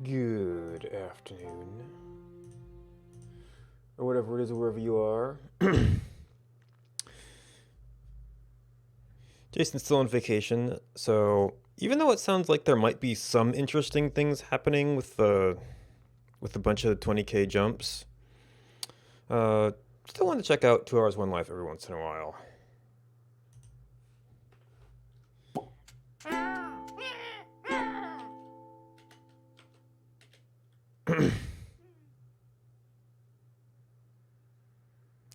Good afternoon. Or whatever it is, wherever you are. Jason's still on vacation, so even though it sounds like there might be some interesting things happening with a bunch of 20K jumps, uh, still want to check out 2 Hours One Life every once in a while.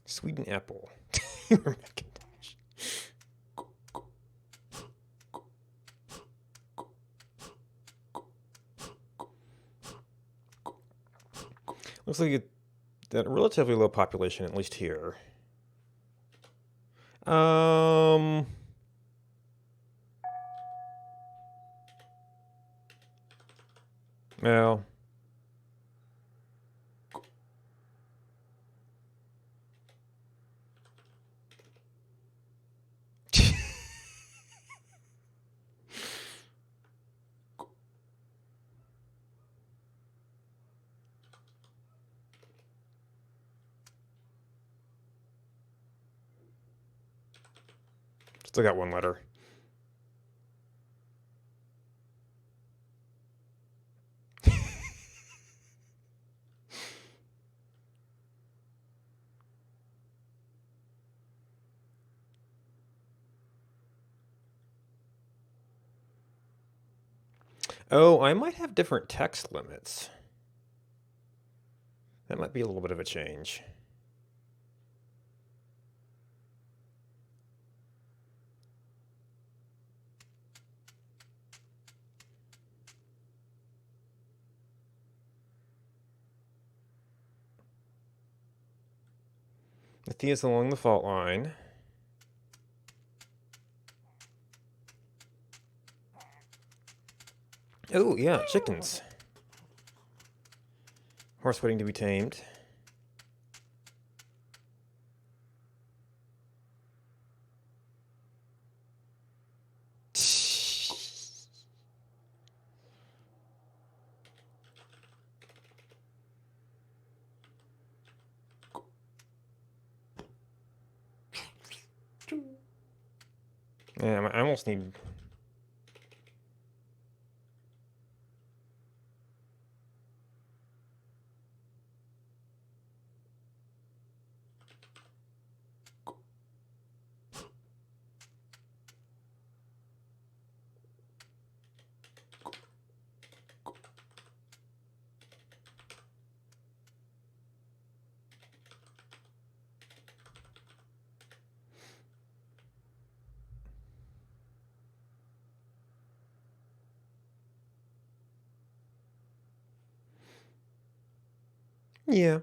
Sweet and apple. Macintosh. Looks like a relatively low population, at least here. Um. Well. Still got one letter. Oh, I might have different text limits. That might be a little bit of a change. The T is along the fault line. Oh, yeah, chickens. Horse waiting to be tamed. Yeah, I almost need... Yeah.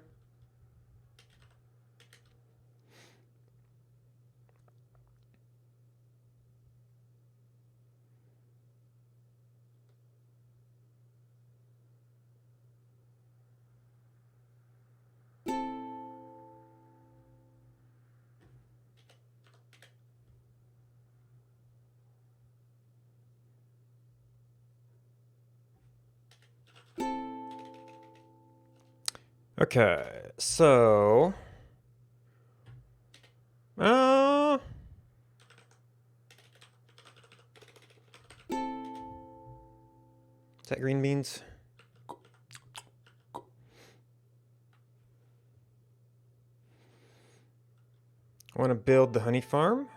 Okay, so... Is that green beans? I want to build the honey farm.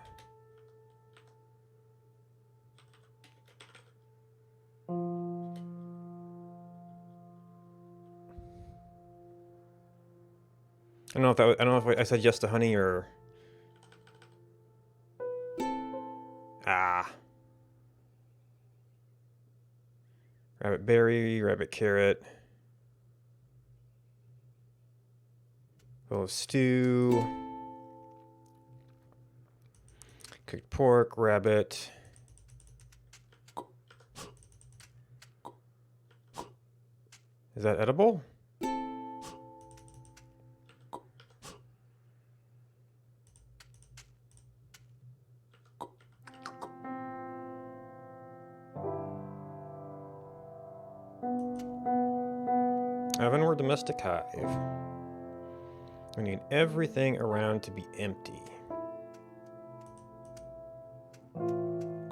I don't know if I said yes to honey or... Ah. Rabbit berry, rabbit carrot. Bowl of stew. Cooked pork, rabbit. Is that edible? Oven or domestic hive. We need everything around to be empty.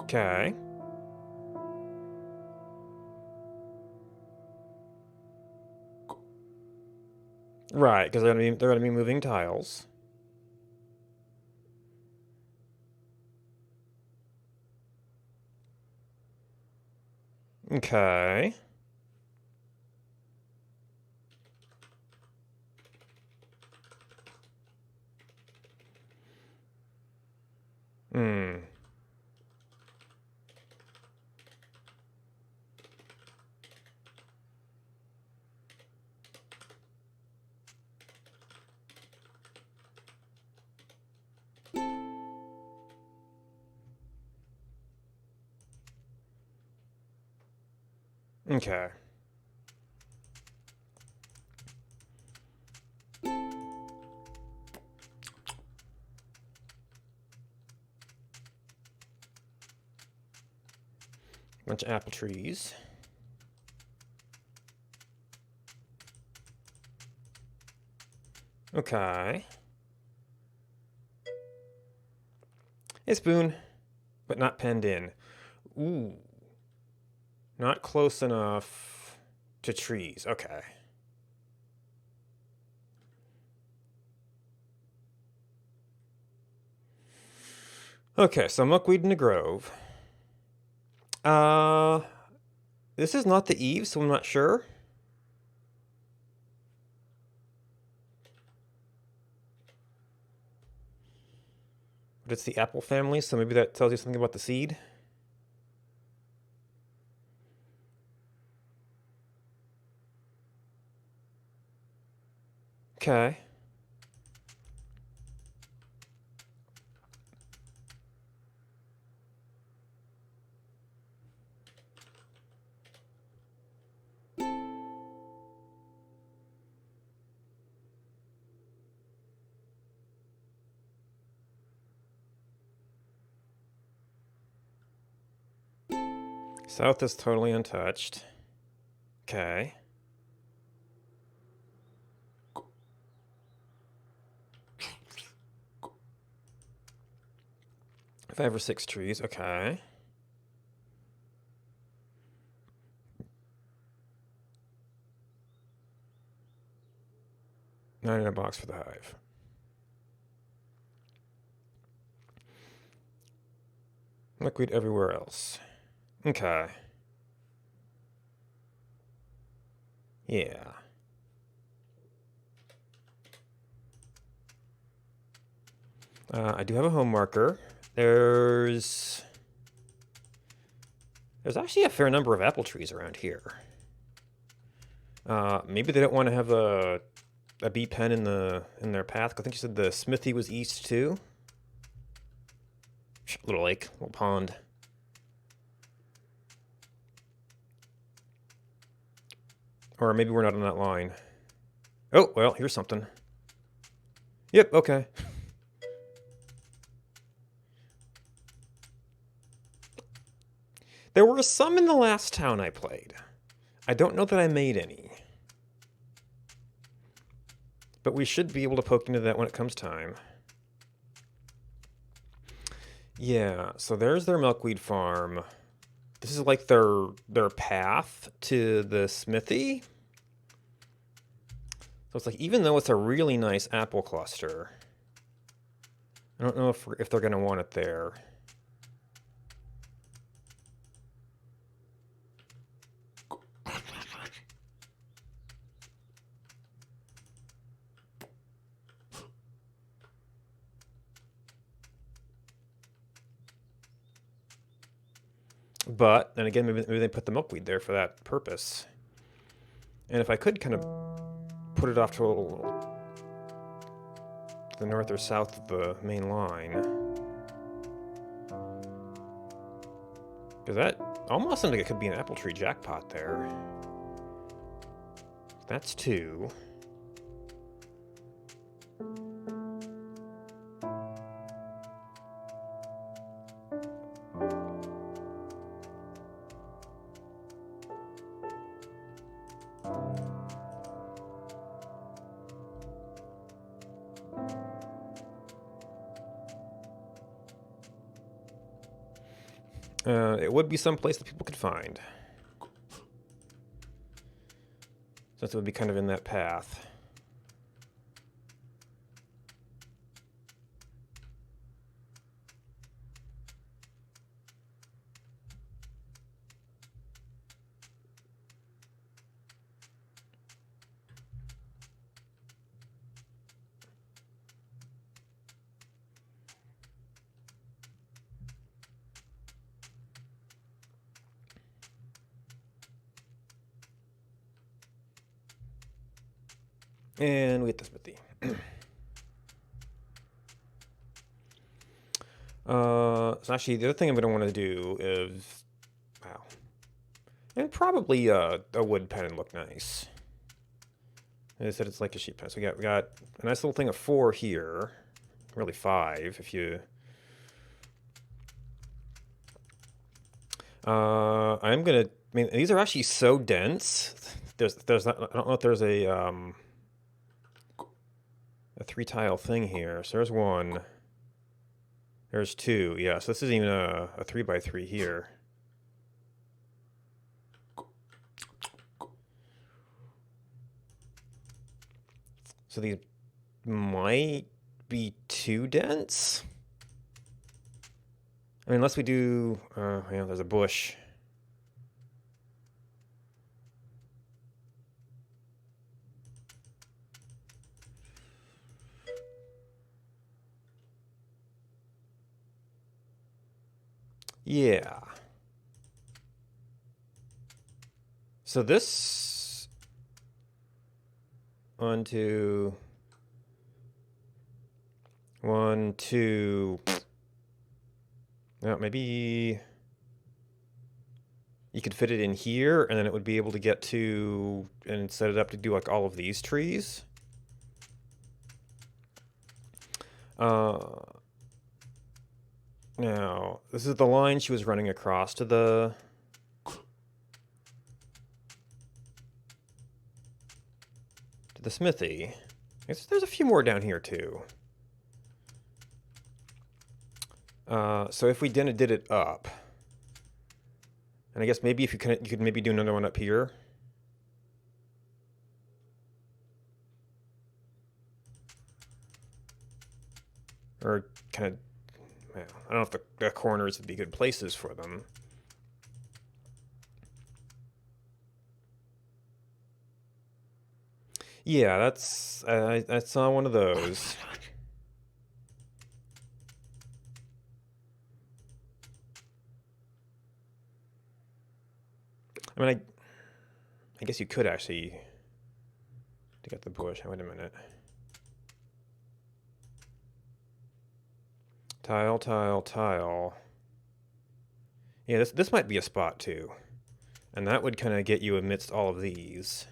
Okay. Right, because they're gonna be moving tiles. Okay. Hmm. Okay. Bunch of apple trees. Okay. A spoon, but not penned in. Ooh. Not close enough to trees. Okay. Okay, so milkweed in the grove. Uh, this is not the eaves, so I'm not sure. But it's the apple family, so maybe that tells you something about the seed. Okay. South is totally untouched. Okay. 5 or 6 trees. Okay. 9 in a box for the hive. Milkweed everywhere else. Okay. Yeah. I do have a home marker. There's actually a fair number of apple trees around here. Maybe they don't want to have a bee pen in their path. I think you said the smithy was east too. Little lake, little pond. Or maybe we're not on that line. Oh, well, here's something. Yep, okay. There were some in the last town I played. I don't know that I made any. But we should be able to poke into that when it comes time. Yeah, so there's their milkweed farm. This is like their path to the smithy. So it's like, even though it's a really nice apple cluster, I don't know if they're going to want it there. But then again, maybe they put the milkweed there for that purpose. And if I could kind of put it off to the north or south of the main line, because that almost sounds like it could be an apple tree jackpot there. That's 2. It would be someplace that people could find. Since it would be kind of in that path. And we get the smithy. So actually, the other thing I'm going to want to do is, wow, and probably a wood pen would look nice. As I said, it's like a sheet pen. So we got a nice little thing of 4 here, really 5 if you. I'm gonna. I mean, these are actually so dense. There's not, I don't know if there's a 3-tile thing here. So there's 1. There's 2. Yeah, so this isn't even a 3x3 here. So these might be too dense. I mean, unless we do, yeah, there's a bush. Yeah. So this 1, 2, 1, 2. Well, maybe you could fit it in here, and then it would be able to get to and set it up to do like all of these trees. Now, this is the line she was running across to the smithy. There's a few more down here too. So if we did it up, and I guess maybe if you could maybe do another one up here. Or kind of, well, I don't know if the corners would be good places for them. Yeah, that's I saw one of those. I mean, I guess you could actually dig out the bush. Wait a minute. Tile, tile, tile. Yeah, this might be a spot too. And that would kind of get you amidst all of these.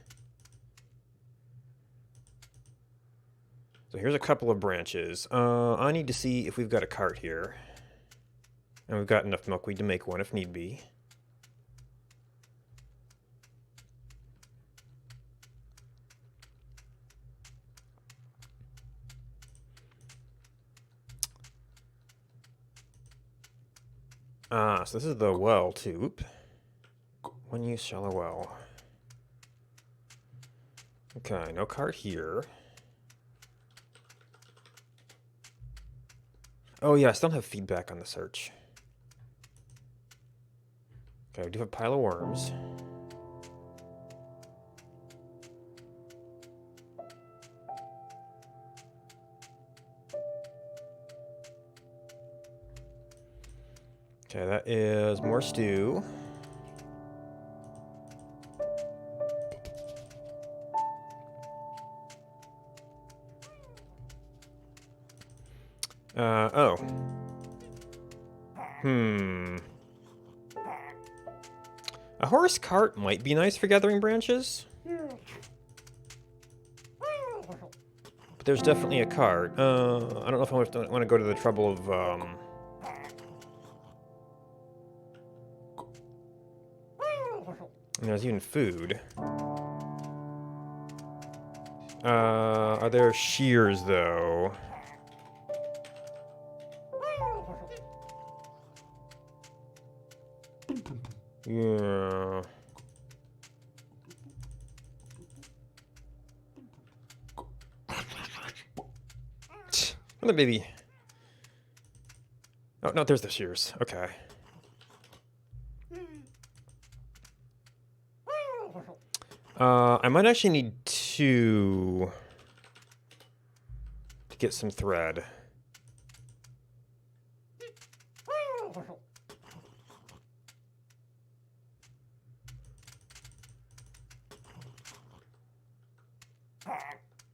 So here's a couple of branches. I need to see if we've got a cart here. And we've got enough milkweed to make one if need be. So this is the well tube. One use shallow well. Okay, no cart here. Oh yeah, I still don't have feedback on the search. Okay, we do have a pile of worms. Okay, that is more stew. Oh. A horse cart might be nice for gathering branches. But there's definitely a cart. I don't know if I want to go to the trouble of, and there's even food. Are there shears, though? Yeah. Another baby. Oh, no, there's the shears. Okay. I might actually need two to get some thread.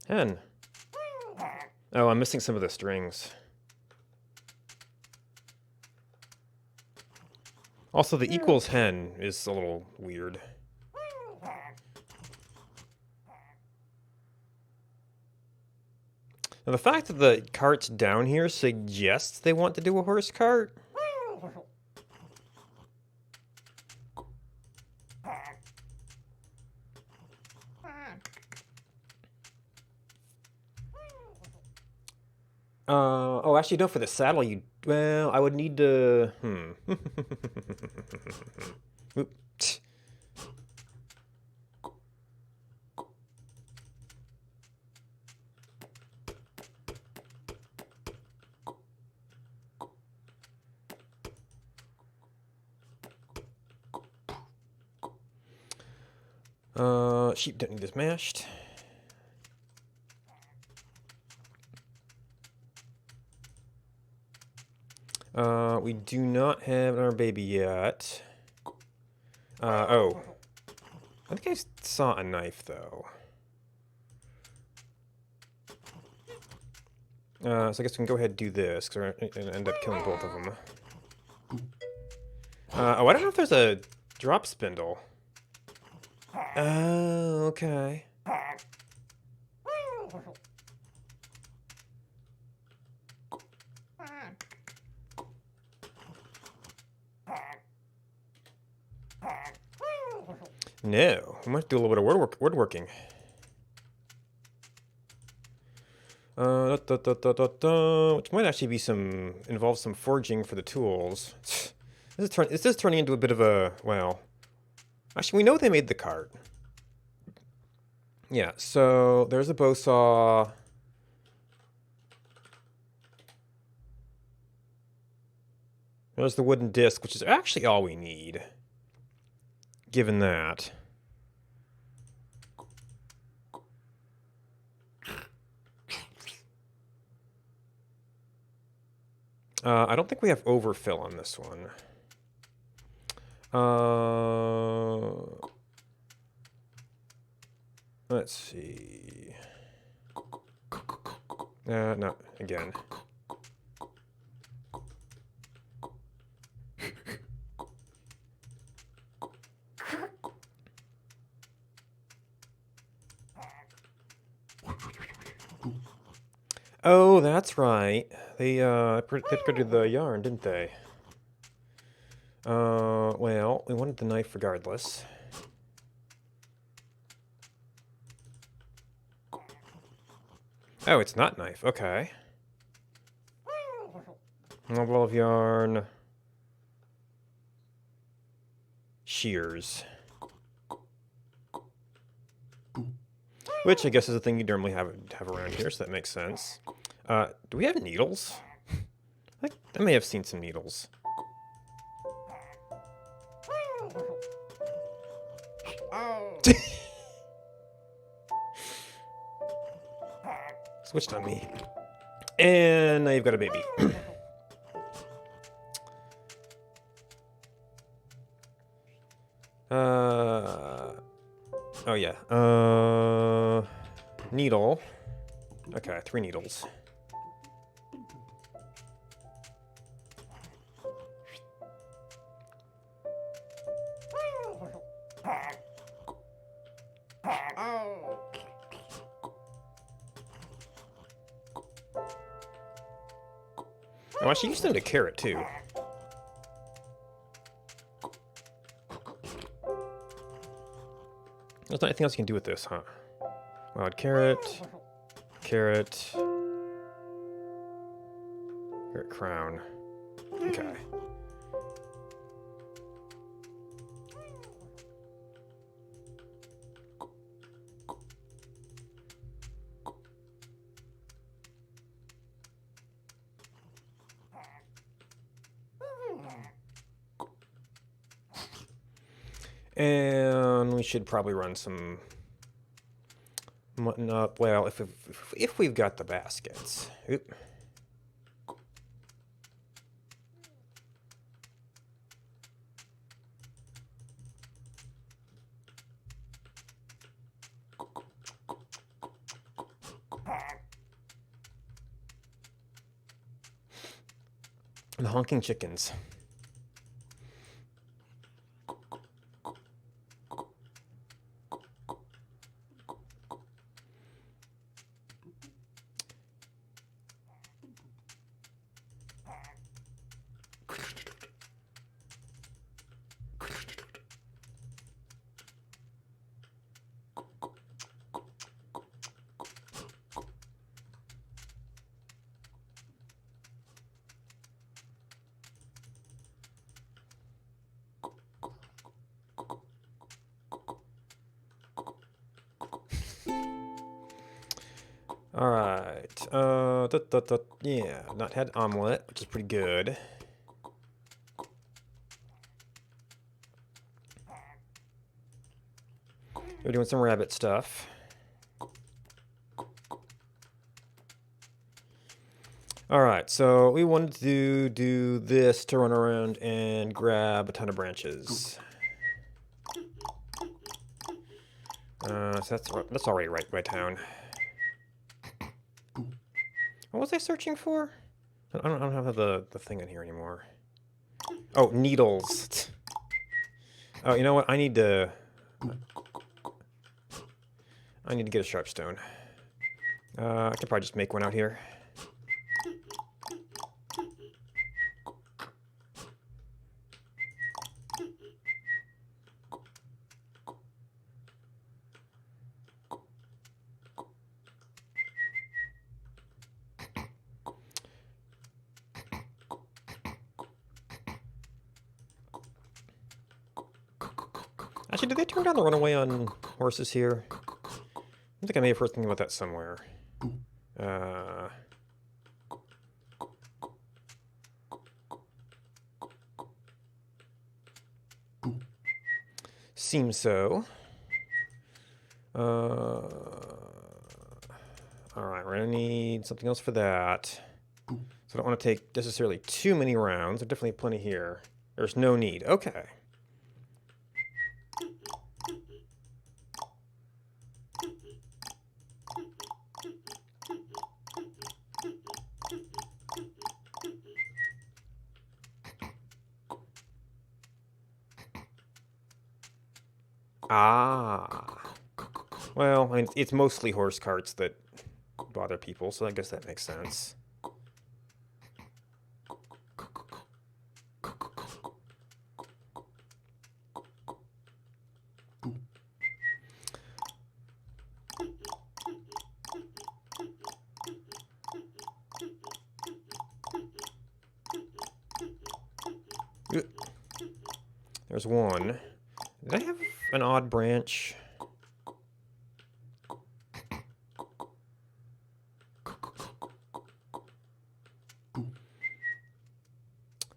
Hen. Oh, I'm missing some of the strings. Also, the equals hen is a little weird. Now, the fact that the cart's down here suggests they want to do a horse cart. Oh, actually, no, for the saddle, well, I would need to, Oops. Sheep don't need this mashed. We do not have our baby yet. Oh. I think I saw a knife, though. So I guess we can go ahead and do this, because we're going to end up killing both of them. Oh, I don't know if there's a drop spindle. Oh, okay. No, we might do a little bit of woodworking. Which might actually be involve some forging for the tools. This is turning into a bit of a, well, actually we know they made the cart. Yeah, so there's a bow saw. There's the wooden disc, which is actually all we need, given that. I don't think we have overfill on this one. Let's see. No, again. Oh, that's right. They predicted the yarn, didn't they? Well, we wanted the knife regardless. Oh, it's not knife. Okay. One ball of yarn. Shears. Which I guess is a thing you normally have around here, so that makes sense. Do we have needles? I may have seen some needles. Switched on me. And now you've got a baby. Oh yeah. Needle. Okay, 3 needles. Oh, actually, you still need a carrot, too. There's not anything else you can do with this, huh? Wild carrot. Carrot. Carrot crown. Okay. And we should probably run some mutton up. Well, if we've got the baskets. Oop. The honking chickens. All right. Yeah, not had omelet, which is pretty good. We're doing some rabbit stuff. All right, so we wanted to do this to run around and grab a ton of branches. So that's already right by town. What was I searching for? I don't have the thing in here anymore. Oh, needles. Oh, you know what? I need to get a sharp stone. I could probably just make one out here. Actually, did they turn down the runaway on horses here? I think I may have heard something about that somewhere. Seems so. Alright, we're gonna need something else for that. So I don't want to take necessarily too many rounds. There's definitely plenty here. There's no need. Okay. Ah. Well, I mean, it's mostly horse carts that bother people, so I guess that makes sense. There's one. Did I have an odd branch?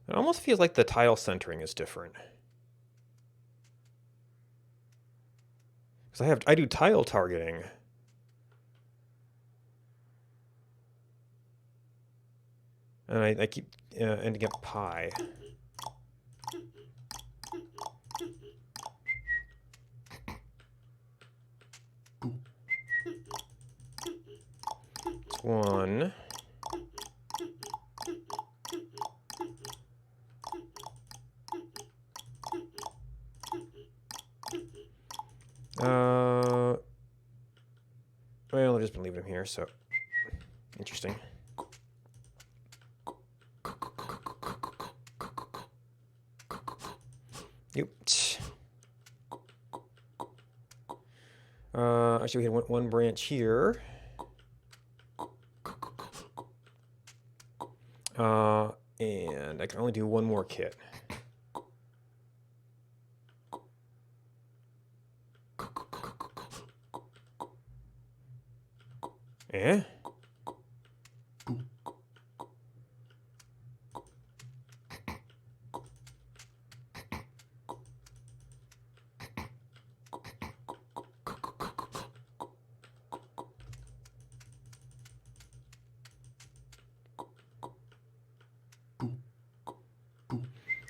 It almost feels like the tile centering is different. Because I do tile targeting. And I keep ending up pi. It's one. Well, I've just been leaving him here, so interesting. Yep. Actually, we had one branch here. And I can only do one more kit. Eh?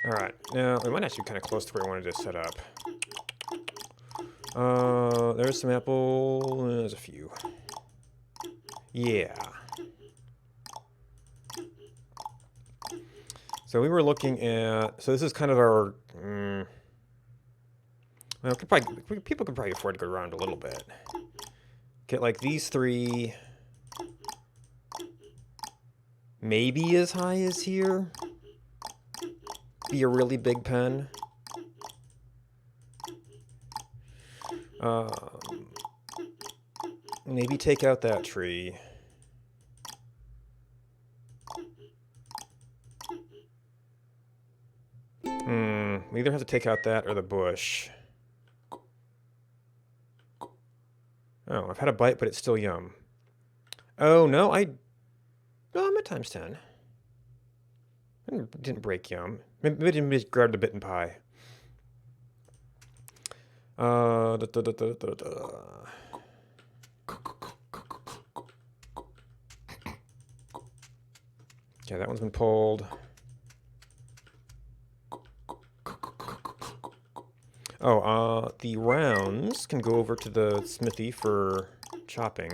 Alright, now we might actually be kind of close to where I wanted to set up. There's some apple. There's a few. Yeah. So we were looking at... So this is kind of our... well, people could probably afford to go around a little bit. Get like these three... Maybe as high as here. Be a really big pen. Maybe take out that tree. We either have to take out that or the bush. Oh, I've had a bite, but it's still yum. Oh, no, Oh, I'm at times 10. I didn't break yum. Maybe I just grabbed a bit in pie. Okay, that one's been pulled. Oh, the rounds can go over to the smithy for chopping.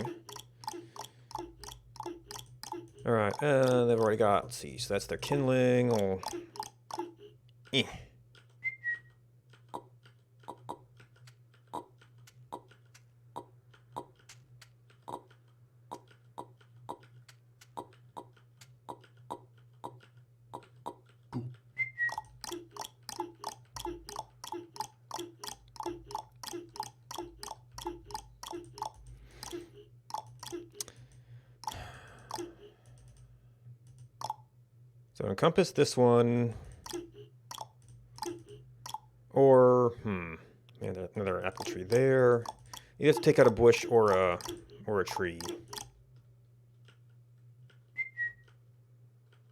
Alright, they've already got, let's see, so that's their kindling. Oh. Eh. So encompass this one, or another apple tree there. You have to take out a bush or a tree.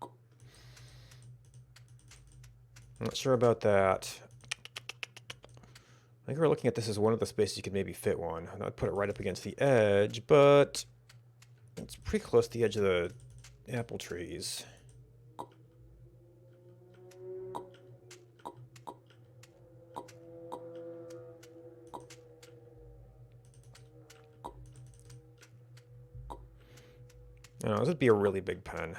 I'm not sure about that. I think we're looking at this as one of the spaces you could maybe fit one. I'd put it right up against the edge, but it's pretty close to the edge of the apple trees. Oh, this would be a really big pen.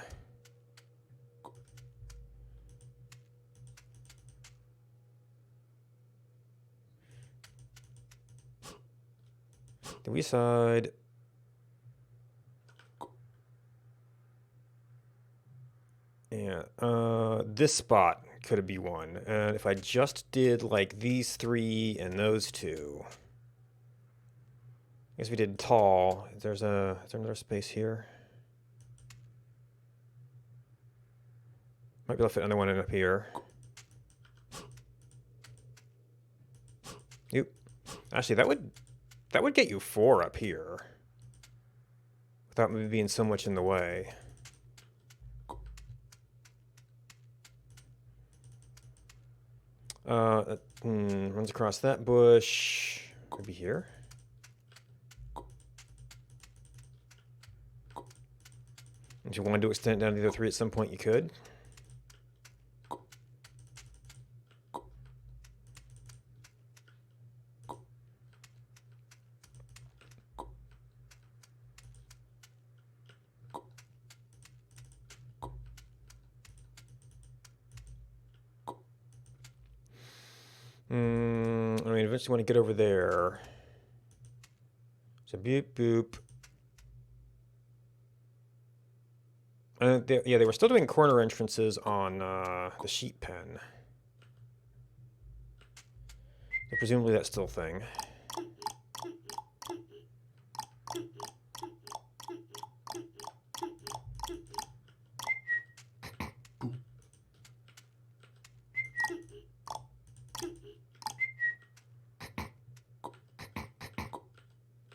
The wee side. Yeah, this spot could be one. And if I just did like these three and those two. I guess we did tall. Is there another space here? Might be able to fit another one in up here. Oop. Actually, that would get you 4 up here. Without me being so much in the way. Runs across that bush. Maybe here. If you wanted to extend it down to the other 3 at some point, you could. I mean, eventually want to get over there. So boop, boop. Yeah, they were still doing corner entrances on the sheep pen. So presumably that's still a thing.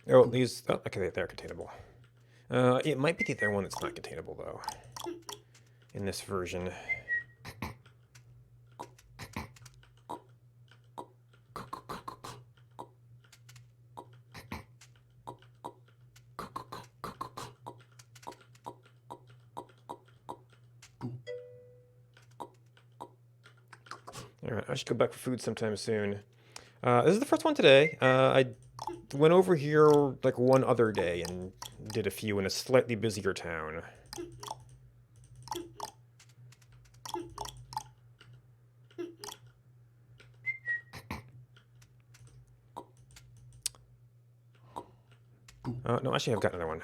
Oh, these... Oh, okay, they're containable. It might be the other one that's not containable, though. In this version. Alright, I should go back for food sometime soon. This is the first one today. I went over here like one other day and did a few in a slightly busier town. No, actually I've got another one.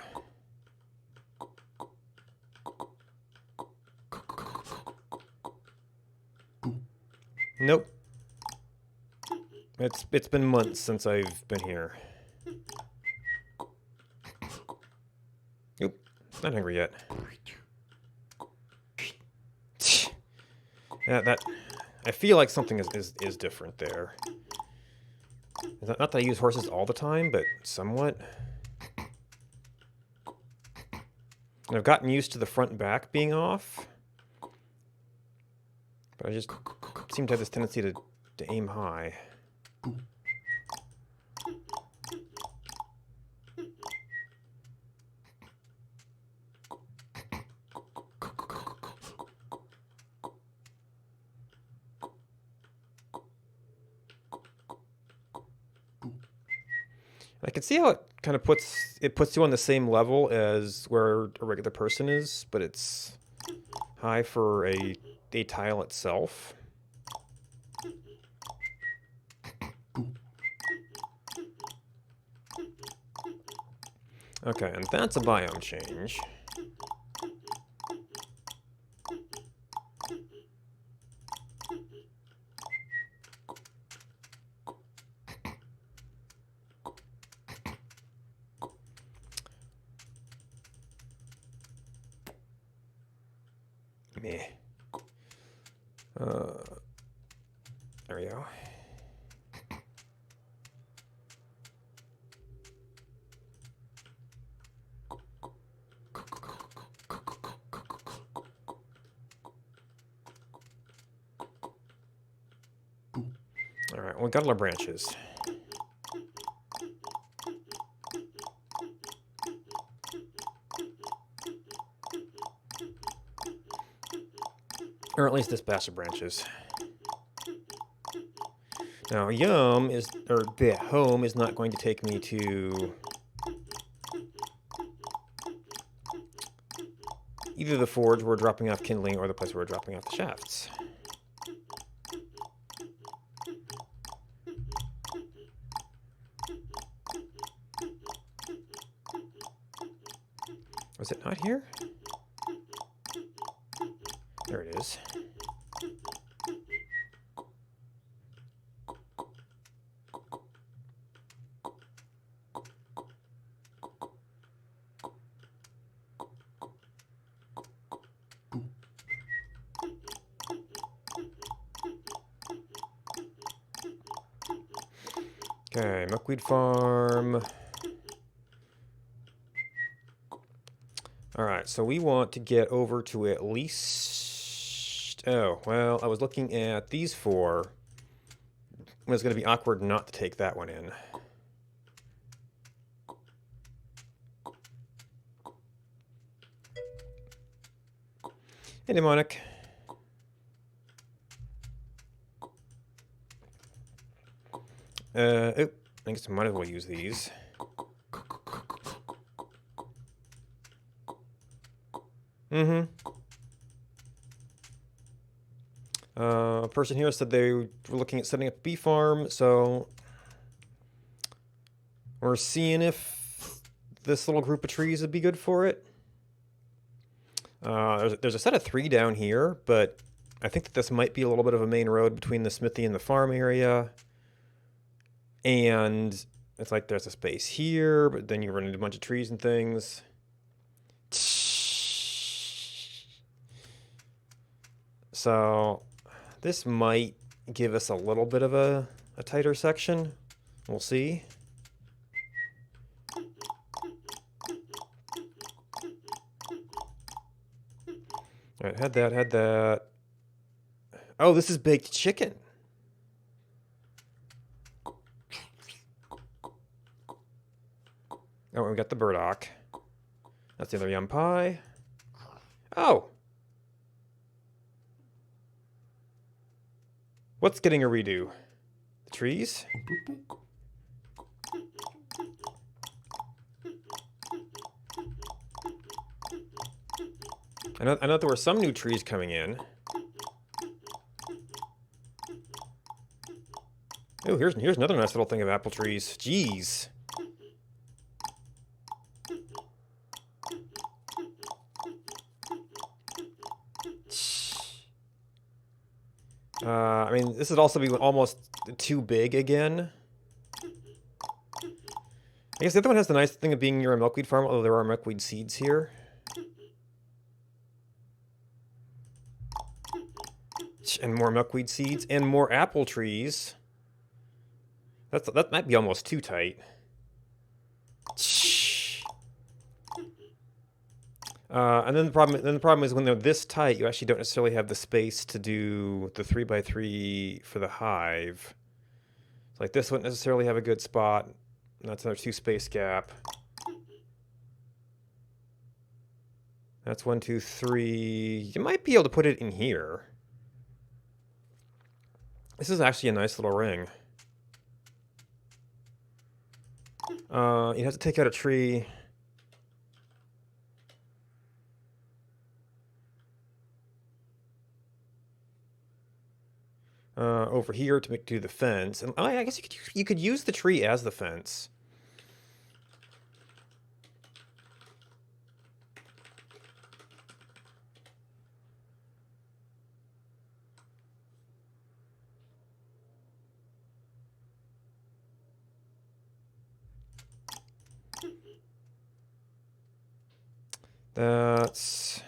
Nope. It's been months since I've been here. Oop, not hungry yet. Yeah, I feel like something is different there. Not that I use horses all the time, but somewhat. And I've gotten used to the front and back being off. But I just seem to have this tendency to aim high. I can see how it kind of puts you on the same level as where a regular person is, but it's high for a tile itself. Okay, and that's a biome change. Meh. There we go. All right, well, we got all our branches. Or at least this batch of branches. Now, home is not going to take me to either the forge where we're dropping off kindling or the place where we're dropping off the shafts. Was it not here? There it is. Okay, milkweed farm. Alright, so we want to get over to at least... Oh, well, I was looking at these four. It was going to be awkward not to take that one in. Hey, Demonic. Oh, I guess I might as well use these. A person here said they were looking at setting up a bee farm, so we're seeing if this little group of trees would be good for it. There's a set of 3 down here, but I think that this might be a little bit of a main road between the smithy and the farm area. And it's like there's a space here, but then you run into a bunch of trees and things. So this might give us a little bit of a tighter section. We'll see. All right, had that. Oh, this is baked chicken. Oh, we got the burdock. That's the other yum pie. Oh. What's getting a redo? The trees? I know there were some new trees coming in. Oh, here's another nice little thing of apple trees. Jeez. I mean, this would also be almost too big again. I guess the other one has the nice thing of being near a milkweed farm, although there are milkweed seeds here. And more milkweed seeds, and more apple trees. That might be almost too tight. And then the problem is when they're this tight, you actually don't necessarily have the space to do the 3x3 for the hive. Like this wouldn't necessarily have a good spot. That's another 2 space gap. That's 1, 2, 3. You might be able to put it in here. This is actually a nice little ring. You have to take out a tree. Over here to do the fence. And I guess you could use the tree as the fence. That's...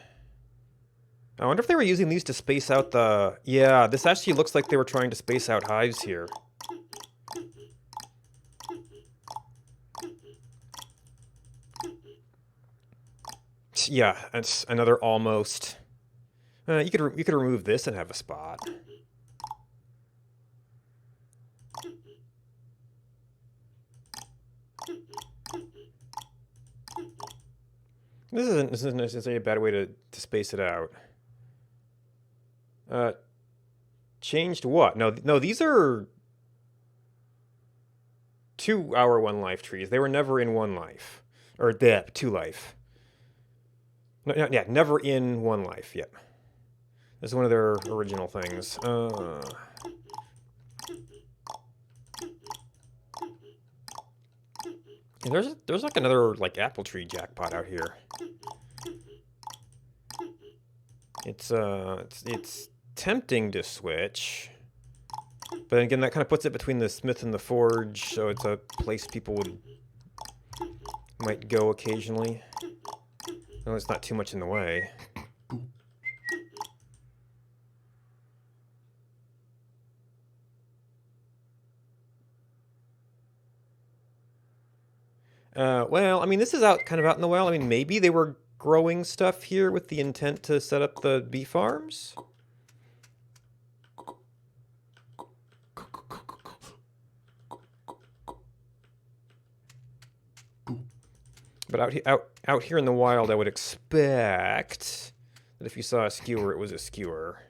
I wonder if they were using these to space out the... Yeah, this actually looks like they were trying to space out hives here. Yeah, that's another almost... you could remove this and have a spot. This isn't necessarily a bad way to space it out. Changed what? No, these are 2-hour 1 life trees. They were never in 1 life. Or, 2 life. No, yeah, never in 1 life, yep. This is one of their original things. Yeah, there's like another like apple tree jackpot out here. It's tempting to switch, but again that kind of puts it between the smith and the forge, so it's a place people might go occasionally. No, it's not too much in the way. Well, I mean, this is kind of out in the wild. I mean, maybe they were growing stuff here with the intent to set up the bee farms? But out here in the wild, I would expect that if you saw a skewer, it was a skewer.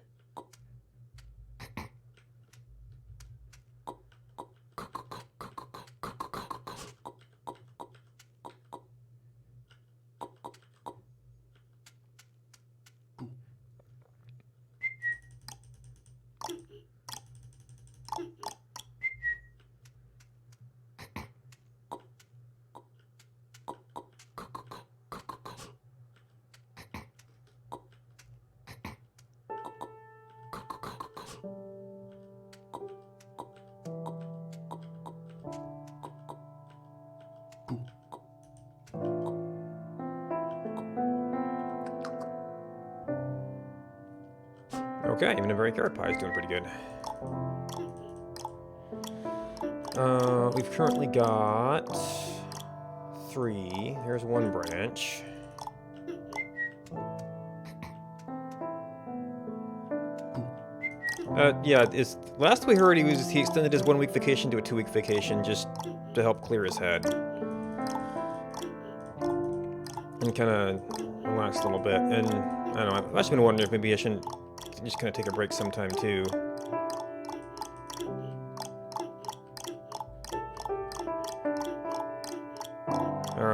Okay, even a berry carrot pie is doing pretty good. We've currently got 3. Here's 1 branch. Yeah, last we heard he extended his 1-week vacation to a 2-week vacation just to help clear his head. And kind of relax a little bit. And, I don't know, I've actually been wondering if maybe I shouldn't just kind of take a break sometime, too.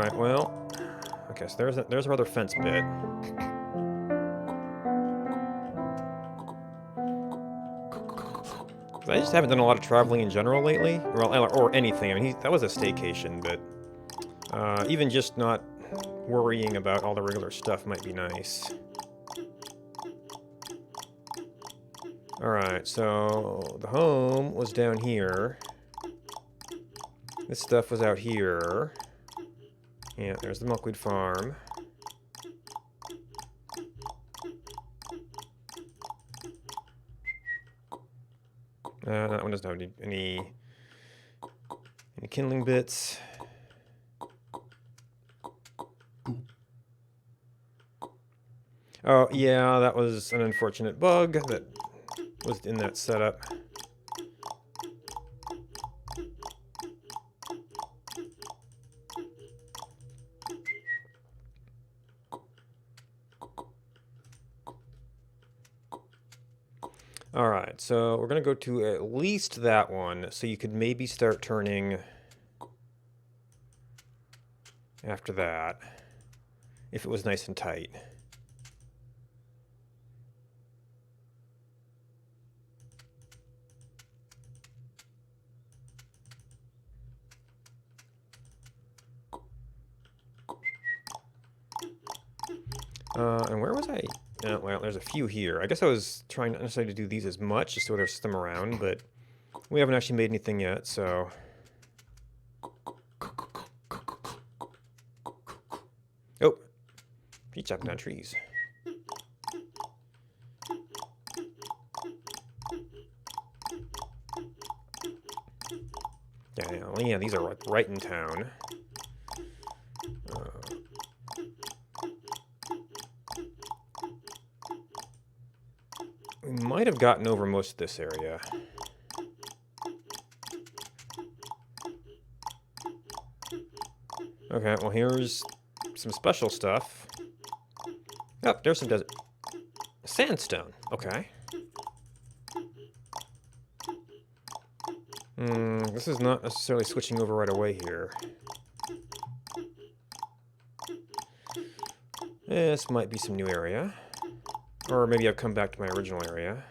Alright, well... Okay, so there's our other fence bit. I just haven't done a lot of traveling in general lately. Well, or anything. I mean, that was a staycation, but... even just not worrying about all the regular stuff might be nice. Alright, so... The home was down here. This stuff was out here. Yeah, there's the milkweed farm. That one doesn't have any kindling bits. Oh, yeah, that was an unfortunate bug that was in that setup. Alright, so we're going to go to at least that one, so you could maybe start turning after that, if it was nice and tight. And where was I? Well, there's a few here. I guess I was trying not necessarily to do these as much, just so there's them around, but we haven't actually made anything yet, so... Oh! Keep chopping down trees. Yeah, these are right in town. We might have gotten over most of this area. Okay, well here's some special stuff. Oh, there's some desert. Sandstone, okay. This is not necessarily switching over right away here. This might be some new area. Or maybe I've come back to my original area.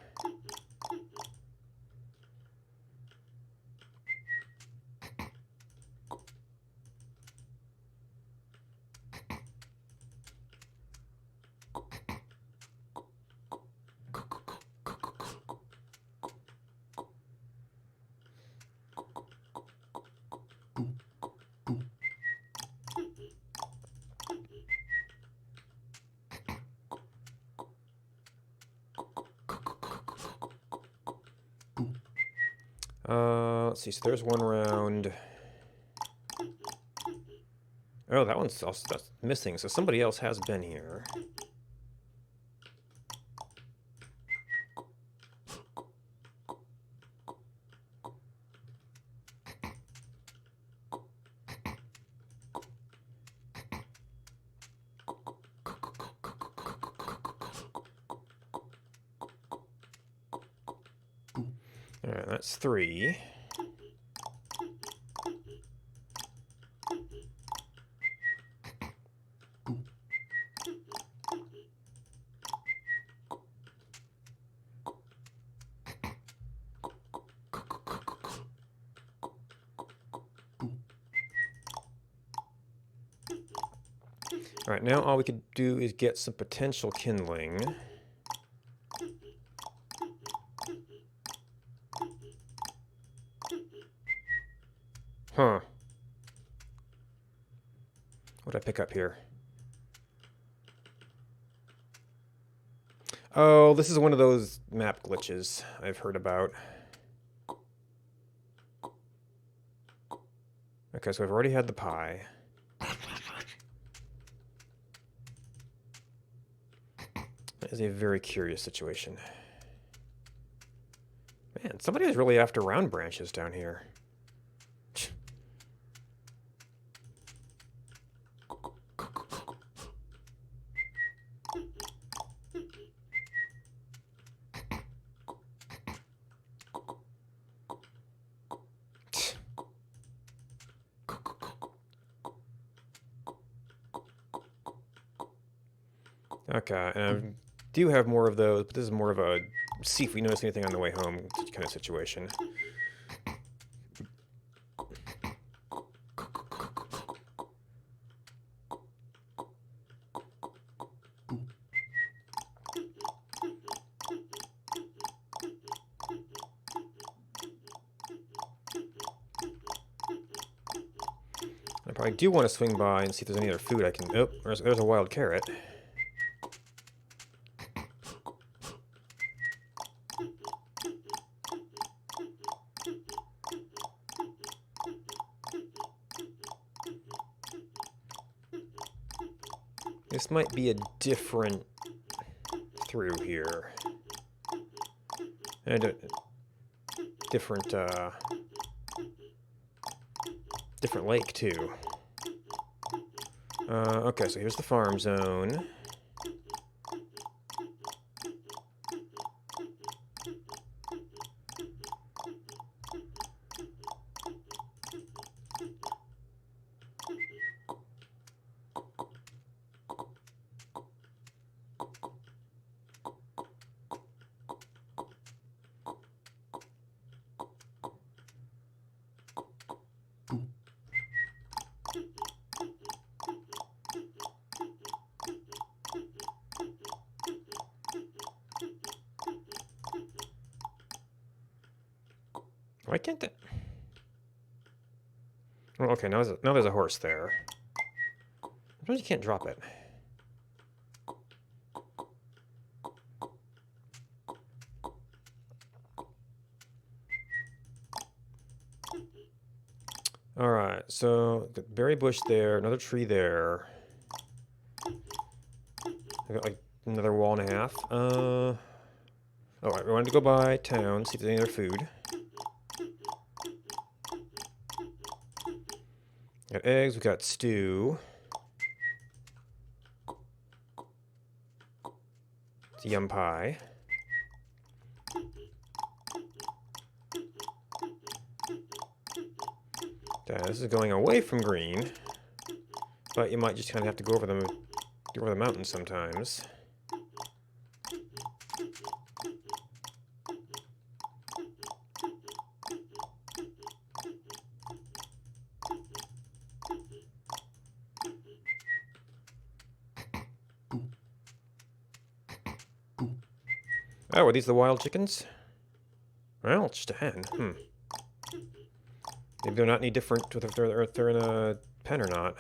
Let's see, so there's one round. Oh, that one's also that's missing, so somebody else has been here. Alright, that's 3. Alright, now all we could do is get some potential kindling. Huh. What did I pick up here? Oh, this is one of those map glitches I've heard about. Okay, so I've already had the pie. That is a very curious situation. Man, somebody is really after round branches down here. Okay, and I do have more of those, but this is more of a see if we notice anything on the way home kind of situation. I probably do want to swing by and see if there's any other food I can... Oh, there's a wild carrot. This might be a different through here. And a different lake too. Okay, so here's the farm zone. Why can't that? Oh, okay, now there's a horse there. Why you can't drop it? All right, so the berry bush there, another tree there. I got like another wall and a half. All right, we wanted to go by town, see if there's any other food. Got eggs, we got stew. It's a yum pie. Yeah, this is going away from green, but you might just kind of have to go over the mountains sometimes. Oh, are these the wild chickens? Well, it's just a hen. Maybe they're not any different if they're in a pen or not.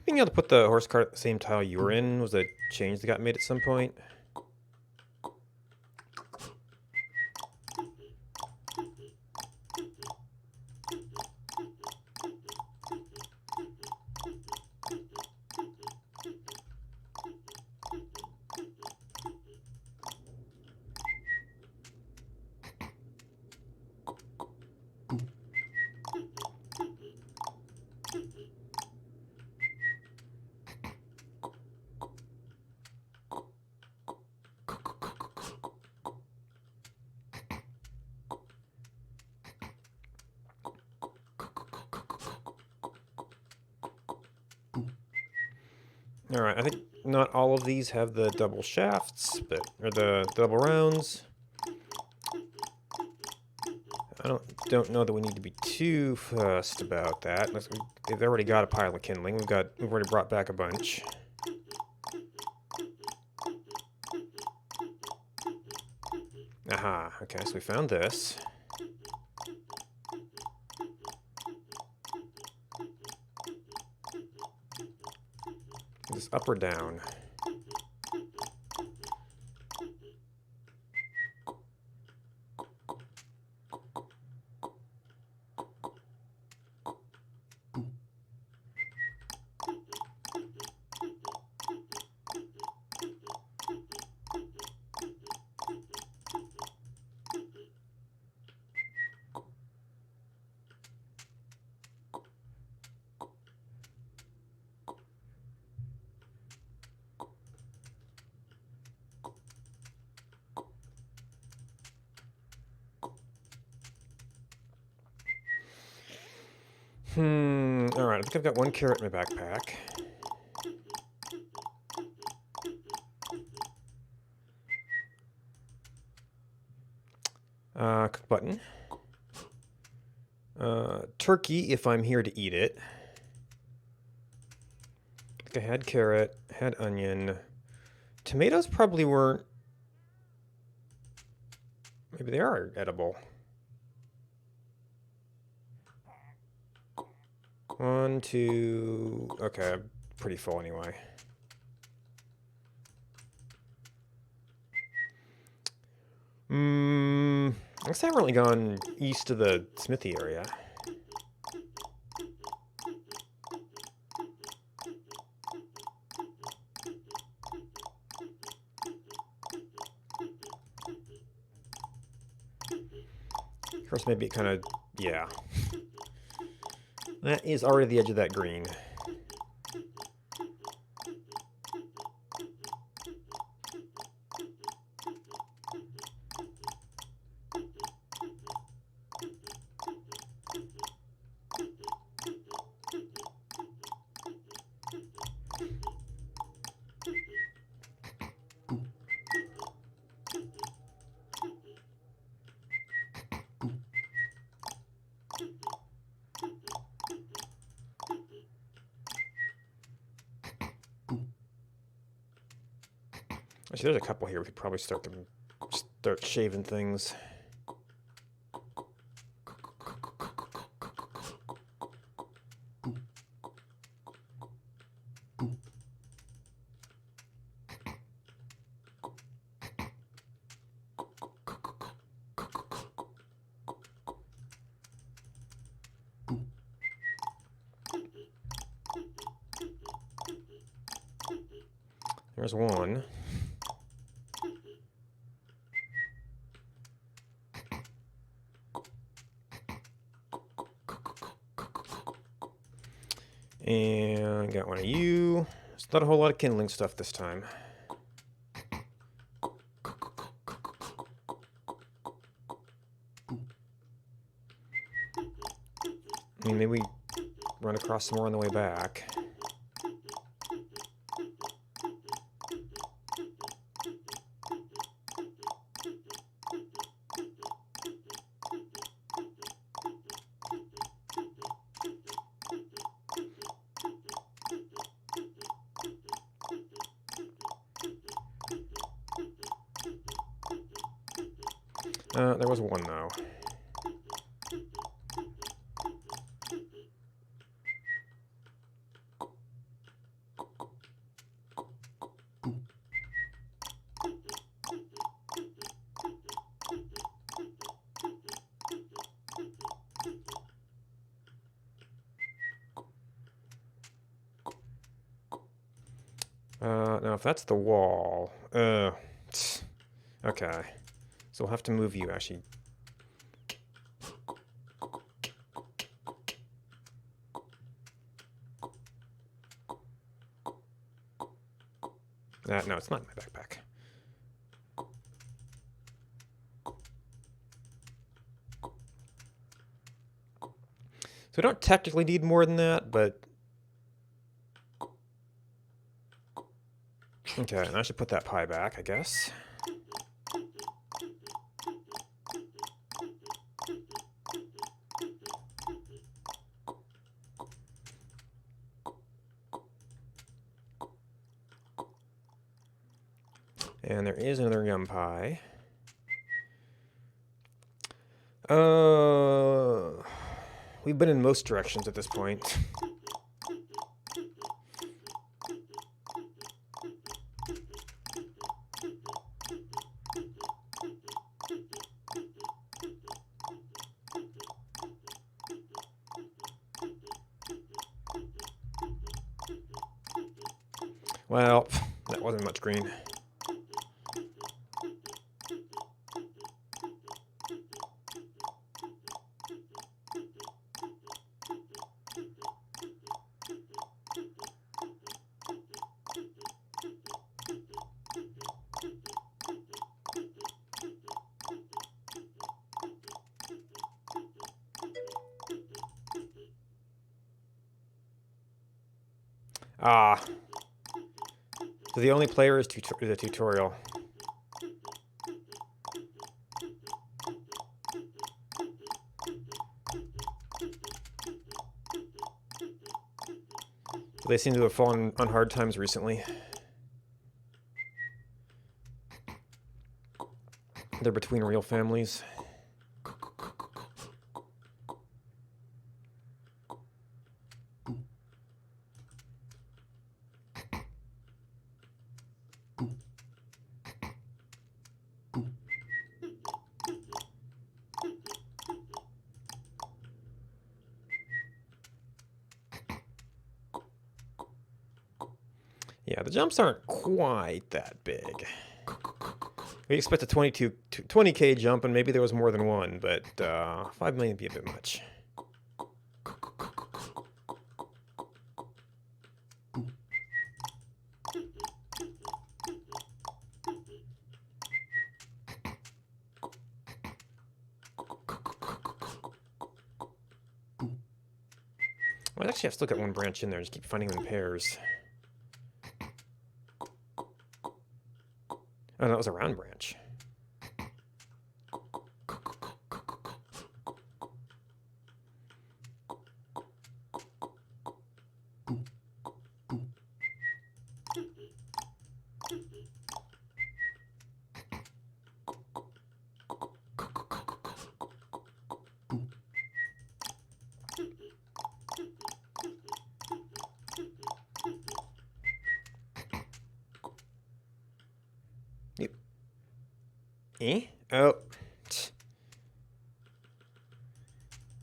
Being able to put the horse cart at the same tile you were in was a change that got made at some point. Alright, I think not all of these have the double shafts, or the double rounds. I don't know that we need to be too fussed about that. They've already got a pile of kindling. We've already brought back a bunch. Aha, okay, so we found this. Is this up or down? Alright, I think I've got one carrot in my backpack. Cook button. Turkey, if I'm here to eat it. I think I had carrot, had onion. Tomatoes probably weren't... Maybe they are edible. 1, 2... Okay, I'm pretty full anyway. I guess I haven't really gone east of the smithy area. First, maybe it kind of... Yeah. That is already the edge of that green. Actually, there's a couple here. We could probably start shaving things. There's one. And got one of you. It's not a whole lot of kindling stuff this time. I mean, maybe we run across some more on the way back. There was one, though. Now, if that's the wall... okay. So we'll have to move you, actually. No, it's not in my backpack. So we don't technically need more than that, but... Okay, and I should put that pie back, I guess. And there is another yum pie. We've been in most directions at this point. Well, that wasn't much green. Ah, so the only player is the tutorial. They seem to have fallen on hard times recently. They're between real families. Yeah, the jumps aren't quite that big. We expect a 20K jump, and maybe there was more than one, but 5 million would be a bit much. Well, I actually have to look at one branch in there and just keep finding them in pairs. Oh, that was a round branch. Yep. Eh? Oh.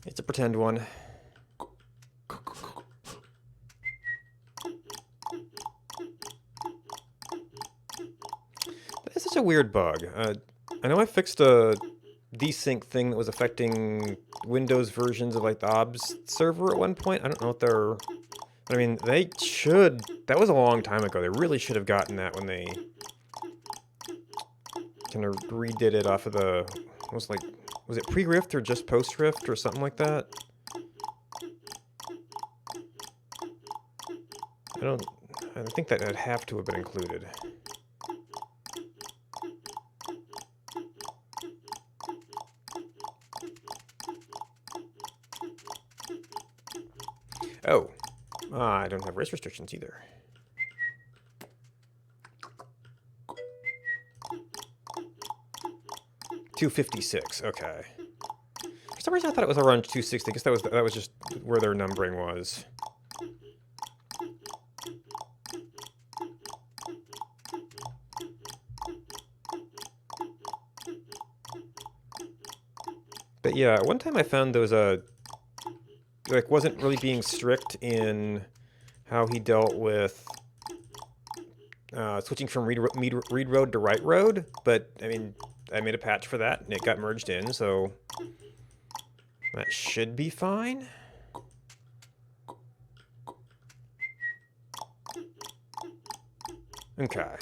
It's a pretend one. That is such a weird bug. I know I fixed a desync thing that was affecting Windows versions of like the OBS server at one point. I don't know what they're... I mean, they should... That was a long time ago. They really should have gotten that when they kind of redid it off of the... Was it pre-Rift or just post-Rift or something like that? I think that would have to have been included. Oh, I don't have race restrictions either. $256. Okay. For some reason, I thought it was around 260. I guess that was just where their numbering was. But yeah, one time I found there was wasn't really being strict in how he dealt with switching from read road to write road, but I mean, I made a patch for that and it got merged in, so that should be fine. Okay.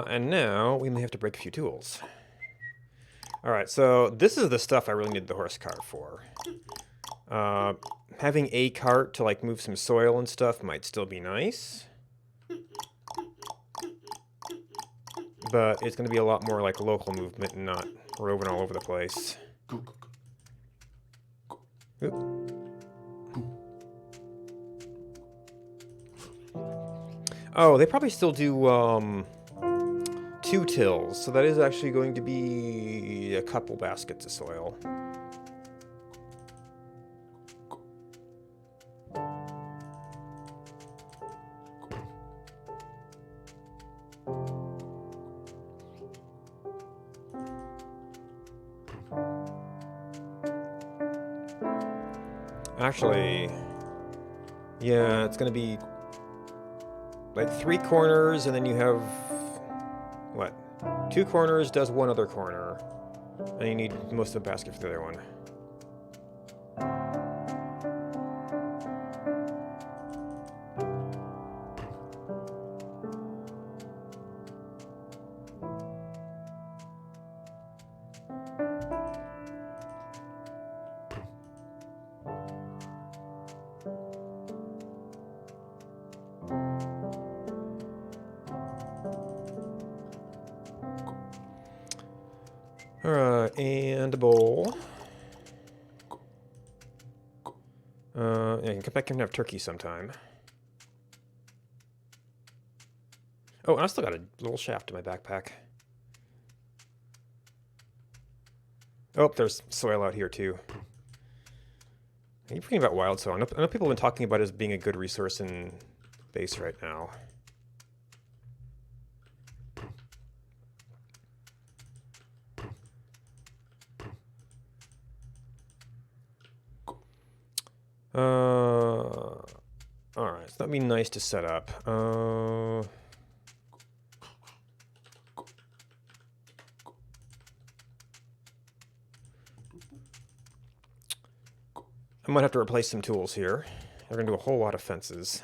And now we may have to break a few tools. Alright, so this is the stuff I really need the horse cart for. Having a cart to like move some soil and stuff might still be nice. but it's going to be a lot more like local movement and not roving all over the place. Oop. Oh, they probably still do 2 tills, so that is actually going to be a couple baskets of soil. Actually, yeah, it's gonna be like 3 corners, and then you have, what? 2 corners does 1 other corner, and you need most of the basket for the other one. Alright, and a bowl. Yeah, you can come back here and have turkey sometime. Oh, and I still got a little shaft in my backpack. Oh, there's soil out here too. You're forgetting about wild soil. I know people have been talking about it as being a good resource in base right now. Alright, so that'd be nice to set up. I might have to replace some tools here. They're gonna do a whole lot of fences.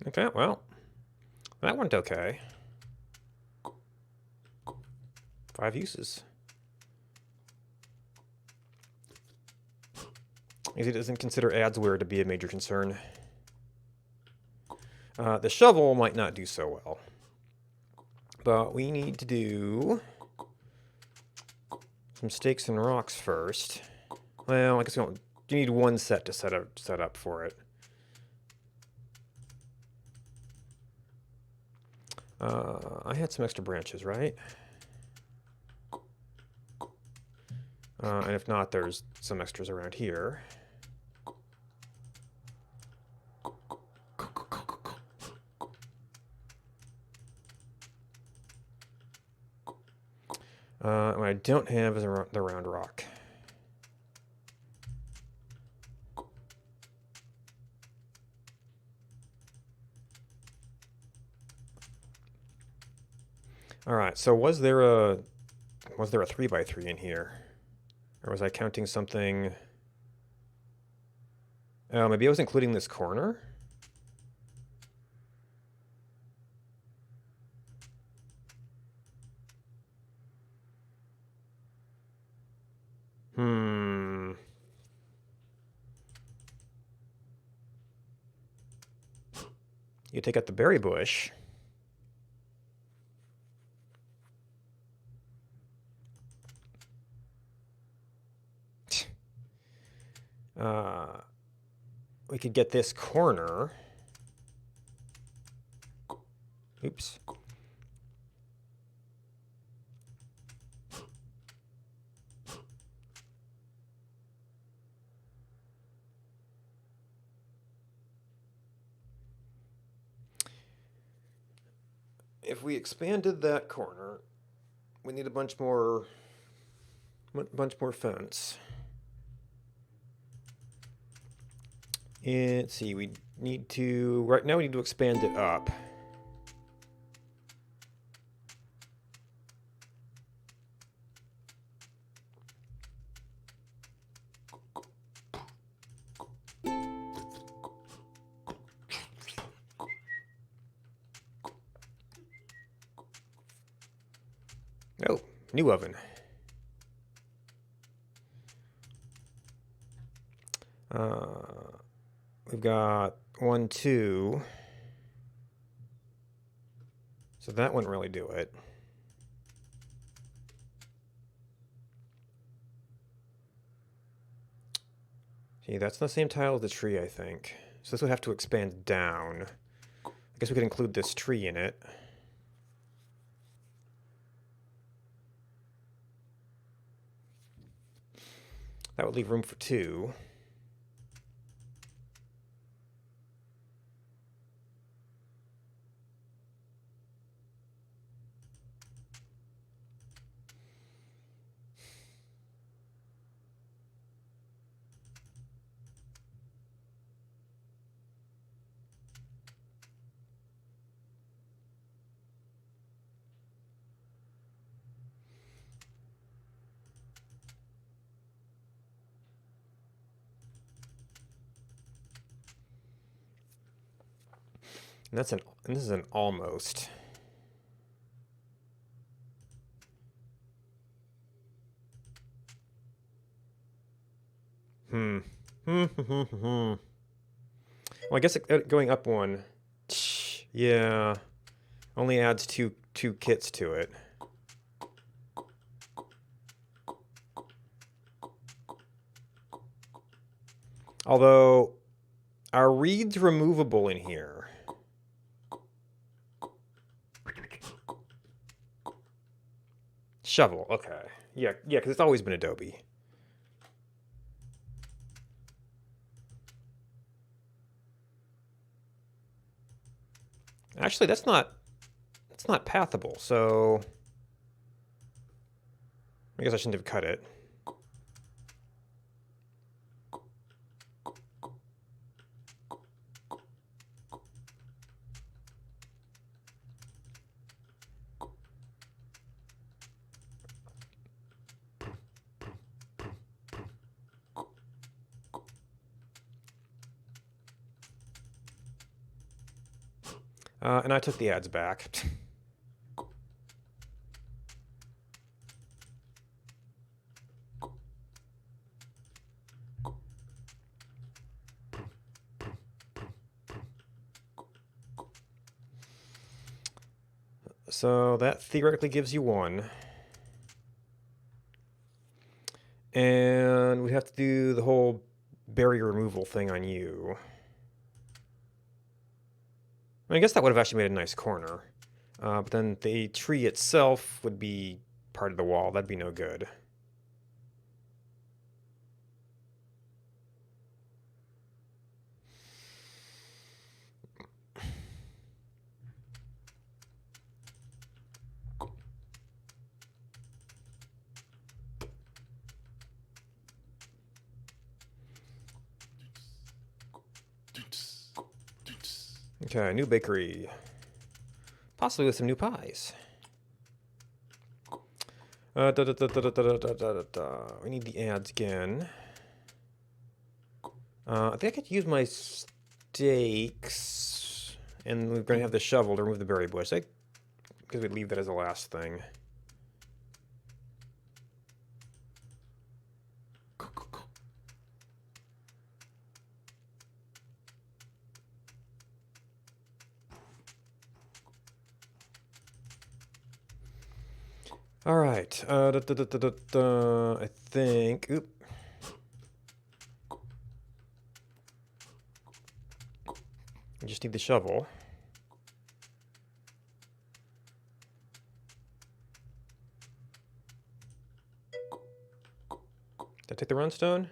Okay, well, that went okay. 5 uses. It doesn't consider adsware to be a major concern. The shovel might not do so well. But we need to do some stakes and rocks first. Well, I guess you need 1 set to set up for it. I had some extra branches, right? And if not, there's some extras around here. What I don't have is the round rock. All right, so was there a 3x3 in here? Or was I counting something? Oh, maybe I was including this corner? You take out the berry bush. We could get this corner. Oops. If we expanded that corner, we need a bunch more fence. And let's see, we need to, right now we need to expand it up. Oh, new oven. We've got 1, 2. So that wouldn't really do it. See, that's the same tile as the tree, I think. So this would have to expand down. I guess we could include this tree in it. That would leave room for 2. And this is an almost. Well, I guess going up 1, yeah, only adds two kits to it. Although, are reeds removable in here? Shovel, okay. Yeah, because it's always been Adobe. Actually, that's not pathable, so I guess I shouldn't have cut it. And I took the ads back. So that theoretically gives you 1. And we have to do the whole barrier removal thing on you. I guess that would have actually made a nice corner. But then the tree itself would be part of the wall. That'd be no good. Okay, new bakery. Possibly with some new pies. We need the ads again. I think I could use my stakes, and we're going to have the shovel to remove the berry bush. Because we'd leave that as the last thing. All right. I think. Oop. I just need the shovel. Did I take the runestone?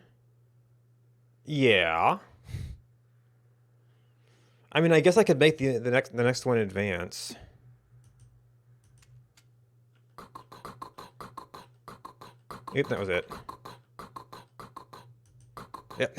Yeah. I mean, I guess I could make the next one in advance. Yep, that was it. Yep.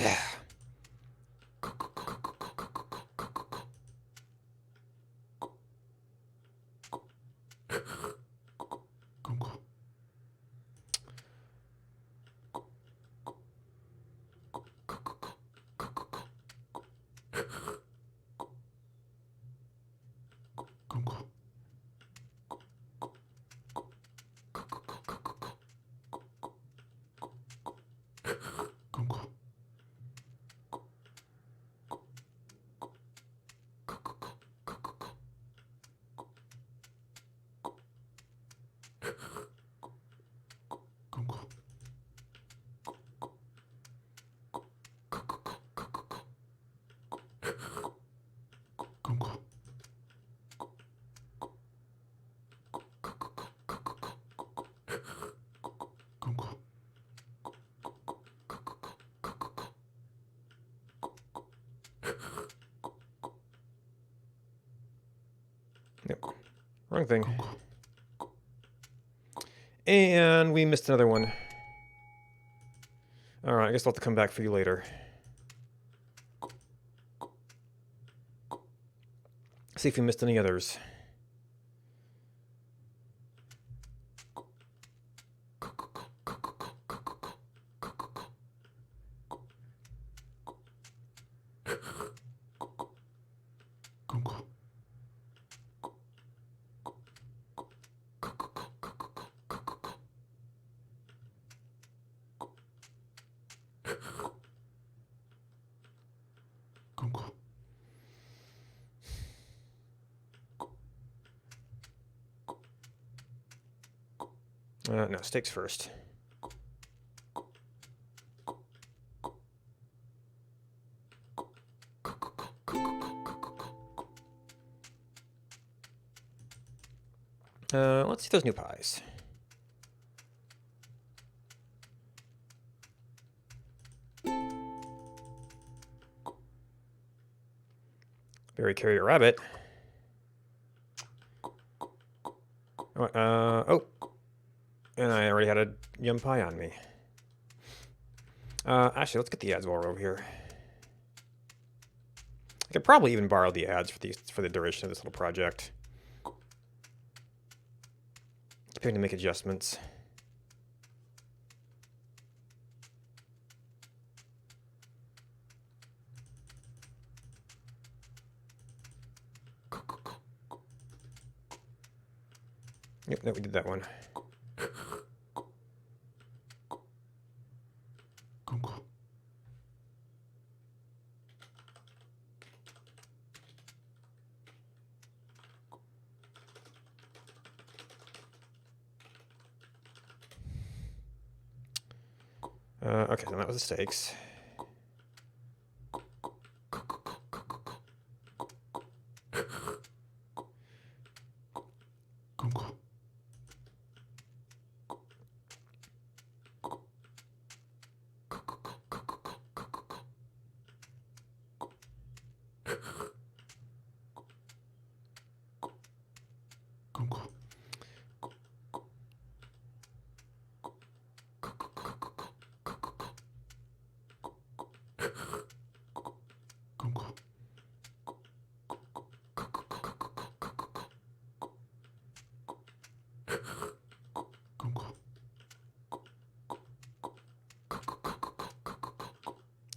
Wrong thing. And we missed another one. Alright, I guess I'll have to come back for you later. See if we missed any others. No, steaks first. Let's see those new pies. Berry carrier rabbit. Oh. And I already had a yum pie on me. Actually, let's get the ads while we're over here. I could probably even borrow the ads for the duration of this little project. Preparing to make adjustments. Yep, no, we did that one. Okay, so that was the steaks.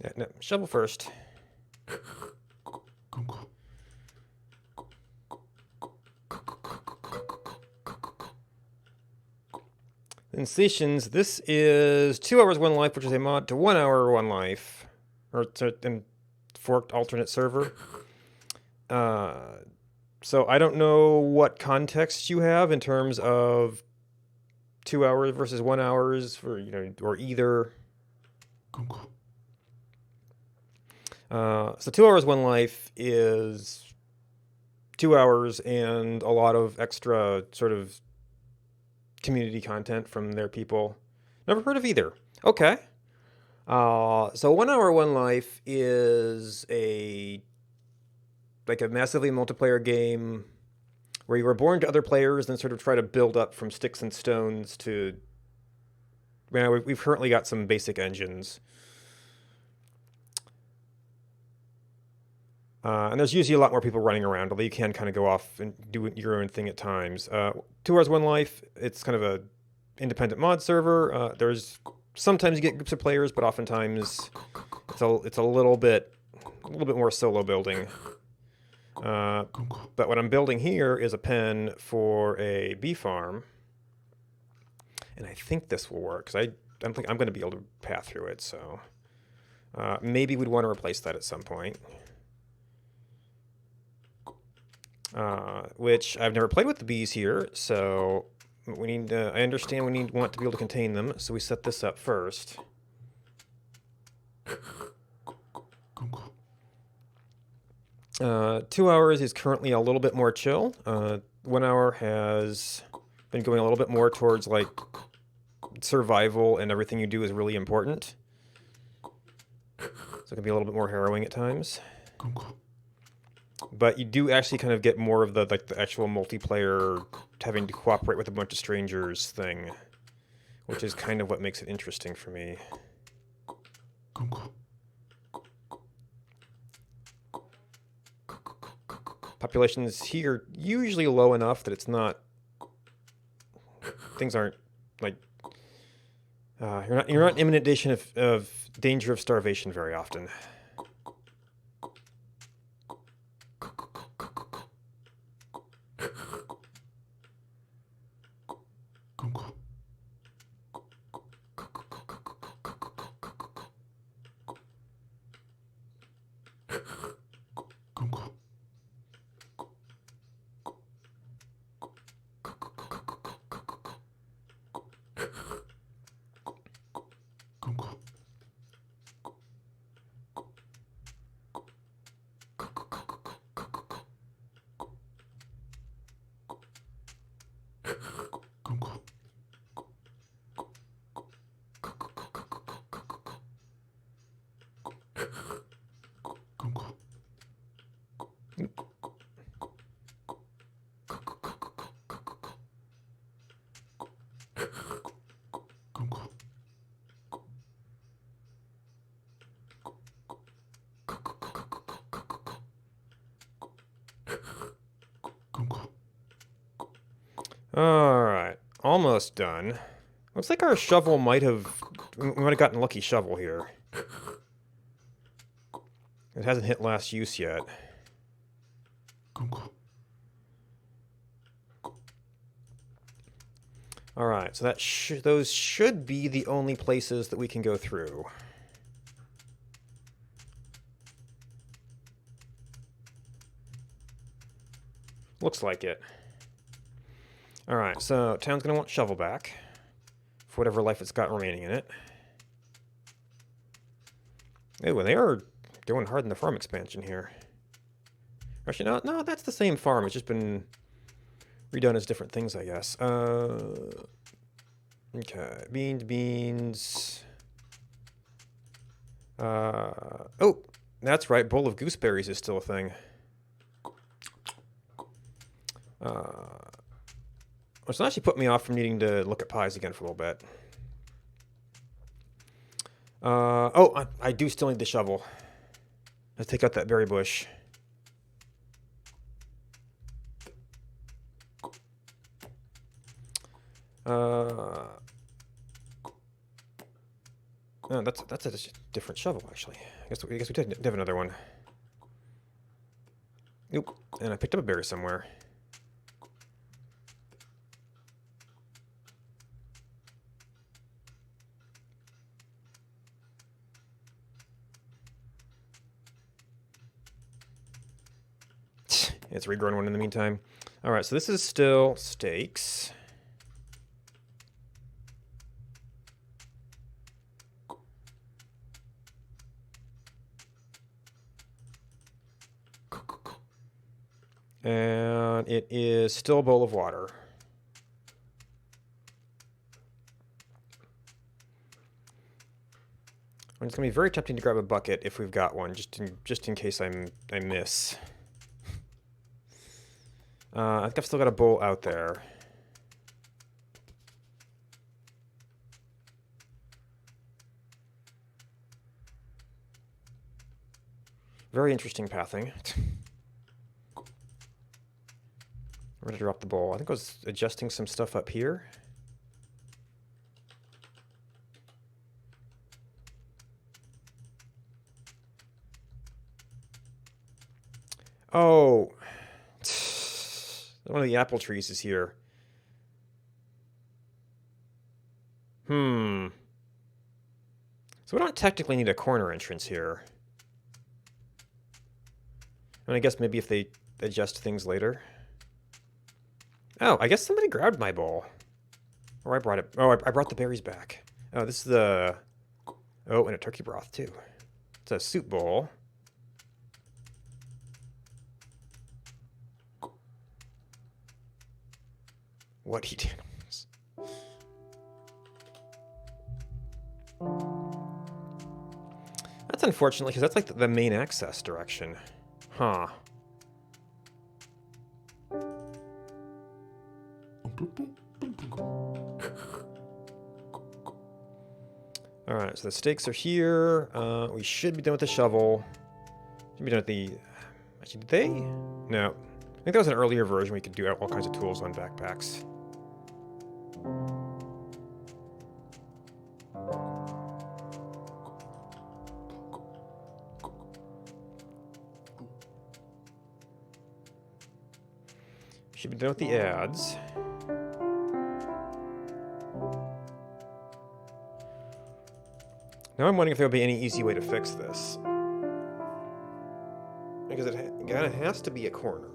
Yeah, no, shovel first. In stations, this is 2 hours 1 life, which is a mod to 1 hour 1 life, or in forked alternate server. So I don't know what context you have in terms of 2 hours versus 1 hours for or either. So 2 hours 1 life is 2 hours and a lot of extra sort of community content from their people. Never heard of either. Okay. So 1 hour 1 life is a massively multiplayer game where you were born to other players and sort of try to build up from sticks and stones to. We've currently got some basic engines. And there's usually a lot more people running around, although you can kind of go off and do your own thing at times. 2 hours 1 life, it's kind of a independent mod server. There's sometimes you get groups of players, but oftentimes it's a little bit more solo building. But what I'm building here is a pen for a bee farm, and I think this will work because I don't think I'm going to be able to path through it. So maybe we'd want to replace that at some point. Which I've never played with the bees here, so we need. I understand we want to be able to contain them, so we set this up first. 2 hours is currently a little bit more chill. 1 hour has been going a little bit more towards like survival, and everything you do is really important. So it can be a little bit more harrowing at times. But you do actually kind of get more of the the actual multiplayer having to cooperate with a bunch of strangers thing, which is kind of what makes it interesting for me. Populations here usually low enough that it's not, things aren't like you're not in imminent danger of starvation very often. Alright, almost done. Looks like our shovel might have... We might have gotten lucky shovel here. It hasn't hit last use yet. Alright, so those should be the only places that we can go through. Looks like it. Alright, so town's gonna want shovel back for whatever life it's got remaining in it. Ooh, and they are going hard in the farm expansion here. Actually, no, that's the same farm. It's just been redone as different things, I guess. Okay, beans. Oh, that's right. Bowl of gooseberries is still a thing. Which actually put me off from needing to look at pies again for a little bit. Oh, I do still need the shovel. Let's take out that berry bush. No, that's a different shovel, actually. I guess we did have another one. Oop, and I picked up a berry somewhere. It's a regrown one in the meantime. All right, so this is still steaks. And it is still a bowl of water. And it's gonna be very tempting to grab a bucket if we've got one, just in case I miss. I think I've still got a bowl out there. Very interesting pathing. I'm gonna drop the bowl. I think I was adjusting some stuff up here. Oh, one of the apple trees is here. So we don't technically need a corner entrance here. And I guess maybe if they adjust things later. Oh, I guess somebody grabbed my bowl. Or I brought it. Oh, I brought the berries back. Oh, this is the... Oh, and a turkey broth, too. It's a soup bowl. What he did. That's unfortunate, because that's like the main access direction. Huh. All right, so the stakes are here. We should be done with the shovel. Should be done with the... Actually, did they? No. I think that was an earlier version. We could do all kinds of tools on backpacks. Should be done with the ads. Now I'm wondering if there will be any easy way to fix this. Because it kind of has to be a corner.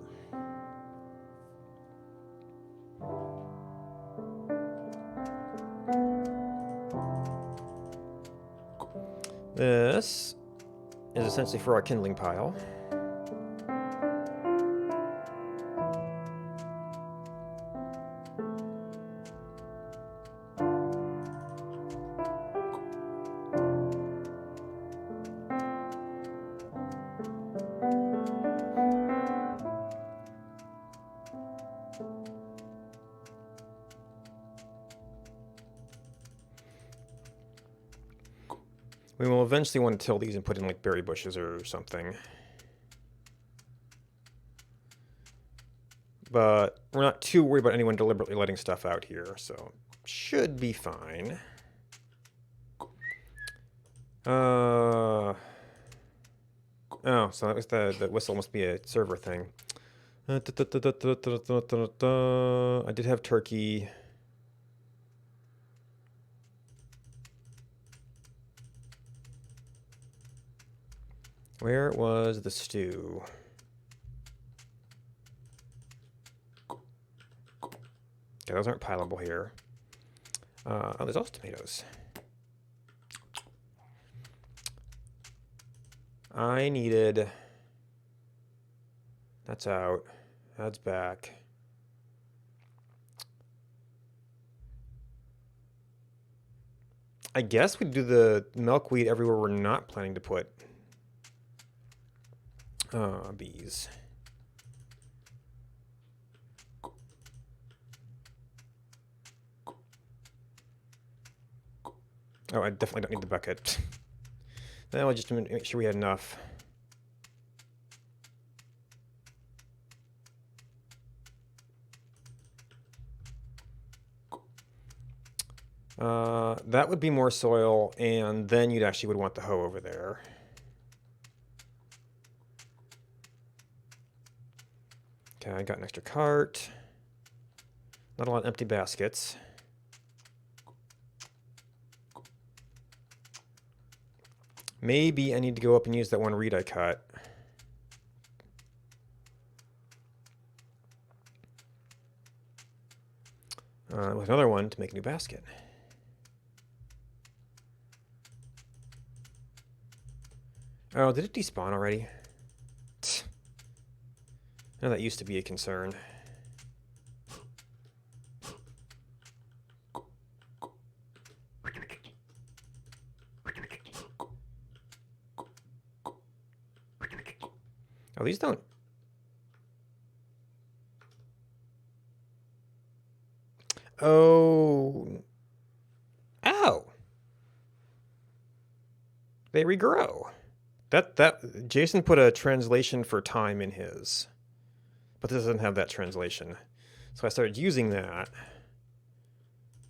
This is essentially for our kindling pile. We will eventually want to till these and put in like berry bushes or something. But we're not too worried about anyone deliberately letting stuff out here, so should be fine. Oh, so that was the whistle must be a server thing. I did have turkey. Where was the stew? Okay, those aren't pileable here. Oh, there's also tomatoes. I needed... That's out. That's back. I guess we'd do the milkweed everywhere we're not planning to put bees. Oh, I definitely don't need the bucket. Now I just make sure we had enough. That would be more soil, and then you'd actually would want the hoe over there. Okay, I got an extra cart. Not a lot of empty baskets. Maybe I need to go up and use that one reed I cut. With another one to make a new basket. Oh, did it despawn already? No, that used to be a concern. Oh, these don't... Oh. Ow. They regrow. That Jason put a translation for time in his. But this doesn't have that translation. So I started using that.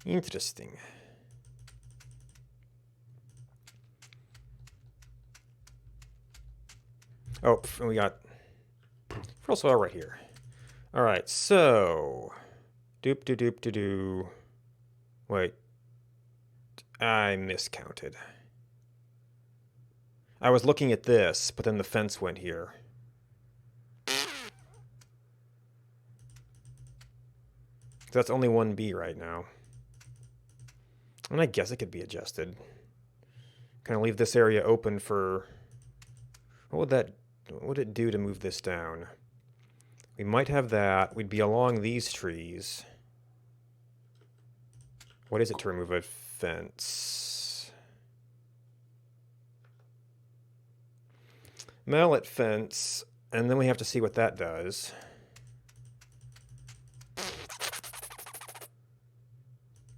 Interesting. Oh, and we got fertile soil right here. All right, so doop doop doop doop doo. Wait, I miscounted. I was looking at this, but then the fence went here. That's only one bee right now. And I guess it could be adjusted. Kind of leave this area open for... What would it do to move this down? We might have that. We'd be along these trees. What is it to remove a fence? Mallet fence, and then we have to see what that does.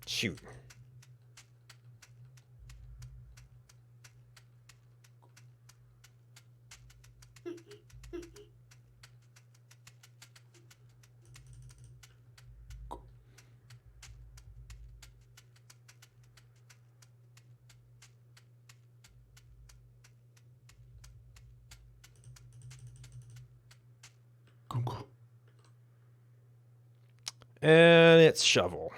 Shoot. And it's shovel.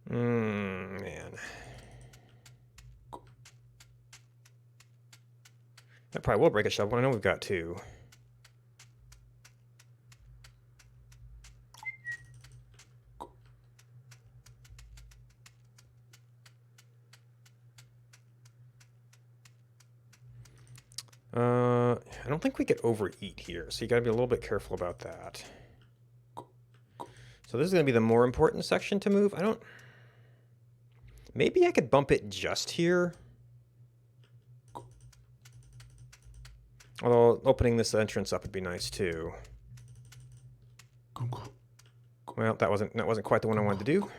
Man. That probably will break a shovel. I know we've got two. I don't think we could overeat here, so you gotta be a little bit careful about that. So this is gonna be the more important section to move. Maybe I could bump it just here. Although opening this entrance up would be nice too. Well, that wasn't quite the one I wanted to do.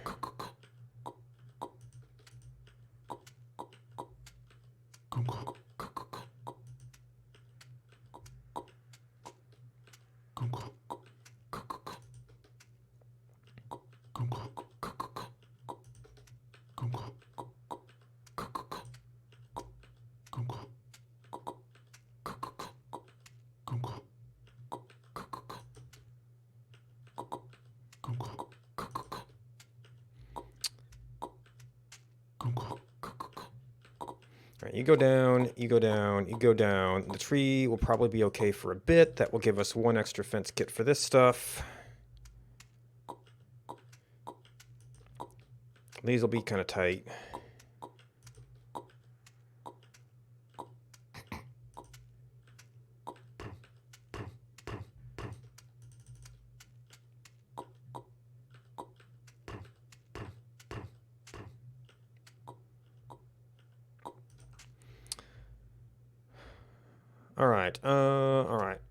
All right, you go down, you go down, you go down. The tree will probably be okay for a bit. That will give us one extra fence kit for this stuff. These will be kind of tight. All right.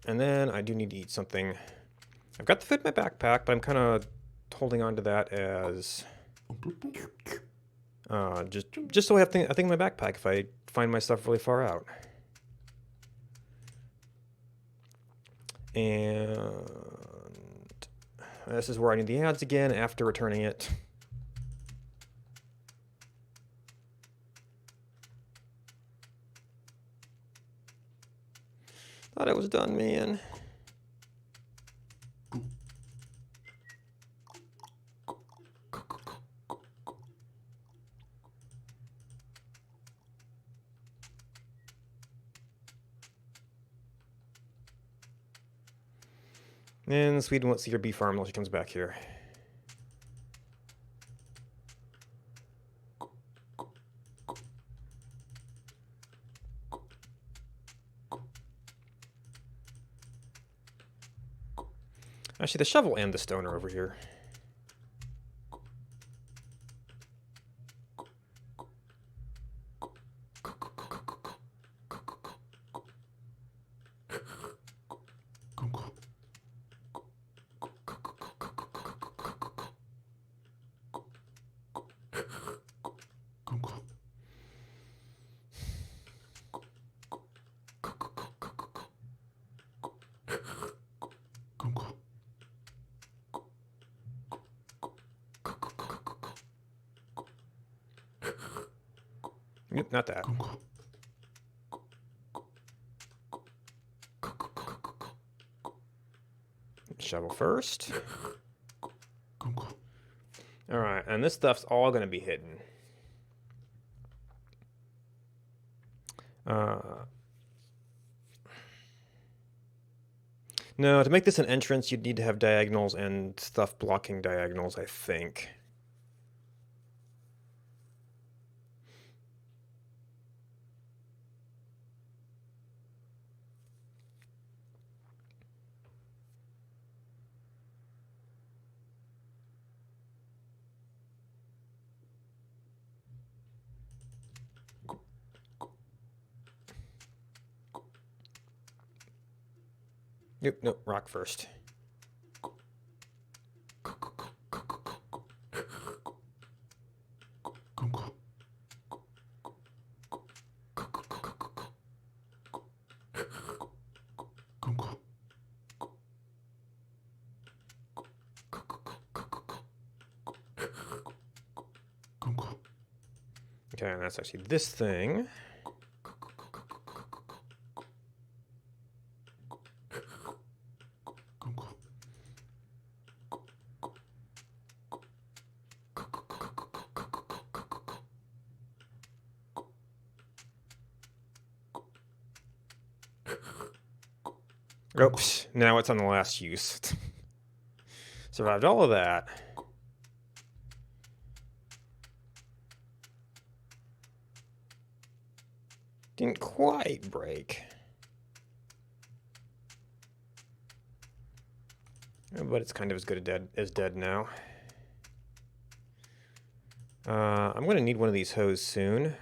And then I do need to eat something. I've got the food in my backpack, but I'm kind of holding on to that as just so I have a thing in my backpack if I find my stuff really far out. And this is where I need the ads again after returning it. Thought I was done, man. And Sweden won't see your bee farm until she comes back here. Actually, the shovel and the stone are over here. Nope, not that. Shovel first. All right, and this stuff's all going to be hidden. No, to make this an entrance, you'd need to have diagonals and stuff blocking diagonals, I think. Nope, nope, rock first. Okay, and that's actually this thing. Oops, now it's on the last use. Survived all of that. Didn't quite break. But it's kind of as good as dead now. I'm going to need one of these hose soon.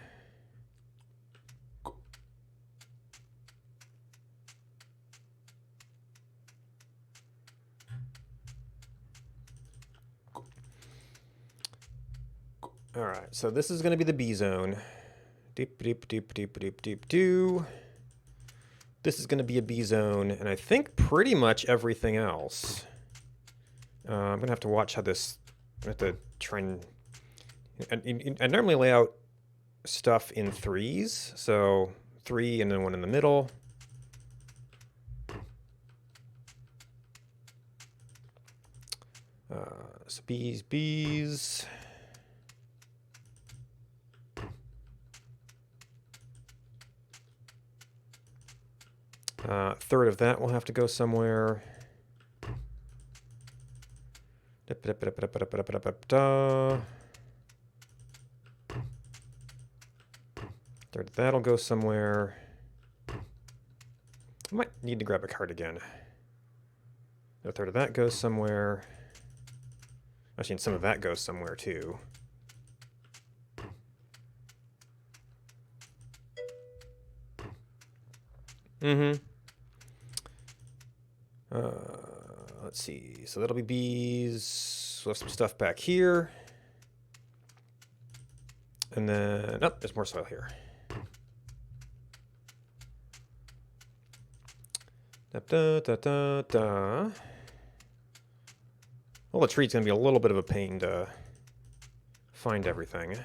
Alright, so this is going to be the B zone. Deep, deep, deep, deep, deep, deep, doo. This is going to be a B zone, and I think pretty much everything else. I'm going to have to watch how this... I have to try and... I normally lay out stuff in threes, so 3 and then 1 in the middle. So bees, bees. Third of that will have to go somewhere. Third of that'll go somewhere. I might need to grab a card again. A third of that goes somewhere. Actually, some of that goes somewhere too. Let's see. So that'll be bees. We'll have some stuff back here. And then, oh, there's more soil here. Da, da, da, da, da. Well, the tree's going to be a little bit of a pain to find everything.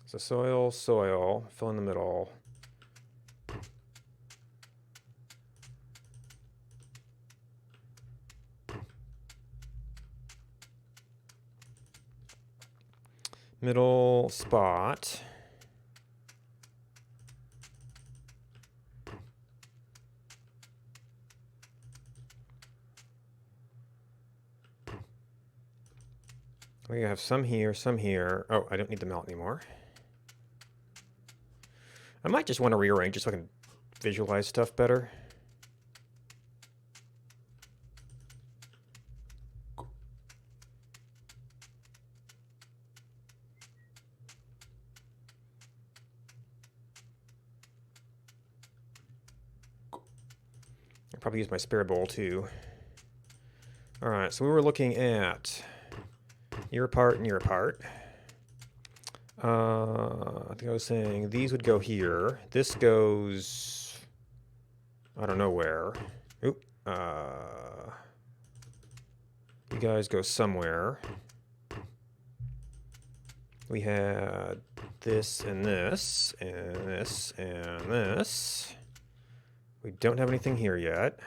So soil, soil, fill in the middle. Middle spot. We have some here, some here. Oh, I don't need the melt anymore. I might just want to rearrange just so I can visualize stuff better. I'll probably use my spare bowl too. All right, so we were looking at year apart and year apart. I think I was saying these would go here. This goes, I don't know where. Oop. You guys go somewhere. We had this and this and this and this. We don't have anything here yet.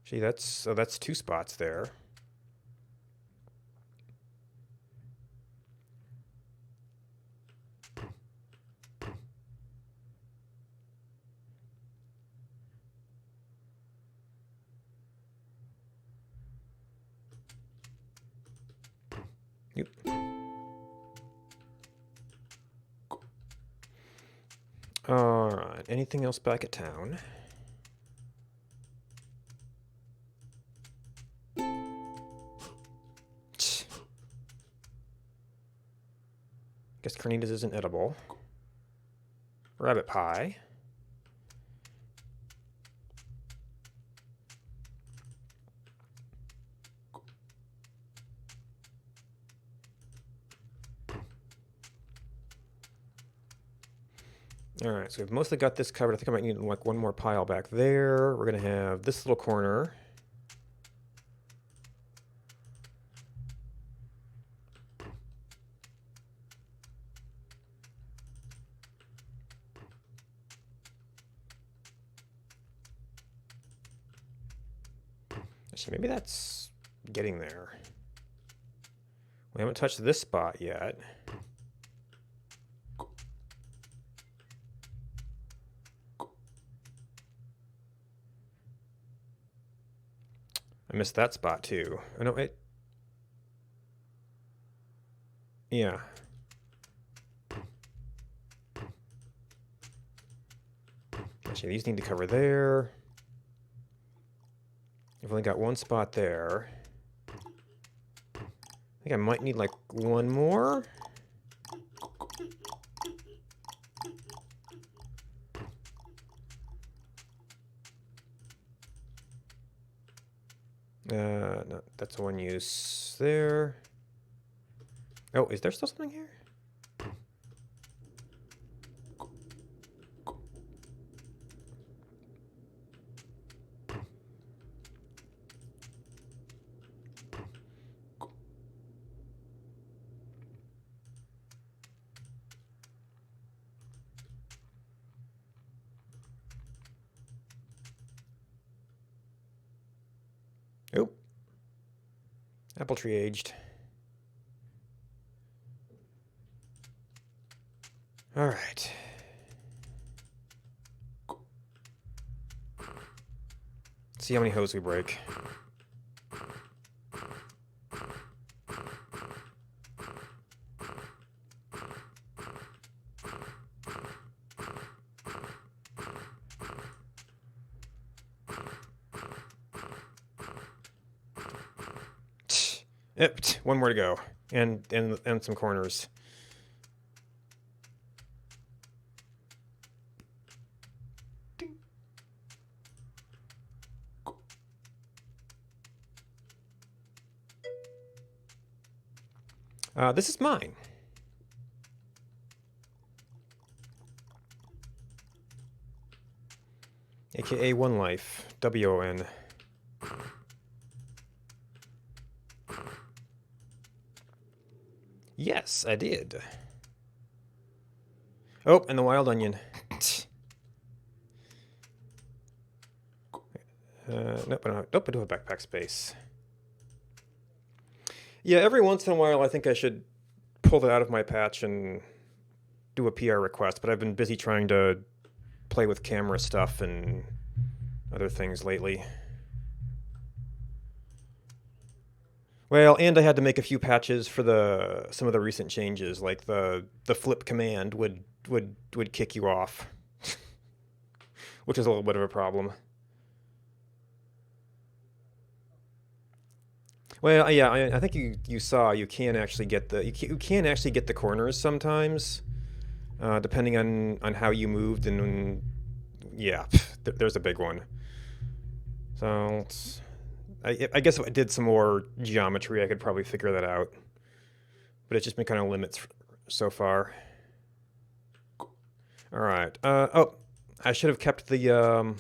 Gee, that's 2 spots there. Yep. All right. Anything else back at town? Guess carnitas isn't edible. Rabbit pie. All right, so we've mostly got this covered. I think I might need like one more pile back there. We're gonna have this little corner. Actually, maybe that's getting there. We haven't touched this spot yet. I missed that spot too. Oh no, wait. Yeah. Actually, these need to cover there. I've only got one spot there. I think I might need like one more. No, that's one use there. Oh, is there still something here? Oh. Apple tree aged. All right. Let's see how many hoes we break. Yep, one more to go, and some corners. This is mine. AKA One Life, WON. Yes, I did. Oh, and the wild onion. Nope, I don't have backpack space. Yeah, every once in a while I think I should pull it out of my patch and do a PR request, but I've been busy trying to play with camera stuff and other things lately. Well, and I had to make a few patches for some of the recent changes, like the flip command would kick you off, which is a little bit of a problem. Well, yeah, I think you saw you can actually get you can actually get the corners sometimes, depending on how you moved, and yeah, there's a big one. So I guess if I did some more geometry, I could probably figure that out. But it's just been kind of limits so far. All right. Oh, I should have kept the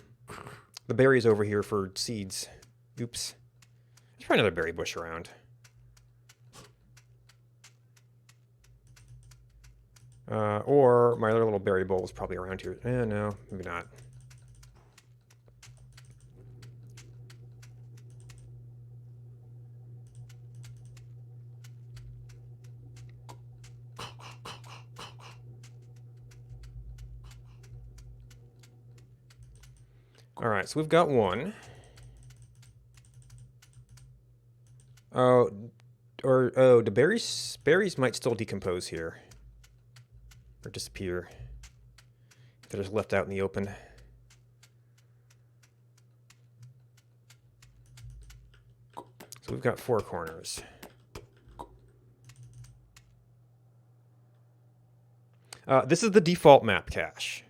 berries over here for seeds. Oops. There's probably another berry bush around. Or my other little berry bowl is probably around here. No, maybe not. All right, so we've got one. Oh, the berries might still decompose here. Or disappear. If they're just left out in the open. So we've got 4 corners. This is the default map cache.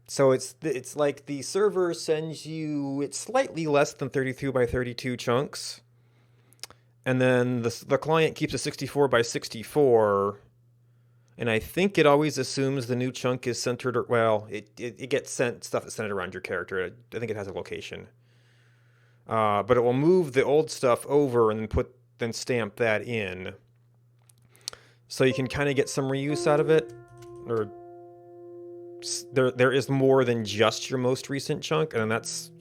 So it's like the server sends you, it's slightly less than 32 by 32 chunks. And then the client keeps a 64 by 64. And I think it always assumes the new chunk is centered, well, it gets sent stuff that's centered around your character. I think it has a location. But it will move the old stuff over and then stamp that in. So you can kind of get some reuse out of it. Or there is more than just your most recent chunk, and that's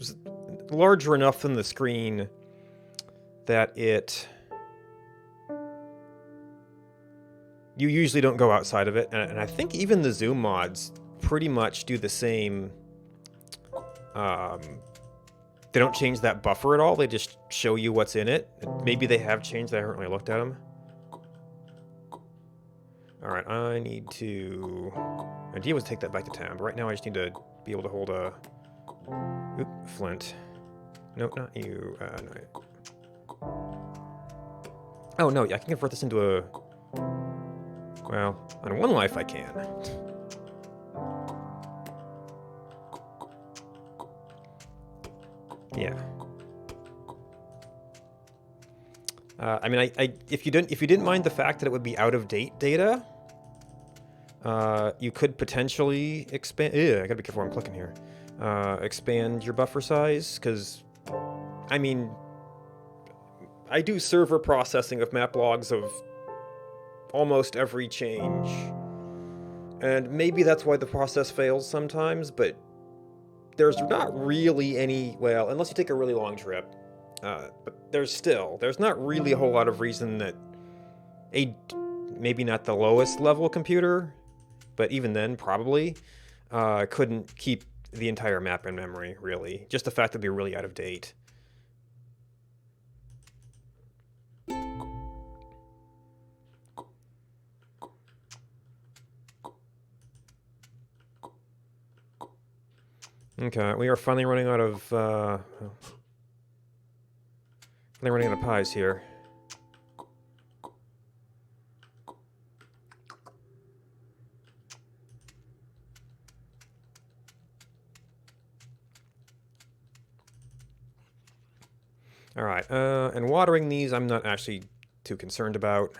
larger enough than the screen that you usually don't go outside of it, and I think even the zoom mods pretty much do the same. They don't change that buffer at all, they just show you what's in it. Maybe they have changed, I haven't really looked at them. Alright, I need to... The idea was to take that back to town, but right now I just need to be able to hold a... Oop, flint. Nope, not you. No. Oh no, I can convert this into a... Well, on one life I can. Yeah. I mean, if you didn't mind the fact that it would be out of date data, you could potentially expand. I gotta be careful where I'm clicking here. Expand your buffer size, because, I mean, I do server processing of map logs of almost every change, and maybe that's why the process fails sometimes. But there's not really any, well, unless you take a really long trip. But there's not really a whole lot of reason that maybe not the lowest level computer, but even then probably, couldn't keep the entire map in memory, really. Just the fact that they're really out of date. Okay, we are finally running out of, pies here. Alright, and watering these I'm not actually too concerned about.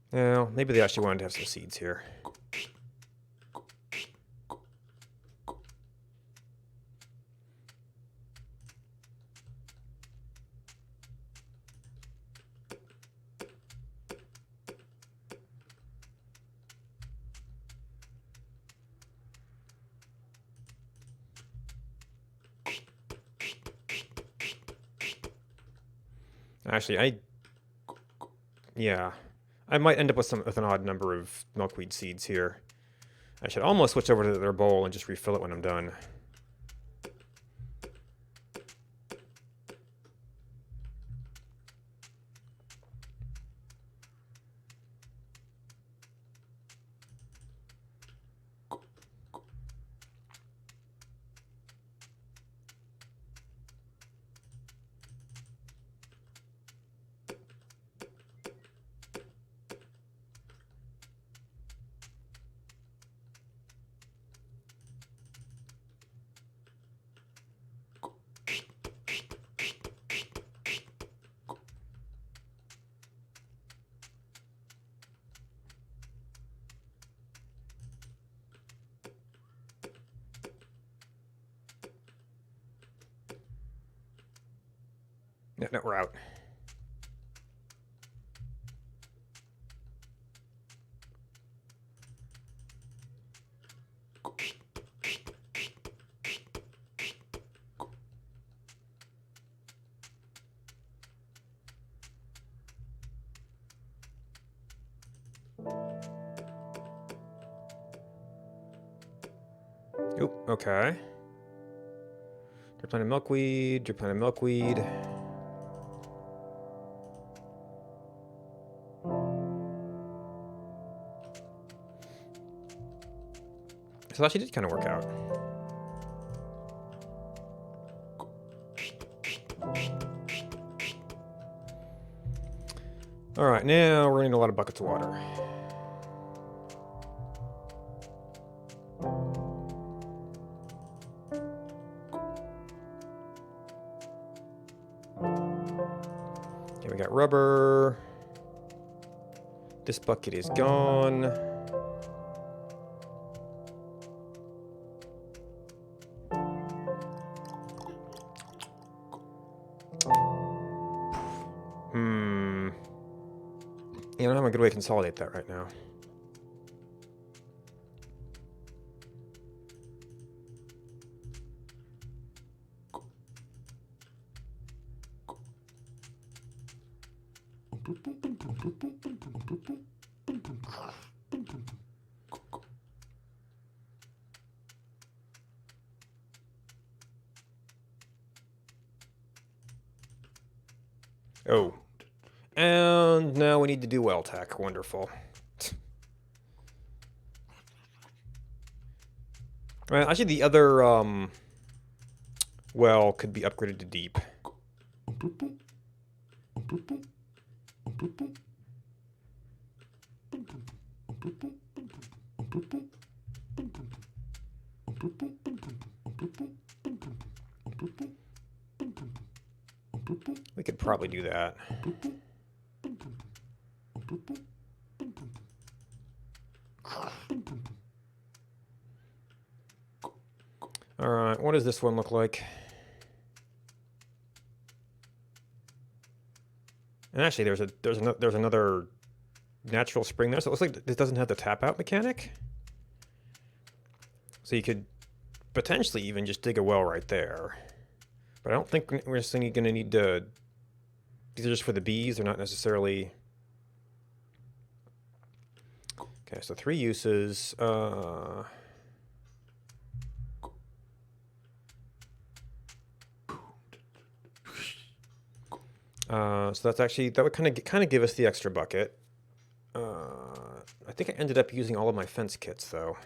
Well, maybe they actually wanted to have some seeds here. Actually, yeah. I might end up with an odd number of milkweed seeds here. I should almost switch over to their bowl and just refill it when I'm done. No, we're out. Oop, okay. Drip plant of milkweed, drip plant of milkweed. So that actually did kind of work out. Alright, now we're gonna need a lot of buckets of water. Okay, we got rubber. This bucket is gone. good way to consolidate that right now. Oh. And now we need to do well tech. Wonderful. Right, actually, the other well could be upgraded to deep. We could probably do that. All right, what does this one look like? And actually, there's another natural spring there, so it looks like this doesn't have the tap out mechanic. So you could potentially even just dig a well right there. But I don't think we're just going to need to. These are just for the bees. They're not necessarily. Okay, so 3 uses. So that's actually, that would kind of give us the extra bucket. I think I ended up using all of my fence kits though.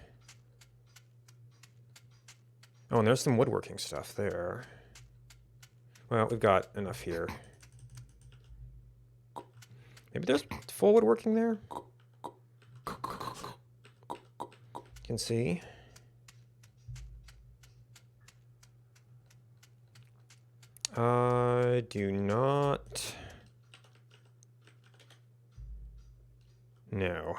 Oh, and there's some woodworking stuff there. Well, we've got enough here. Maybe there's full woodworking there? You can see. I do not know.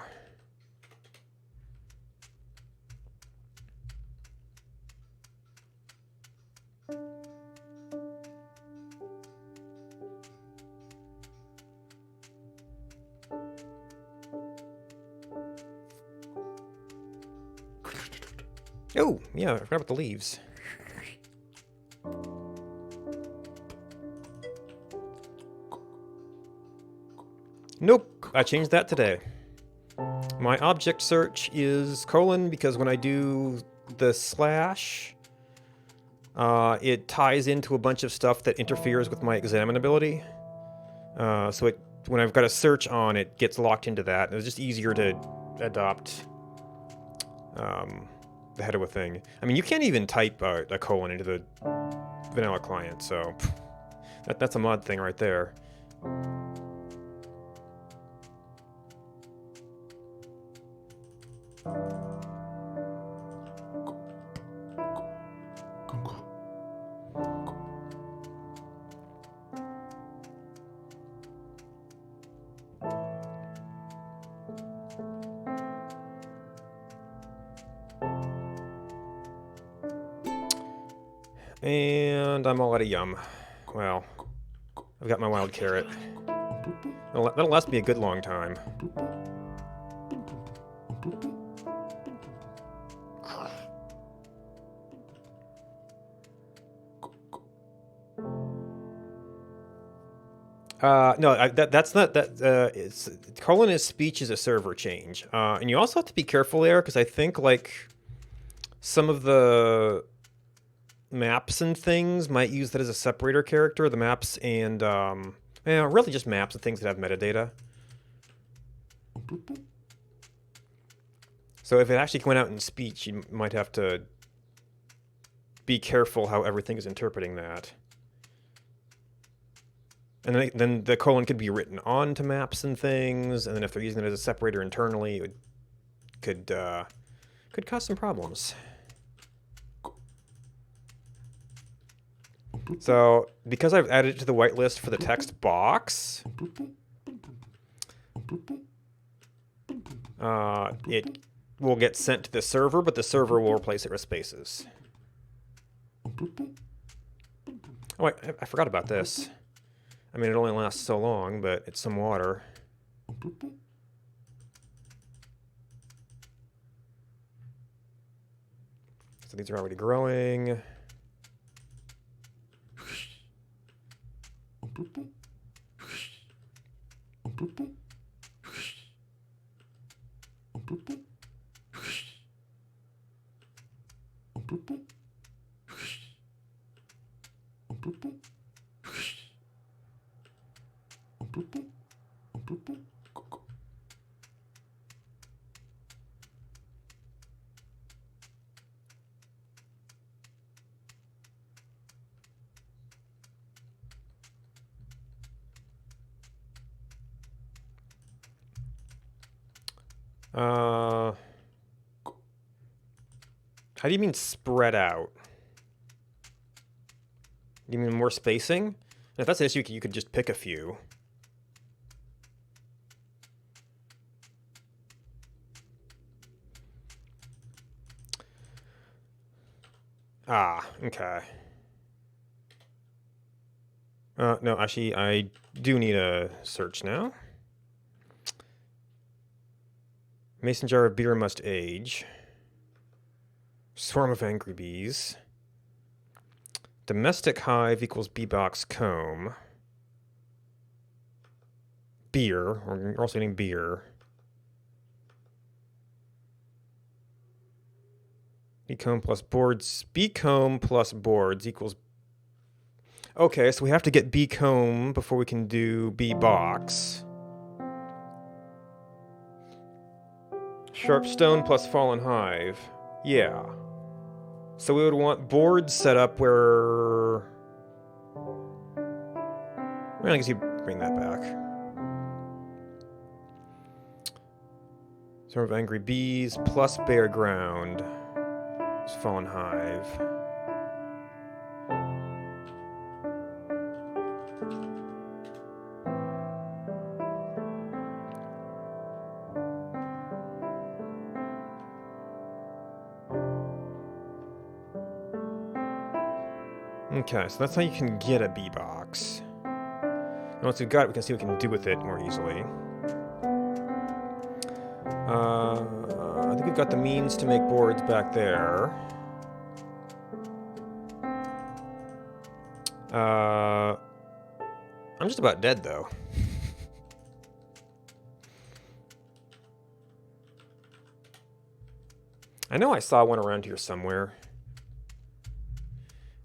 Oh, yeah, I forgot about the leaves. Nope, I changed that today. My object search is : because when I do the slash, it ties into a bunch of stuff that interferes with my examinability. So when I've got a search on, it gets locked into that. It's just easier to adopt the head of a thing. I mean, you can't even type a : into the vanilla client, so that's a mod thing right there. And I'm all out of yum. Well, I've got my wild carrot. That'll last me a good long time. No, that's not that. It's colonist speech is a server change, and you also have to be careful there because I think like some of the maps and things might use that as a separator character. The maps and really just maps and things that have metadata. So if it actually went out in speech, you might have to be careful how everything is interpreting that. And then the : could be written onto maps and things, and then if they're using it as a separator internally, it could cause some problems. So because I've added it to the whitelist for the text box, it will get sent to the server, but the server will replace it with spaces. Oh, I forgot about this. I mean, it only lasts so long, but it's some water. So these are already growing. How do you mean spread out? You mean more spacing? If that's the issue, you could just pick a few. Ah, okay. No, actually, I do need a search now. Mason jar of beer must age. Swarm of angry bees. Domestic hive equals bee box comb. Beer. We're also getting beer. Bee comb plus boards. Bee comb plus boards equals. Okay, so we have to get bee comb before we can do bee box. Sharp stone plus fallen hive. Yeah. So we would want boards set up where... Well, I guess you bring that back. Sort of angry bees plus bare ground. It's fallen hive. Okay, so that's how you can get a bee box. And once we've got it, we can see what we can do with it more easily. I think we've got the means to make boards back there. I'm just about dead, though. I know I saw one around here somewhere.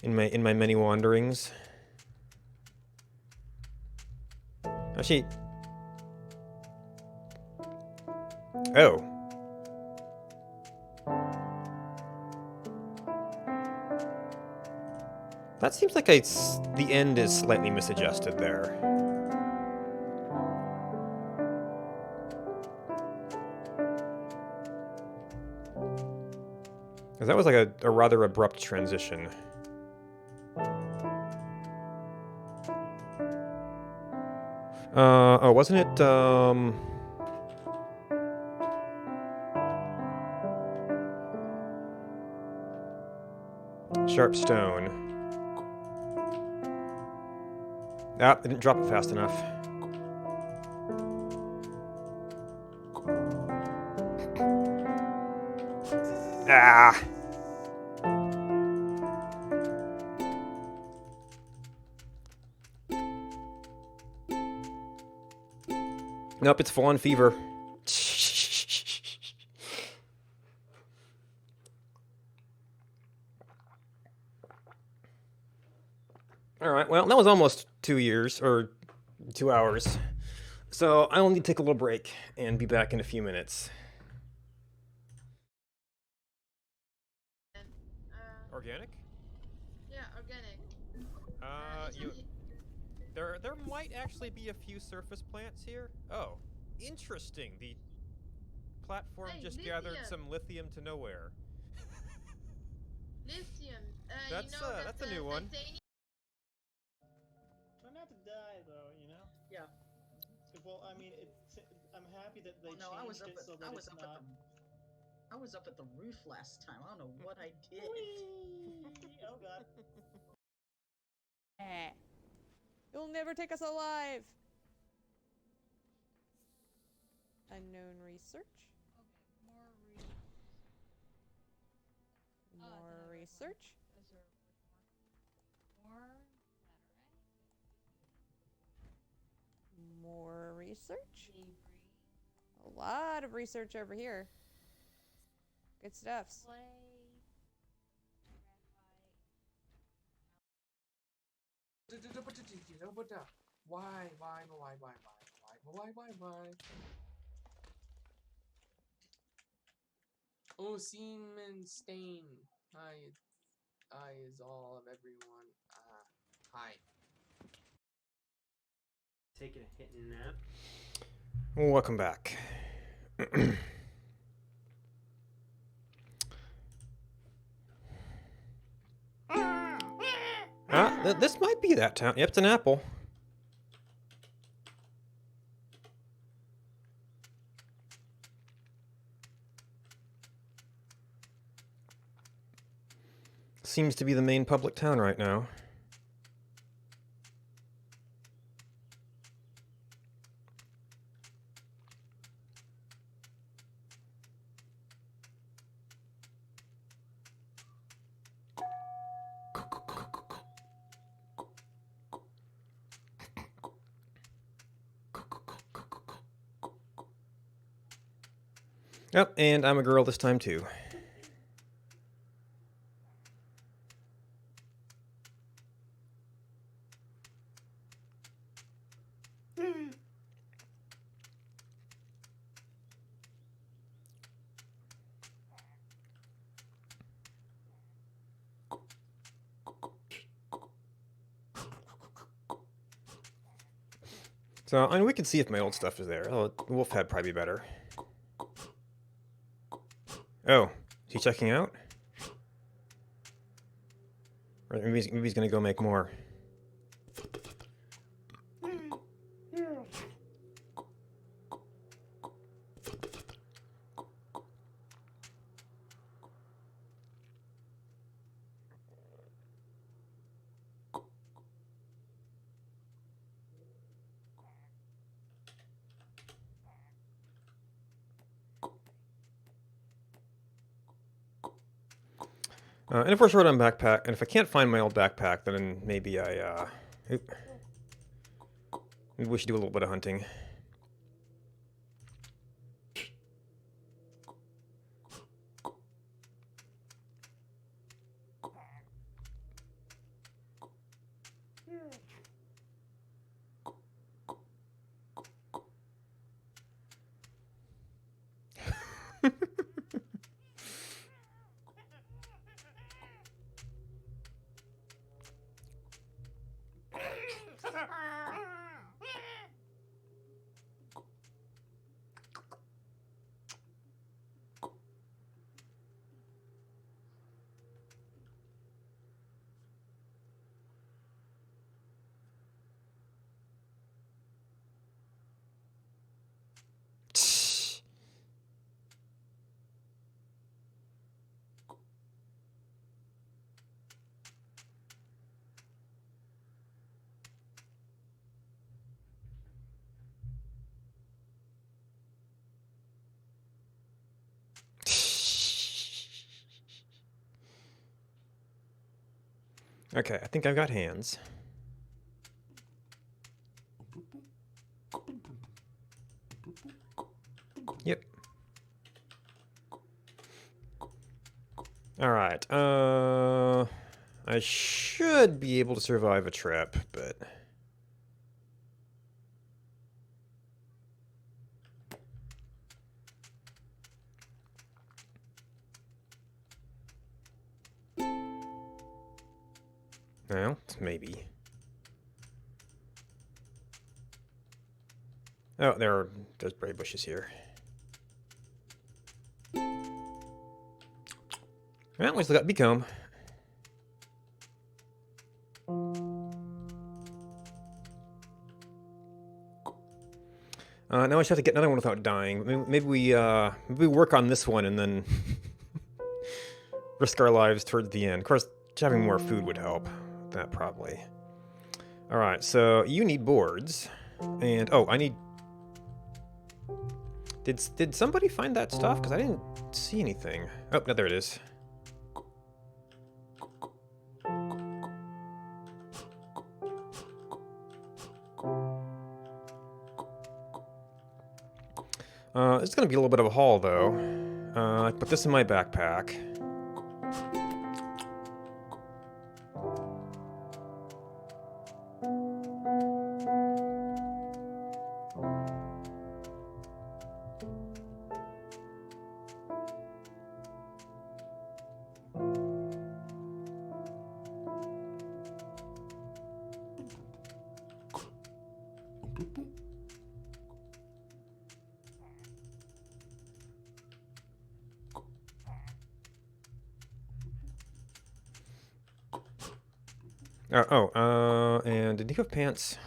In my many wanderings. Actually... Oh. That seems like the end is slightly misadjusted there. Because that was like a rather abrupt transition. Oh, wasn't it, Sharp stone. Ah, I didn't drop it fast enough. Ah! Nope, it's fallen fever. Alright, well, that was almost 2 years, or 2 hours. So I'll need to take a little break and be back in a few minutes. Organic? Yeah, organic. There might actually be a few surface plants here. Oh, interesting. The platform just gathered some lithium to nowhere. Lithium. That's that's a new one. Try not to die, though. You know. Yeah. Well, I mean, I'm happy that they No, changed it so that it's not. I was up at the roof last time. I don't know what I did. Whee! Oh God. You'll never take us alive. Unknown research. Okay, more research. More research. More research. A lot of research over here. Good stuffs. Why? Oh, semen stain. I is all of everyone. Hi. Taking a hit and nap. Welcome back. This might be that town. Yep, it's an apple. Seems to be the main public town right now. Yep, and I'm a girl this time too. So, I mean, we can see if my old stuff is there. Oh, the wolf head probably be better. Oh, is he checking out? Or maybe he's gonna go make more. And if we're short on backpack, and if I can't find my old backpack, then maybe maybe we should do a little bit of hunting. Okay, I think I've got hands. Yep. Alright, I should be able to survive a trip, but... Well, maybe. Oh, there's berry bushes here. Well, we still got beacomb. Now I just have to get another one without dying. Maybe we work on this one and then risk our lives towards the end. Of course, having more food would help. That probably. All right, so you need boards, and oh, I need. Did somebody find that stuff? Because I didn't see anything. Oh, no, there it is. It's gonna be a little bit of a haul, though. I put this in my backpack. And did you have pants?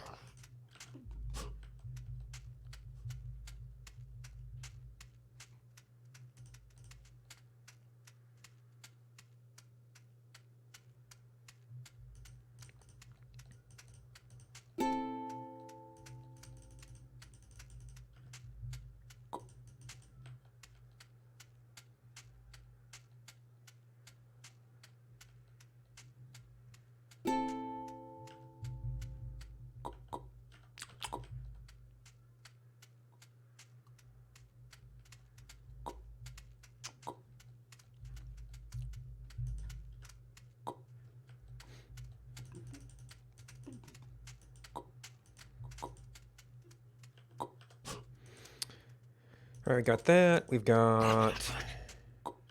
All right, got that. We've got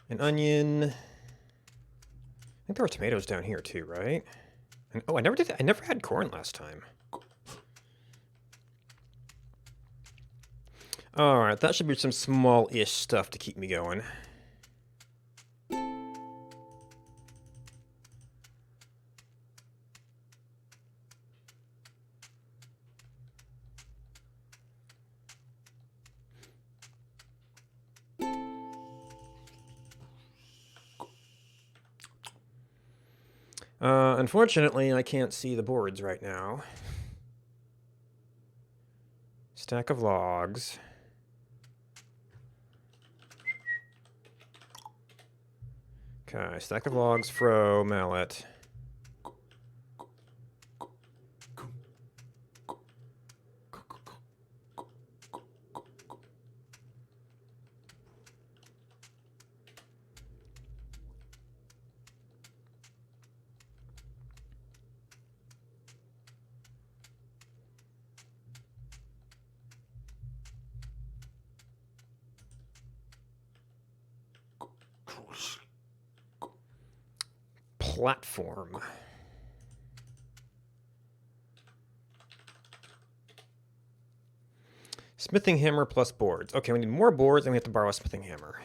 an onion. I think there were tomatoes down here too, right? And, oh, I never had corn last time. All right, that should be some small-ish stuff to keep me going. Unfortunately, I can't see the boards right now. Stack of logs. Okay, stack of logs, fro, mallet. Platform. Smithing hammer plus boards. Okay, we need more boards and we have to borrow a smithing hammer.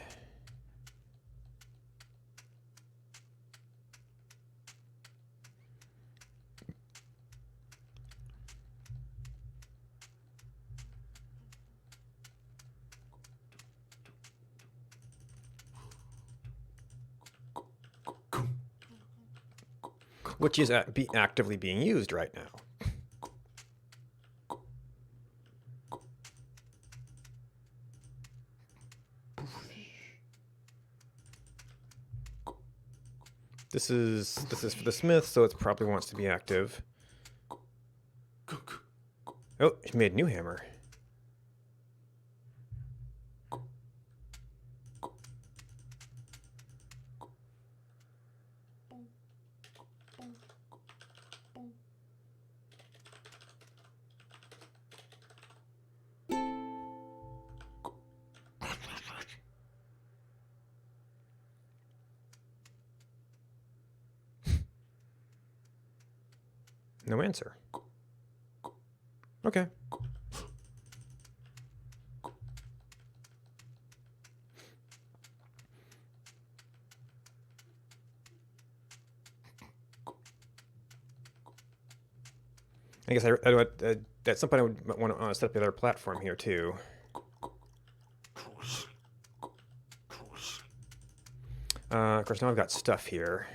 Which is actively being used right now. This is for the smith, so it probably wants to be active. Oh, she made a new hammer. No answer. Okay. I guess at some point I would want to set up another platform here too. Of course, now I've got stuff here.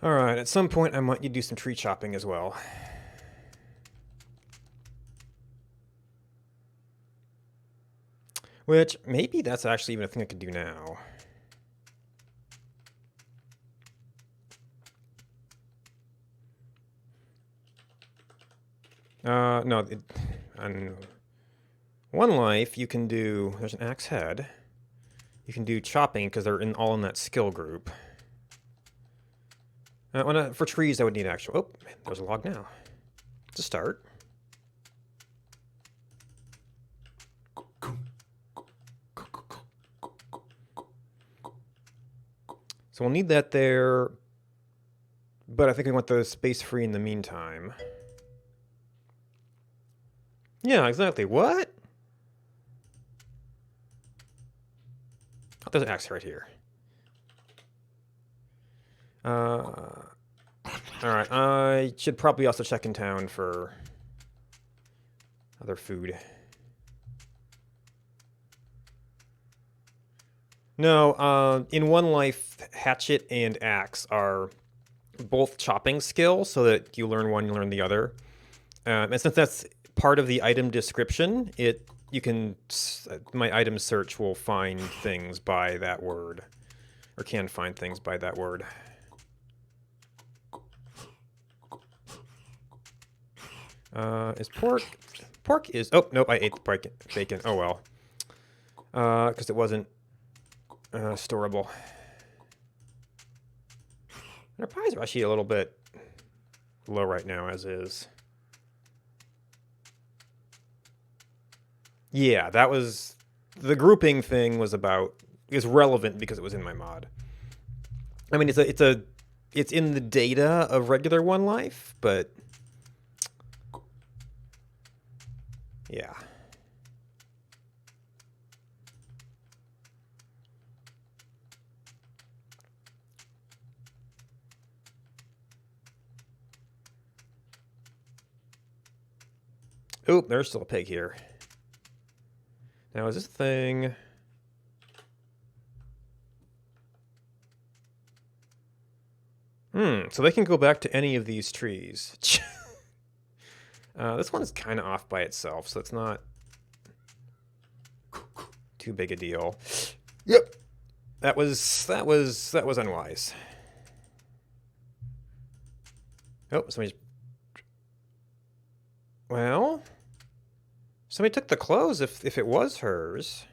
Alright, at some point I might need to do some tree chopping as well. Which, maybe that's actually even a thing I could do now. No, on one life you can do, there's an axe head. You can do chopping because they're all in that skill group. For trees I would need actual, oh, there's a log now. It's a start. So we'll need that there, but I think we want the space free in the meantime. Yeah, exactly. What? Oh, there's an axe right here. Alright, I should probably also check in town for other food. No, in one life, hatchet and axe are both chopping skills, so that you learn one, you learn the other. And since that's part of the item description, my item search will find things by that word, or can find things by that word. Is pork is, oh, nope, I ate the bacon, oh well. Because it wasn't storable. And our pies are actually a little bit low right now, as is. Yeah, that was, the grouping thing is relevant because it was in my mod. I mean, it's in the data of regular One Life, but yeah. Oop, there's still a pig here. Now, is this thing... so they can go back to any of these trees. This one is kind of off by itself, so it's not too big a deal. Yep. That was unwise. Oh, well, somebody took the clothes if it was hers.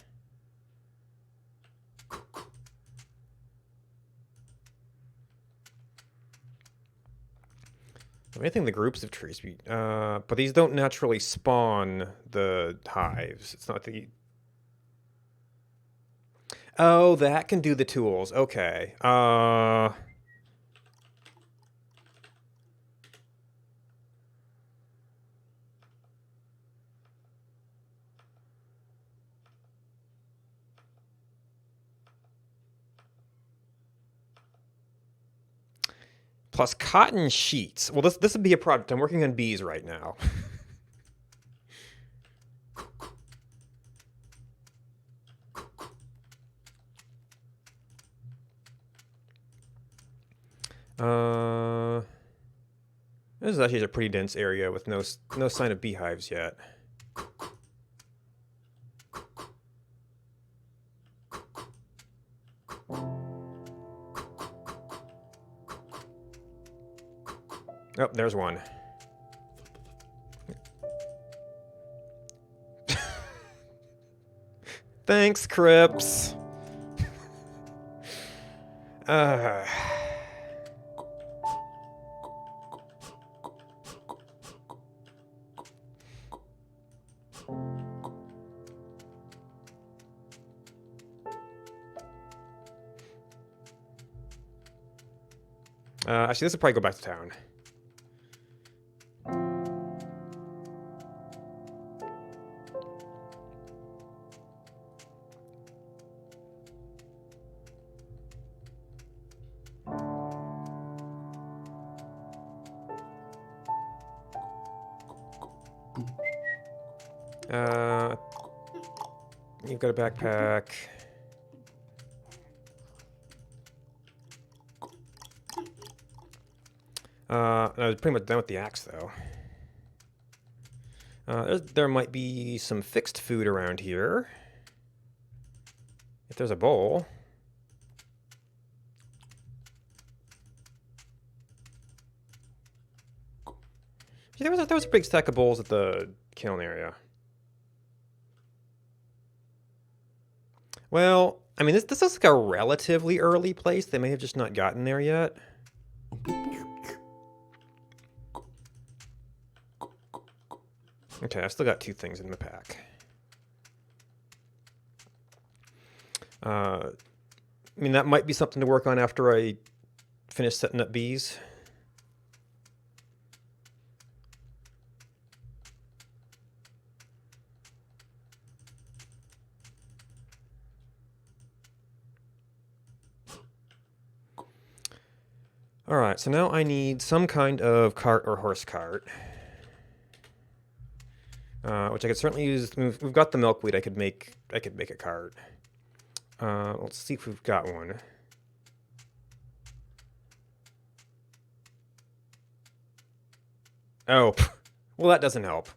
Anything the groups of trees, but these don't naturally spawn the hives. It's not the... Oh, that can do the tools. Okay. Plus cotton sheets. Well, this would be a project. I'm working on bees right now. This is actually a pretty dense area with no sign of beehives yet. Oh, there's one. Thanks, Crips. Actually, this will probably go back to town. You've got a backpack. I was pretty much done with the axe, though. There might be some fixed food around here. If there's a bowl. Yeah, there was a big stack of bowls at the kiln area. Well, I mean, this is like a relatively early place. They may have just not gotten there yet. Okay, I've still got 2 things in the pack. I mean, that might be something to work on after I finish setting up bees. Alright, so now I need some kind of cart or horse cart. Which I could certainly use. We've got the milkweed. I could make a cart. Let's see if we've got one. Oh, well, that doesn't help.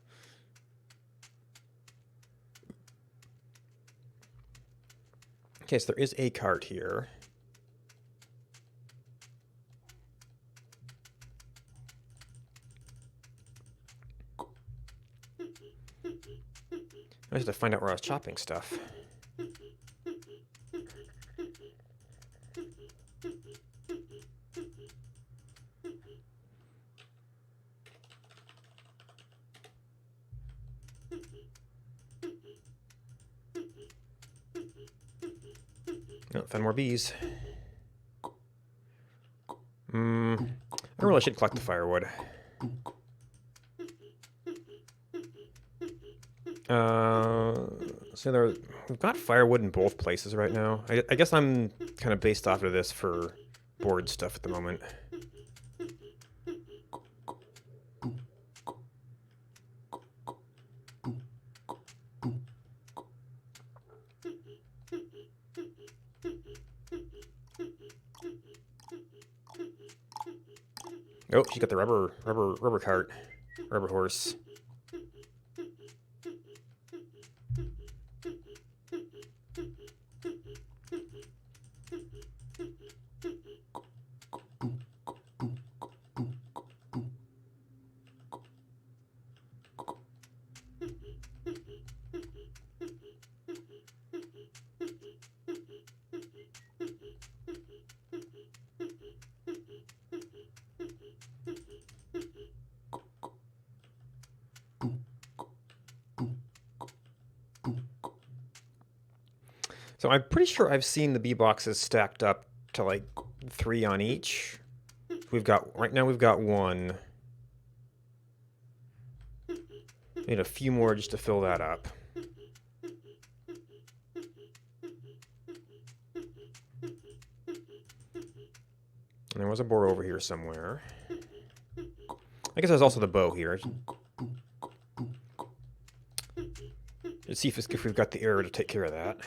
Okay, so there is a cart here. I just have to find out where I was chopping stuff. Oh, found more bees. I really should collect the firewood. So we've got firewood in both places right now. I guess I'm kind of based off of this for board stuff at the moment. Oh, she got the rubber cart, rubber horse. So I'm pretty sure I've seen the bee boxes stacked up to like 3 on each. Right now we've got 1. Need a few more just to fill that up. And there was a boar over here somewhere. I guess there's also the bow here. Let's see if we've got the arrow to take care of that.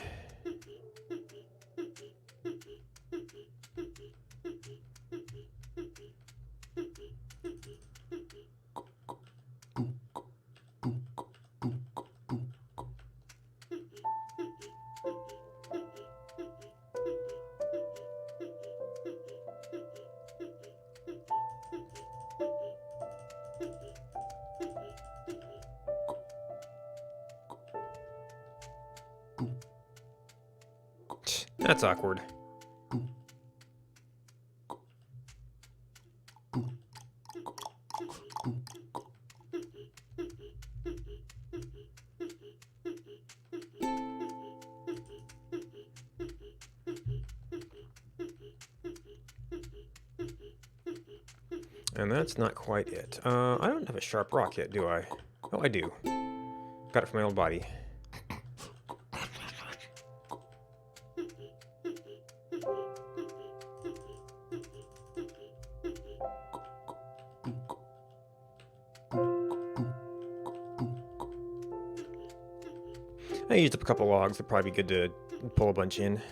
That's awkward. And that's not quite it. I don't have a sharp rock yet, do I? Oh, I do. Got it from my old body. I used up a couple logs. They'd probably be good to pull a bunch in.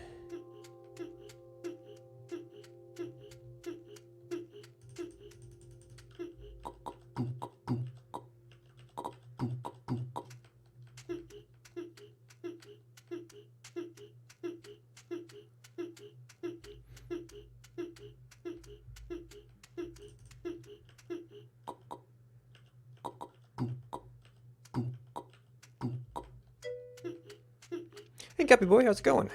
Guppy boy, how's it going?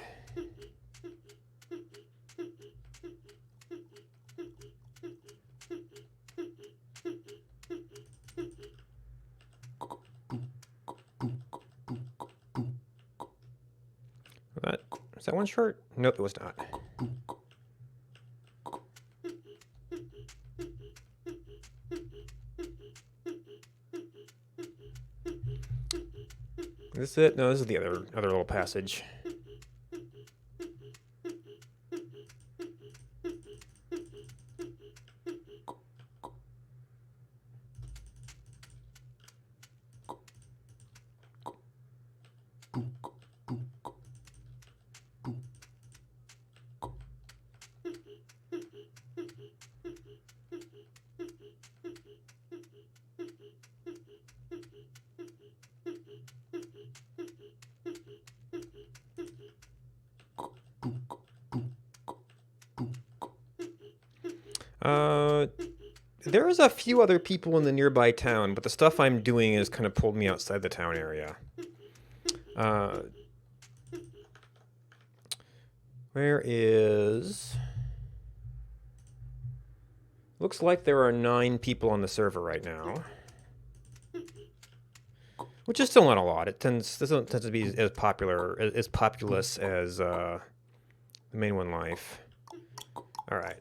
Is that one short? Nope, it was not. Is this it? No, this is the other little passage. There's a few other people in the nearby town, but the stuff I'm doing has kind of pulled me outside the town area. Where is... Looks like there are 9 people on the server right now. Which is still not a lot. It doesn't tend to be as popular, as populous as the main one life. Alright.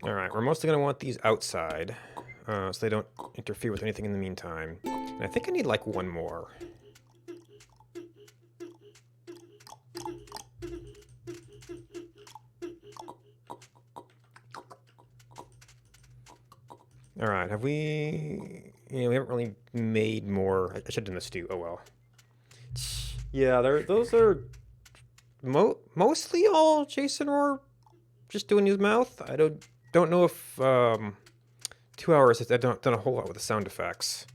Alright, we're mostly going to want these outside, so they don't interfere with anything in the meantime. And I think I need, like, one more. Alright, have we... Yeah, we haven't really made more. I should have done the stew. Oh, well. Yeah, those are mostly all Jason Rohr just doing his mouth. I don't know if 2 hours has done a whole lot with the sound effects.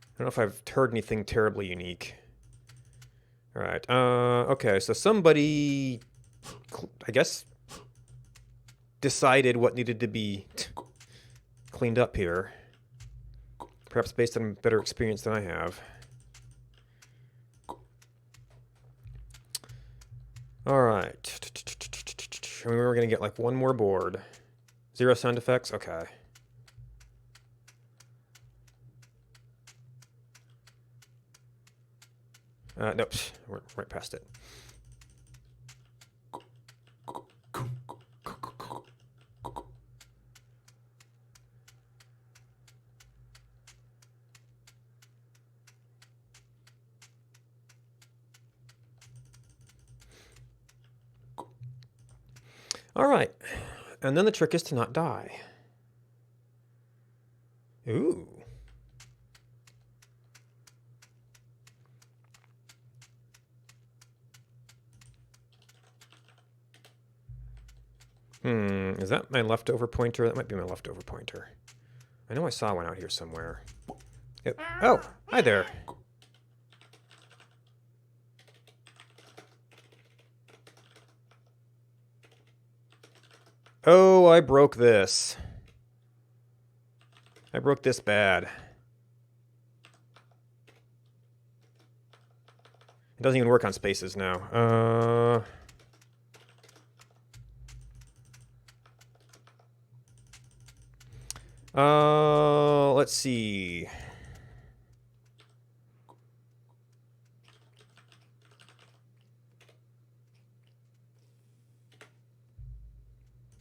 I don't know if I've heard anything terribly unique. Alright, okay, so somebody, I guess, decided what needed to be cleaned up here. Perhaps based on better experience than I have. Alright. We were going to get like one more board. 0 sound effects? Okay. Nope. We're right past it. All right. And then the trick is to not die. Ooh. Is that my leftover pointer? That might be my leftover pointer. I know I saw one out here somewhere. Yep. Oh, hi there. Oh, I broke this. I broke this bad. It doesn't even work on spaces now. Let's see.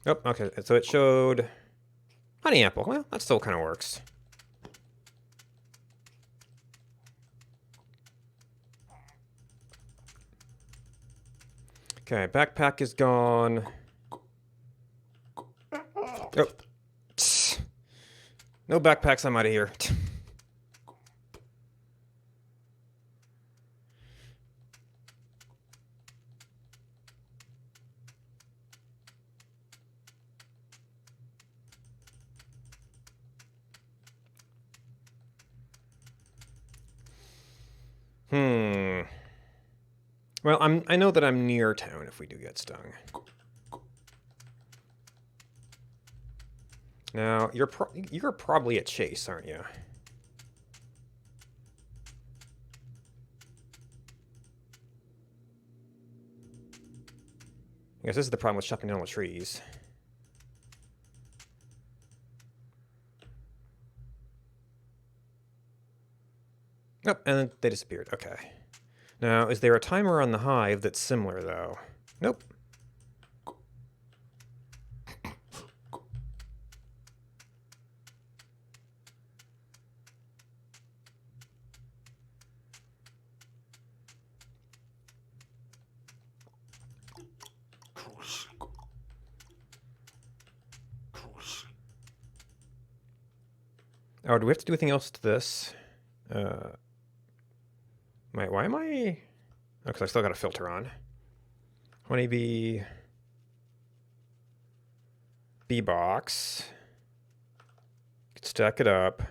Oh, okay. So it showed honey apple. Well, that still kind of works. Okay, backpack is gone. Oh. No backpacks, I'm out of here. Well, I know that I'm near town if we do get stung. Now, you're probably at Chase, aren't you? I guess this is the problem with chopping down all the trees. Oh, and then they disappeared. Okay. Now, is there a timer on the hive that's similar, though? Nope. Oh, do we have to do anything else to this? Why am I... Oh, because I still got a filter on. Honeybee... Bee box. Stack it up.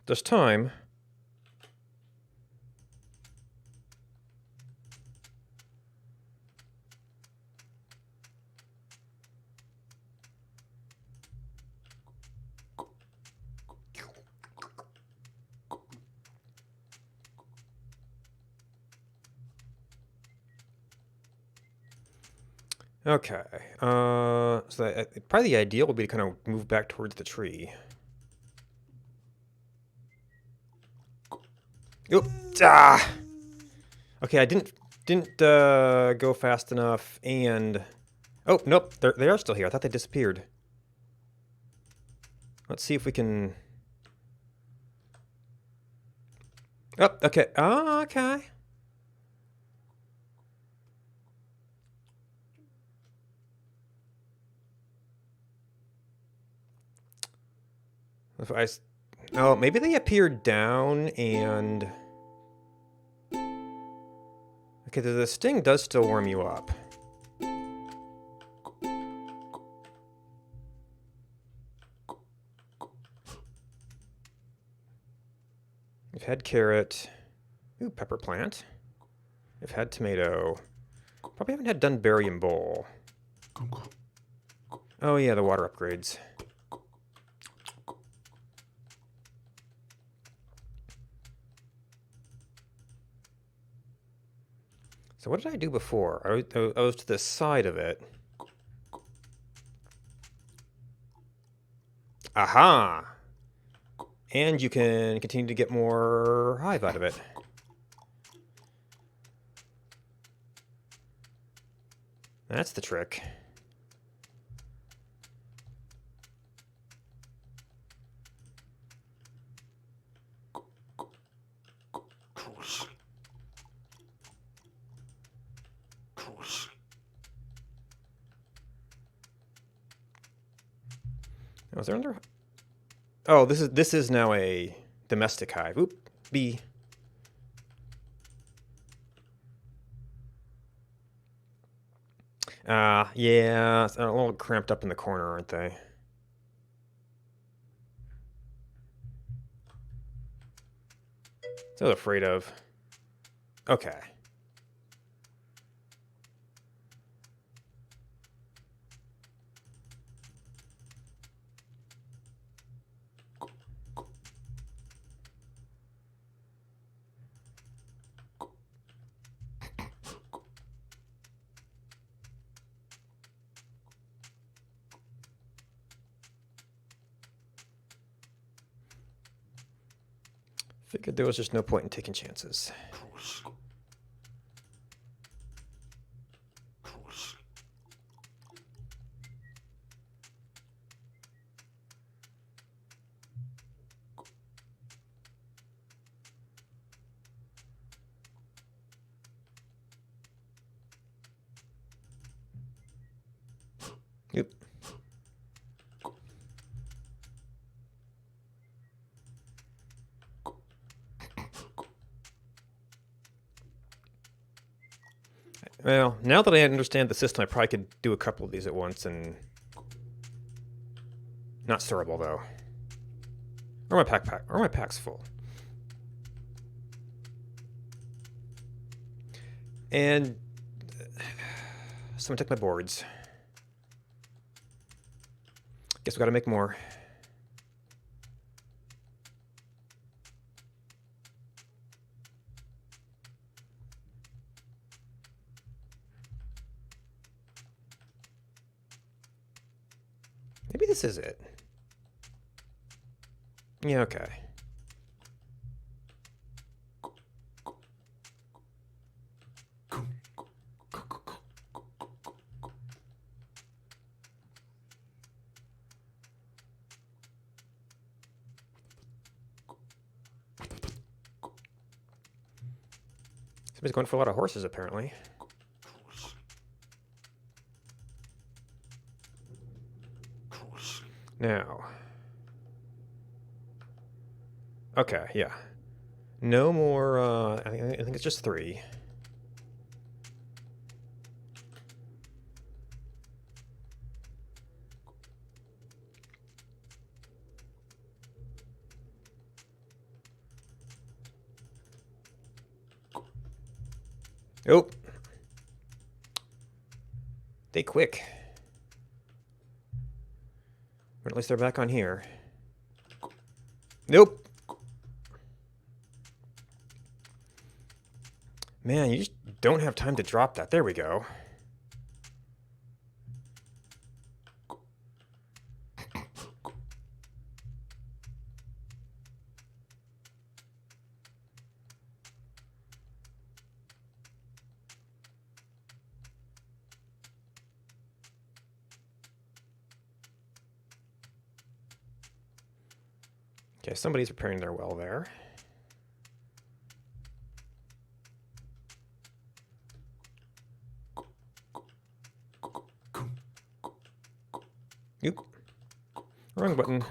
This time... Okay. Probably the ideal would be to kind of move back towards the tree. Oop! Ah! Okay, I didn't go fast enough, and oh nope, they are still here. I thought they disappeared. Let's see if we can. Oh, okay. Oh, okay. If I, oh, maybe they appeared down and. Okay, the sting does still warm you up. We've had carrot. Ooh, pepper plant. We've had tomato. Probably haven't had dunberry and bowl. Oh yeah, the water upgrades. So what did I do before? I was to the side of it. Aha! And you can continue to get more hive out of it. That's the trick. Oh, is there under? Oh, this is now a domestic hive. Oop, bee. Yeah, they're a little cramped up in the corner, aren't they? So afraid of. Okay. Figured there was just no point in taking chances. Yep. Well, now that I understand the system, I probably could do a couple of these at once and... Not stirrable, though. Or my pack's full. And... Someone took my boards. Guess we gotta make more. Maybe this is it. Yeah, okay. Somebody's going for a lot of horses, apparently. Now. Okay, yeah. No more, I think it's just 3. Oh. They quick. Or at least they're back on here. Nope. Man, you just don't have time to drop that. There we go. Okay, somebody's repairing their well there. Oop. Wrong button.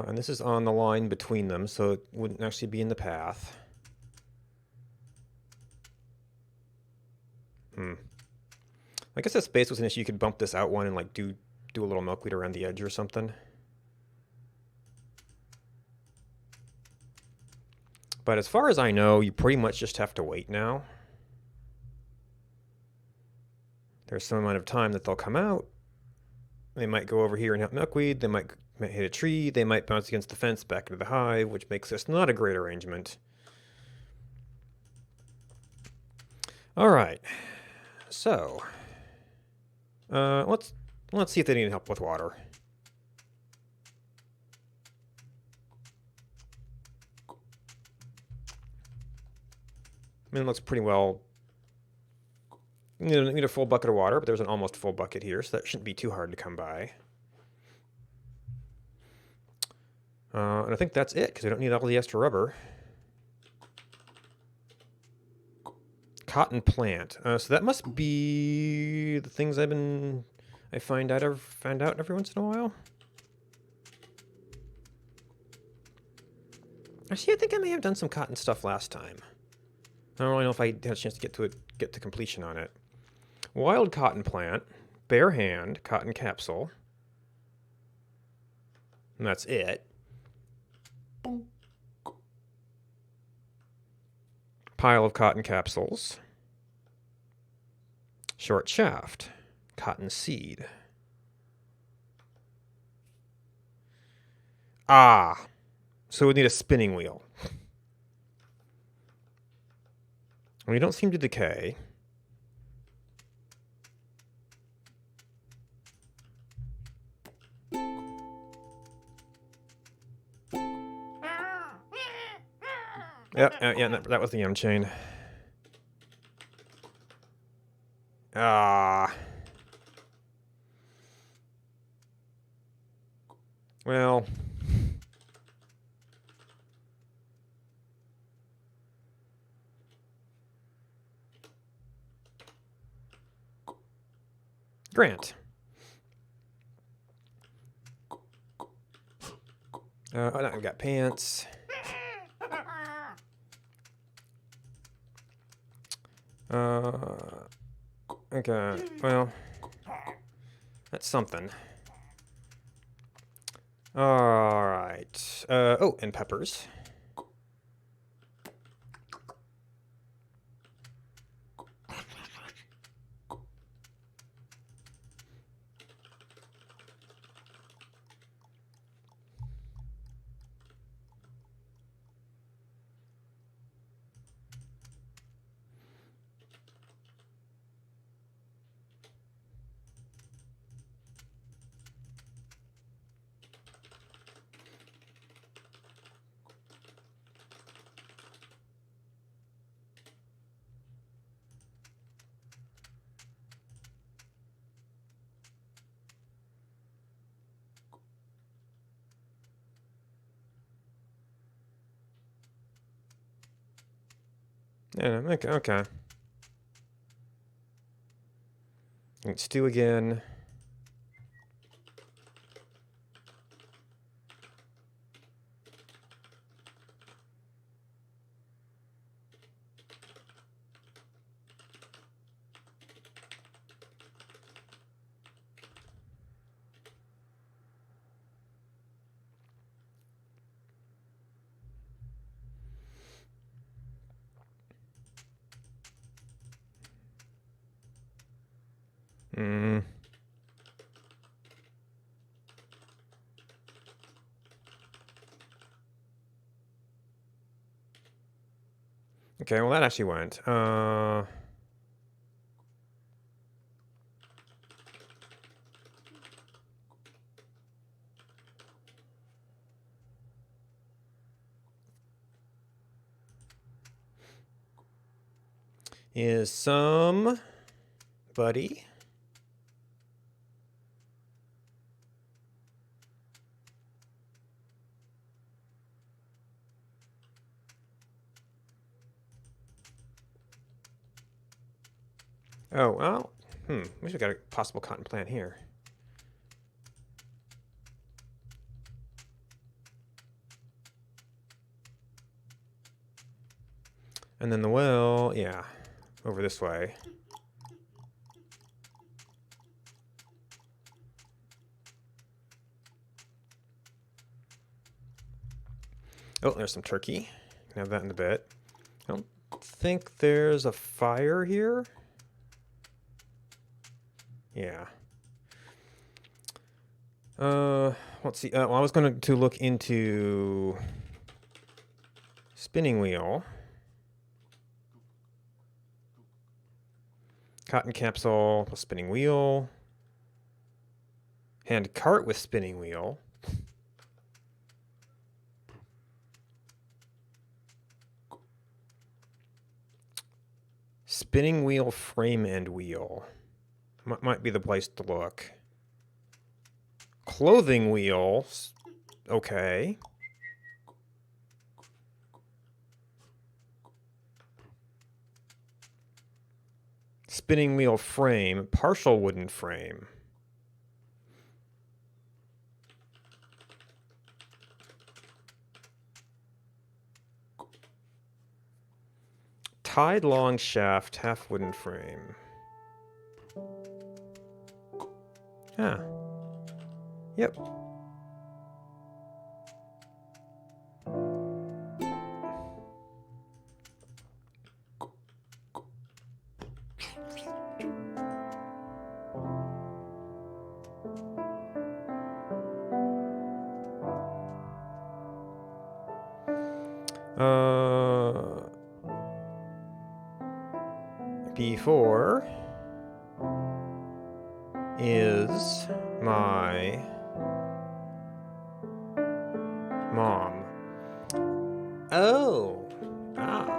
And this is on the line between them, so it wouldn't actually be in the path. I guess that space was an issue. You could bump this out one and like do a little milkweed around the edge or something. But as far as I know, you pretty much just have to wait now. There's some amount of time that they'll come out. They might go over here and help milkweed. They might hit a tree. They might bounce against the fence back into the hive, which makes this not a great arrangement. All right. So, let's see if they need help with water. I mean, it looks pretty well. You don't need a full bucket of water, but there's an almost full bucket here, so that shouldn't be too hard to come by. And I think that's it, because we don't need all the extra rubber. Cotton plant. So that must be the things I find out every once in a while. Actually, I think I may have done some cotton stuff last time. I don't really know if I had a chance to get to completion on it. Wild cotton plant, bare hand, cotton capsule. And that's it. Pile of cotton capsules. Short shaft, cotton seed. Ah, so we need a spinning wheel. We don't seem to decay. Yeah, that was the M chain. Ah. Well. Grant. Oh, no, we got pants. Okay, well, that's something. All right. Oh, and peppers. Yeah, okay, okay. And stew again. Mm. Okay, well that actually went. Is some buddy. Oh, well, we should got a possible cotton plant here. And then the well, yeah, over this way. Oh, there's some turkey. Can have that in a bit. I don't think there's a fire here. Yeah. Let's see. Well, I was going to look into spinning wheel, cotton capsule plus spinning wheel, hand cart with spinning wheel. Spinning wheel frame and wheel. Might be the place to look. Clothing wheel. Okay. Spinning wheel frame. Partial wooden frame. Tied long shaft, half wooden frame. Ah. Yep. B4 is my mom. Oh. Ah.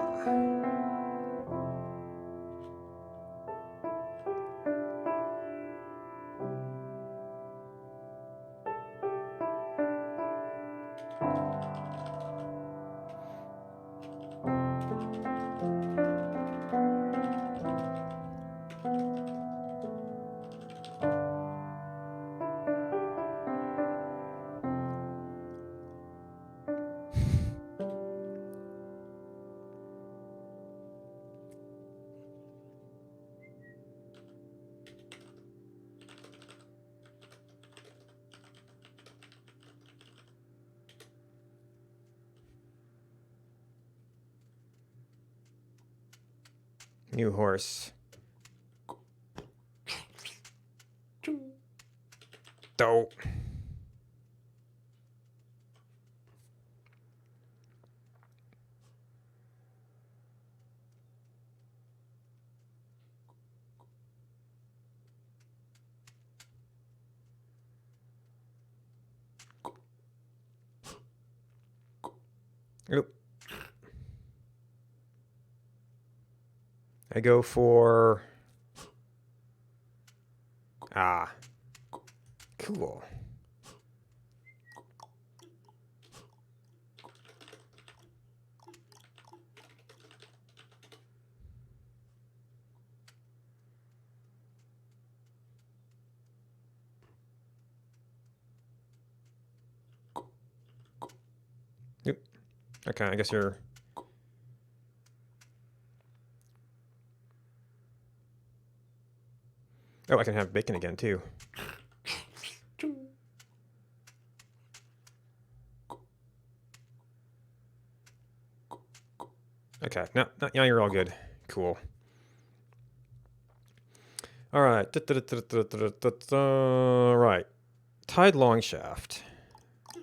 New horse. Dope. Oop. I go for... Ah. Cool. Yep. Okay, I guess you're... Oh, I can have bacon again, too. Okay, now you're all good. Cool. All right. Right. Tied long shaft.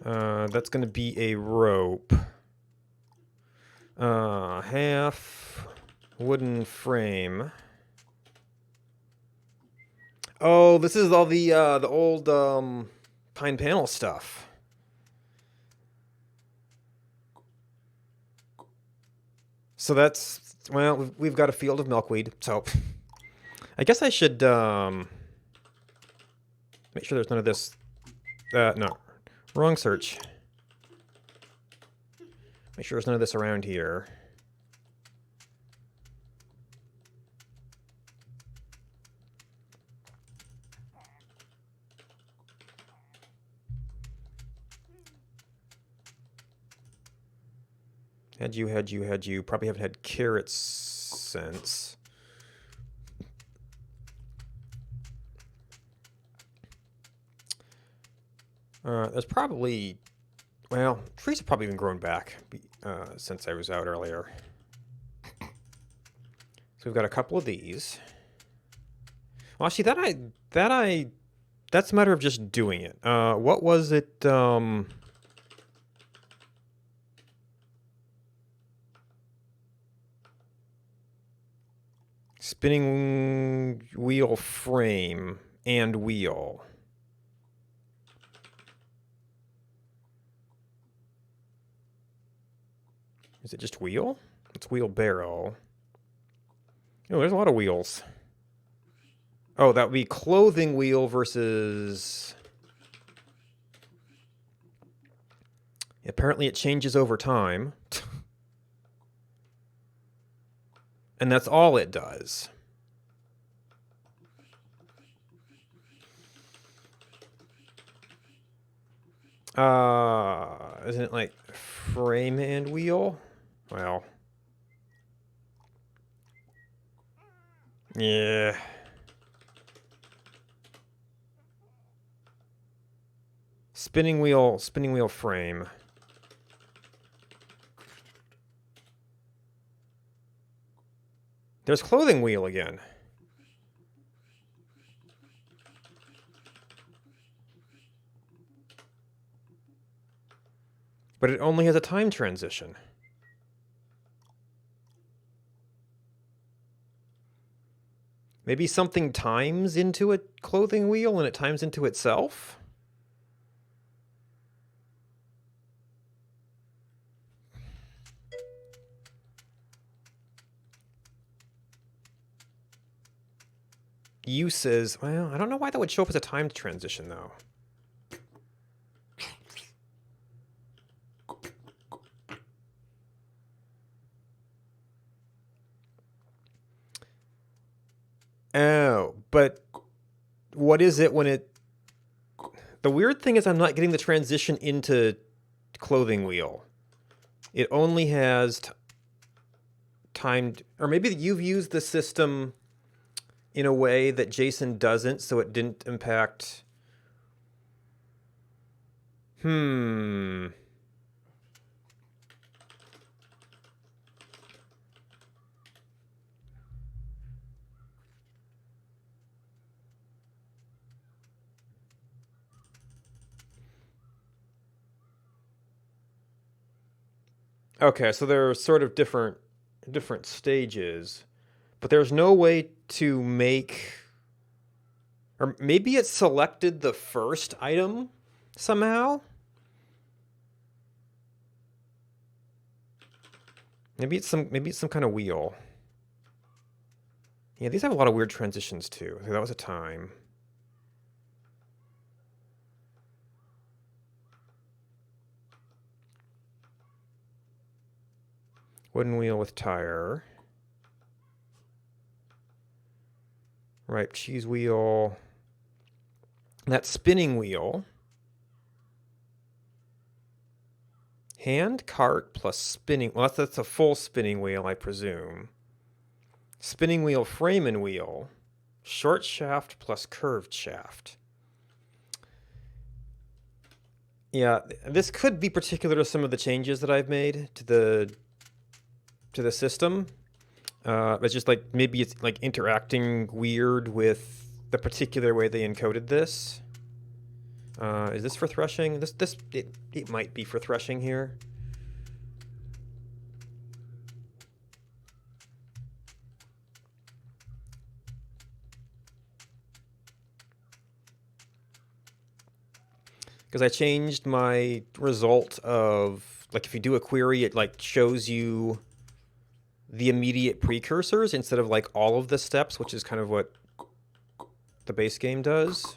That's going to be a rope. Half wooden frame. Oh, this is all the old pine panel stuff. So that's, well, we've got a field of milkweed. So I guess I should make sure there's none of this. No, wrong search. Make sure there's none of this around here. Had you. Probably haven't had carrots since. There's probably, well, trees have probably been grown back since I was out earlier. So we've got a couple of these. Well, actually, that's a matter of just doing it. What was it? Spinning wheel frame and wheel. Is it just wheel? It's wheelbarrow. Oh, there's a lot of wheels. Oh, that would be clothing wheel versus... Apparently it changes over time. And that's all it does. Isn't it like frame and wheel? Well. Yeah. Spinning wheel frame. There's clothing wheel again. But it only has a time transition. Maybe something times into a clothing wheel and it times into itself? Uses, well, I don't know why that would show up as a timed transition, though. Oh, but what is it when it... The weird thing is I'm not getting the transition into clothing wheel. It only has timed... Or maybe you've used the system in a way that Jason doesn't, so it didn't impact... Okay, so there are sort of different stages, but there's no way to make, or maybe it selected the first item somehow. Maybe it's some kind of wheel. Yeah, these have a lot of weird transitions too. So that was a time. Wooden wheel with tire. Right, cheese wheel. That spinning wheel. Hand, cart, plus spinning. Well, that's a full spinning wheel, I presume. Spinning wheel, frame and wheel. Short shaft plus curved shaft. Yeah, this could be particular to some of the changes that I've made to the system. It's just like maybe it's like interacting weird with the particular way they encoded this. Is this for threshing? It might be for threshing here. Because I changed my result of, like, if you do a query, it like shows you the immediate precursors instead of like all of the steps, which is kind of what the base game does.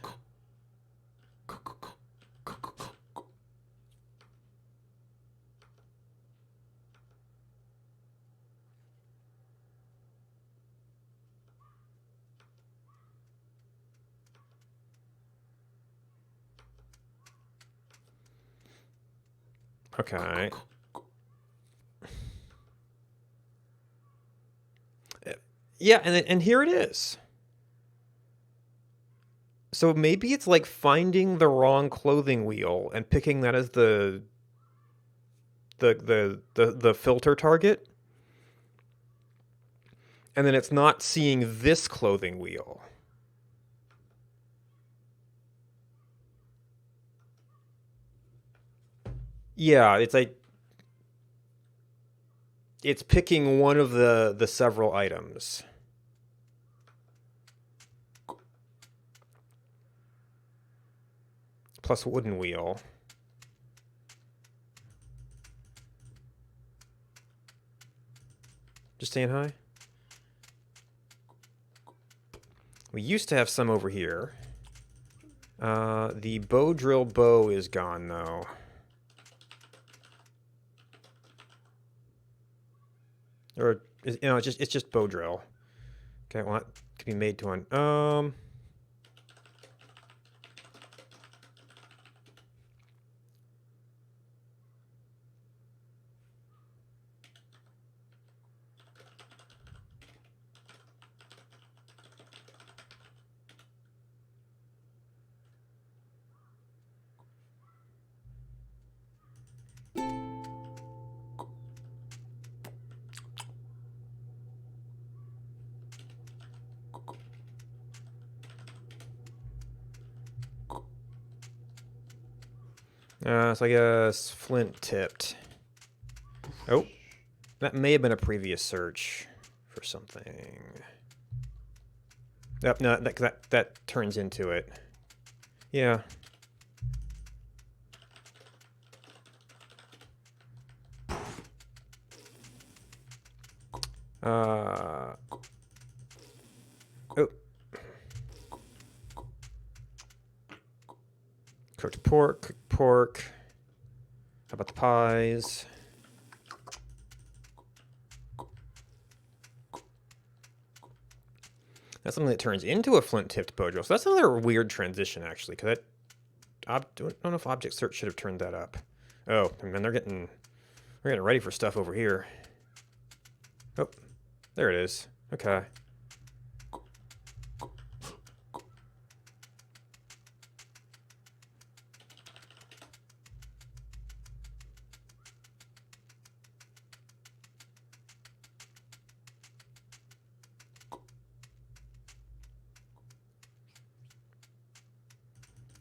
Okay. Yeah, and here it is. So maybe it's like finding the wrong clothing wheel and picking that as the filter target. And then it's not seeing this clothing wheel. Yeah, it's like it's picking one of the several items. Plus wooden wheel. Just saying hi. We used to have some over here. The bow drill bow is gone though. Or it's just bow drill. Okay, well that could be made to one. So I guess flint tipped. Oh, that may have been a previous search for something. Yep, no, that turns into it. Yeah. Oh. Cooked pork. How about the pies? That's something that turns into a flint-tipped bow drill. So that's another weird transition, actually, because I don't know if object search should have turned that up. Oh, man, they're getting ready for stuff over here. Oh, there it is. Okay.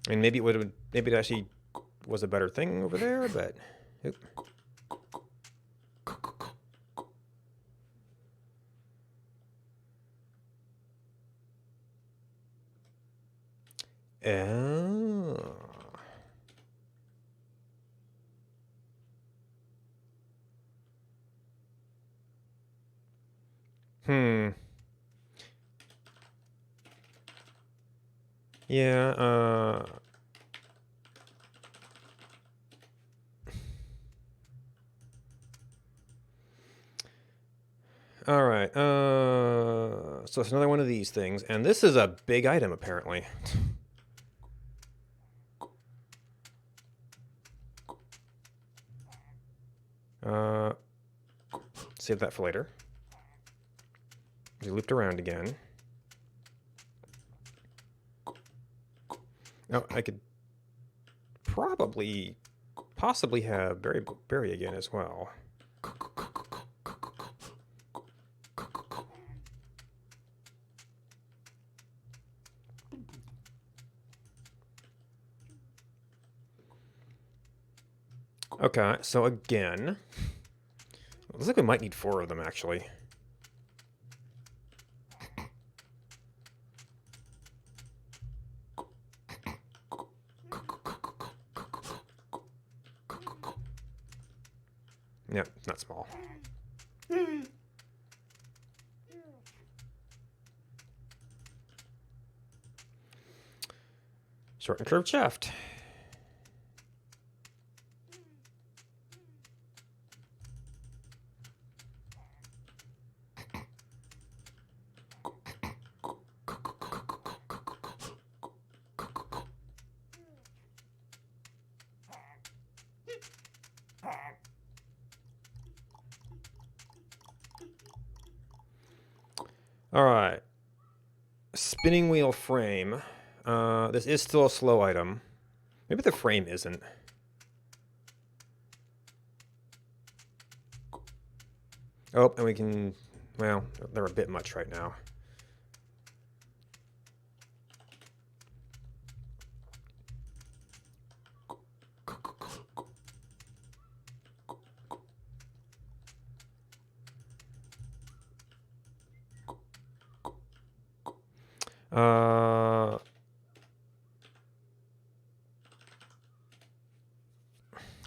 And maybe it actually was a better thing over there, but oop. Oh. Hmm. Yeah, all right. So it's another one of these things, and this is a big item apparently. Uh, Save that for later. We looped around again. Oh, I could possibly have berry again as well. Okay, so again, looks like we might need 4 of them actually. Yep, not small. Short and curved shaft. All right. Spinning wheel frame. This is still a slow item. Maybe the frame isn't. Oh, and we can... Well, they're a bit much right now.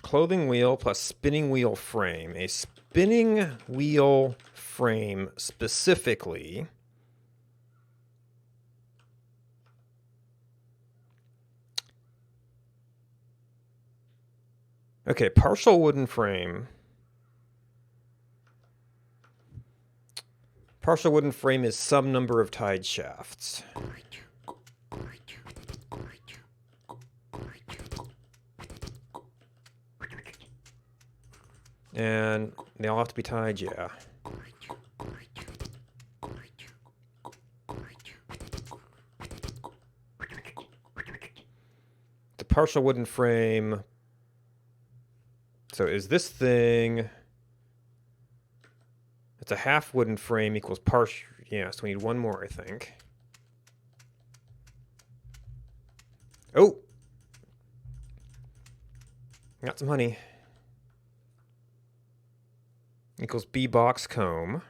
Clothing wheel plus spinning wheel frame. A spinning wheel frame specifically. Okay, partial wooden frame. Partial wooden frame is some number of tied shafts. And they all have to be tied, yeah. The partial wooden frame. So is this thing... It's a half wooden frame equals partial... Yeah, so we need one more, I think. Oh! Got some honey. Equals B box comb.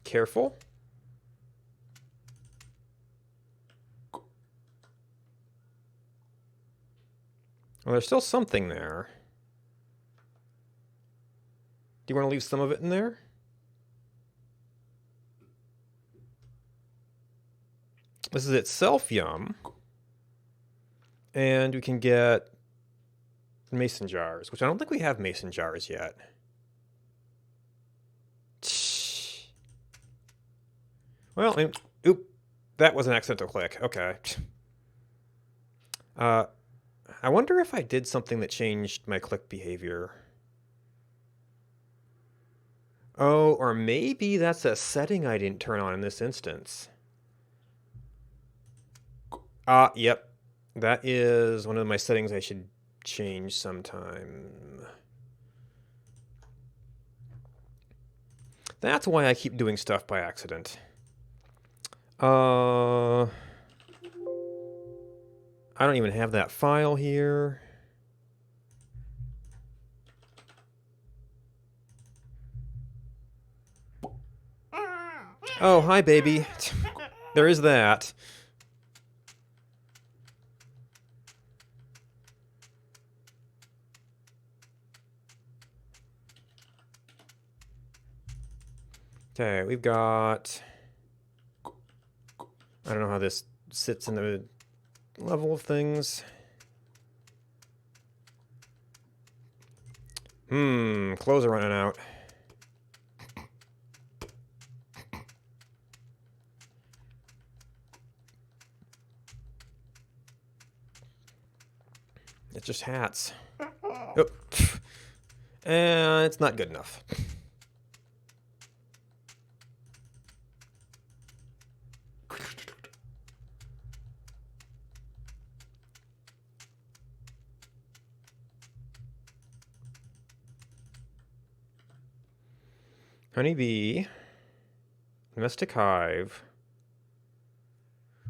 Careful. Well, there's still something there. Do you want to leave some of it in there? This is itself yum. And we can get mason jars, which I don't think we have mason jars yet. Well, oop, that was an accidental click. Okay. I wonder if I did something that changed my click behavior. Oh, or maybe that's a setting I didn't turn on in this instance. Yep. That is one of my settings I should change sometime. That's why I keep doing stuff by accident. I don't even have that file here. Oh, hi, baby. There is that. Okay, we've got... I don't know how this sits in the level of things. Clothes are running out. It's just hats. Oh. And it's not good enough. Honeybee. Domestic hive.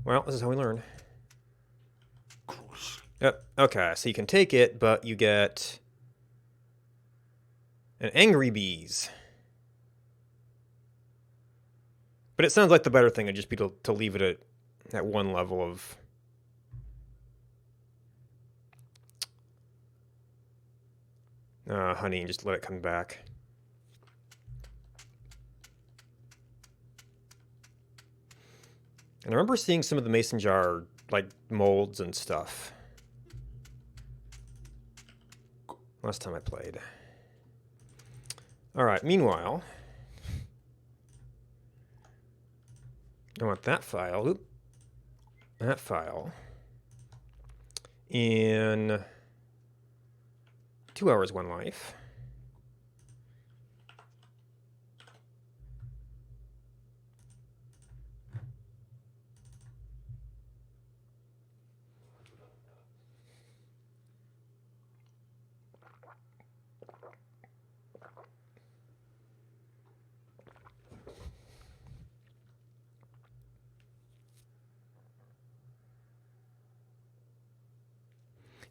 Well, this is how we learn. Yep, okay, so you can take it, but you get an angry bees. But it sounds like the better thing would just be to leave it at one level of... honey and just let it come back. And I remember seeing some of the mason jar, like, molds and stuff. Last time I played. Alright, meanwhile... I want that file. Oop. That file. In 2 hours, 1 life.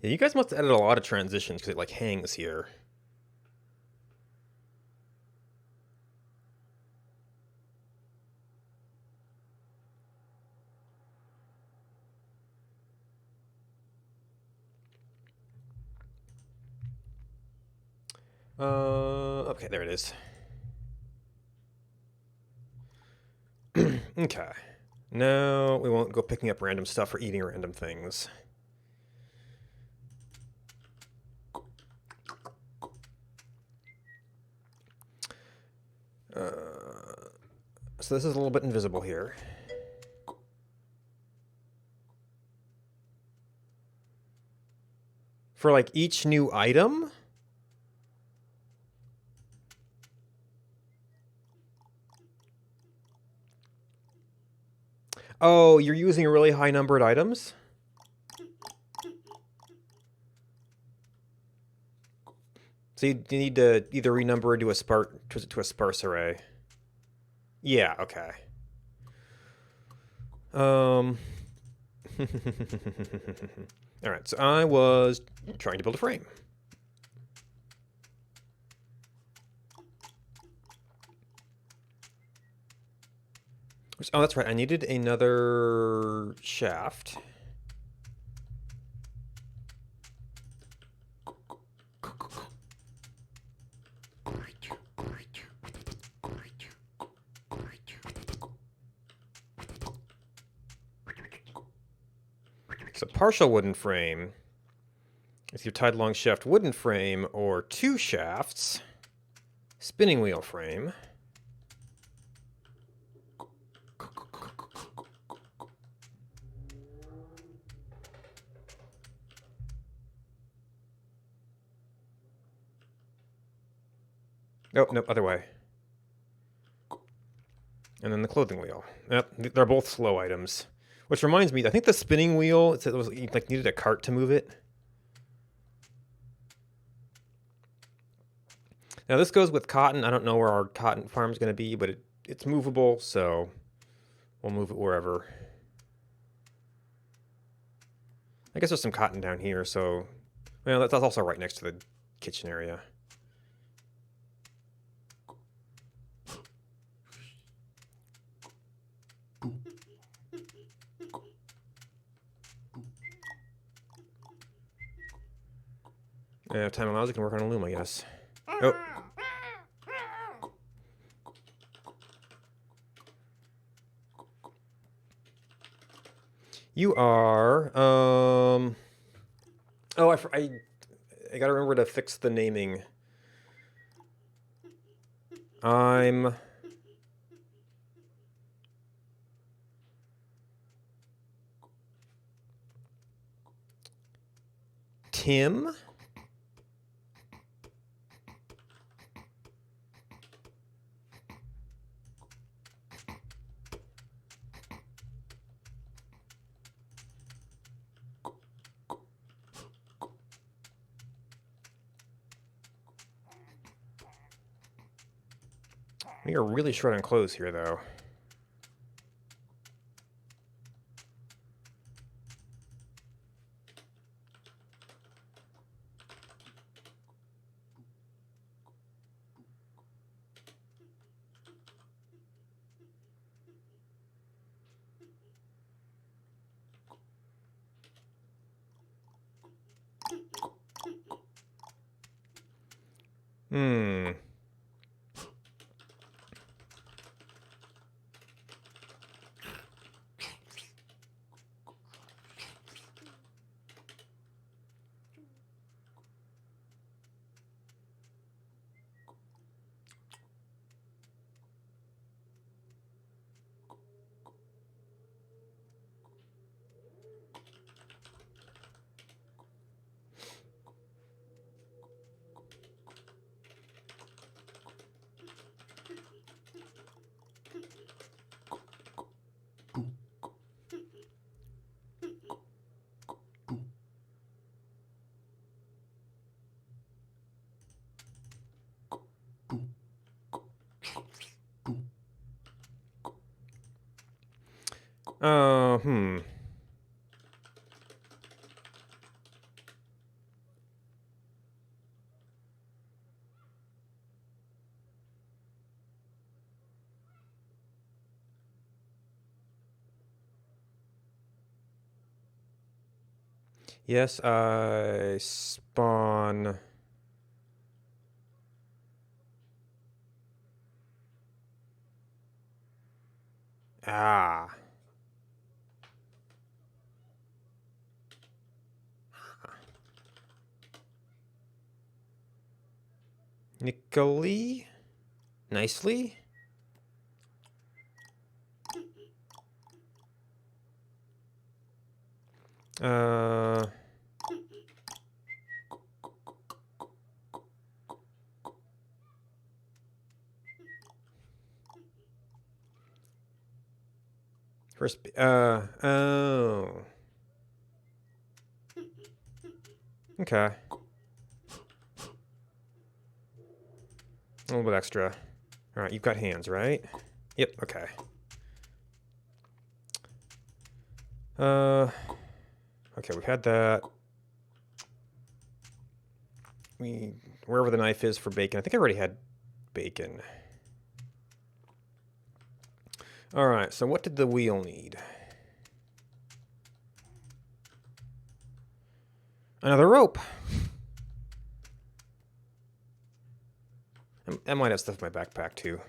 Yeah, you guys must have added a lot of transitions because it like hangs here. Okay, there it is. Okay. Now we won't go picking up random stuff or eating random things. So this is a little bit invisible here. For like each new item? Oh, you're using a really high numbered items? So you need to either renumber or do a sparse array. Yeah, okay. Alright, so I was trying to build a frame. Oh, that's right, I needed another shaft. So partial wooden frame is your tied long shaft wooden frame, or 2 shafts, spinning wheel frame. Oh, no, other way. And then the clothing wheel. Yep, they're both slow items. Which reminds me, I think the spinning wheel, it was like needed a cart to move it. Now this goes with cotton. I don't know where our cotton farm is going to be, but it's movable, so we'll move it wherever. I guess there's some cotton down here, so... Well, that's also right next to the kitchen area. If time allows, I can work on a loom, I guess. Oh. You are, oh, I gotta remember to fix the naming. I'm... Tim? We are really short on clothes here, though. Hmm. Hmm. Yes, I spawn... Ah. Nicely? Nicely? Uh... Oh. Okay. A little bit extra. Alright, you've got hands, right? Yep, okay. Okay, we've had that. Wherever the knife is for bacon. I think I already had bacon. Alright, so what did the wheel need? Another rope. I might have stuff in my backpack, too.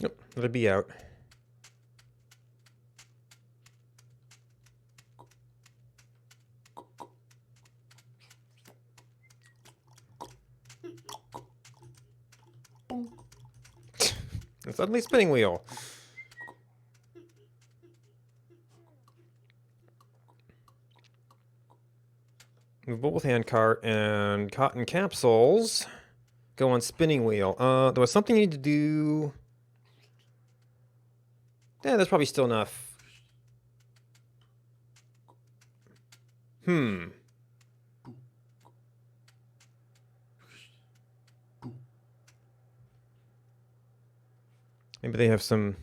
Yep, let it be out. A suddenly spinning wheel. Movable with hand cart and cotton capsules. Go on spinning wheel. There was something you need to do. Yeah, that's probably still enough. Hmm. Maybe they have some...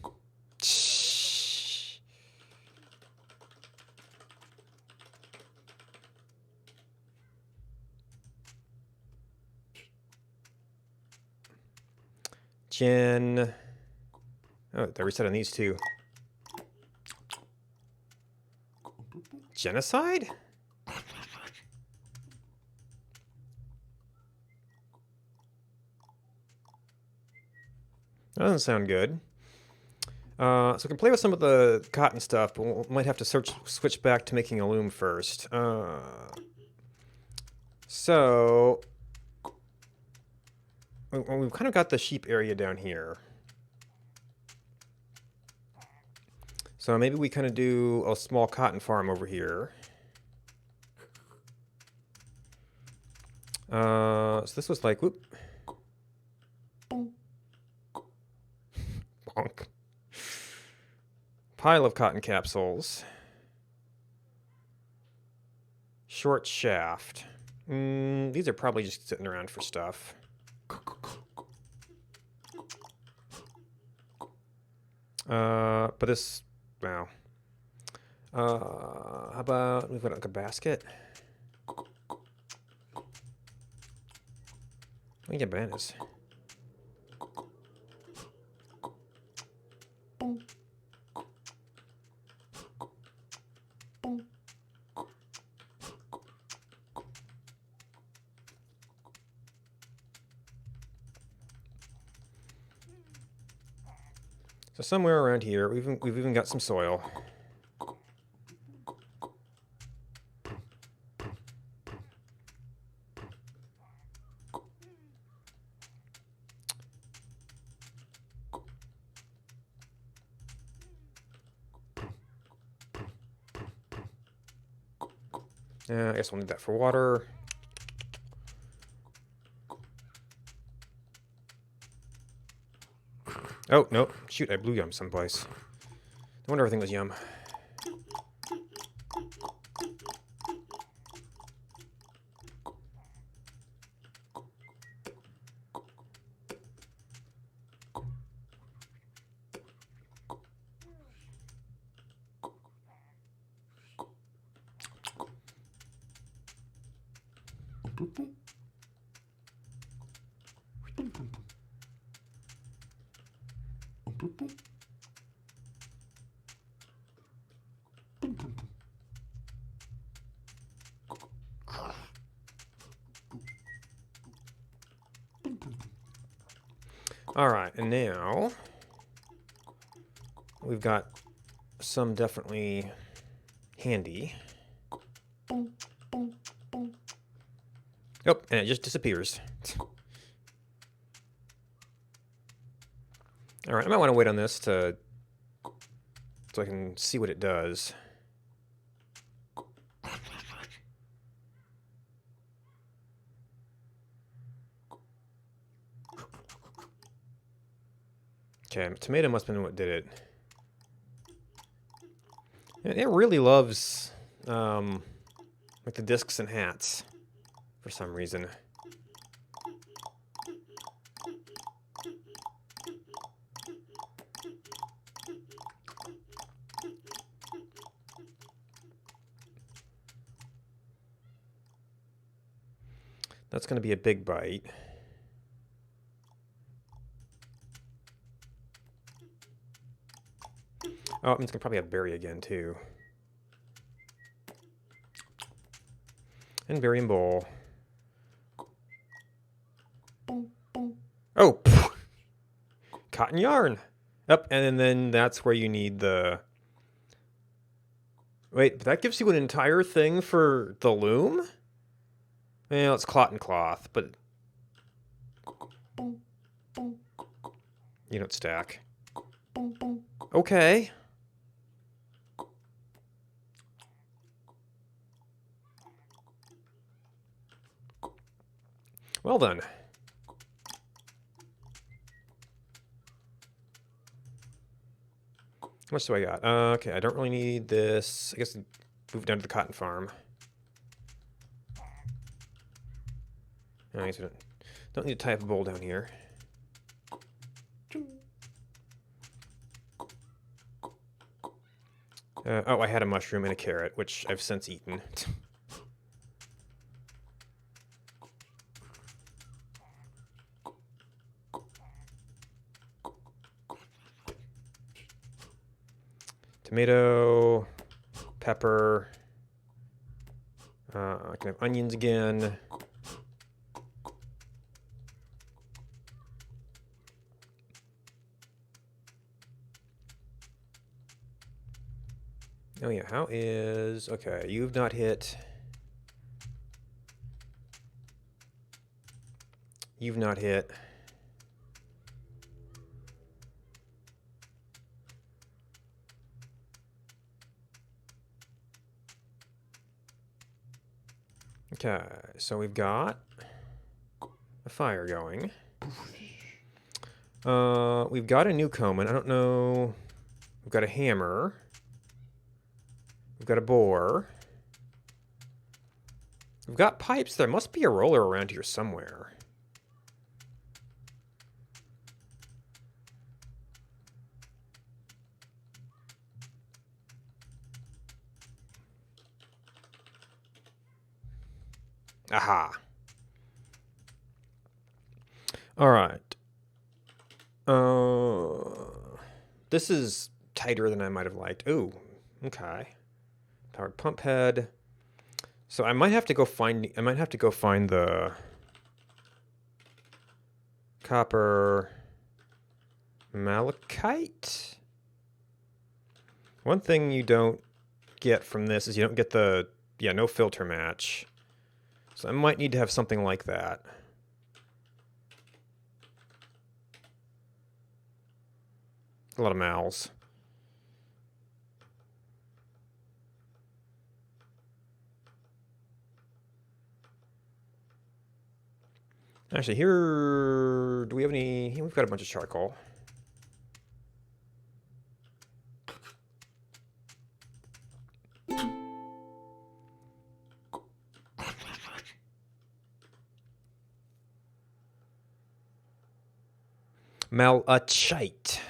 Gen. Oh, they reset on these too. Genocide? That doesn't sound good. So we can play with some of the cotton stuff, but we might have to switch back to making a loom first. So we've kind of got the sheep area down here. So maybe we kind of do a small cotton farm over here. So this was like, whoop. Bonk. Pile of cotton capsules. Short shaft. These are probably just sitting around for stuff. But this, wow. How about we've got like a basket? We get bananas. So somewhere around here, we've even got some soil. I guess we'll need that for water. Oh, no. Shoot, I blew yum someplace. No wonder everything was yum. All right, and now we've got some definitely handy. Oh, and it just disappears. All right, I might want to wait on this so I can see what it does. Okay, tomato must have been what did it. And it really loves like the discs and hats for some reason. That's going to be a big bite. Oh, it's going to probably have berry again, too. And berry and bowl. Oh! Cotton yarn! Yep, and then that's where you need the... Wait, but that gives you an entire thing for the loom? Well, it's cotton cloth, but... You don't stack. Okay. Well then. How much do I got? Okay, I don't really need this. I guess move down to the cotton farm. No, I don't need to tie up a bowl down here. Oh, I had a mushroom and a carrot, which I've since eaten. Tomato, pepper. I can have onions again. Oh yeah, how is... Okay, you've not hit... You've not hit. Okay, so we've got a fire going. We've got a new Newcomen. I don't know... We've got a hammer. We've got a boar. We've got pipes. There must be a roller around here somewhere. Aha. All right. This is tighter than I might have liked. Ooh, okay. Powered pump head. So I might have to go find the copper malachite. One thing you don't get from this is you don't get the no filter match. So I might need to have something like that. A lot of mals. Actually, here... Do we have any... We've got a bunch of charcoal. Malachite.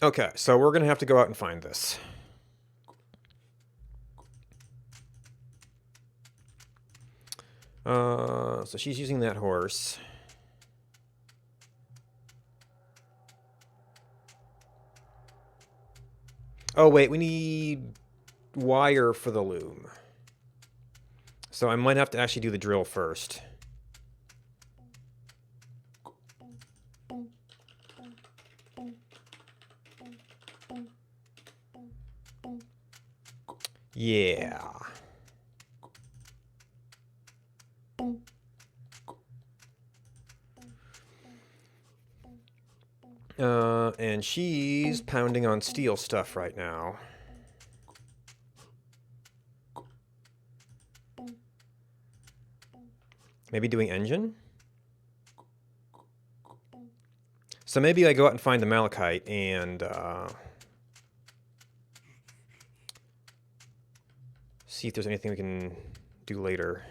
Okay, so we're going to have to go out and find this. So she's using that horse. Oh, wait, we need wire for the loom. So I might have to actually do the drill first. Yeah. And she's pounding on steel stuff right now. Maybe doing engine? So maybe I go out and find the malachite and see if there's anything we can do later.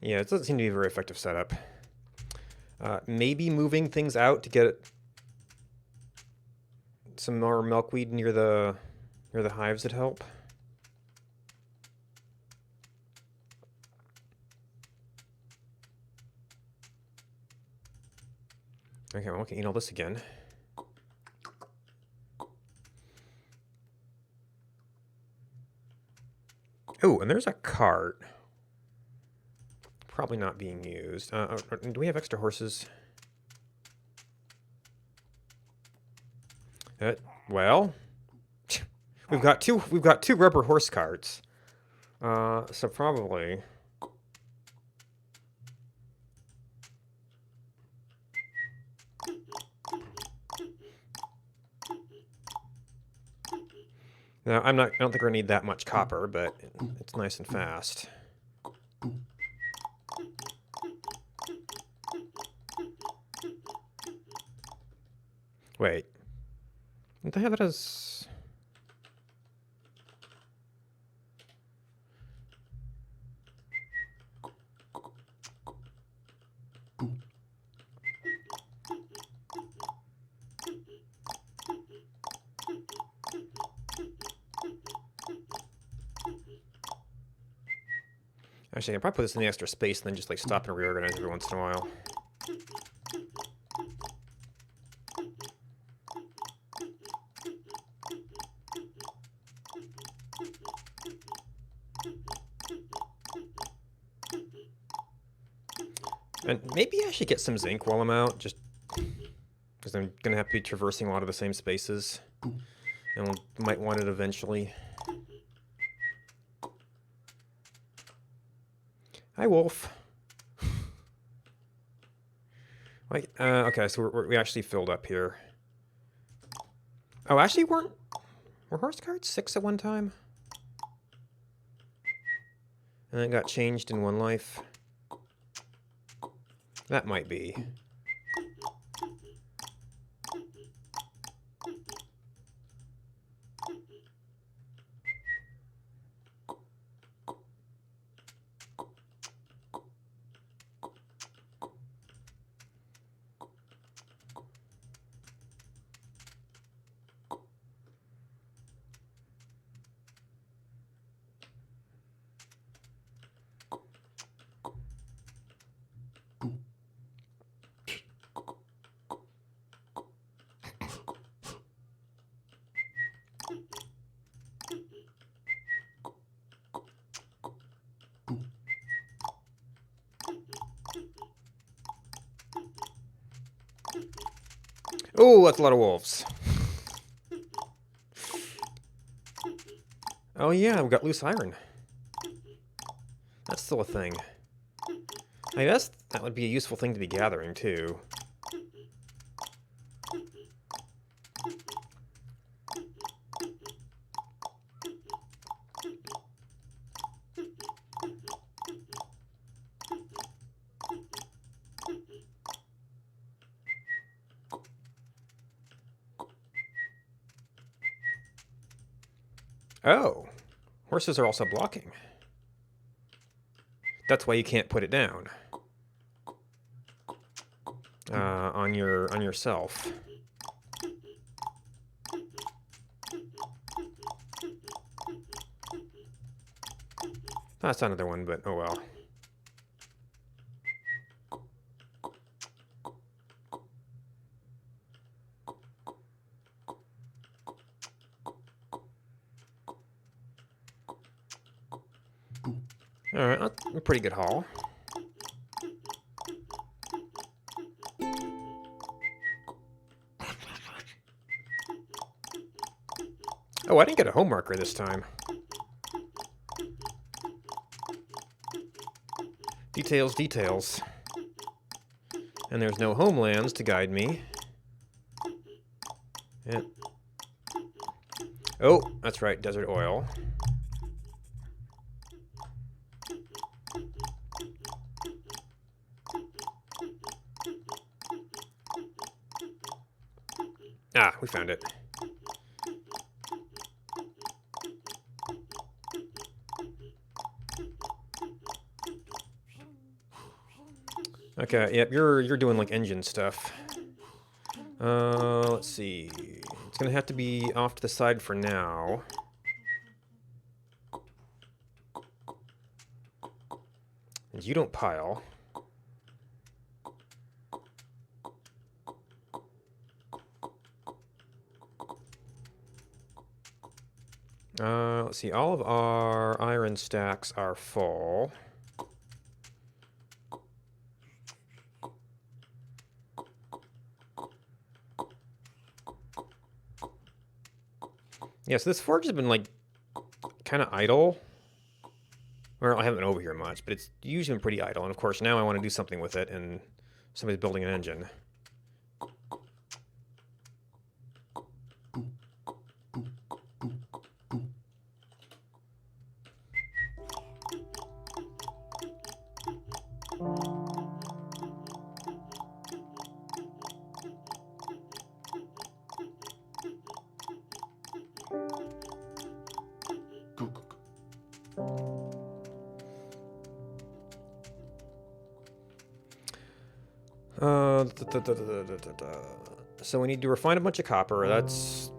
Yeah, it doesn't seem to be a very effective setup. Maybe moving things out to get some more milkweed near the hives would help. Okay, well, I can eat all this again. Oh, and there's a cart. Probably not being used. Do we have extra horses? Well, we've got two rubber horse carts. So probably. Now, I don't think we're gonna need that much copper, but it's nice and fast. Wait. Didn't they have it as... Actually, I can probably put this in the extra space and then just like stop and reorganize every once in a while. And maybe I should get some zinc while I'm out, just because I'm going to have to be traversing a lot of the same spaces. And might want it eventually. Hi, Wolf. Wait, okay, so we actually filled up here. Oh, actually, were horse carts 6 at one time? And then got changed in one life. That might be. Oh, that's a lot of wolves. Oh yeah, we got loose iron. That's still a thing. I guess that would be a useful thing to be gathering, too. Oh, horses are also blocking. That's why you can't put it down. On yourself. That's another one, but oh well. Alright, that's a pretty good haul. Oh, I didn't get a home marker this time. Details, details. And there's no homelands to guide me. Yeah. Oh, that's right, desert oil. Ah, we found it. Okay, yep, you're doing like engine stuff. Let's see. It's gonna have to be off to the side for now. And you don't pile. Let's see, all of our iron stacks are full. Yeah, so this forge has been, like, kind of idle. Well, I haven't been over here much, but it's usually been pretty idle. And, of course, now I want to do something with it, and somebody's building an engine. So we need to refine a bunch of copper. That's...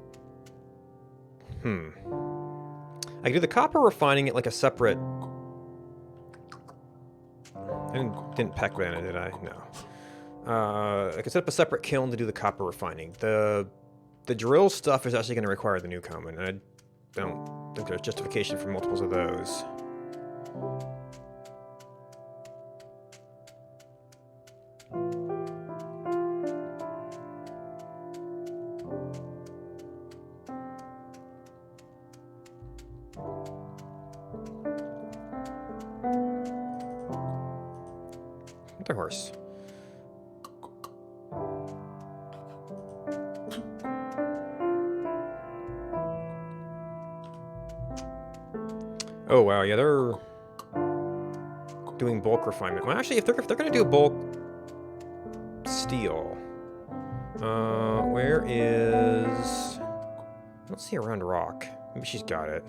I can do the copper refining it like a separate I didn't pack banana, did I? No. I could set up a separate kiln to do the copper refining. The drill stuff is actually going to require the Newcomen, and I don't think there's justification for multiples of those. The horse. Oh wow, yeah, they're doing bulk refinement. Well, actually, if they're gonna do bulk steel, where is? I don't see around rock. Maybe she's got it.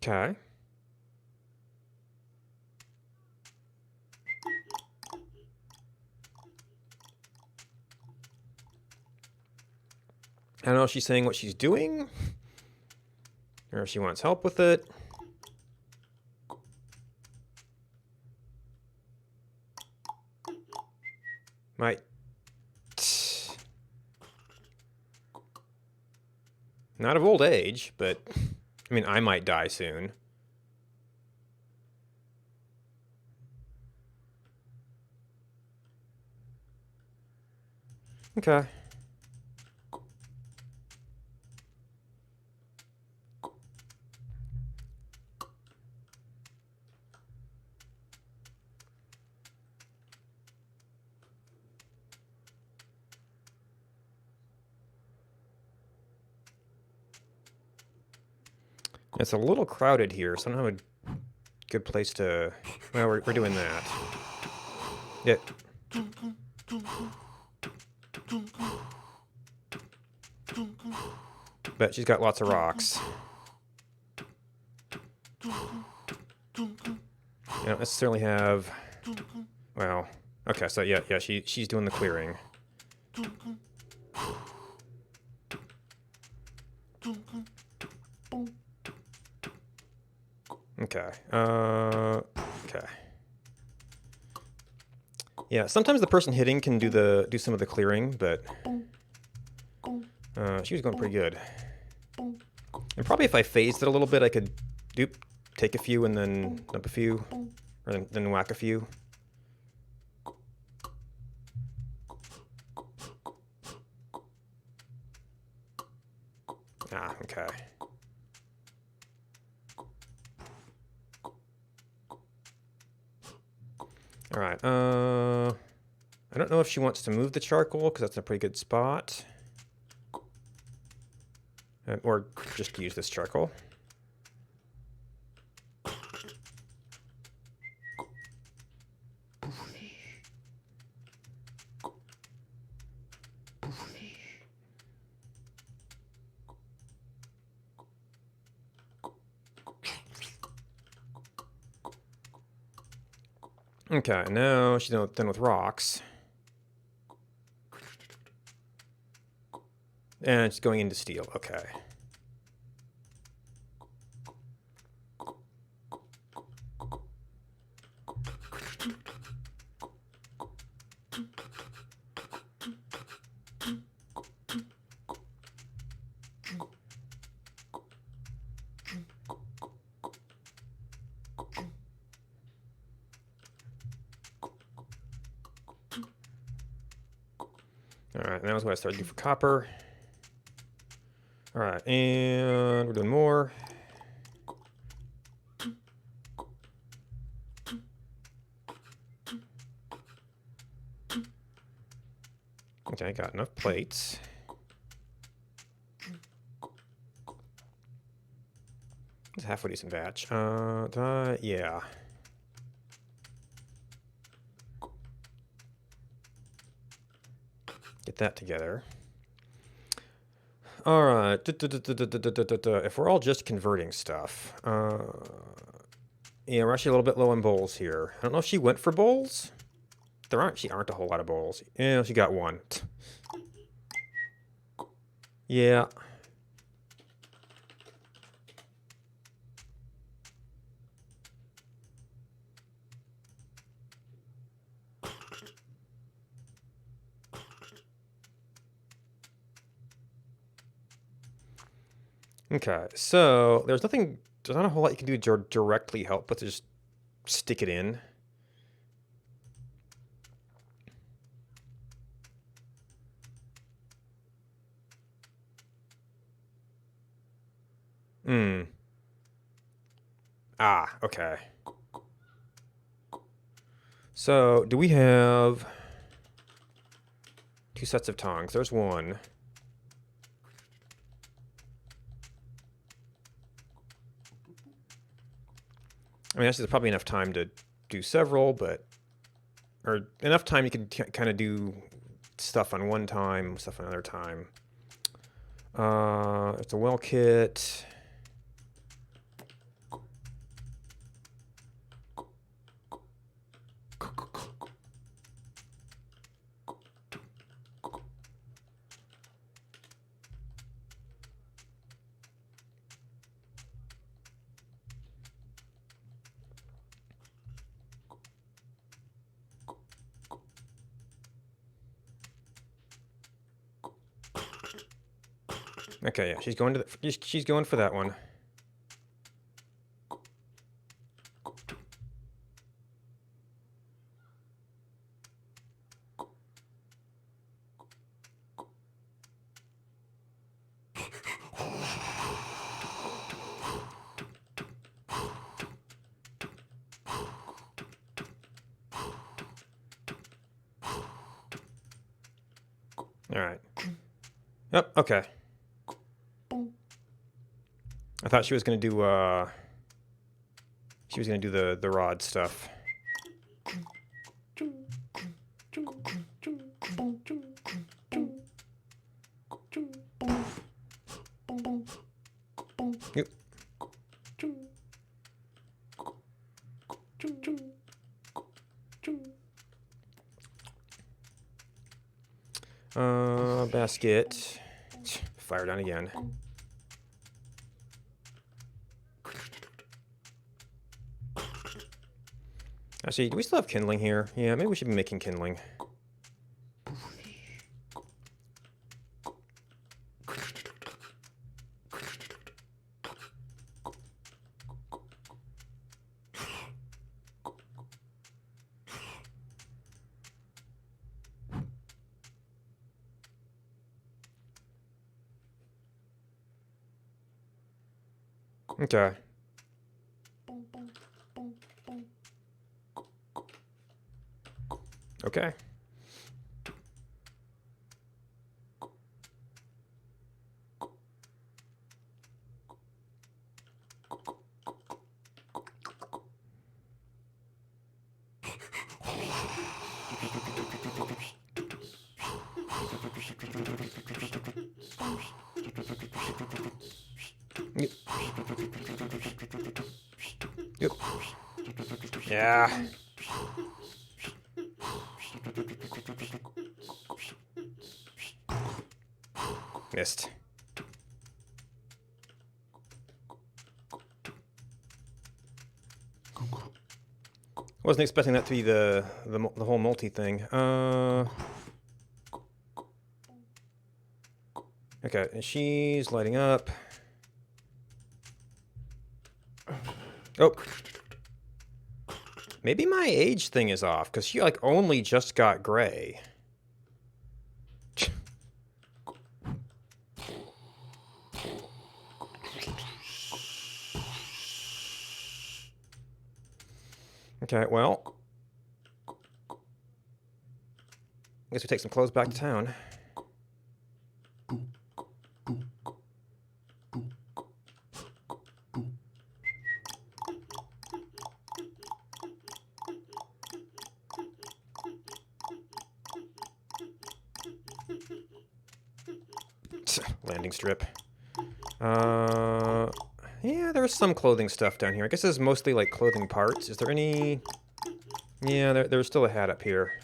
Okay. I don't know if she's saying what she's doing, or if she wants help with it. Might. Not of old age, but I mean, I might die soon. Okay. It's a little crowded here, so I don't have a good place to... Well, we're doing that. Yeah. But she's got lots of rocks. You don't necessarily have... Well, okay, so yeah, she's doing the clearing. Okay. Okay. Yeah, sometimes the person hitting can do some of the clearing, but she was going pretty good. And probably if I phased it a little bit, I could take a few and then dump a few, or then whack a few. Ah, okay. All right. I don't know if she wants to move the charcoal because that's a pretty good spot, or just use this charcoal. Okay, now she's done with rocks. And it's going into steel, okay. Alright, that was what I started to do for copper. Alright, and we're doing more. Okay, I got enough plates. It's a halfway decent batch. Yeah. Get that together. All right. If we're all just converting stuff, Yeah, we're actually a little bit low on bowls here. I don't know if she went for bowls. There aren't a whole lot of bowls. Yeah, she got one. Yeah. Okay, so there's not a whole lot you can do to directly help, but to just stick it in. Hmm. Ah, okay. So, do we have 2 sets of tongs? There's one. I mean, actually, there's probably enough time to do several, but... Or enough time you can kind of do stuff on one time, stuff another time. It's a well kit. Okay, yeah, she's going to she's going for that one. All right. Yep. Okay. I thought she was gonna do the rod stuff. Yep. Basket. Fire down again. Actually, do we still have kindling here? Yeah, maybe we should be making kindling. Okay. Okay. Yep. Yep. Yeah. Missed. Wasn't expecting that to be the whole multi thing. Okay, and she's lighting up. Oh. Maybe my age thing is off, because she, like, only just got gray. Okay, well. I guess we take some clothes back to town. Landing strip. Yeah, there's some clothing stuff down here. I guess this is mostly like clothing parts. Is there any... Yeah, there's still a hat up here.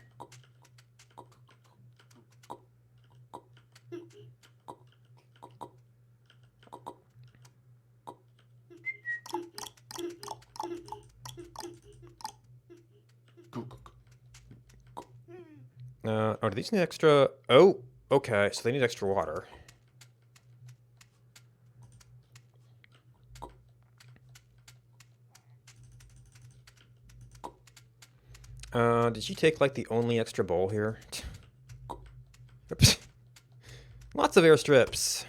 Oh, do these need extra... Oh, okay, so they need extra water. Did you take, like, the only extra bowl here? Oops. Lots of airstrips.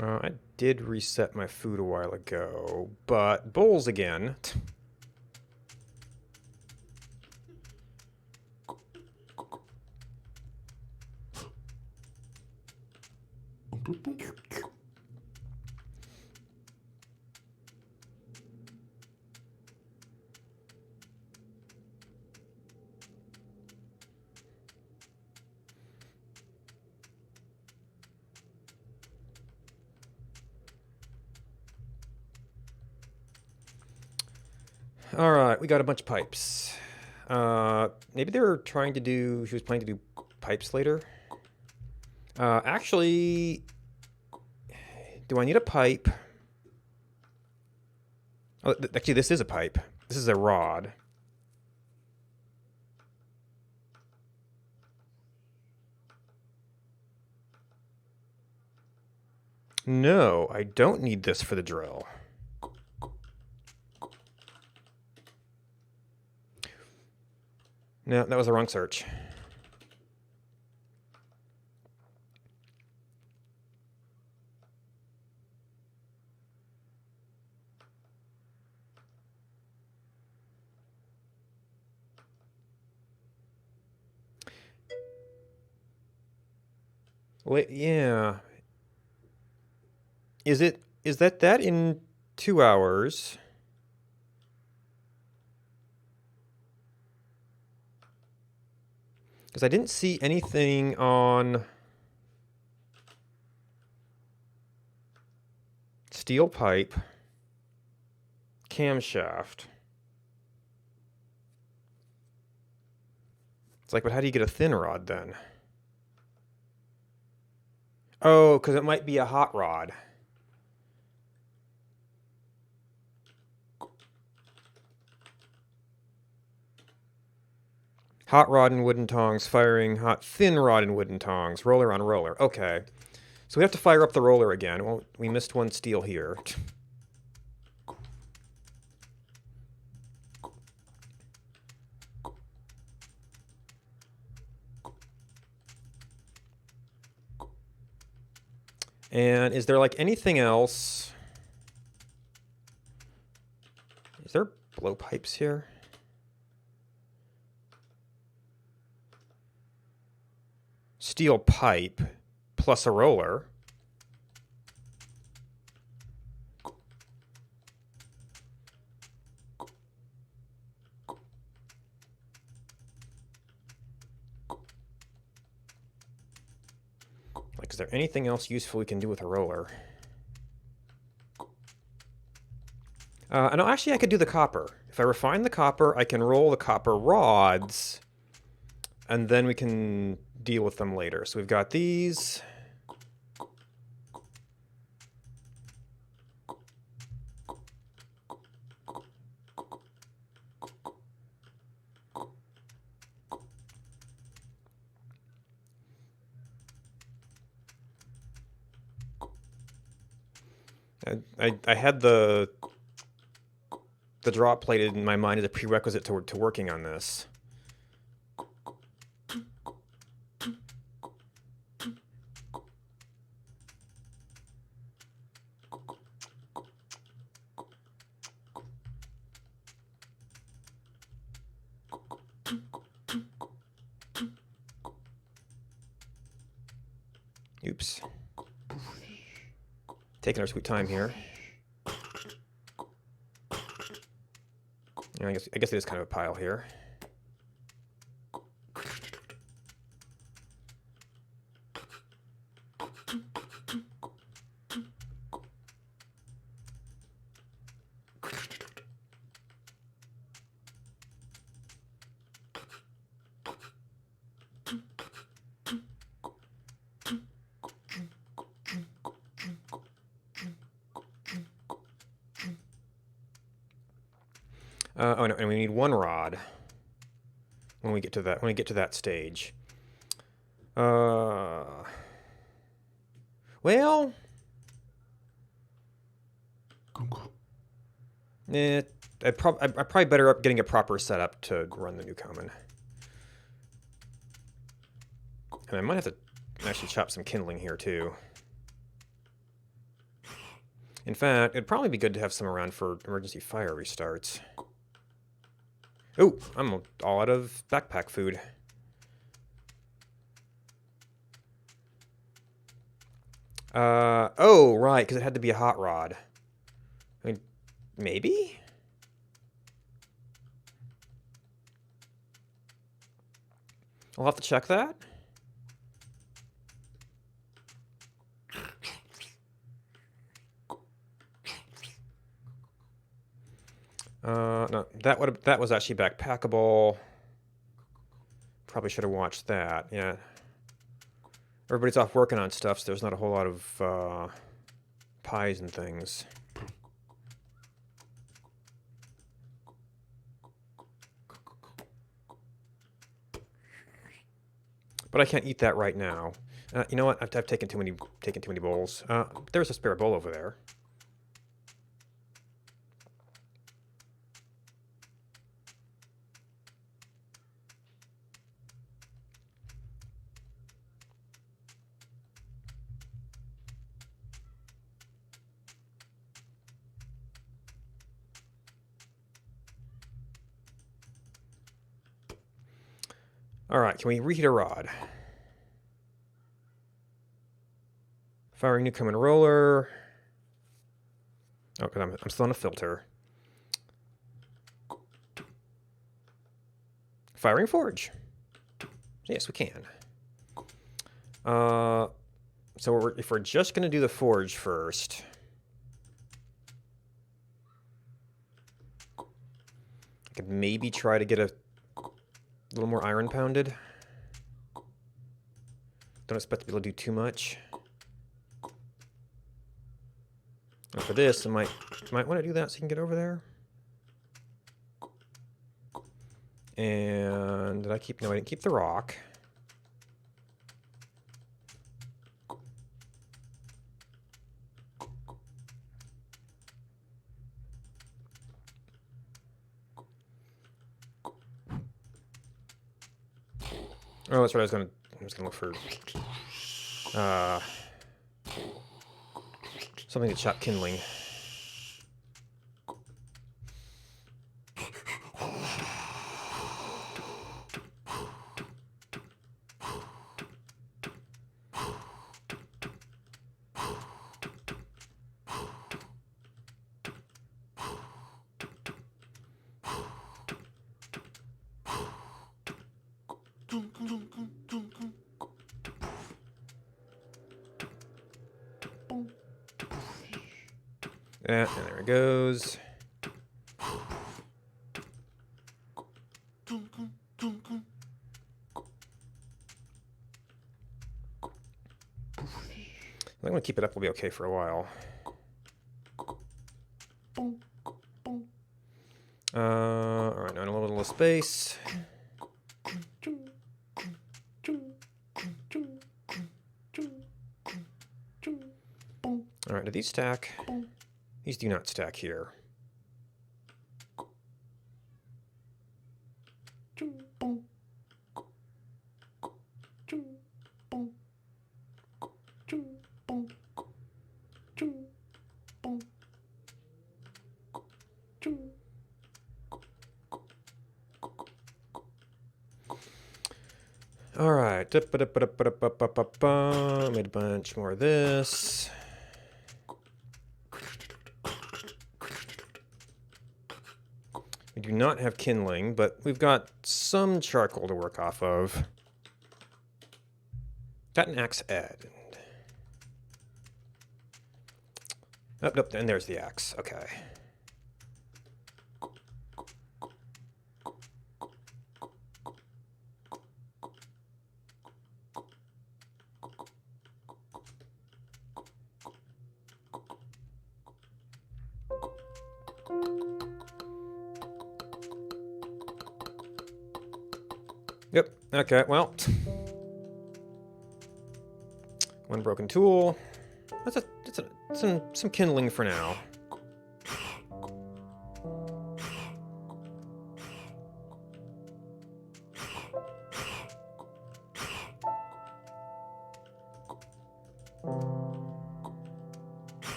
I did reset my food a while ago, but bowls again. All right, we got a bunch of pipes. Maybe they were trying to do... She was planning to do pipes later. Actually, do I need a pipe? Oh, actually, this is a pipe. This is a rod. No, I don't need this for the drill. No, that was the wrong search. Wait, yeah. Is that in 2 hours? Because I didn't see anything on steel pipe, camshaft. It's like, but how do you get a thin rod then? Oh, because it might be a hot rod. Hot rod and wooden tongs, firing hot thin rod and wooden tongs, roller on roller. Okay. So we have to fire up the roller again. Well, we missed one steel here. And is there like anything else? Is there blowpipes here? Steel pipe plus a roller. Like, is there anything else useful we can do with a roller? No, actually, I could do the copper. If I refine the copper, I can roll the copper rods, and then we can deal with them later. So we've got these. I had the drop plated in my mind as a prerequisite to working on this. Oops. Taking our sweet time here. I guess it is kind of a pile here. Oh no, and we need one rod when we get to that stage. Well, I probably better up getting a proper setup to run the new common. And I might have to actually chop some kindling here too. In fact, it'd probably be good to have some around for emergency fire restarts. Oh, I'm all out of backpack food. Oh, right, because it had to be a hot rod. I mean, maybe? I'll have to check that. No, that was actually backpackable. Probably should have watched that. Yeah. Everybody's off working on stuff, so there's not a whole lot of pies and things. But I can't eat that right now. You know what? I've taken too many bowls. There's a spare bowl over there. All right, can we reheat a rod? Firing new common roller. Oh, because I'm still on a filter. Firing forge. Yes, we can. So if we're just going to do the forge first, I could maybe try to get a little more iron pounded. Don't expect to be able to do too much. And for this, I might want to do that so you can get over there. And did I keep? No, I didn't keep the rock. Oh, that's right. I was gonna look for something to chop kindling. Yeah, and there it goes. I'm gonna keep it up. We'll be okay for a while. All right, now in a little of space. All right, do these stack? These do not stack here. All right, made a bunch more of this. We do not have kindling, but we've got some charcoal to work off of. Got an axe head. Oh, nope, and there's the axe. Okay. Yep, okay, well. One broken tool. That's some kindling for now.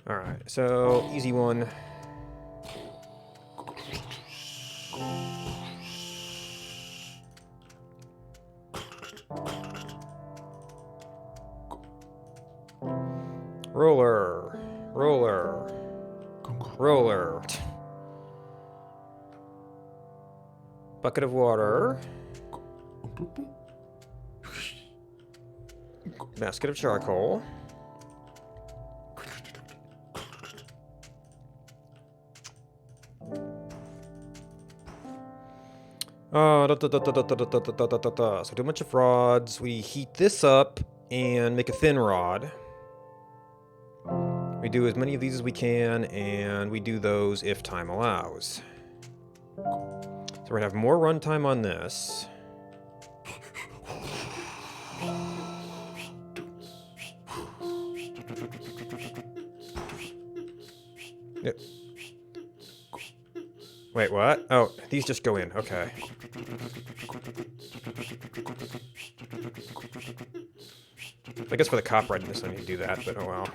Alright, so easy one. Roller. Roller. Roller. Bucket of water. Basket of charcoal. So do a bunch of rods. We heat this up and make a thin rod. We do as many of these as we can, and we do those if time allows. So we're gonna have more runtime on this. Yep. Wait, what? Oh, these just go in. Okay. I guess for the copyright, I need to do that, but oh well.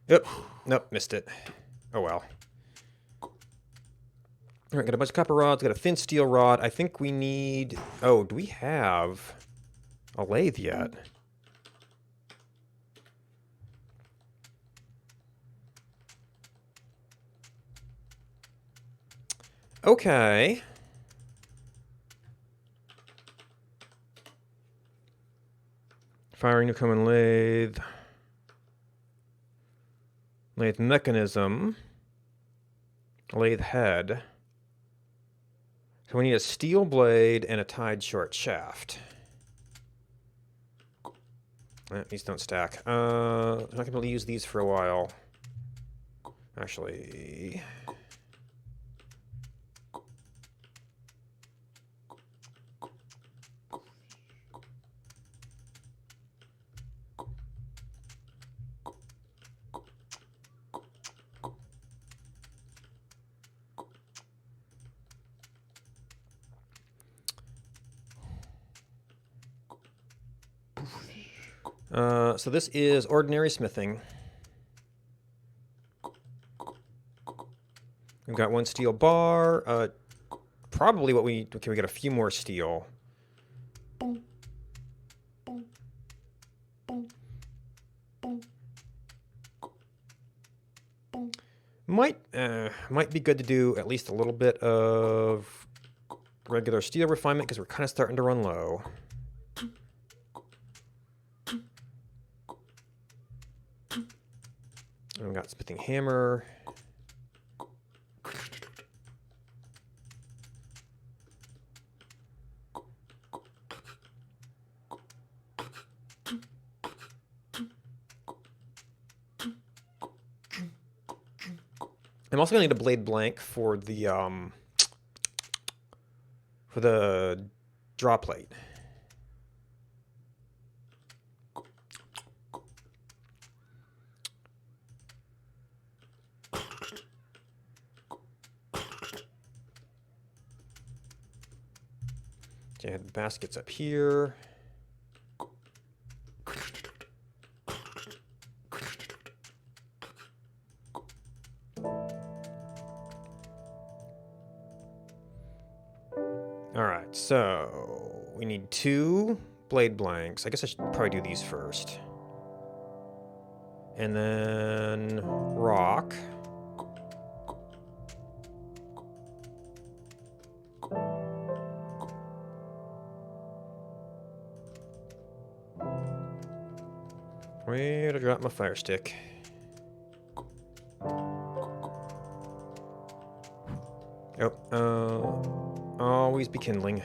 Yep. Nope, missed it. Oh well. Alright, got a bunch of copper rods, got a thin steel rod. I think we need... Oh, do we have a lathe yet? Okay. Firing Newcomen lathe. Lathe mechanism. Lathe head. So we need a steel blade and a tied short shaft. These don't stack. I'm not going to be able to use these for a while. Actually... so this is ordinary smithing. We've got one steel bar. Probably what we... Okay, we got a few more steel. Might be good to do at least a little bit of regular steel refinement because we're kind of starting to run low. And we've got smithing hammer. I'm also gonna need a blade blank for the draw plate. Okay, the basket's up here. Alright, so we need 2 blade blanks. I guess I should probably do these first. And then rock. Where to drop my fire stick? Oh, always be kindling.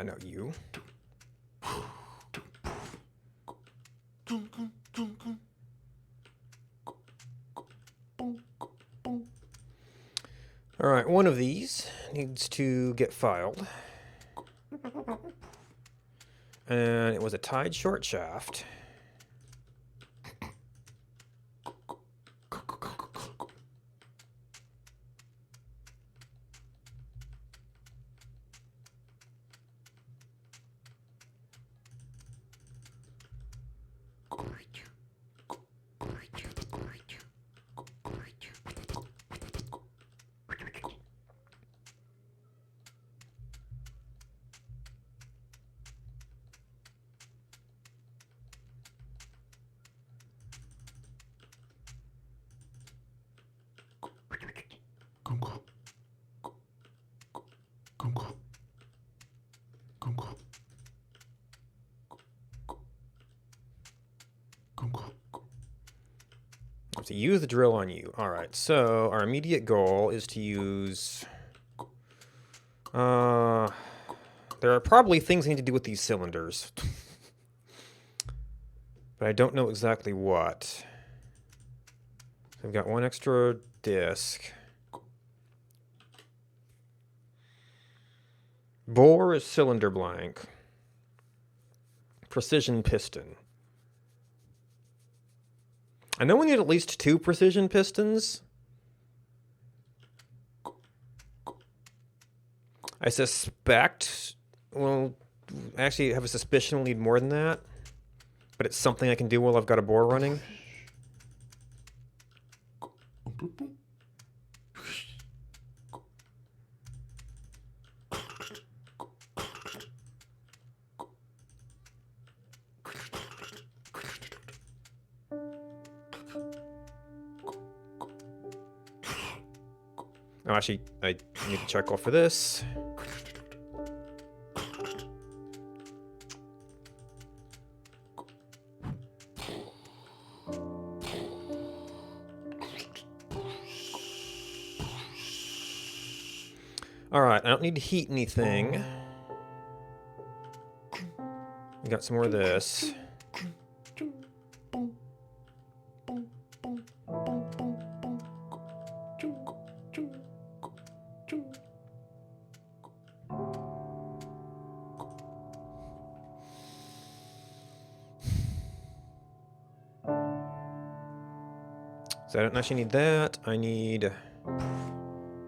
No, you. Alright, one of these needs to get filed. And it was a tied short shaft. To use the drill on you. Alright, so our immediate goal is to use... there are probably things I need to do with these cylinders. But I don't know exactly what. So I've got one extra disc. Bore is cylinder blank. Precision piston. I know we need at least 2 precision pistons. I suspect, well, actually I have a suspicion we'll need more than that. But it's something I can do while I've got a bore running. Oh, actually, I need to check off for this. Alright, I don't need to heat anything. We got some more of this. So I don't actually need that. I need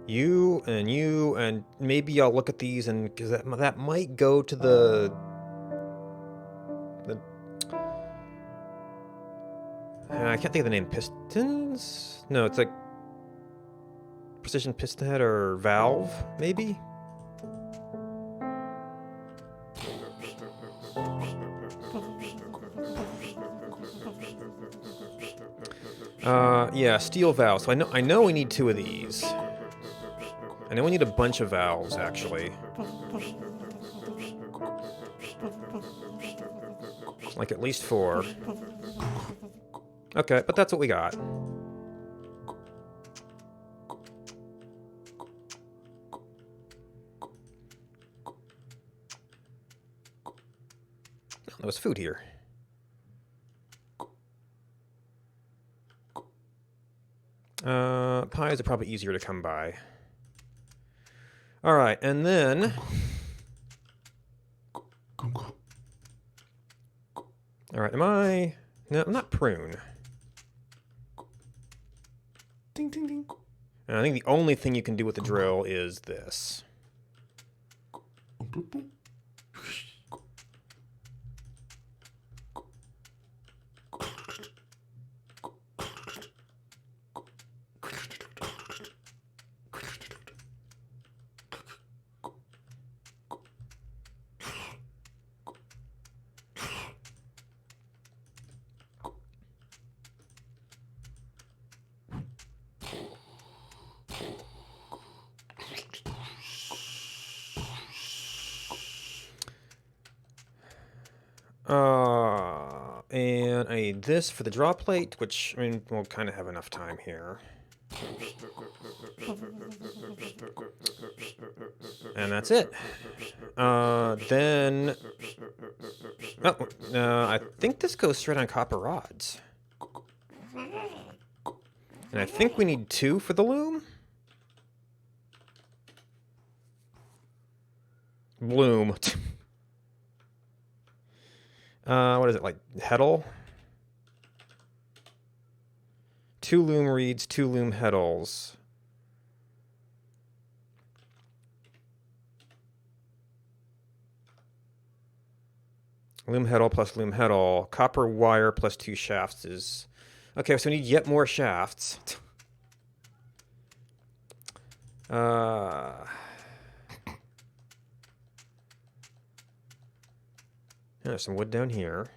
you, and maybe I'll look at these, and because that might go to the I can't think of the name. Pistons? No, it's like precision piston head or valve, maybe. Yeah, steel valve. So I know we need 2 of these. I know we need a bunch of valves, actually. Like at least 4. Okay, but that's what we got. There was food here. Pies are probably easier to come by. Alright, and then... Alright, am I... No, I'm not prune. Ding, ding, ding. And I think the only thing you can do with the drill is this. And I need this for the draw plate, which, I mean, we'll kind of have enough time here. And that's it. Then... Oh, I think this goes straight on copper rods. And I think we need 2 for the loom. Bloom. What is it, like heddle? 2 loom reeds, 2 loom heddles. Loom heddle plus loom heddle. Copper wire plus 2 shafts is... Okay, so we need yet more shafts. There's some wood down here.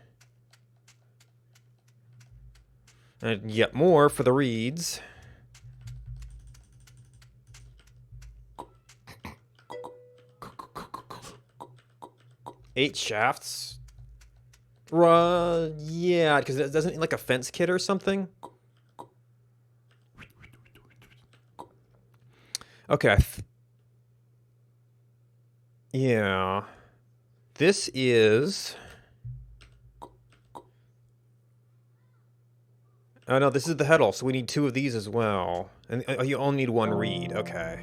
And yet more for the reeds. Eight shafts. Yeah, because it doesn't like a fence kit or something. Okay. Yeah. This is... Oh, no, this is the heddle, so we need 2 of these as well. And you only need 1 reed. Okay.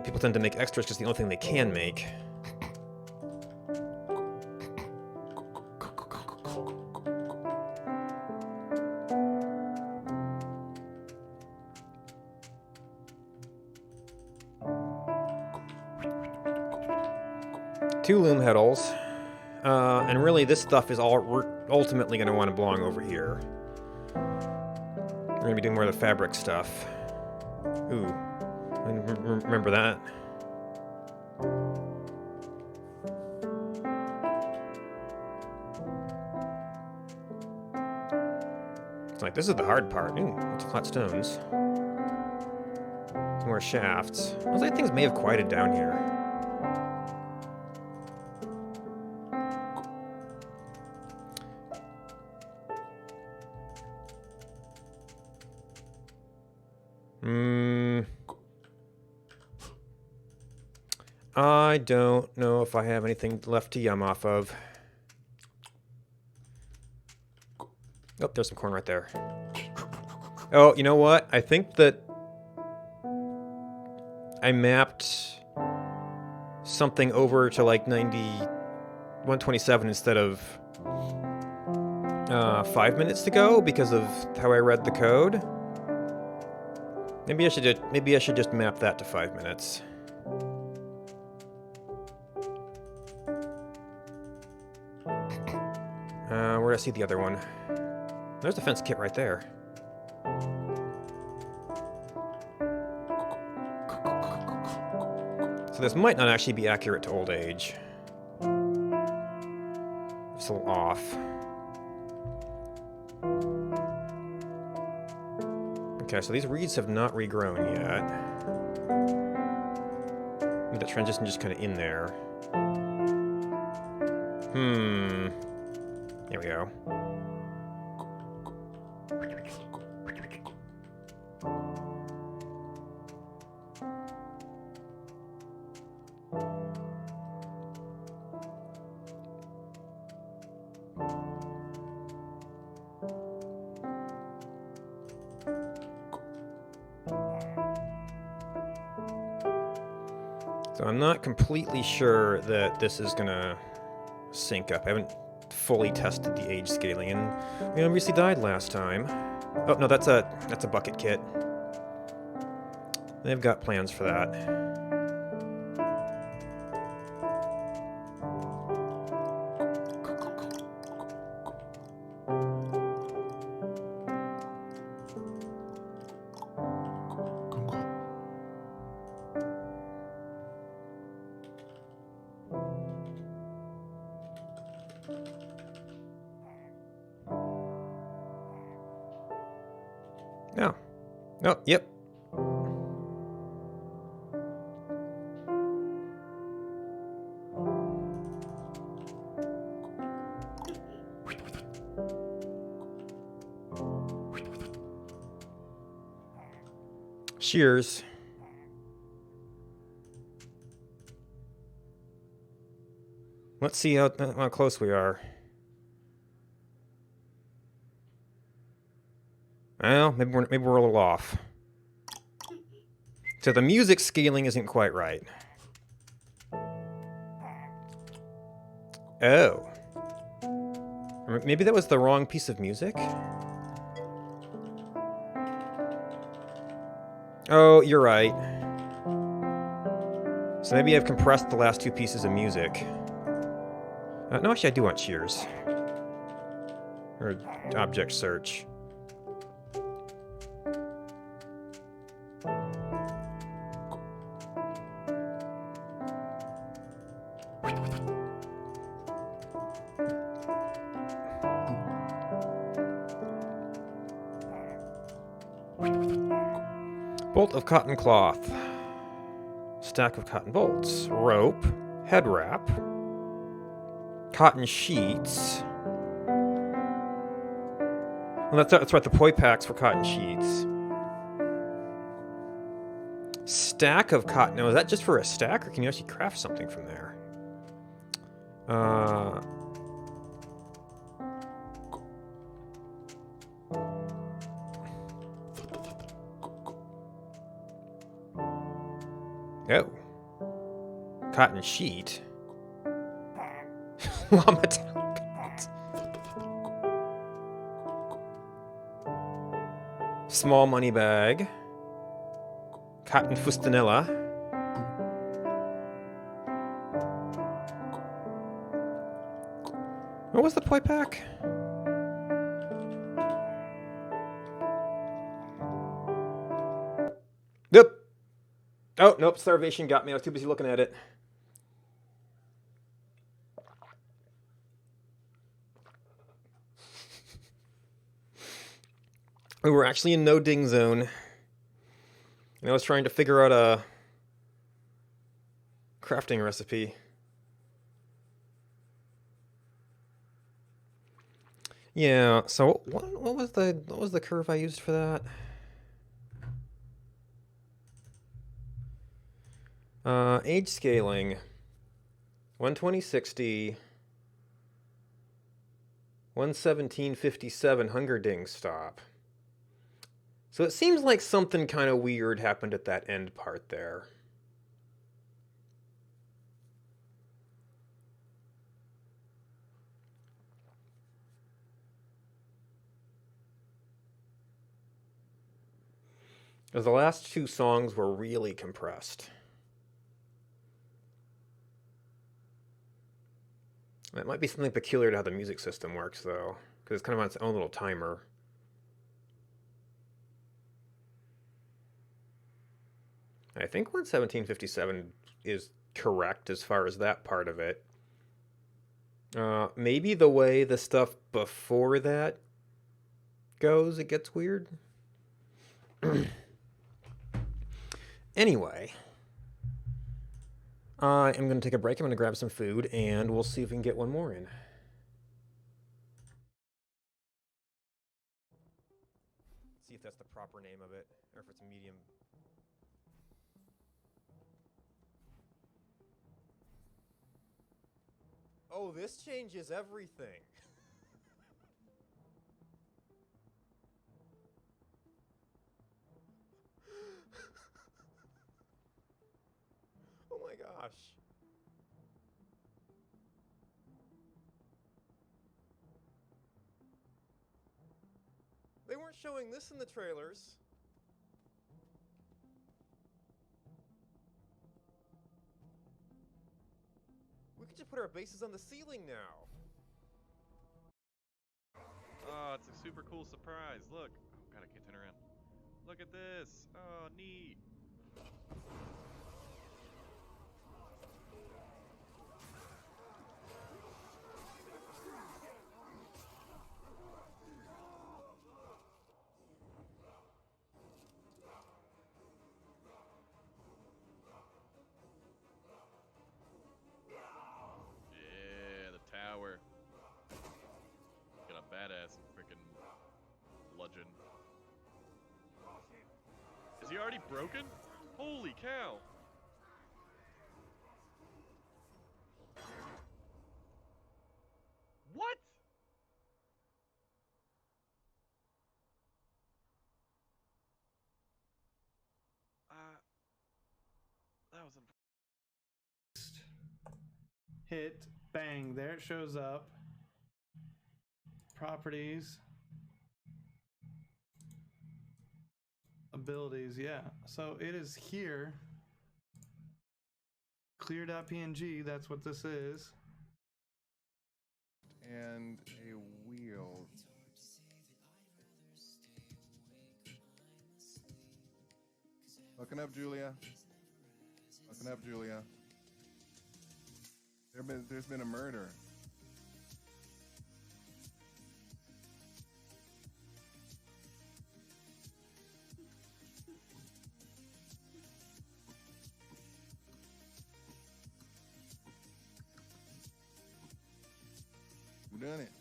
People tend to make extras because the only thing they can make. Two loom heddles. And really, this stuff is all we're ultimately going to want to belong over here. We're going to be doing more of the fabric stuff. Ooh. Remember that. It's like, this is the hard part. Ooh, lots of flat stones. Some more shafts. Those like things may have quieted down here. I don't know if I have anything left to yum off of. Oh, there's some corn right there. Oh, you know what? I think that I mapped something over to like 127 instead of 5 minutes to go because of how I read the code. Maybe I should just map that to 5 minutes. Where do I see the other one? There's the fence kit right there. So this might not actually be accurate to old age. It's a little off. Okay, so these reeds have not regrown yet. Maybe the transition just kind of in there. There we go. So I'm not completely sure that this is gonna sync up. I haven't fully tested the age scaling, and we obviously died last time. Oh no, that's a bucket kit. They've got plans for that. No. Oh, yep. Shears. Let's see how close we are. Well, maybe we're a little off. So the music scaling isn't quite right. Oh. Or maybe that was the wrong piece of music? Oh, you're right. So maybe I've compressed the last two pieces of music. No, actually I do want shears. Or object search. Bolt of cotton cloth. Stack of cotton bolts. Rope. Head wrap. Cotton sheets. Well, that's right, the poi packs for cotton sheets. Stack of cotton. Now, is that just for a stack, or can you actually craft something from there? Oh. Cotton sheet. Llama tail pants. Small money bag. Cotton fustanella. What was the poi pack? Nope. Oh, nope, starvation got me. I was too busy looking at it. We were actually in no ding zone. And I was trying to figure out a crafting recipe. Yeah, so what was the curve I used for that? Age scaling. 120/60. 117/57 Hunger Ding stop. So it seems like something kind of weird happened at that end part there. Because the last two songs were really compressed. That might be something peculiar to how the music system works, though, because it's kind of on its own little timer. I think 117/57 is correct as far as that part of it. Maybe the way the stuff before that goes, it gets weird. Anyway, I am going to take a break. I'm going to grab some food, and we'll see if we can get one more in. See if that's the proper name of it, or if it's medium. Oh, this changes everything. Oh my gosh. not showing this in the trailers. We could just put our bases on the ceiling now. Oh, it's a super cool surprise. Look. Oh god, I can't turn around. Look at this. Oh, neat. Yeah, the tower. Got a badass freaking bludgeon. Is he already broken? Holy cow! What? That was Hit, bang, there it shows up. Properties. Abilities, yeah. So it is here. Clear.png, that's what this is. And a wheel. Looking up, Julia. Looking up, Julia. There's been a murder. Who done it?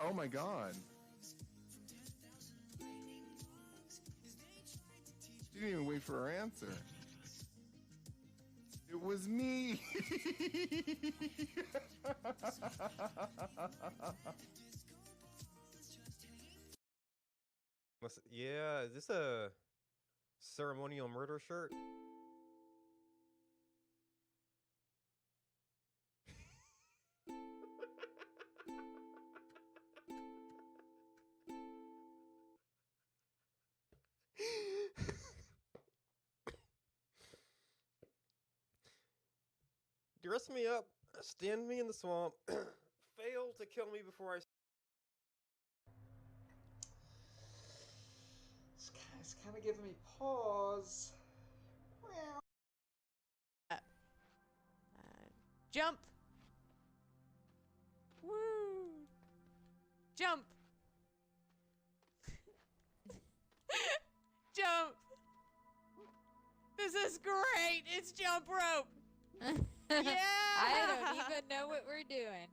Oh my god. She didn't even wait for her answer. It was me. Yeah, is this a ceremonial murder shirt? Dress me up, stand me in the swamp, fail to kill me before I... It's kind of giving me pause. Jump! Woo! Jump! Jump! This is great! It's jump rope! Yeah! I don't even know what we're doing.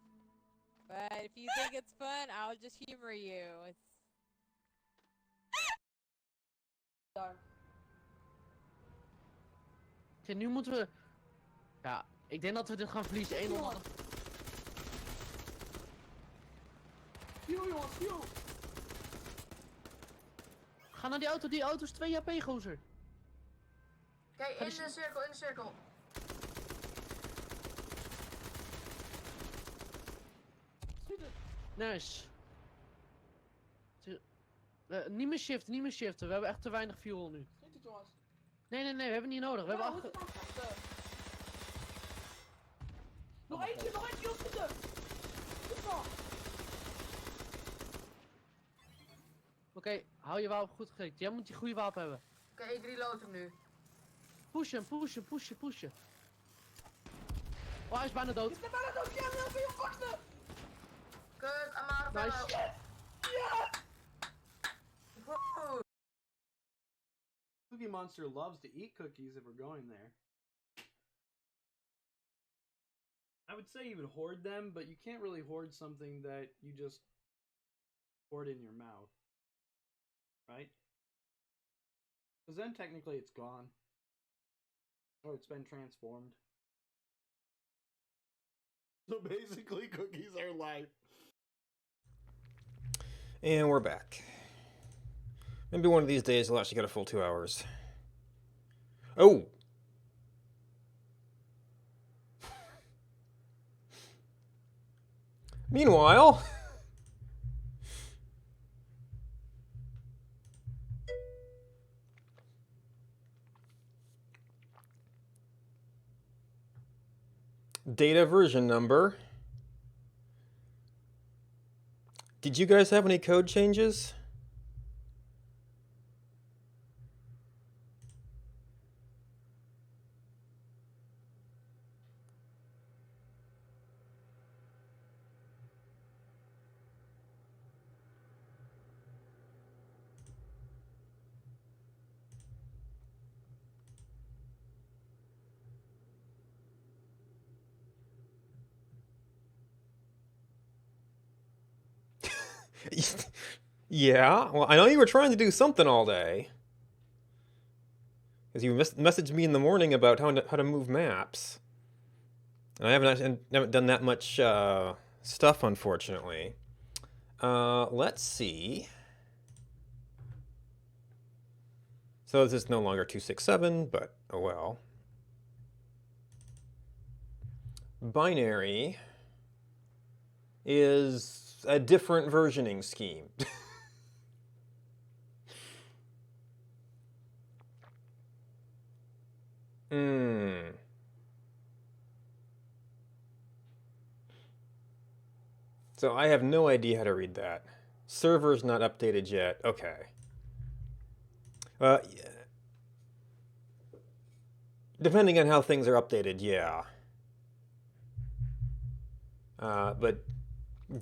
But if you think it's fun, I'll just humor you. It's... Oké, nu moeten we... Ja, ik denk dat we dit gaan verliezen. 1-0. Yo, jongens, yo! Ga naar die auto is 2 HP, gozer. Kijk, in de cirkel, in de cirkel. Nice. Niet meer shiften, we hebben echt te weinig fuel nu. Nee, we hebben het niet nodig. We hebben achter... Nog eentje, opschieten! Oké, hou je wapen goed gericht. Jij moet die goede wapen hebben. Oké, ik reload hem nu. Pushen. Oh, hij is bijna dood. Ik ben bijna dood, ja, help me, fuck me! Kut, Amaro. Nice. Ja! Woo. Cookie Monster loves to eat cookies if we're going there. I would say you would hoard them, but you can't really hoard something that you just hoard in your mouth. Right? Because then technically it's gone. Or it's been transformed. So basically cookies are life. And we're back. Maybe one of these days I'll actually get a full 2 hours. Oh! Meanwhile... data version number. Did you guys have any code changes? Yeah, well, I know you were trying to do something all day. Because you messaged me in the morning about how to move maps. And I haven't done that much stuff, unfortunately. Let's see. So this is no longer 267, but oh well. Binary is a different versioning scheme. So I have no idea how to read that. Server's not updated yet. Okay. Yeah. Depending on how things are updated, yeah. But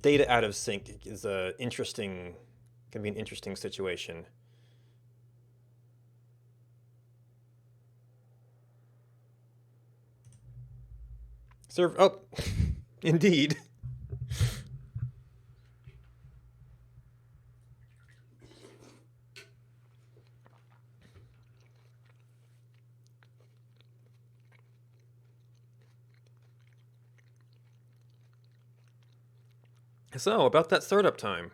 data out of sync is can be an interesting situation. Oh, indeed. So, about that startup time.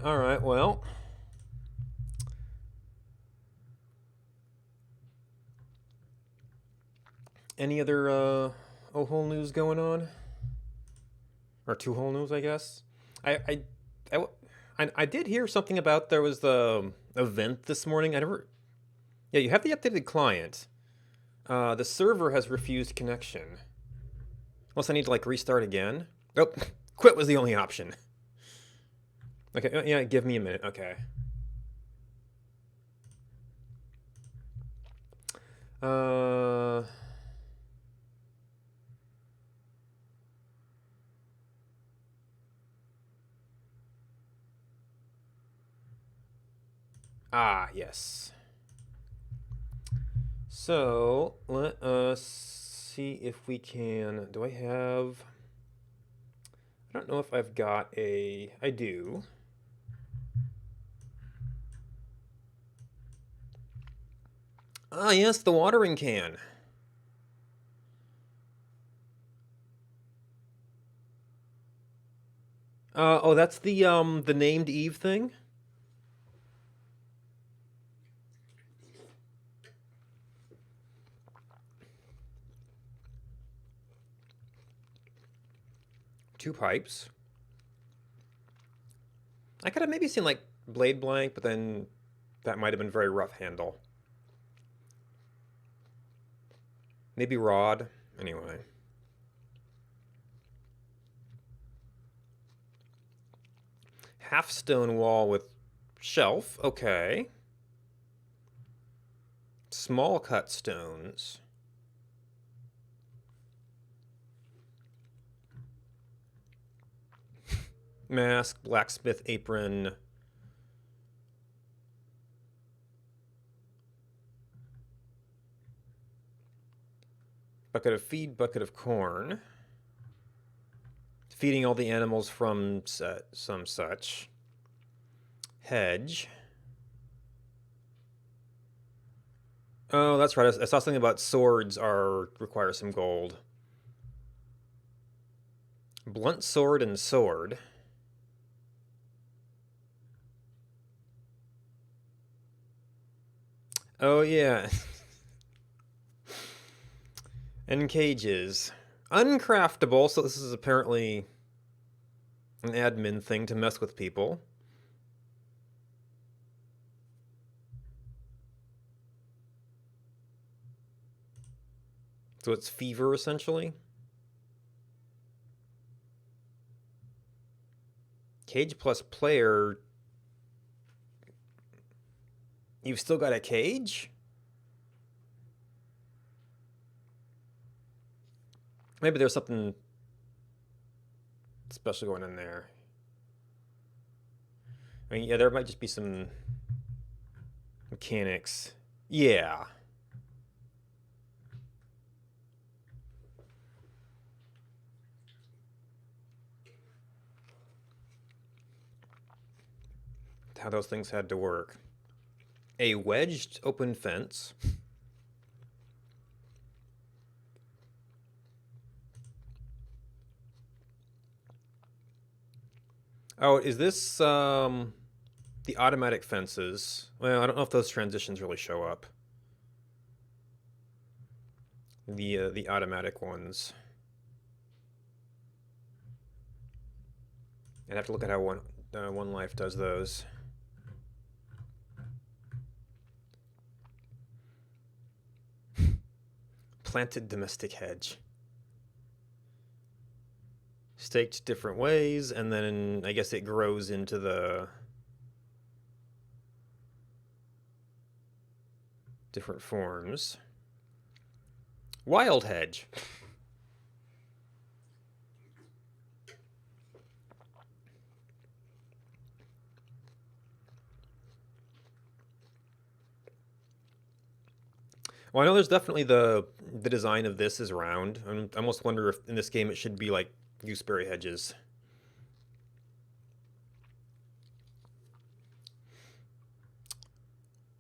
All right, well. Any other oh-hole news going on? Or two-hole news, I guess? I did hear something about there was the event this morning. Yeah, you have the updated client. The server has refused connection. Unless I need to, like, restart again. Oh, quit was the only option. Okay, yeah, give me a minute. Okay. Yes. So, let us see if we can... Do I have... I don't know if I've got a... I do. Yes, the watering can. Oh, that's the named Eve thing? Two pipes. I could have maybe seen, like, blade blank, but then that might have been very rough handle. Maybe rod. Anyway. Half stone wall with shelf. Okay. Small cut stones. Mask, blacksmith apron. Bucket of feed, bucket of corn. Feeding all the animals from some such. Hedge. Oh, that's right. I saw something about swords require some gold. Blunt sword and sword. Oh yeah. And cages. Uncraftable, so this is apparently an admin thing to mess with people. So it's fever, essentially. Cage plus player. You've still got a cage? Maybe there's something special going on there. I mean, yeah, there might just be some mechanics. Yeah. How those things had to work. A wedged open fence. Oh, is this the automatic fences? Well, I don't know if those transitions really show up. The automatic ones. I'd have to look at how One Life does those. Planted domestic hedge. Staked different ways, and then I guess it grows into the different forms. Wild hedge. Well, I know there's definitely the design of this is round. I almost wonder if in this game it should be like gooseberry hedges.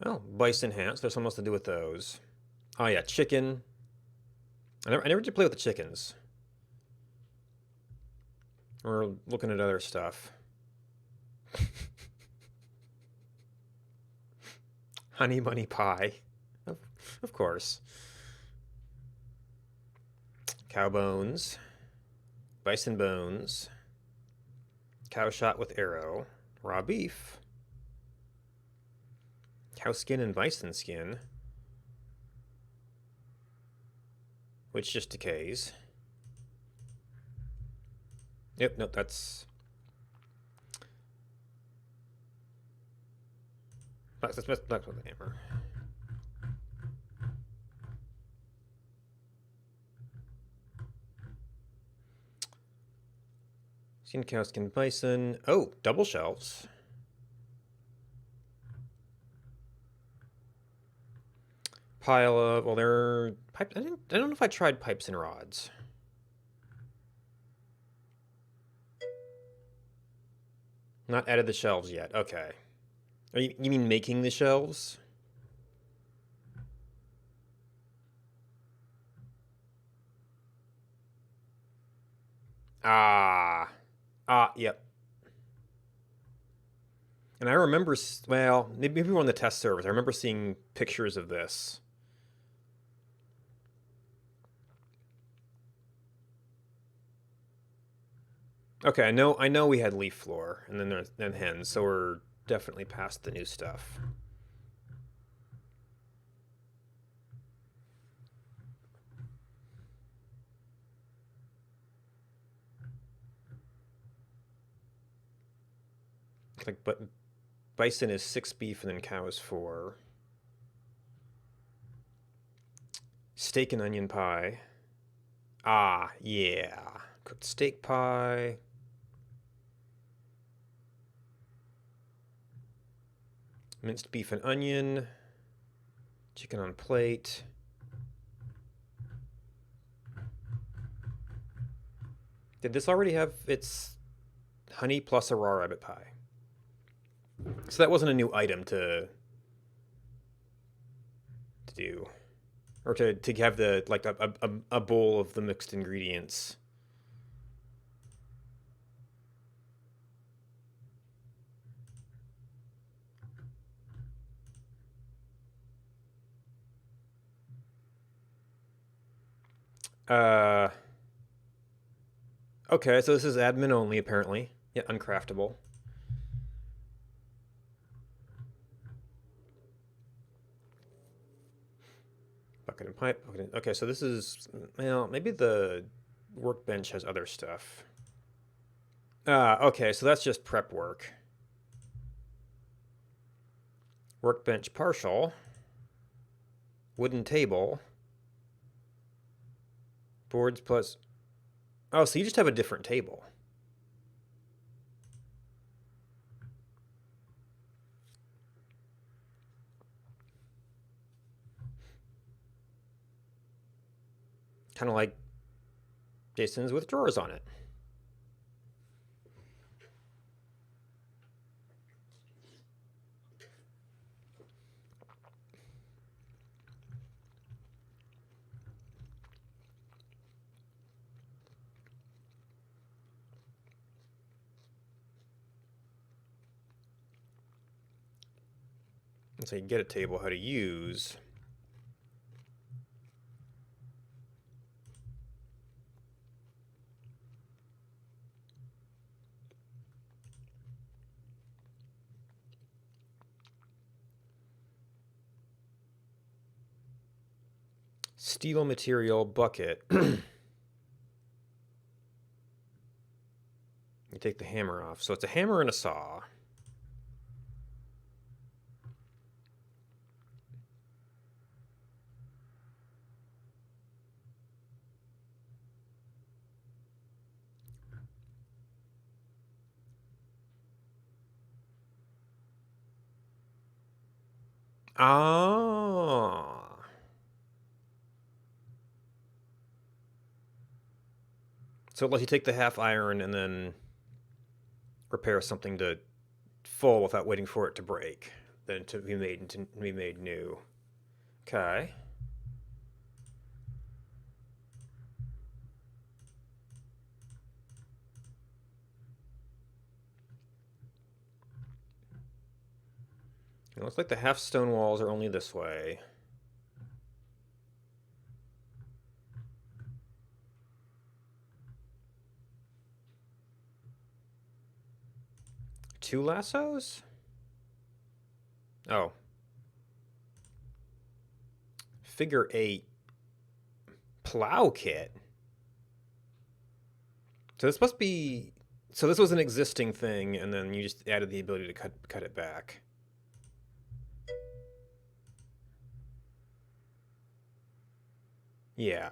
Oh, bison hats. There's something else to do with those. Oh yeah, chicken. I never did play with the chickens. We're looking at other stuff. Honey bunny pie. Of course. Cow bones. Bison bones. Cow shot with arrow. Raw beef. Cow skin and bison skin. Which just decays. Yep, nope, that's... Black with the hammer. Skin cow, skin bison. Oh, double shelves. Pile of, well, they're pipe. I don't know if I tried pipes and rods. Not added the shelves yet. Okay. You mean making the shelves? Yep. And I remember, well, maybe we were on the test servers. I remember seeing pictures of this. Okay, I know we had leaf floor, and then hens, so we're definitely past the new stuff. Like, but bison is 6 beef, and then cow is 4. Steak and onion pie. Ah, yeah. Cooked steak pie. Minced beef and onion. Chicken on plate. Did this already have its honey plus a raw rabbit pie? So that wasn't a new item to do, or to have the like a bowl of the mixed ingredients. Uh, okay, so this is admin only, apparently. Yeah, uncraftable. Bucket and pipe. Okay, so this is, well, maybe the workbench has other stuff. Okay, so that's just prep work. Workbench partial. Wooden table. Boards plus... Oh, so you just have a different table. Kind of like Jason's with drawers on it. So you get a table, how to use. Steel material bucket. You take the hammer off. So it's a hammer and a saw. Ah. So it lets you take the half iron and then repair something to full without waiting for it to break, then to be made new. Okay. It looks like the half stone walls are only this way. Two lassos? Oh. Figure 8 plow kit. So this must be... So this was an existing thing, and then you just added the ability to cut it back. Yeah.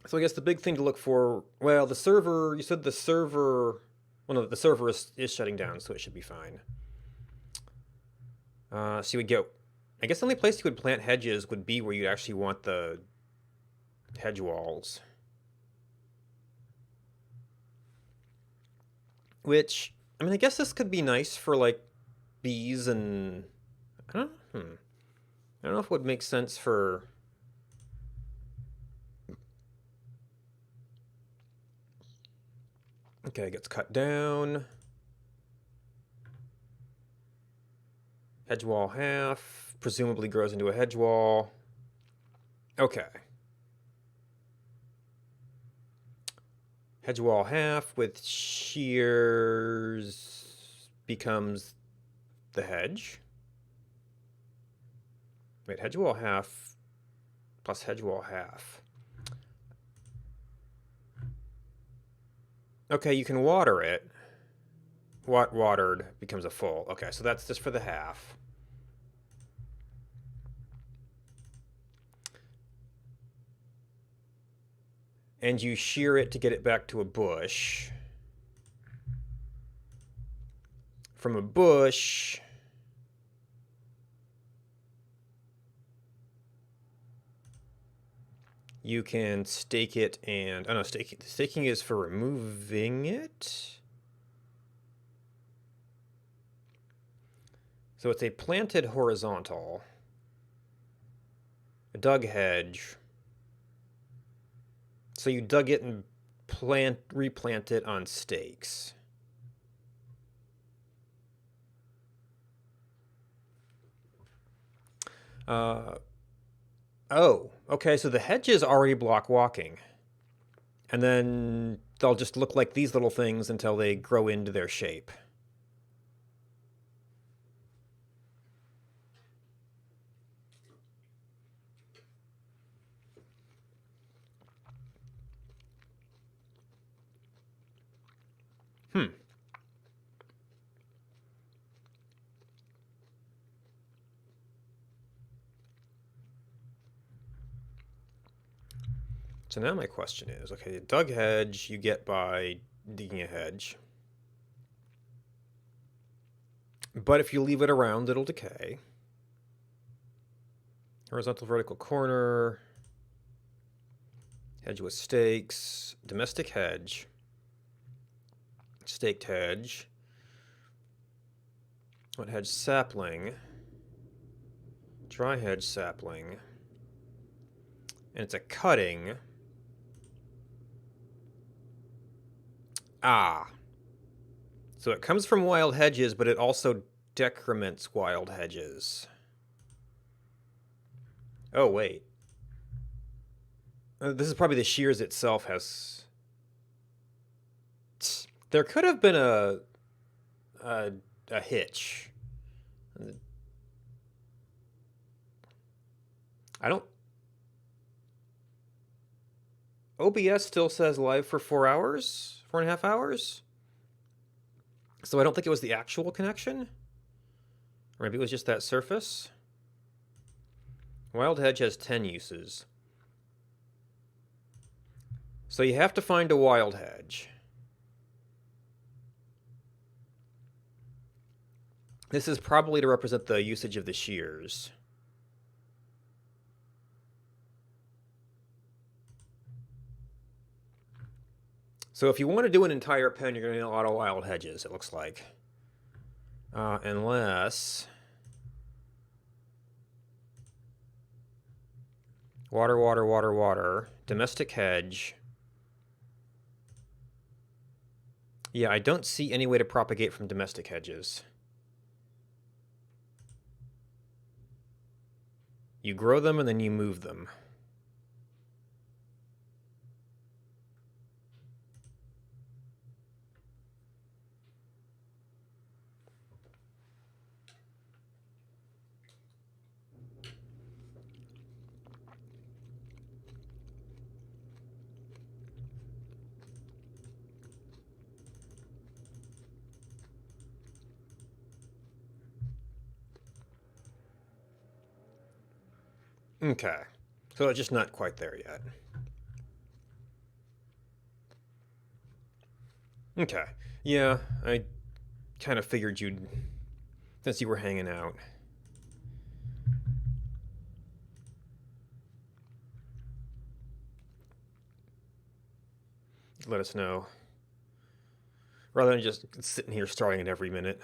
So I guess the big thing to look for, well, the server, you said the server, well, no, the server is shutting down, so it should be fine. So you would get, I guess the only place you would plant hedges would be where you'd actually want the hedge walls. Which, I mean, I guess this could be nice for, like, bees and, I don't know, I don't know if it would make sense for... Okay, it gets cut down. Hedge wall half, presumably grows into a hedge wall. Okay. Hedge wall half with shears becomes the hedge. Wait, hedge wall half plus hedge wall half. Okay, you can water it. Watered becomes a full. Okay, so that's just for the half. And you shear it to get it back to a bush. From a bush... You can stake it and... Oh no, staking is for removing it. So it's a planted horizontal. A dug hedge. So you dug it and replant it on stakes. Oh, okay, so the hedges already block walking. And then they'll just look like these little things until they grow into their shape. So now my question is, okay, dug hedge you get by digging a hedge. But if you leave it around, it'll decay. Horizontal vertical corner. Hedge with stakes. Domestic hedge. Staked hedge. Wet hedge sapling. Dry hedge sapling. And it's a cutting. Ah. So it comes from wild hedges, but it also decrements wild hedges. Oh, wait. This is probably the shears itself has... There could have been a hitch. I don't... OBS still says live for 4 hours? 4.5 hours? So I don't think it was the actual connection? Or maybe it was just that surface? Wild hedge has 10 uses. So you have to find a wild hedge. This is probably to represent the usage of the shears. So if you want to do an entire pen, you're going to need a lot of wild hedges, it looks like. Unless... Water, water, water, water. Domestic hedge. Yeah, I don't see any way to propagate from domestic hedges. You grow them and then you move them. Okay. So it's just not quite there yet. Okay. Yeah, I kind of figured you'd... since you were hanging out. Let us know. Rather than just sitting here starting it every minute.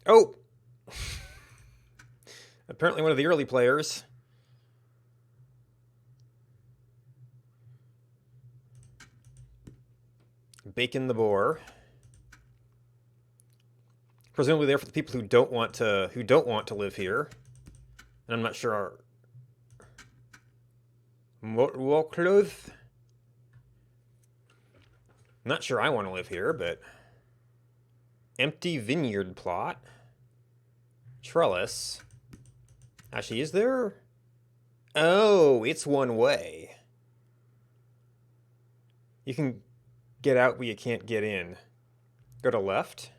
Oh! Apparently one of the early players. Bacon the boar. Presumably there for the people who don't want to live here. And I'm not sure Wokluth. Not sure I want to live here, but empty vineyard plot. Trellis. Actually, is there? Oh, it's one way. You can get out, but you can't get in. Go to left.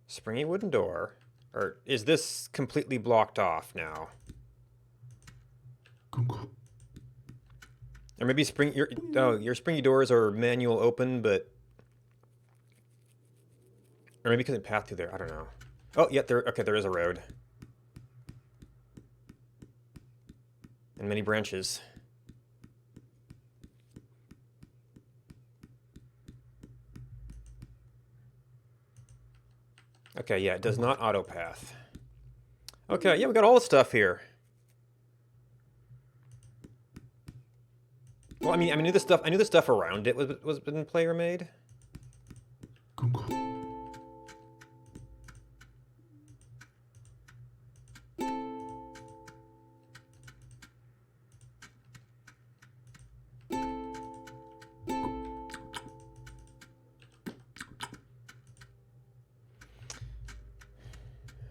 Springy wooden door. Or is this completely blocked off now? Or maybe your springy doors are manual open, but Or maybe because it path through there. I don't know. Oh, yeah, there is a road. And many branches. Okay, yeah, it does not auto path. Okay, yeah, we got all the stuff here. Well, I knew the stuff around it was been player made.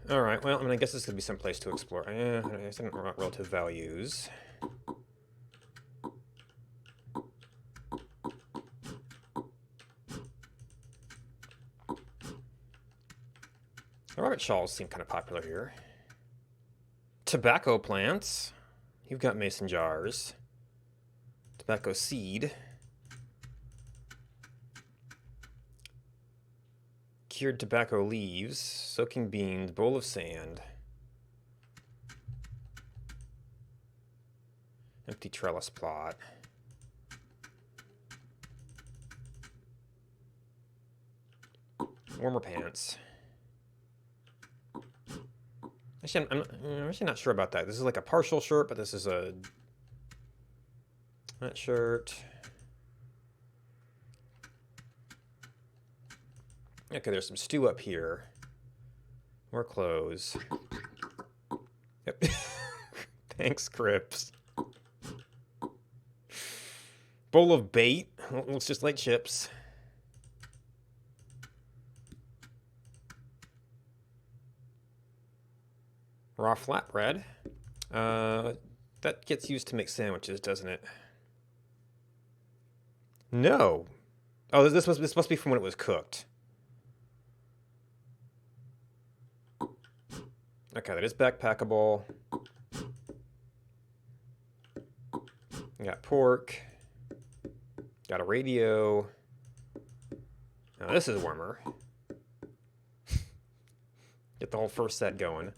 All right. Well, I guess this could be some place to explore. I guess I don't want relative values. Rabbit shawls seem kind of popular here. Tobacco plants. You've got mason jars. Tobacco seed. Cured tobacco leaves. Soaking beans. Bowl of sand. Empty trellis plot. Warmer pants. Actually, I'm actually not sure about that. This is like a partial shirt, but this is a... that shirt. Okay, there's some stew up here. More clothes. Yep. Thanks, Crips. Bowl of bait. Looks just like chips. Raw flatbread. That gets used to make sandwiches, doesn't it? No. Oh, this must be from when it was cooked. Okay, that is backpackable. Got pork. Got a radio. Now this is warmer. Get the whole first set going.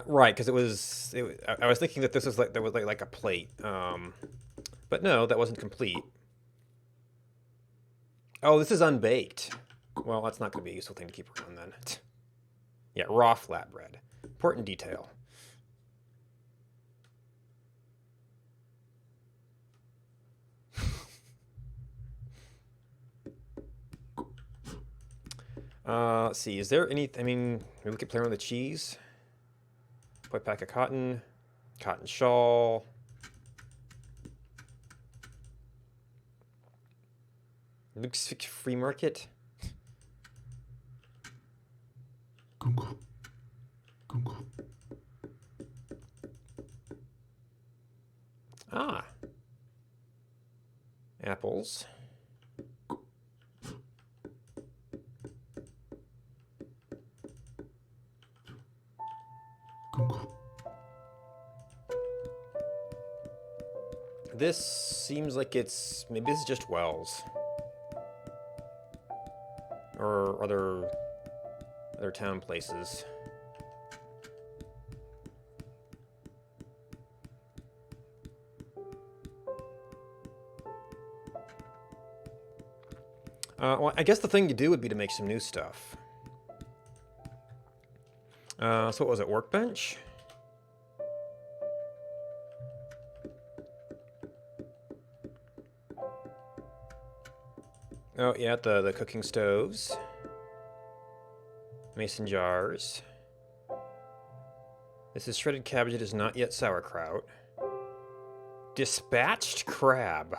Right, because I was thinking that this was like a plate. But no, that wasn't complete. Oh, this is unbaked. Well, that's not going to be a useful thing to keep around then. Yeah, raw flatbread. Important detail. Let's see. Is there any... maybe we could play around with the cheese. White pack of cotton. Cotton shawl. Luke's Free Market. Ah. Apples. This seems like it's... maybe this is just wells. Or other town places. Well, I guess the thing to do would be to make some new stuff. So what was it, workbench? Oh, yeah, the cooking stoves. Mason jars. This is shredded cabbage. It is not yet sauerkraut. Dispatched crab.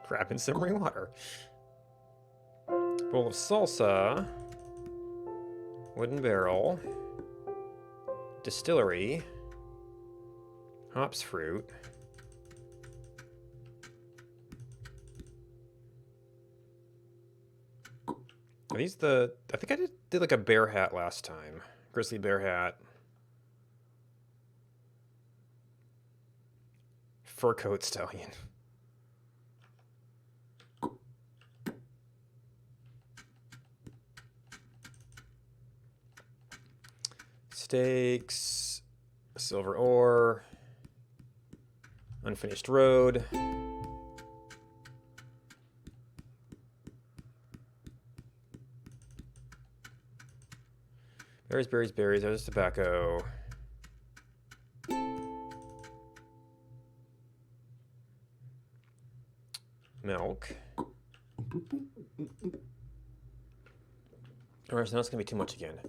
Crab in simmering water. Bowl of salsa. Wooden barrel. Distillery. Hops fruit. Are these the... I think I did like a bear hat last time. Grizzly bear hat. fur coat stallion. Steaks, silver ore, unfinished road. Berries, berries, berries. There's tobacco. Milk. Alright, so now it's going to be too much again.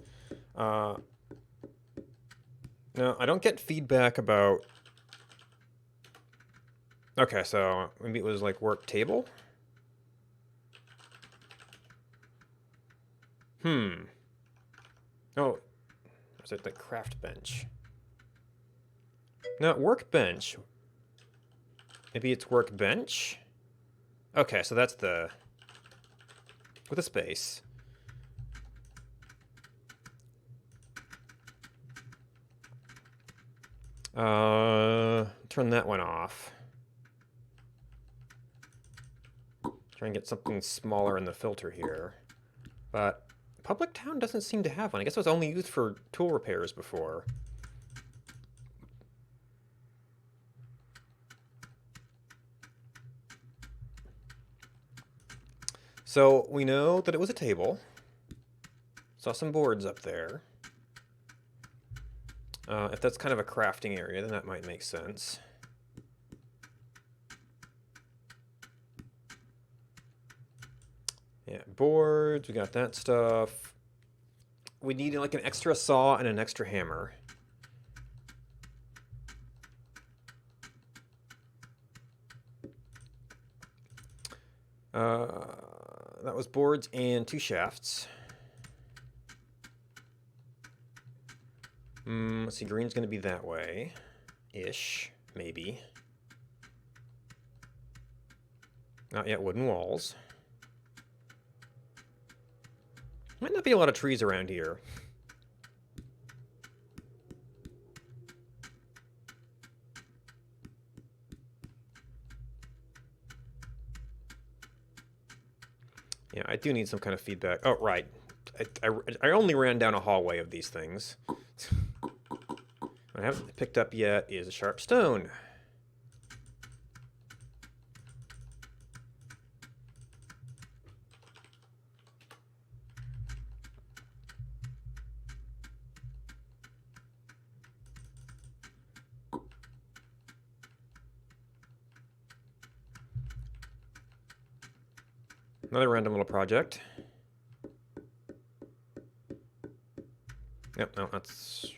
No, I don't get feedback about... Okay, so maybe it was like work table? Oh, is it the craft bench? No, workbench. Maybe it's workbench? Okay, so that's the... with a space. Turn that one off. Try and get something smaller in the filter here. But Public Town doesn't seem to have one. I guess it was only used for tool repairs before. So we know that it was a table. Saw some boards up there. If that's kind of a crafting area, then that might make sense. Yeah, boards, we got that stuff. We need like an extra saw and an extra hammer. That was boards and 2 shafts. Let's see, green's gonna be that way. Ish, maybe. Not yet wooden walls. Might not be a lot of trees around here. Yeah, I do need some kind of feedback. Oh, right. I only ran down a hallway of these things. What I haven't picked up yet is a sharp stone. Another random little project. Yep, no, that's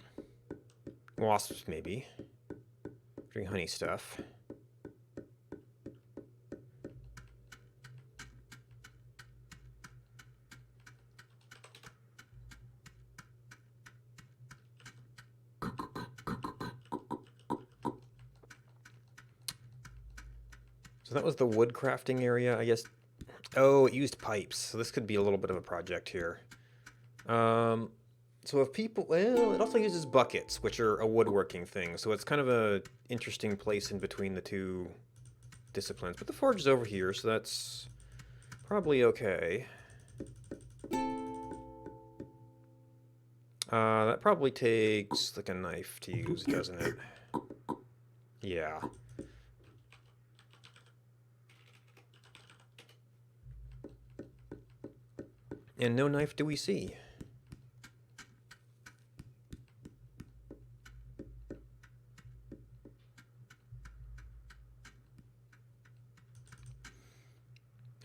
wasps, maybe. Doing honey stuff. So that was the wood crafting area, I guess. Oh, it used pipes, so this could be a little bit of a project here. So if people, well, it also uses buckets, which are a woodworking thing, so it's kind of a interesting place in between the two disciplines. But the forge is over here, so that's probably okay. That probably takes like a knife to use, doesn't it? Yeah. And no knife do we see.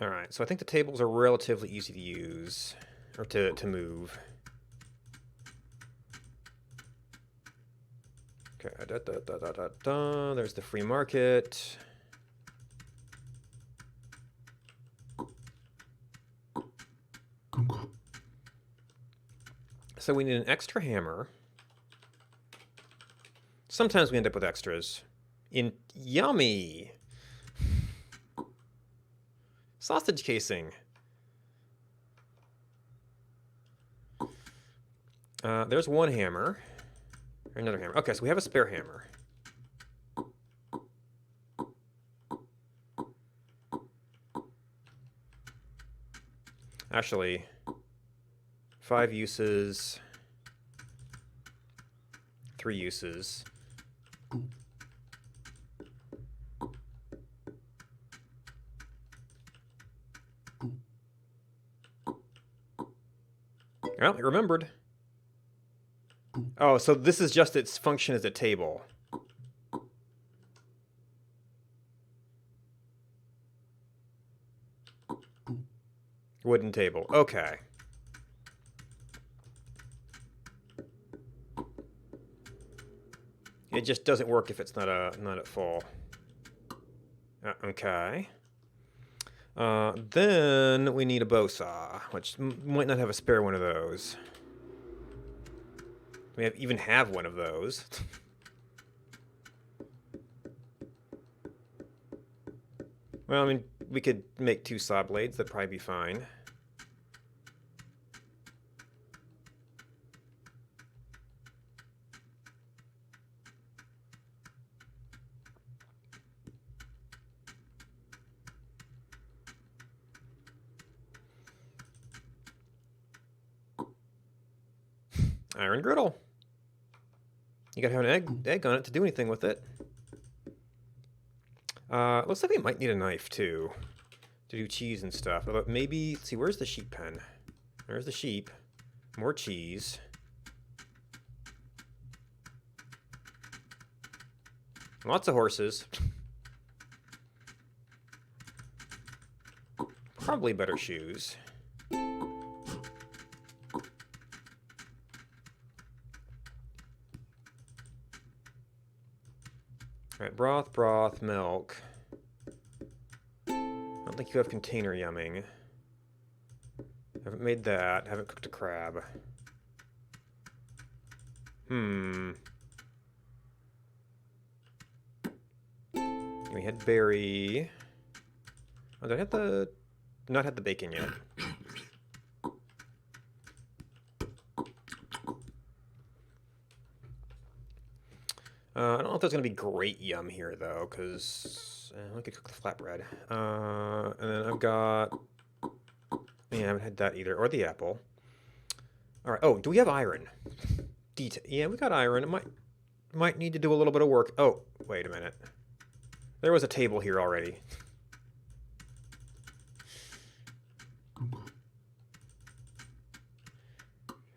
Alright, so I think the tables are relatively easy to use, or to move. Okay, there's the free market. So we need an extra hammer. Sometimes we end up with extras. Yummy! Sausage casing. There's one hammer. Or another hammer. Okay, so we have a spare hammer. Actually, 5 uses, 3 uses. Well, it remembered. Oh, so this is just its function as a table. Wooden table. Okay. It just doesn't work if it's not at full. Okay. Then we need a bow saw, which might not have a spare one of those. We even have one of those. Well, I mean, we could make 2 saw blades. That'd probably be fine. Iron griddle. You gotta have an egg on it to do anything with it. Looks like we might need a knife too, to do cheese and stuff. Although maybe, let's see, where's the sheep pen? There's the sheep. More cheese. Lots of horses. Probably better shoes. Alright, broth, milk. I don't think you have container yumming. Haven't made that. Haven't cooked a crab. We had berry. Oh, did I have the... Not had the bacon yet. I don't know if there's going to be great yum here, though, because we could cook the flatbread. And then I've got... Yeah, I haven't had that either. Or the apple. All right. Oh, do we have iron? Yeah, we got iron. It might need to do a little bit of work. Oh, wait a minute. There was a table here already.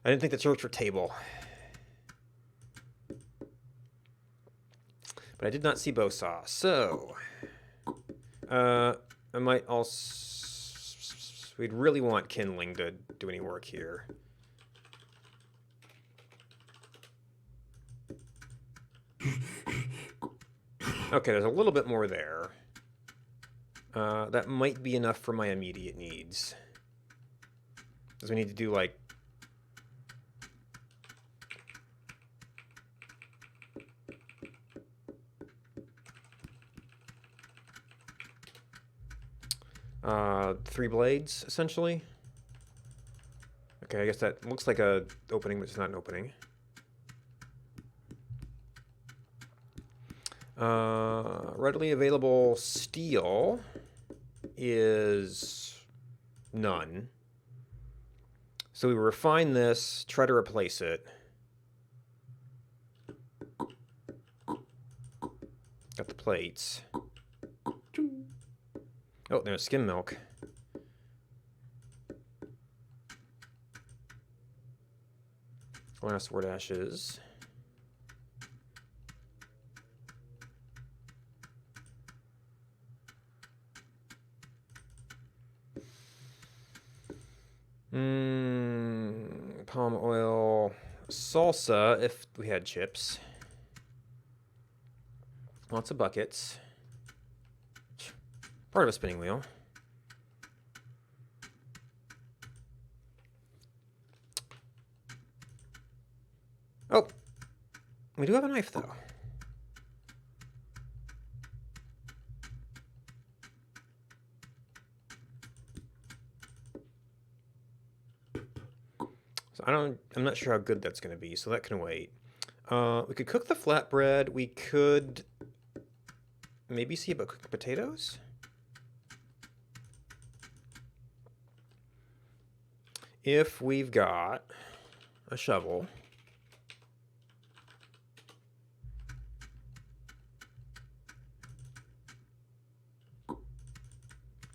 I didn't think the church were table. But I did not see bow saw, so I might also... We'd really want kindling to do any work here. Okay, there's a little bit more there. That might be enough for my immediate needs. Because we need to do, like... three blades, essentially. Okay, I guess that looks like a opening, but it's not an opening. Readily available steel is none. So we refine this, try to replace it. Got the plates. Oh, there's skim milk. Glass word ashes. Palm oil. Salsa, if we had chips. Lots of buckets. Part of a spinning wheel. Oh, we do have a knife, though. So I'm not sure how good that's going to be, so that can wait. We could cook the flatbread. We could maybe see about cooking potatoes. if we've got a shovel.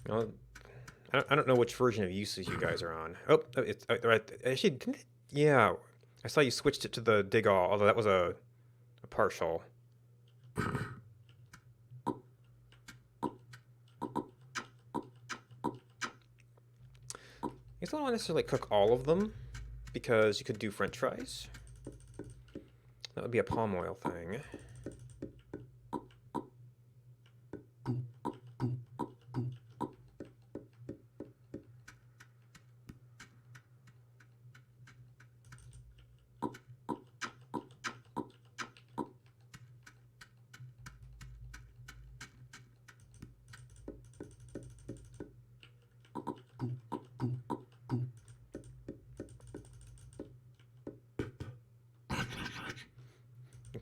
Well, I don't know which version of uses you guys are on. Oh, it's right. Actually, didn't it? Yeah, I saw you switched it to the dig all, although that was a partial. I guess I don't want to necessarily cook all of them, because you could do French fries. That would be a palm oil thing.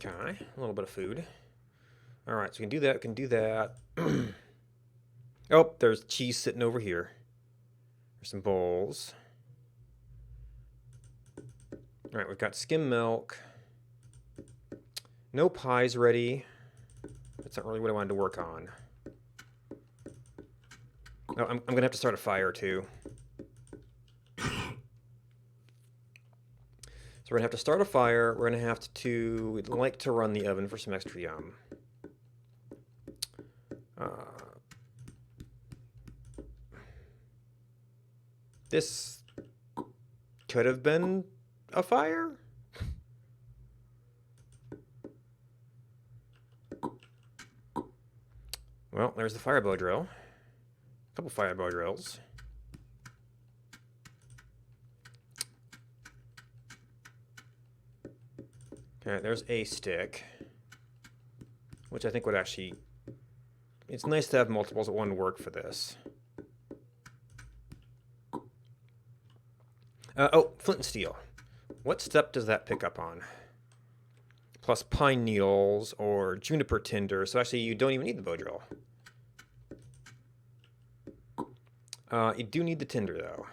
Okay, a little bit of food. All right, so we can do that, we can do that. Oh, there's cheese sitting over here. There's some bowls. All right, we've got skim milk. No pies ready. That's not really what I wanted to work on. Oh, I'm gonna have to start a fire too. So we're gonna have to start a fire. We're gonna have to, we'd like to run the oven for some extra yum. This could have been a fire. Well, there's the fire bow drill. A couple fire bow drills. Okay, there's a stick, which I think would actually... It's nice to have multiples that wouldn't work for this. Oh, flint and steel. What step does that pick up on? Plus pine needles or juniper tinder. So actually, you don't even need the bow drill. You do need the tinder, though.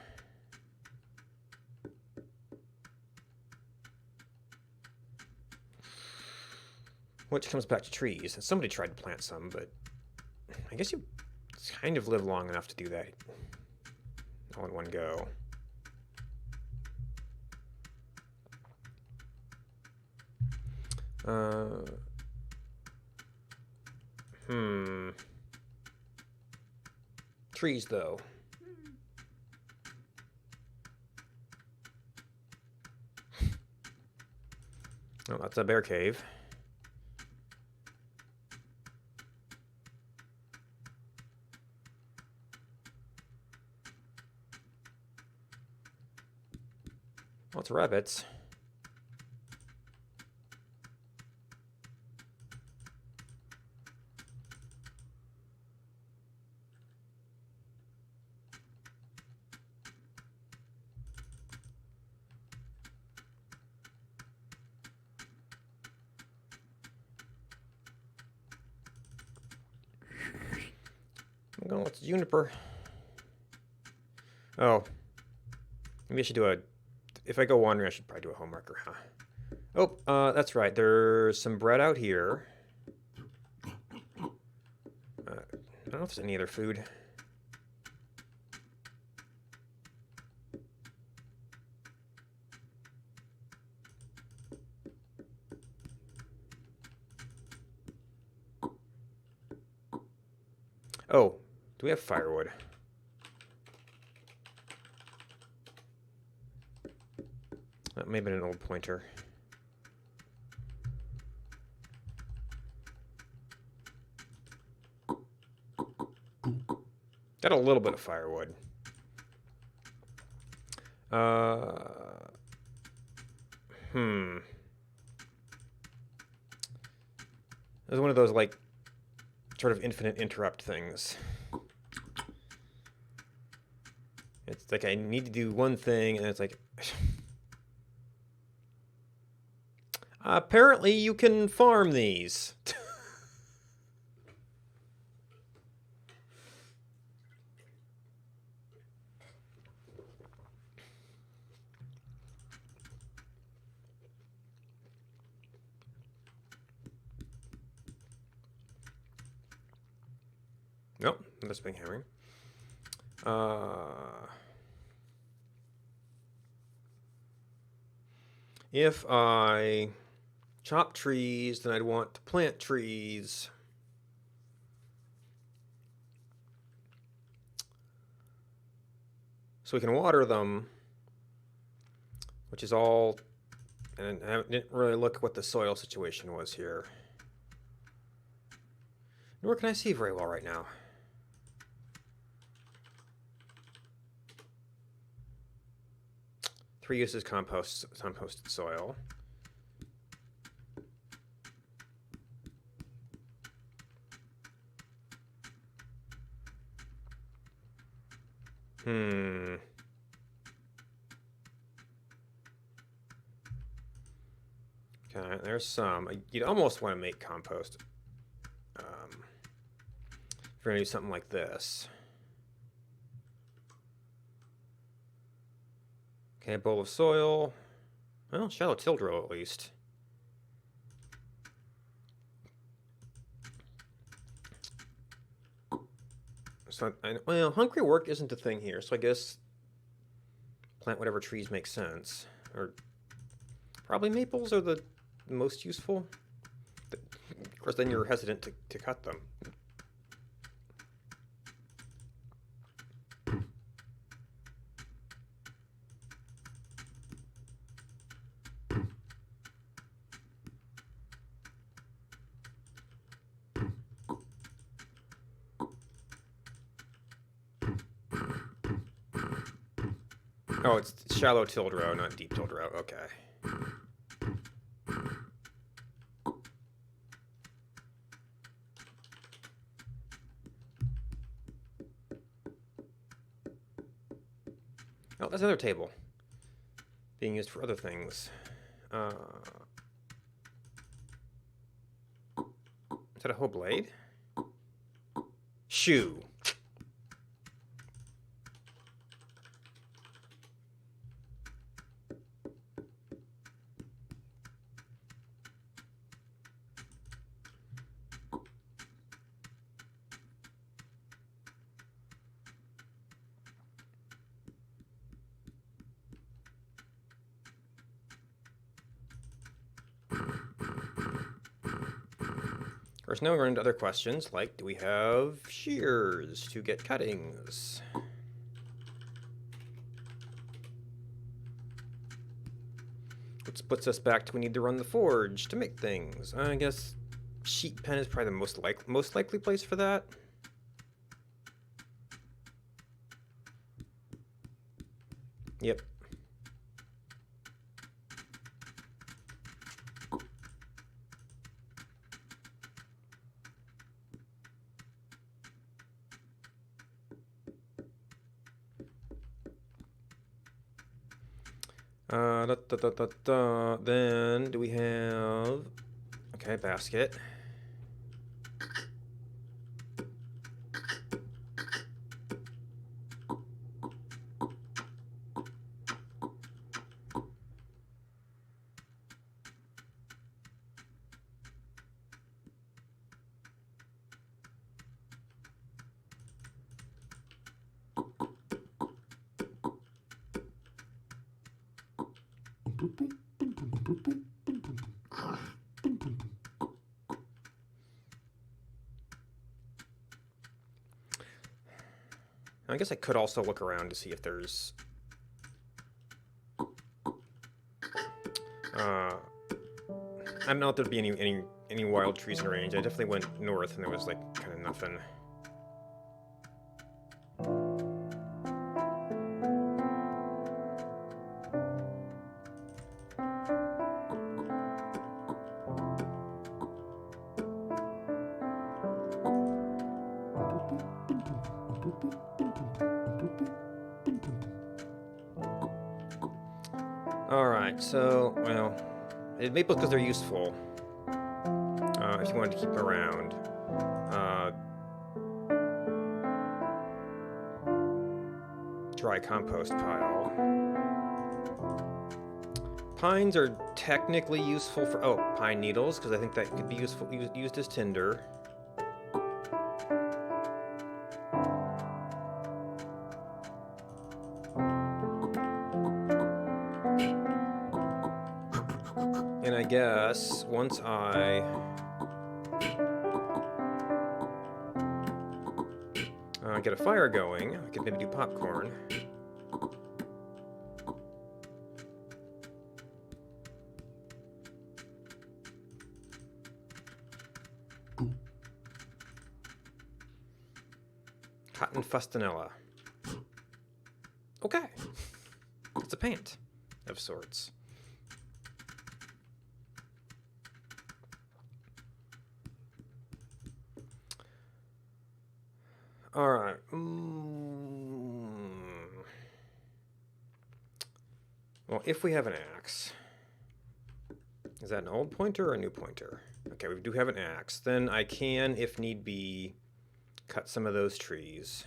Which comes back to trees. Somebody tried to plant some, but I guess you kind of live long enough to do that all in one go. Trees, though. Oh, that's a bear cave. Lots of rabbits. I'm going with juniper. Oh. Maybe I should do a... If I go wandering, I should probably do a home marker, huh? Oh, that's right. There's some bread out here. I don't know if there's any other food. Oh, do we have firewood? That may have been an old pointer. Got a little bit of firewood. There's one of those, like, sort of infinite interrupt things. It's like I need to do one thing, and it's like... Apparently you can farm these. Nope, that's big hammering. If I chop trees, then I'd want to plant trees. So we can water them, which is all, and I didn't really look at what the soil situation was here. Nor can I see very well right now. Three uses composted soil. Okay, there's some. You'd almost want to make compost. If you're gonna do something like this. Okay, a bowl of soil. Well, shallow tilled row at least. So, well, hungry work isn't a thing here, so I guess plant whatever trees make sense. Or probably maples are the most useful. Of course, then you're hesitant to cut them. Oh, it's shallow tilled row, not deep tilled row. Okay. Oh, that's another table. Being used for other things. Is that a whole blade? Shoe. Of course, now we're into other questions, like, do we have shears to get cuttings? Which puts us back to we need to run the forge to make things. I guess sheet pen is probably the most likely place for that. Yep. Then do we have, okay, basket. I guess I could also look around to see if there's I don't know if there'd be any wild trees in range. I definitely went north and there was like kind of nothing. Alright, so, well, maples because they're useful. If you wanted to keep them around. Dry compost pile. Pines are technically useful for, pine needles, because I think that could be used as tinder. once I get a fire going, I could maybe do popcorn. Cotton fustanella. Okay. It's a paint of sorts. All right. Well, if we have an axe, is that an old pointer or a new pointer? Okay, we do have an axe. Then I can, if need be, cut some of those trees.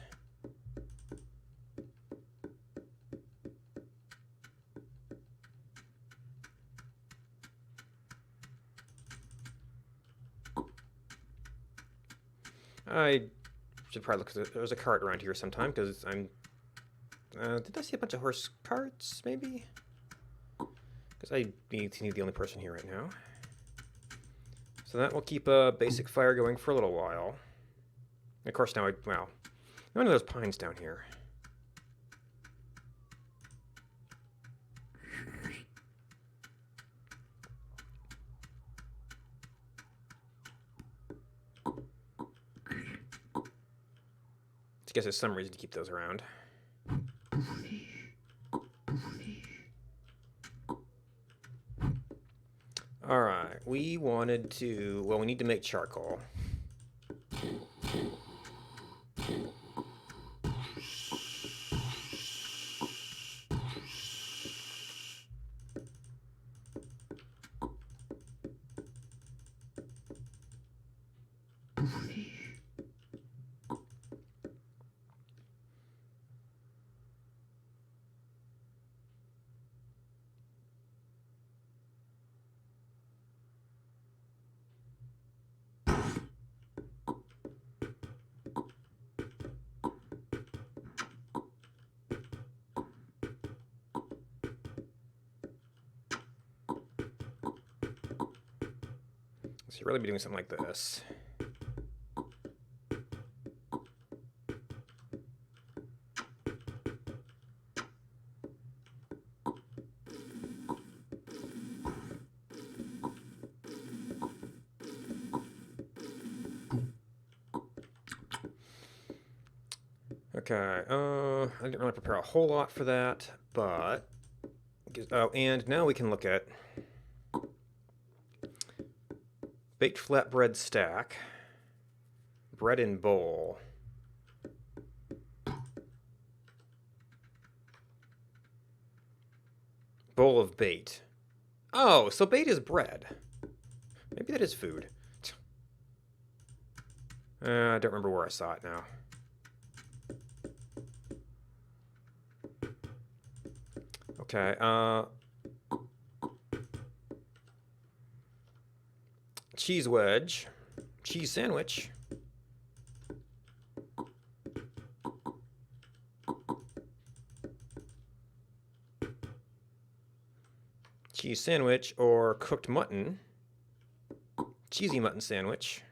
I should probably look at there's a cart around here sometime because I'm. Did I see a bunch of horse carts, maybe? Because I need to be the only person here right now. So that will keep a basic fire going for a little while. Of course, now well, none of those pines down here. I guess there's some reason to keep those around. Alright, we wanted to... Well, we need to make charcoal. So you'd really be doing something like this. Okay, I didn't really prepare a whole lot for that, but... Oh, and now we can look at baked flatbread stack, bread in bowl, bowl of bait. Oh, so bait is bread. Maybe that is food. I don't remember where I saw it now. Okay, cheese wedge, cheese sandwich, cheese sandwich or cooked mutton, cheesy mutton sandwich,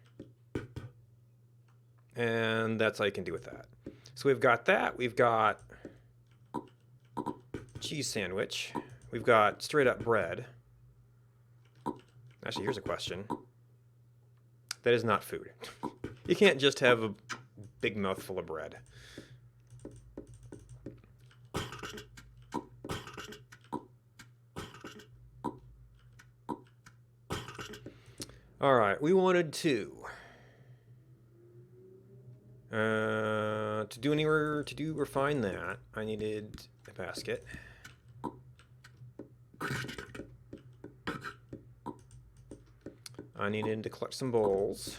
and that's all you can do with that. So we've got that, we've got cheese sandwich, we've got straight up bread. Actually, here's a question. That is not food. You can't just have a big mouthful of bread. All right, we wanted to refine that. I needed a basket. I needed to collect some bowls.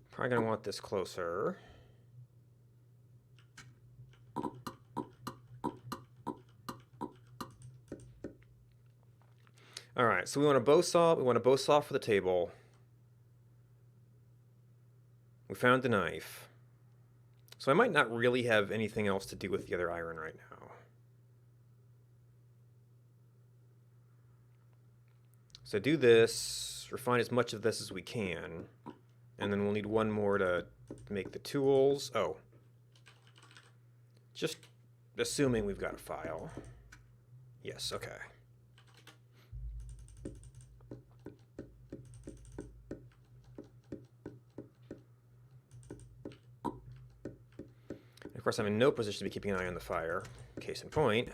Probably gonna want this closer. so we want a bow saw. We want a bow saw for the table. We found the knife. So I might not really have anything else to do with the other iron right now. So do this, refine as much of this as we can, and then we'll need one more to make the tools. Oh. Just assuming we've got a file. Yes, okay. Of course, I'm in no position to be keeping an eye on the fire. Case in point.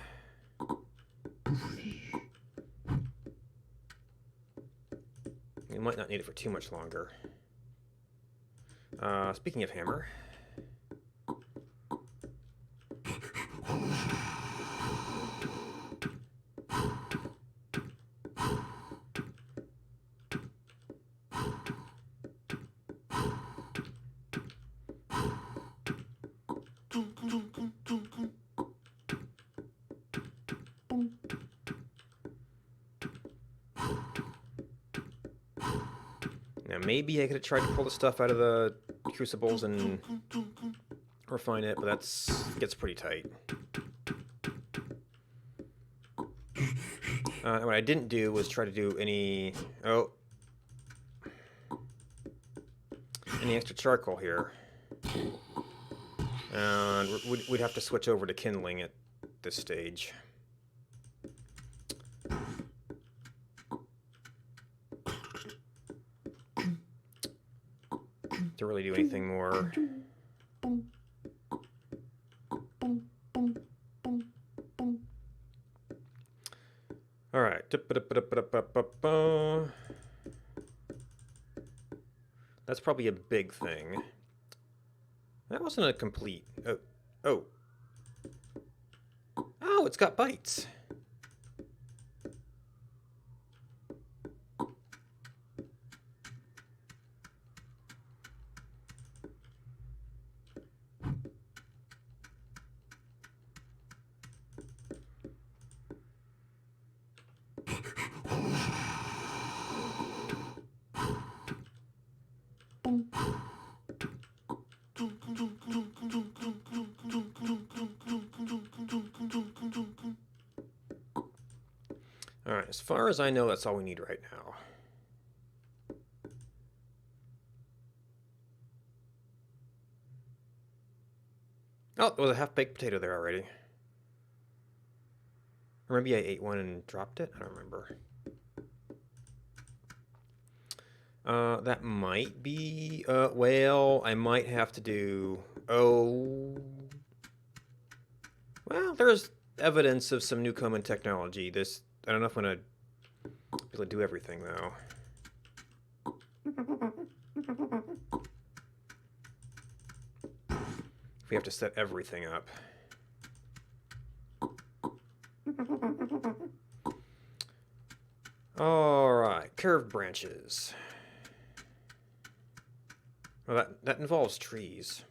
We might not need it for too much longer. Speaking of hammer. Now maybe I could have tried to pull the stuff out of the crucibles and refine it, but gets pretty tight. What I didn't do was try to do any extra charcoal here. And we'd have to switch over to kindling at this stage. To really do anything more. All right. That's probably a big thing. That wasn't a complete. Oh, it's got bites. Alright, as far as I know, that's all we need right now. Oh, there was a half-baked potato there already. Or maybe I ate one and dropped it? I don't remember. That might be, well, I might have to do, well, there's evidence of some new common technology. I don't know if I'm gonna be able to do everything, though. If we have to set everything up. Alright, curved branches. Well, that involves trees.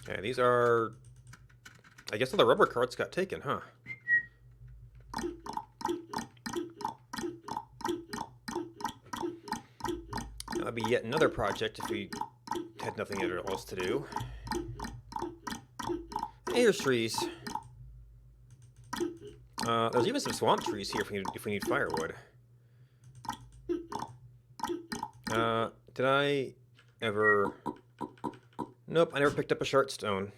Okay, these are... I guess all the rubber carts got taken, huh? That'd be yet another project if we had nothing else to do. Hey, here's trees. There's even some swamp trees here if we need firewood. Did I ever... Nope, I never picked up a short stone.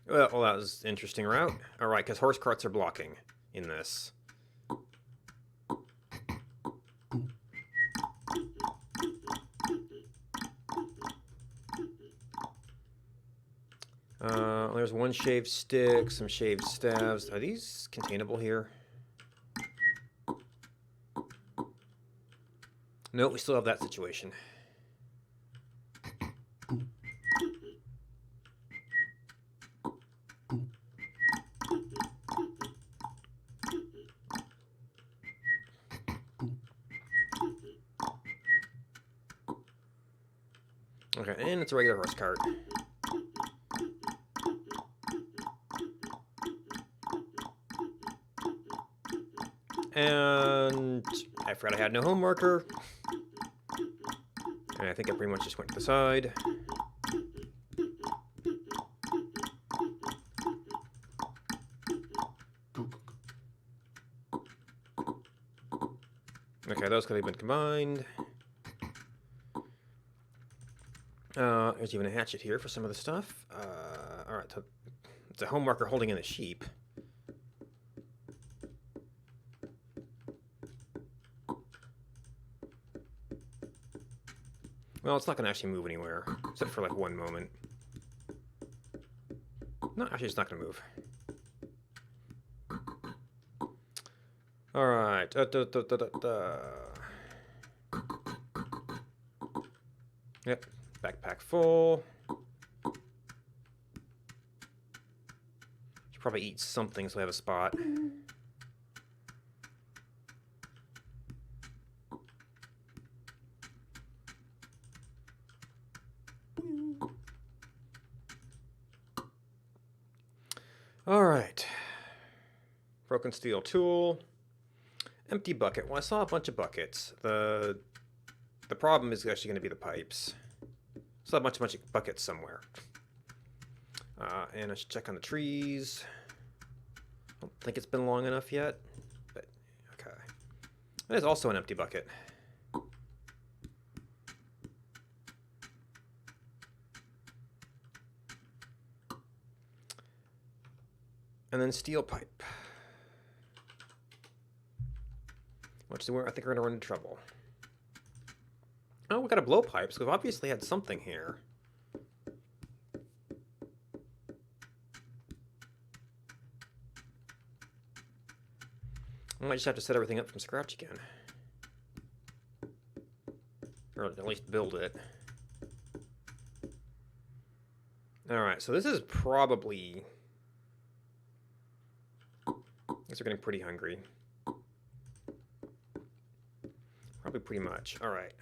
Well, that was an interesting route. Alright, because horse carts are blocking in this. There's one shaved stick, some shaved staves. Are these containable here? No, we still have that situation. Okay, and it's a regular horse cart. And I forgot I had no home marker. And I think I pretty much just went to the side. Okay, those could have been combined. There's even a hatchet here for some of the stuff. Alright, so it's a home marker holding in a sheep. Well, it's not going to actually move anywhere, except for like one moment. No, actually it's not going to move. Alright. Yep, backpack full. Should probably eat something so I have a spot. Alright. Broken steel tool. Empty bucket. Well, I saw a bunch of buckets. The problem is actually going to be the pipes. So a bunch of buckets somewhere. And I should check on the trees. I don't think it's been long enough yet. But, okay. There's also an empty bucket. And then steel pipe. Which is where I think we're going to run into trouble. Oh, we got a blowpipe, so we've obviously had something here. I might just have to set everything up from scratch again. Or at least build it. Alright, so this is probably... I guess we're getting pretty hungry. Probably pretty much. Alright.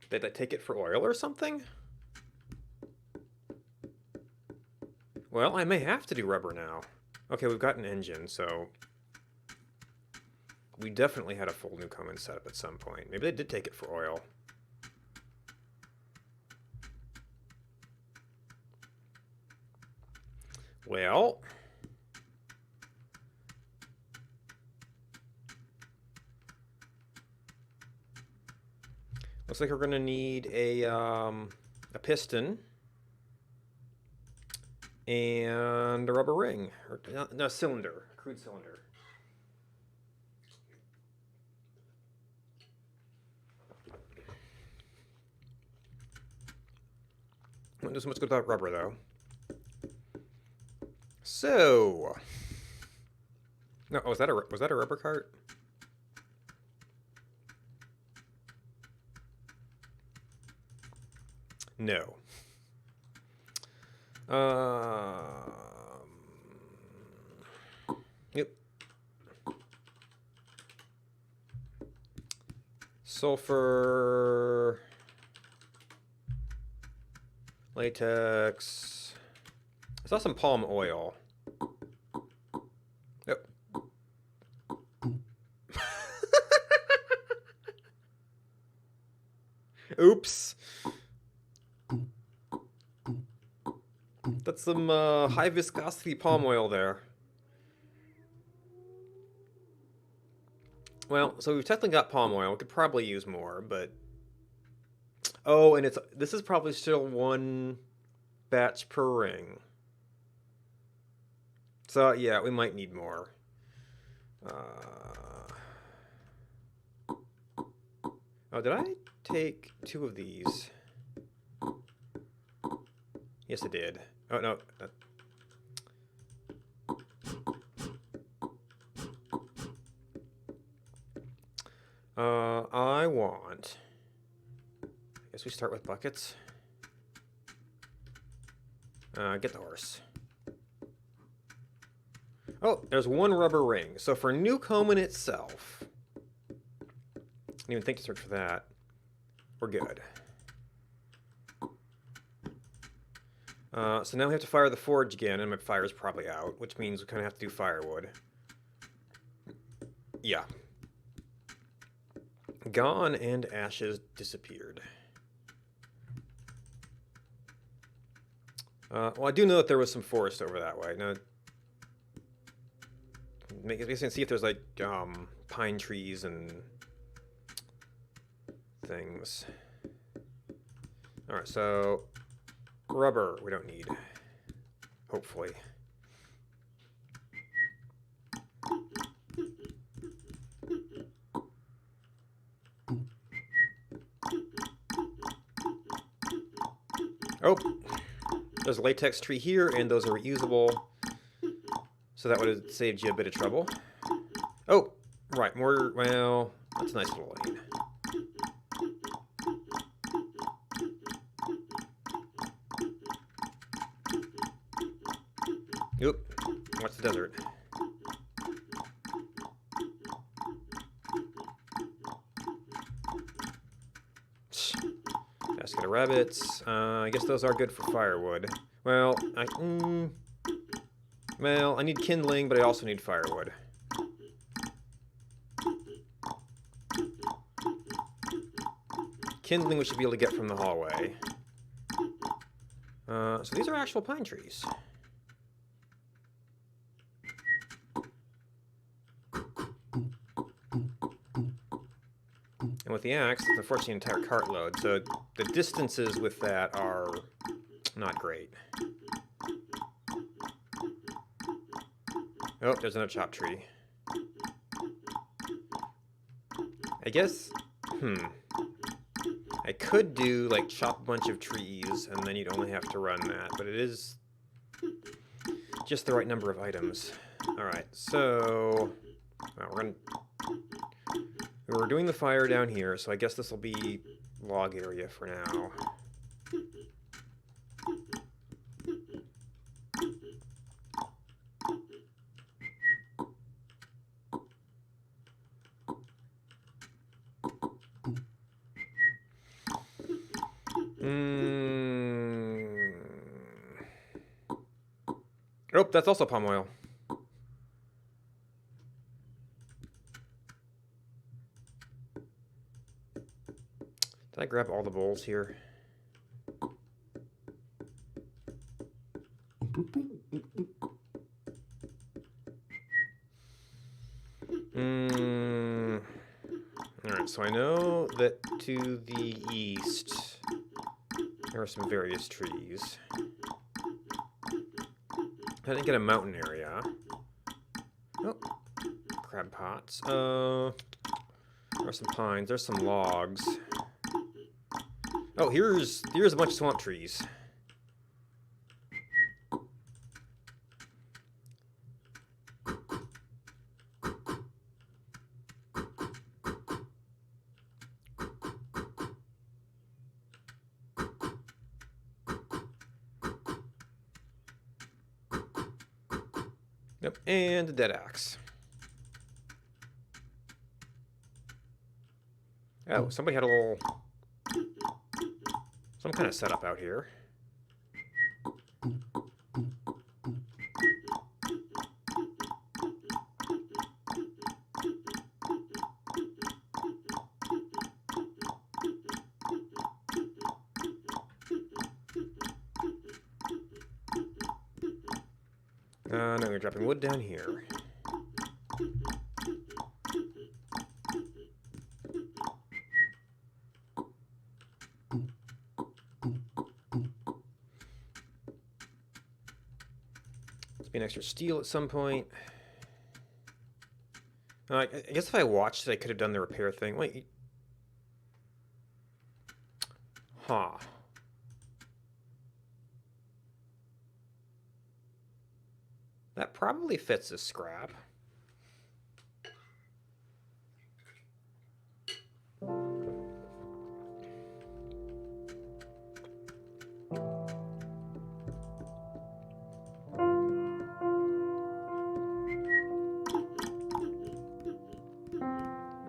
Did I take it for oil or something? Well, I may have to do rubber now. Okay, we've got an engine, so... We definitely had a full Newcomen setup at some point. Maybe they did take it for oil. Well... Looks like we're going to need a piston and a rubber ring, or no, a cylinder, a crude cylinder. Won't do so much good without rubber though. So, no, was that a rubber cart? No. Yep. Sulfur. Latex. I saw some palm oil. Yep. Oops. That's some high viscosity palm oil there. Well, so we've technically got palm oil. We could probably use more, but... Oh, and this is probably still one batch per ring. So, yeah, we might need more. Oh, did I take 2 of these? Yes, I did. Oh, no. I want... I guess we start with buckets. Get the horse. Oh, there's one rubber ring. So for Newcomen itself... Didn't even think to search for that. We're good. So now we have to fire the forge again, and my fire's probably out, which means we kind of have to do firewood. Yeah. Gone and ashes disappeared. Well, I do know that there was some forest over that way. Now, make us see if there's like pine trees and things. All right, so rubber we don't need, hopefully. Oh, there's a latex tree here, and those are reusable, so that would have saved you a bit of trouble. Oh, right, more, well, that's a nice little lane. Oop, what's the desert? Basket of rabbits. I guess those are good for firewood. Well, well, I need kindling, but I also need firewood. Kindling we should be able to get from the hallway. So these are actual pine trees. And with the axe, it's unfortunately an entire cartload, so the distances with that are not great. Oh, there's another chop tree. I guess, I could do, like, chop a bunch of trees, and then you'd only have to run that, but it is just the right number of items. Alright, so... Well, we're doing the fire down here, so I guess this will be log area for now. Oh, that's also palm oil. Did I grab all the bowls here? Alright, so I know that to the east there are some various trees. I didn't get a mountain area. Oh, crab pots. There are some pines. There's some logs. Oh, here's a bunch of swamp trees. Yep, and a dead axe. Oh, somebody had a little... some kind of setup out here. No, we're dropping wood down here. Let's be an extra steel at some point. I guess if I watched it, I could have done the repair thing. Wait. Huh. That probably fits as scrap.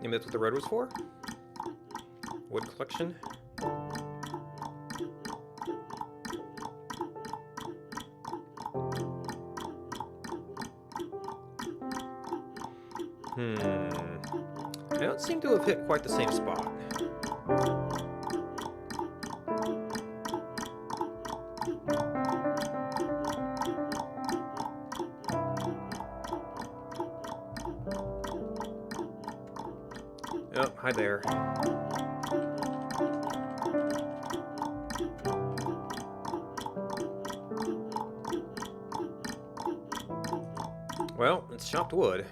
Maybe that's what the road was for? Wood collection? I don't seem to have hit quite the same spot. Oh, hi there. Well, it's chopped wood.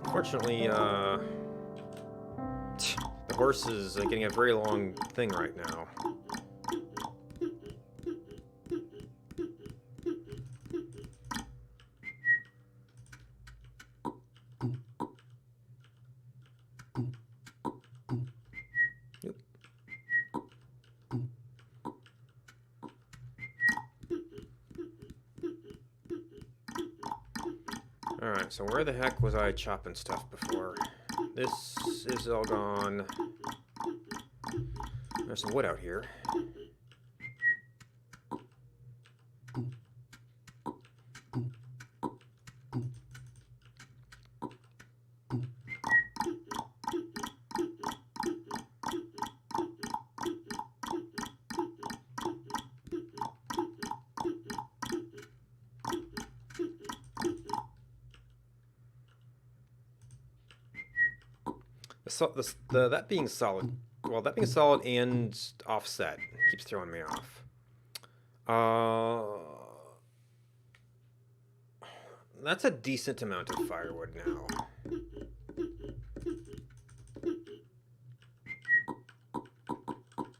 Unfortunately, the horse is getting a very long thing right now. Alright, so where the heck was I chopping stuff before? This is all gone. There's some wood out here. That being solid, well, that being solid and offset keeps throwing me off. That's a decent amount of firewood now.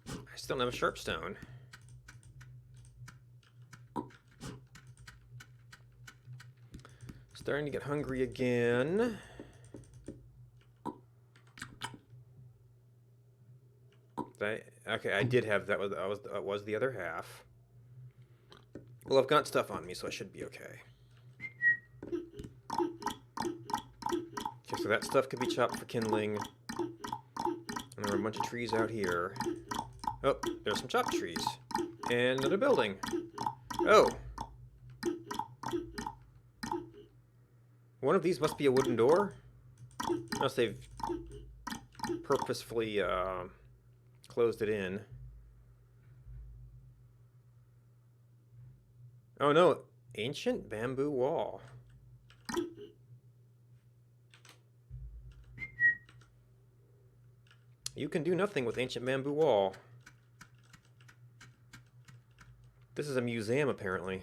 I still don't have a sharp stone. Starting to get hungry again. Okay, I did have that. Was the other half. Well, I've got stuff on me, so I should be okay. Okay, so that stuff could be chopped for kindling. And there are a bunch of trees out here. Oh, there's some chopped trees. And another building. Oh! One of these must be a wooden door? Unless they've purposefully closed it in. Oh no, ancient bamboo wall. You can do nothing with ancient bamboo wall. This is a museum, apparently.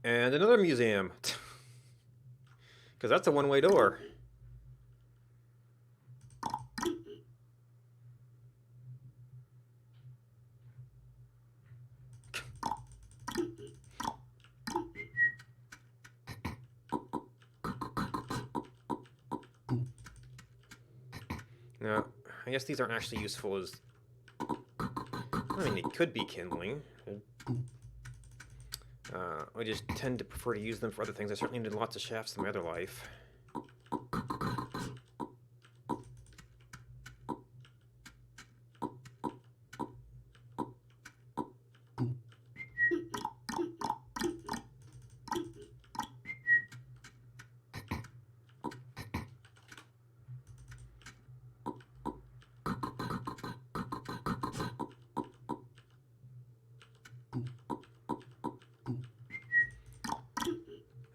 And another museum. Because that's a one-way door. Now, I guess these aren't actually useful as... I mean, it could be kindling. I just tend to prefer to use them for other things. I certainly needed lots of shafts in my other life.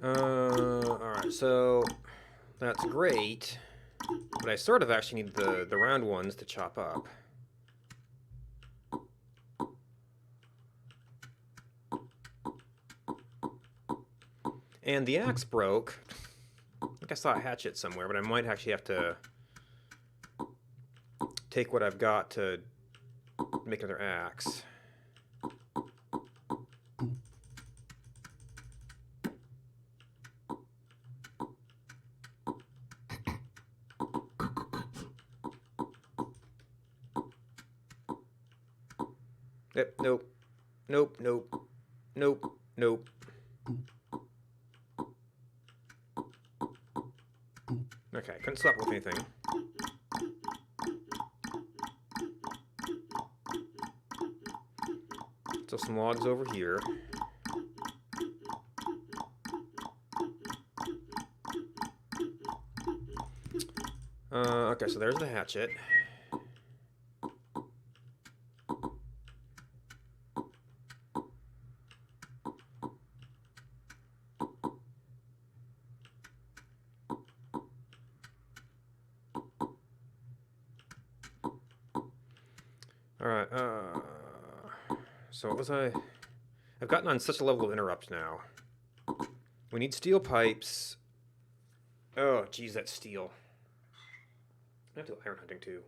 Alright, so that's great. But I sort of actually need the round ones to chop up. And the axe broke. I think I saw a hatchet somewhere, but I might actually have to take what I've got to make another axe. Yep, nope. Nope, nope. Nope, nope. Okay, couldn't swap with anything. So some logs over here. Okay, so there's the hatchet. Alright, so what was I've gotten on such a level of interrupt now. We need steel pipes. Oh, geez, that's steel. I have to do iron hunting too.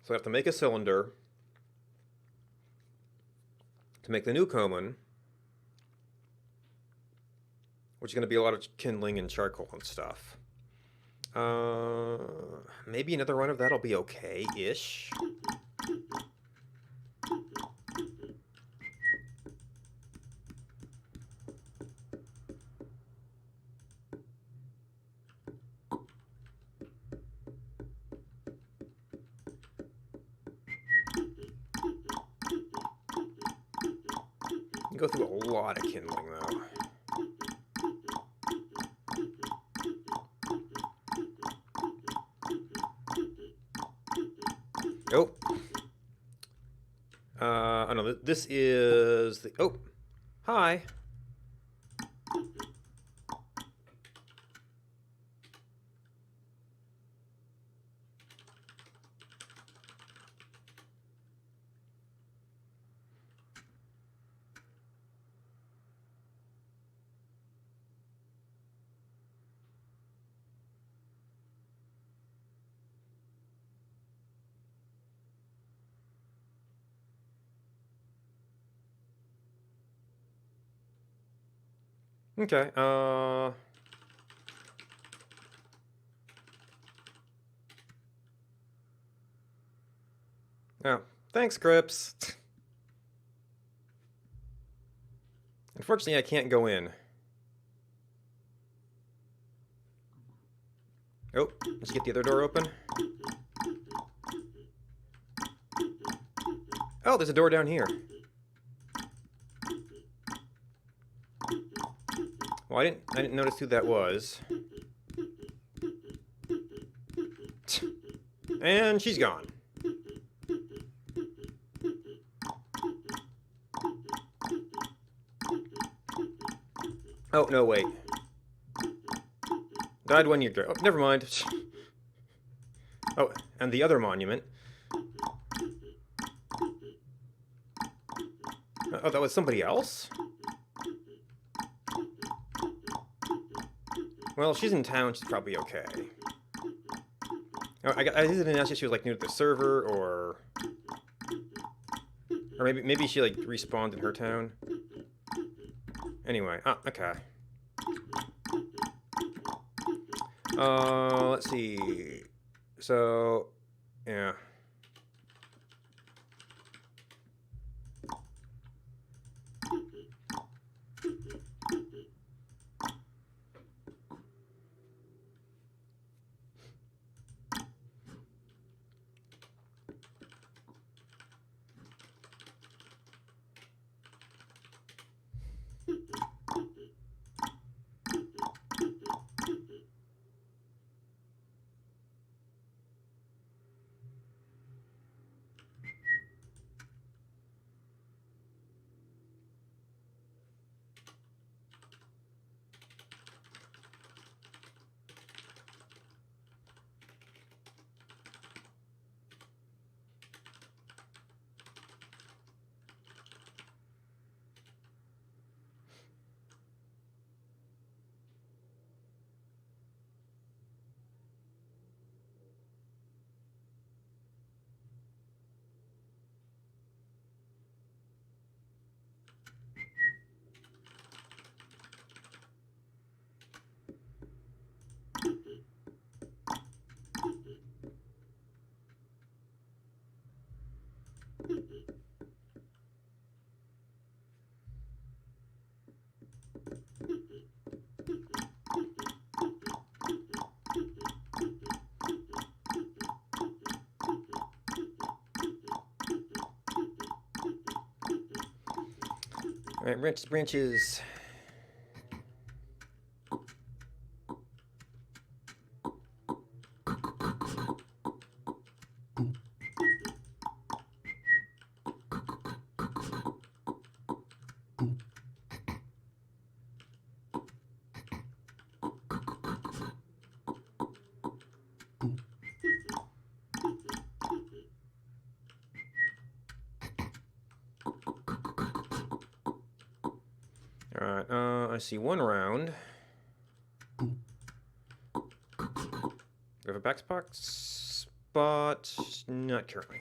So I have to make a cylinder to make the new common, which is going to be a lot of kindling and charcoal and stuff. Maybe another run of that'll be okay-ish. Go through a lot of kindling, though. Oh. Oh no, this is the... Oh! Hi! Okay, Oh, thanks, Crips. Unfortunately, I can't go in. Oh, let's get the other door open. Oh, there's a door down here. Well, I didn't notice who that was. And she's gone. Oh, no, wait. Died 1 year ago. Oh, never mind. Oh, and the other monument. Oh, that was somebody else? Well, she's in town. She's probably okay. Oh, I didn't ask if she was like new to the server or maybe she like respawned in her town. Anyway, okay. Let's see. So, yeah. Alright, branches. Alright, I see one round. We have a backpack spot. Not currently.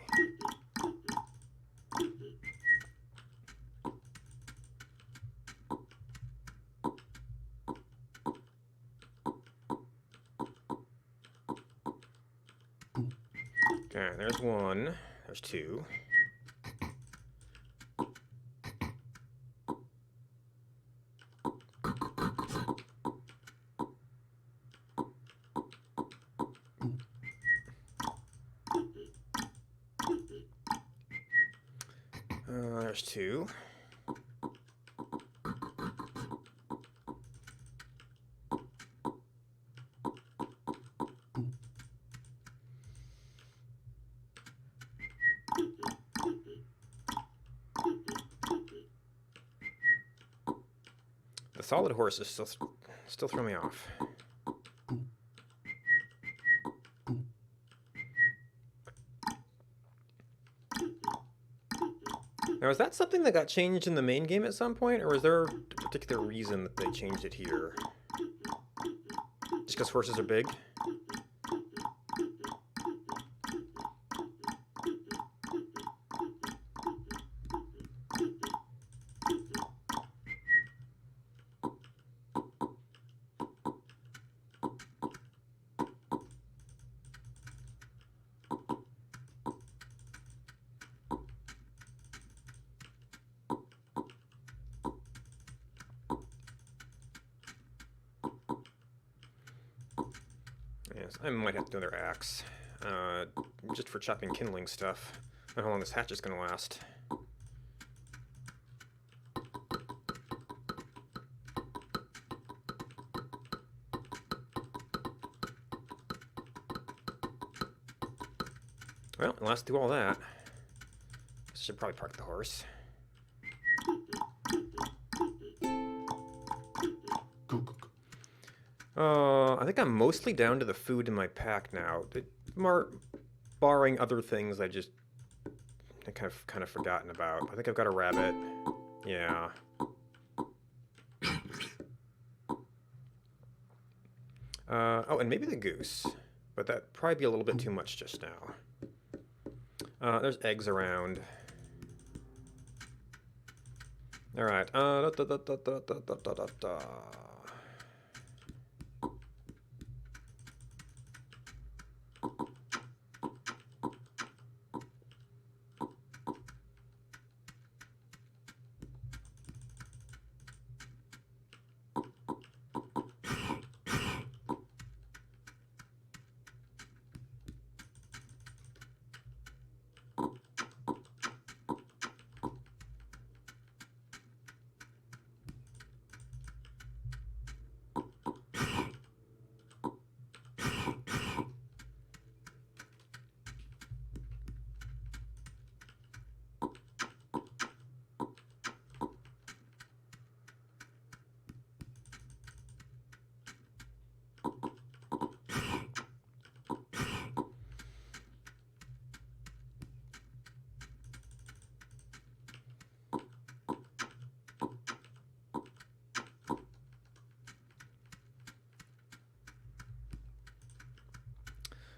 Okay, there's one. There's two. There's two. The solid horse is still throwing me off. Now, is that something that got changed in the main game at some point, or is there a particular reason that they changed it here? Just because horses are big? Yes, I might have to do another axe. Just for chopping kindling stuff. I don't know how long this hatch is going to last. Well, it lasts through all that. Should probably park the horse. I think I'm mostly down to the food in my pack now. Barring other things I kind of forgotten about. I think I've got a rabbit. Yeah. Oh, and maybe the goose. But that'd probably be a little bit too much just now. There's eggs around. Alright.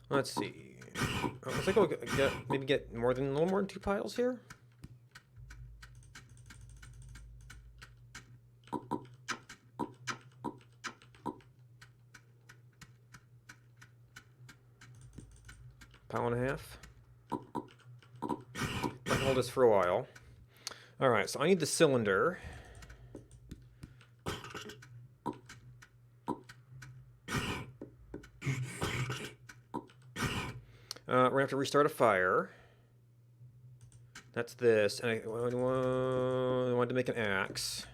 Let's see. I think I'll maybe get a little more than 2 piles here. Pile and a half. Might hold this for a while. All right, so I need the cylinder. We're gonna have to restart a fire. That's this, and I wanted to make an axe.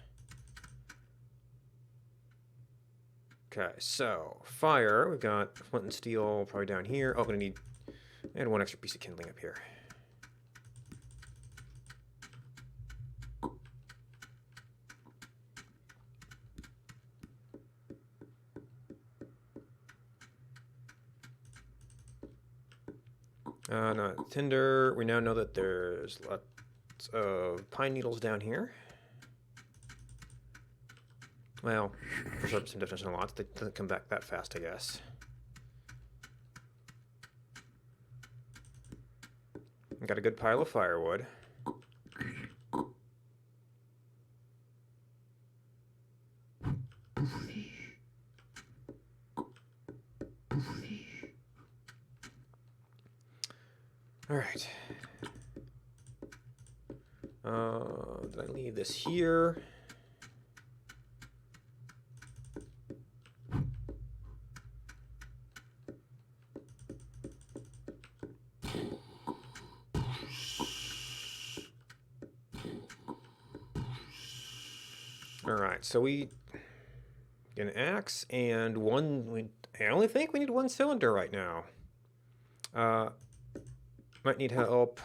Okay, so fire. We've got flint and steel probably down here. Oh, I'm gonna need and one extra piece of kindling up here. No, tinder. We now know that there's lots of pine needles down here. Well, for some definition of lots, they doesn't come back that fast, I guess. Got a good pile of firewood. All right. Did I leave this here? All right, so we get an axe and one. I only think we need one cylinder right now. Might need help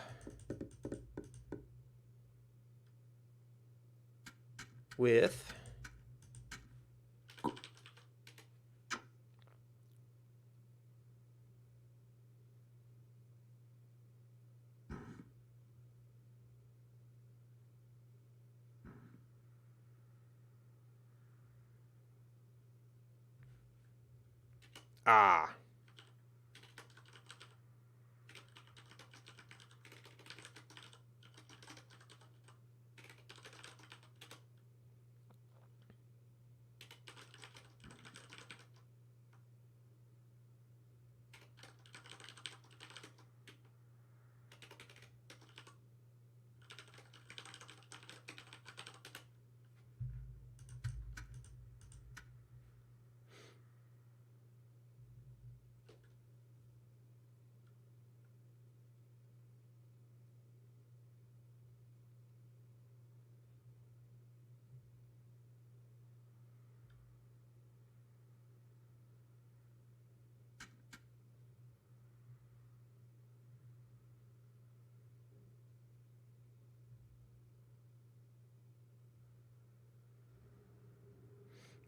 with ah.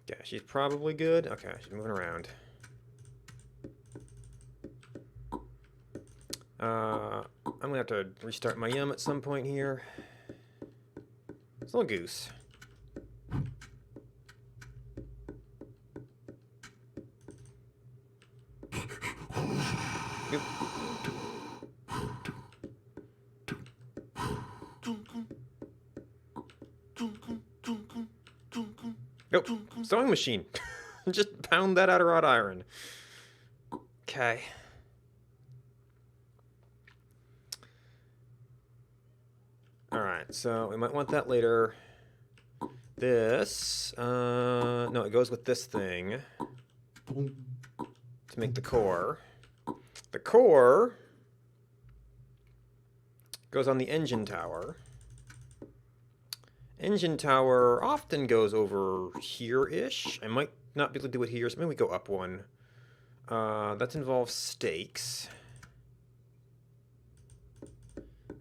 Yeah, she's probably good. Okay, she's moving around. I'm gonna have to restart my at some point here. It's a little goose. Yep. Nope. Sewing machine. Just pound that out of wrought iron. Okay. Alright, so we might want that later. This, no, it goes with this thing to make the core. The core goes on the engine tower. Engine tower often goes over here-ish. I might not be able to do it here, so maybe we go up one. That involves stakes.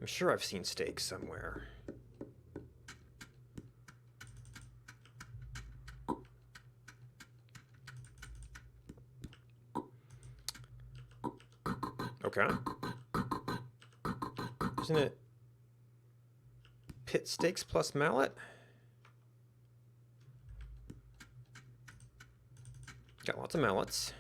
I'm sure I've seen stakes somewhere. Okay. Isn't it pit stakes plus mallet? Got lots of mallets.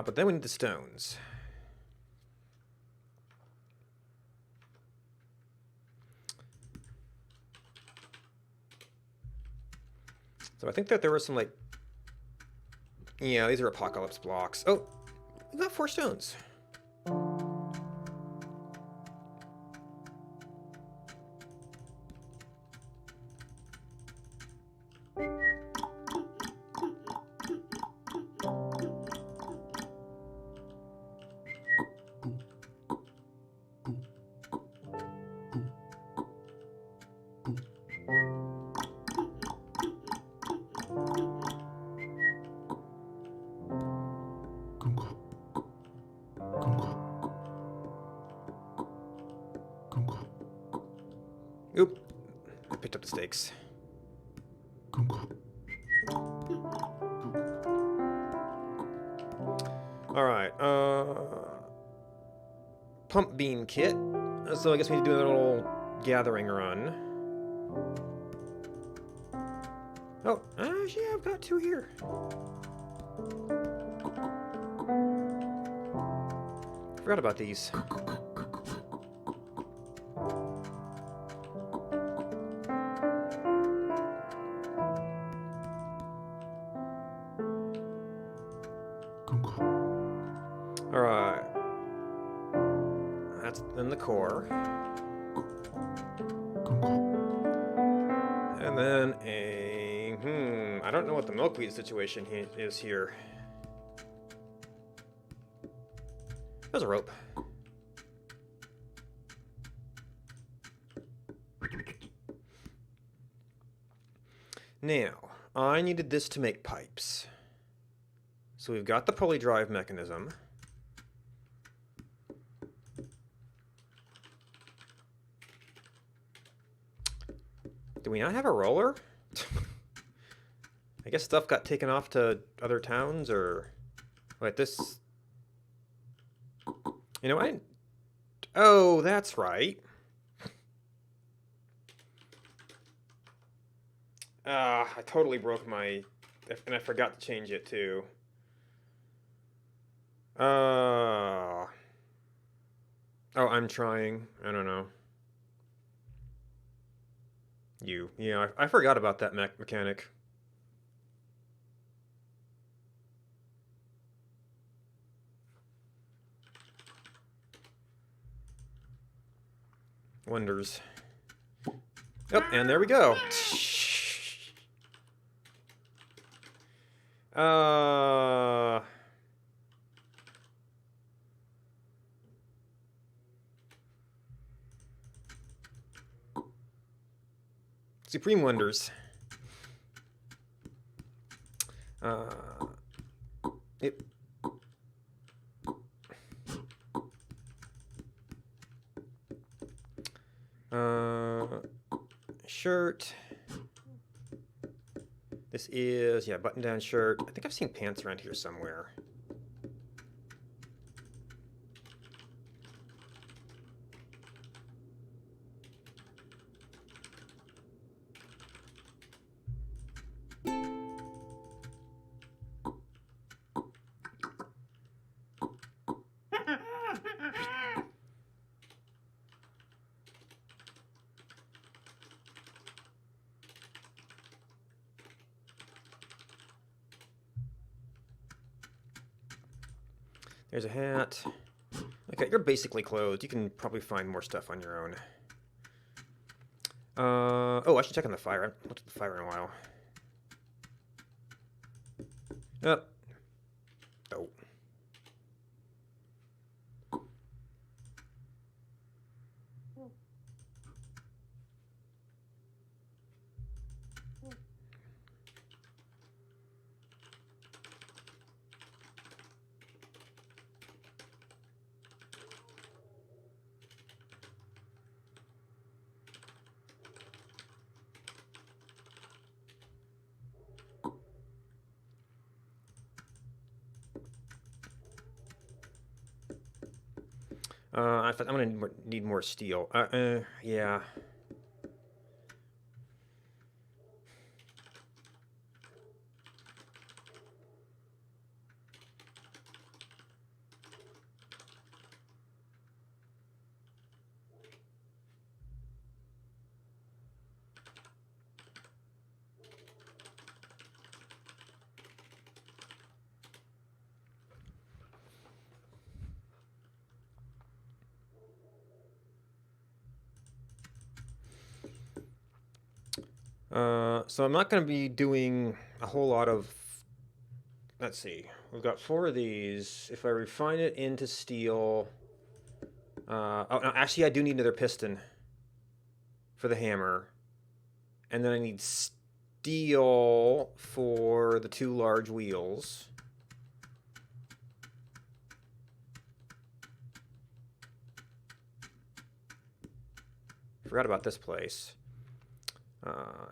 But then we need the stones. So I think that there were some, like... Yeah, these are apocalypse blocks. Oh, we got 4 stones. picked up the stakes. Alright, pump bean kit. So I guess we need to do a little gathering run. Oh, actually, I've got 2 here. Forgot about these. Alright. That's in the core. And then I don't know what the milkweed situation is here. There's a rope. Now, I needed this to make pipes. So we've got the pulley drive mechanism. Do we not have a roller? I guess stuff got taken off to other towns, or... Wait, this... You know, Oh, that's right. I totally broke my... And I forgot to change it, too. Oh, I'm trying. I don't know. Yeah, I forgot about that mechanic. Wonders. Oh, and there we go. Supreme Wonders. Yep. Shirt. This is, yeah, button-down shirt. I think I've seen pants around here somewhere. There's a hat. Okay, you're basically clothed. You can probably find more stuff on your own. Oh, I should check on the fire. I haven't looked at the fire in a while. Yep. Oh. I'm gonna need more steel. Yeah. So I'm not going to be doing a whole lot of... Let's see. We've got 4 of these. If I refine it into steel... oh, no, actually, I do need another piston for the hammer. And then I need steel for the 2 large wheels. Forgot about this place.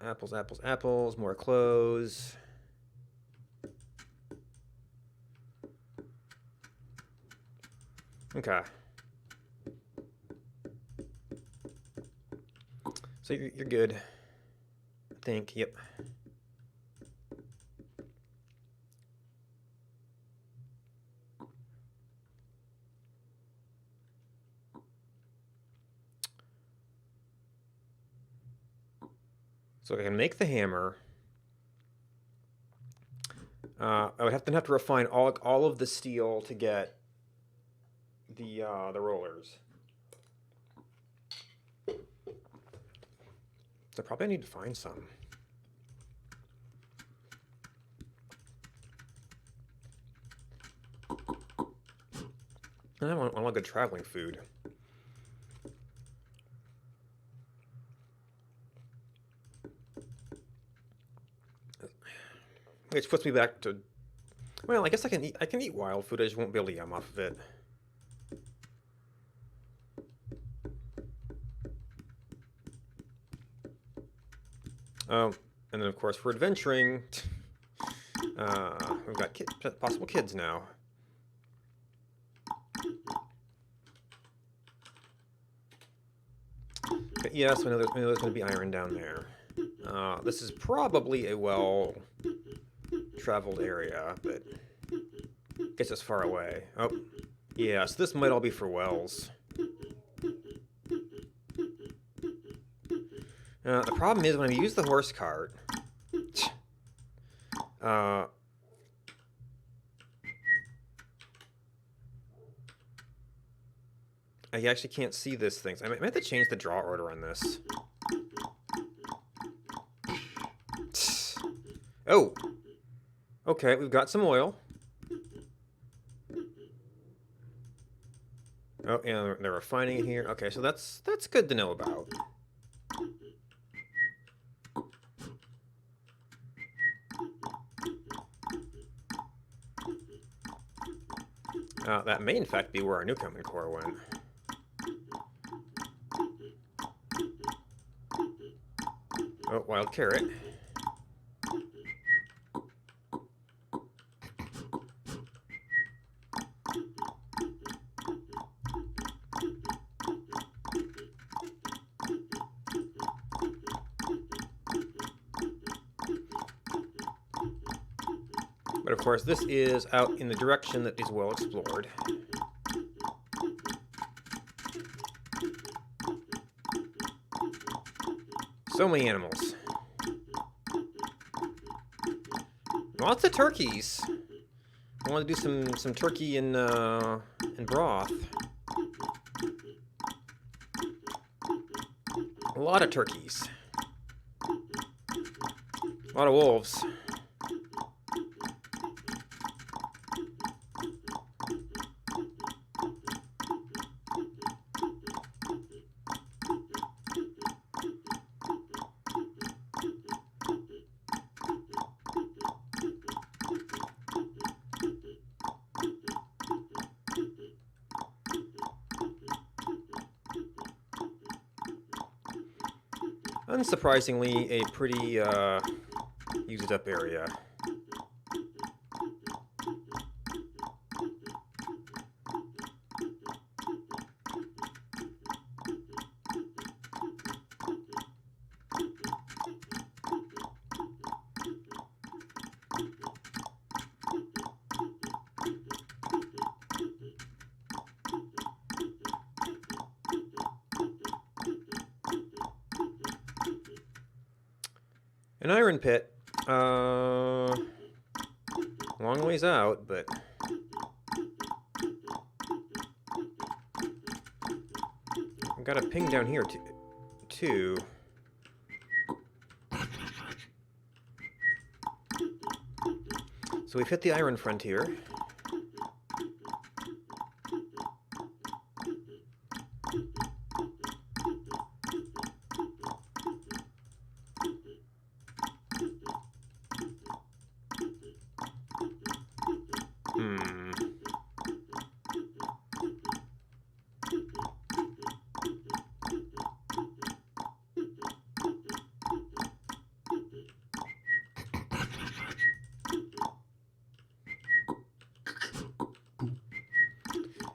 Apples, apples, apples. More clothes. Okay. So you're good. I think. Yep. So I can make the hammer. I would have to refine all of the steel to get the rollers. So probably I need to find some. I want good traveling food. Which puts me back to, well, I guess I can eat wild food. I just won't be able to yum off of it. Oh, and then of course for adventuring, we've got possible kids now. But yes, I know there's going to be iron down there. This is probably a well-traveled area, but gets us far away. Oh, yeah, so this might all be for wells. The problem is when I use the horse cart, I actually can't see this thing. So I might have to change the draw order on this. Oh! Okay, we've got some oil. Oh, yeah, they're refining it here. Okay, so that's good to know about. That may in fact be where our Newcomen core went. Oh, wild carrot. But of course, this is out in the direction that is well explored. So many animals. Lots of turkeys. I want to do some turkey and broth. A lot of turkeys. A lot of wolves. Unsurprisingly, a pretty used up area. An iron pit. Long ways out, but I've got a ping down here too. So we've hit the iron frontier.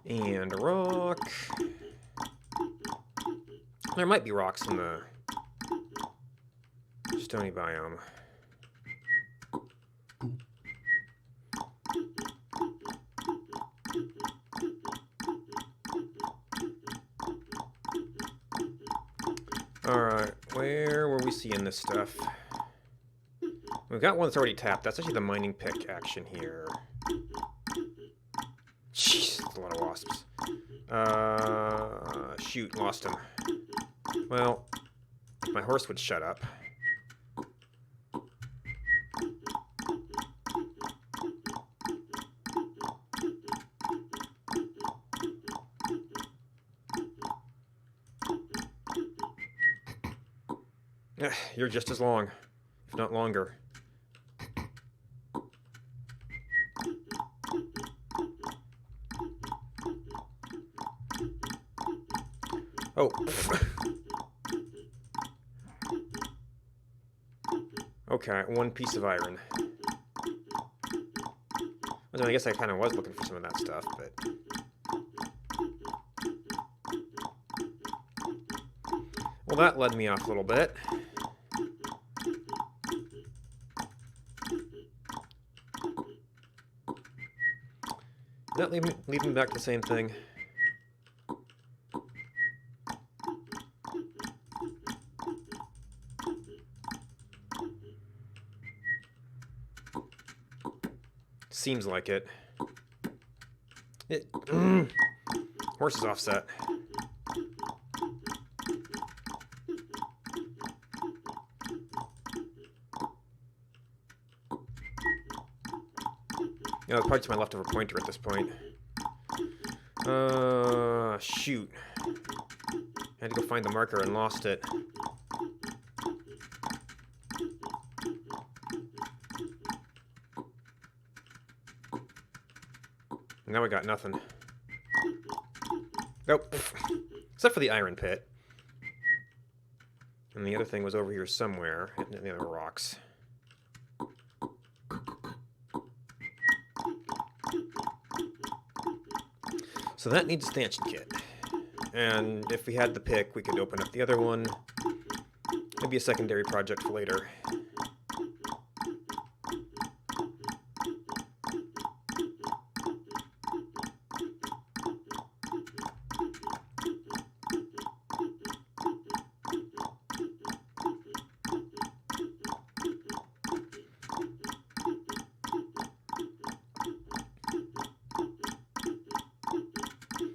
And a rock. There might be rocks in the stony biome. Alright, where were we seeing this stuff? We've got one that's already tapped. That's actually the mining pick action here. Jeez, that's a lot of wasps. Shoot, lost him. Well, if my horse would shut up. You're just as long, if not longer. Oh. Okay, one piece of iron. I guess I kind of was looking for some of that stuff, but... Well, that led me off a little bit. That lead me back to the same thing. Seems like it. Horse is offset. Yeah, it's probably to my leftover pointer at this point. Shoot. I had to go find the marker and lost it. Now I got nothing. Nope. Except for the iron pit. And the other thing was over here somewhere, in the other rocks. So that needs a stanchion kit. And if we had the pick, we could open up the other one. Maybe a secondary project for later.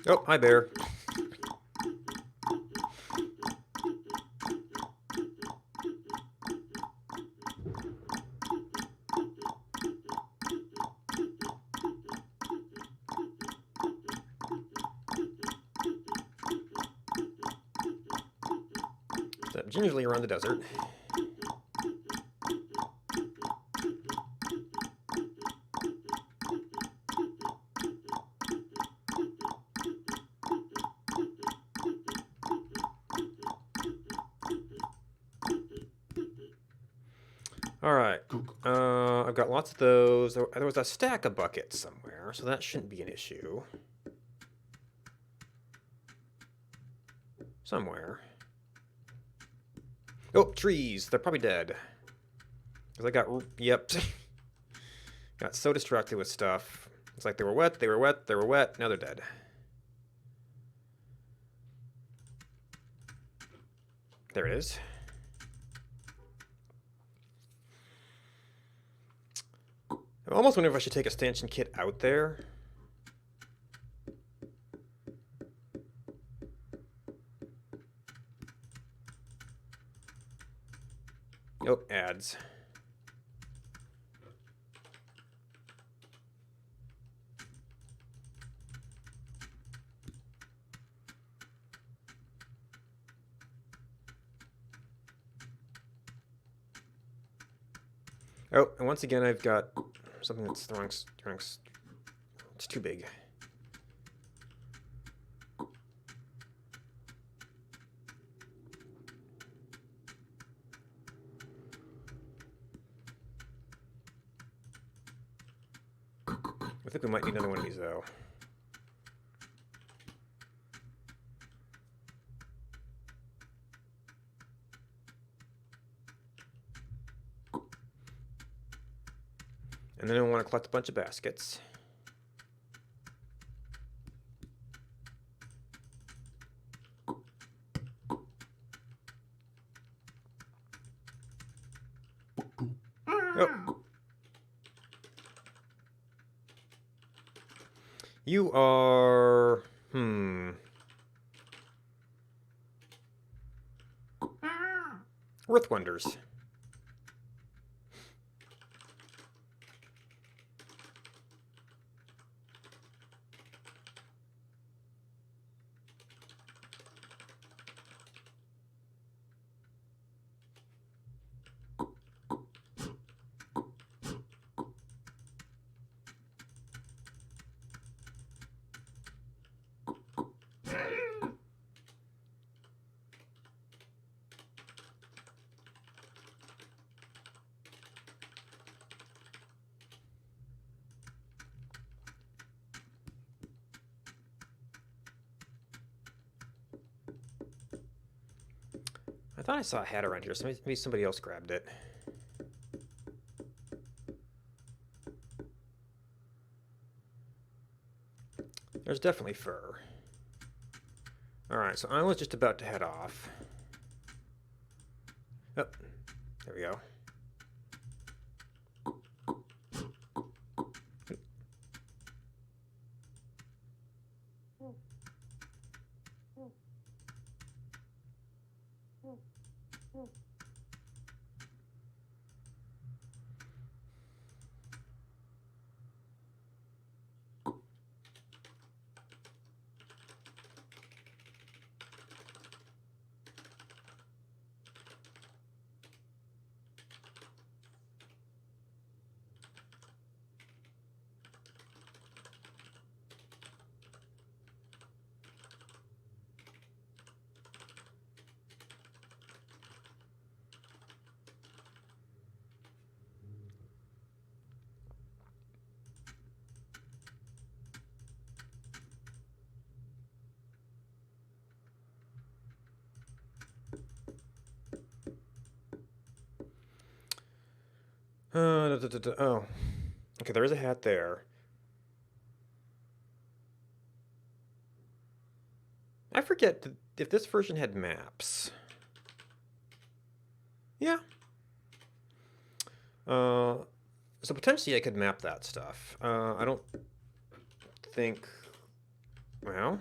Oh, hi, bear. So, gingerly around the desert. Alright, I've got lots of those. There was a stack of buckets somewhere, so that shouldn't be an issue. Somewhere. Oh, trees! They're probably dead. Because I got, yep. Got so distracted with stuff. It's like they were wet, they were wet, they were wet, now they're dead. There it is. I almost wonder if I should take a stanchion kit out there. Oh, ads. Oh, and once again I've got something that's the wrong, it's too big. I think we might need another one of these though. And then I want to collect a bunch of baskets. Oh. You are... Earth Wonders. I thought I saw a hat around here. Maybe somebody else grabbed it. There's definitely fur. Alright, so I was just about to head off. Oh, there we go. Oh. Okay, there is a hat there. I forget if this version had maps. Yeah. So potentially I could map that stuff. I don't think... Well...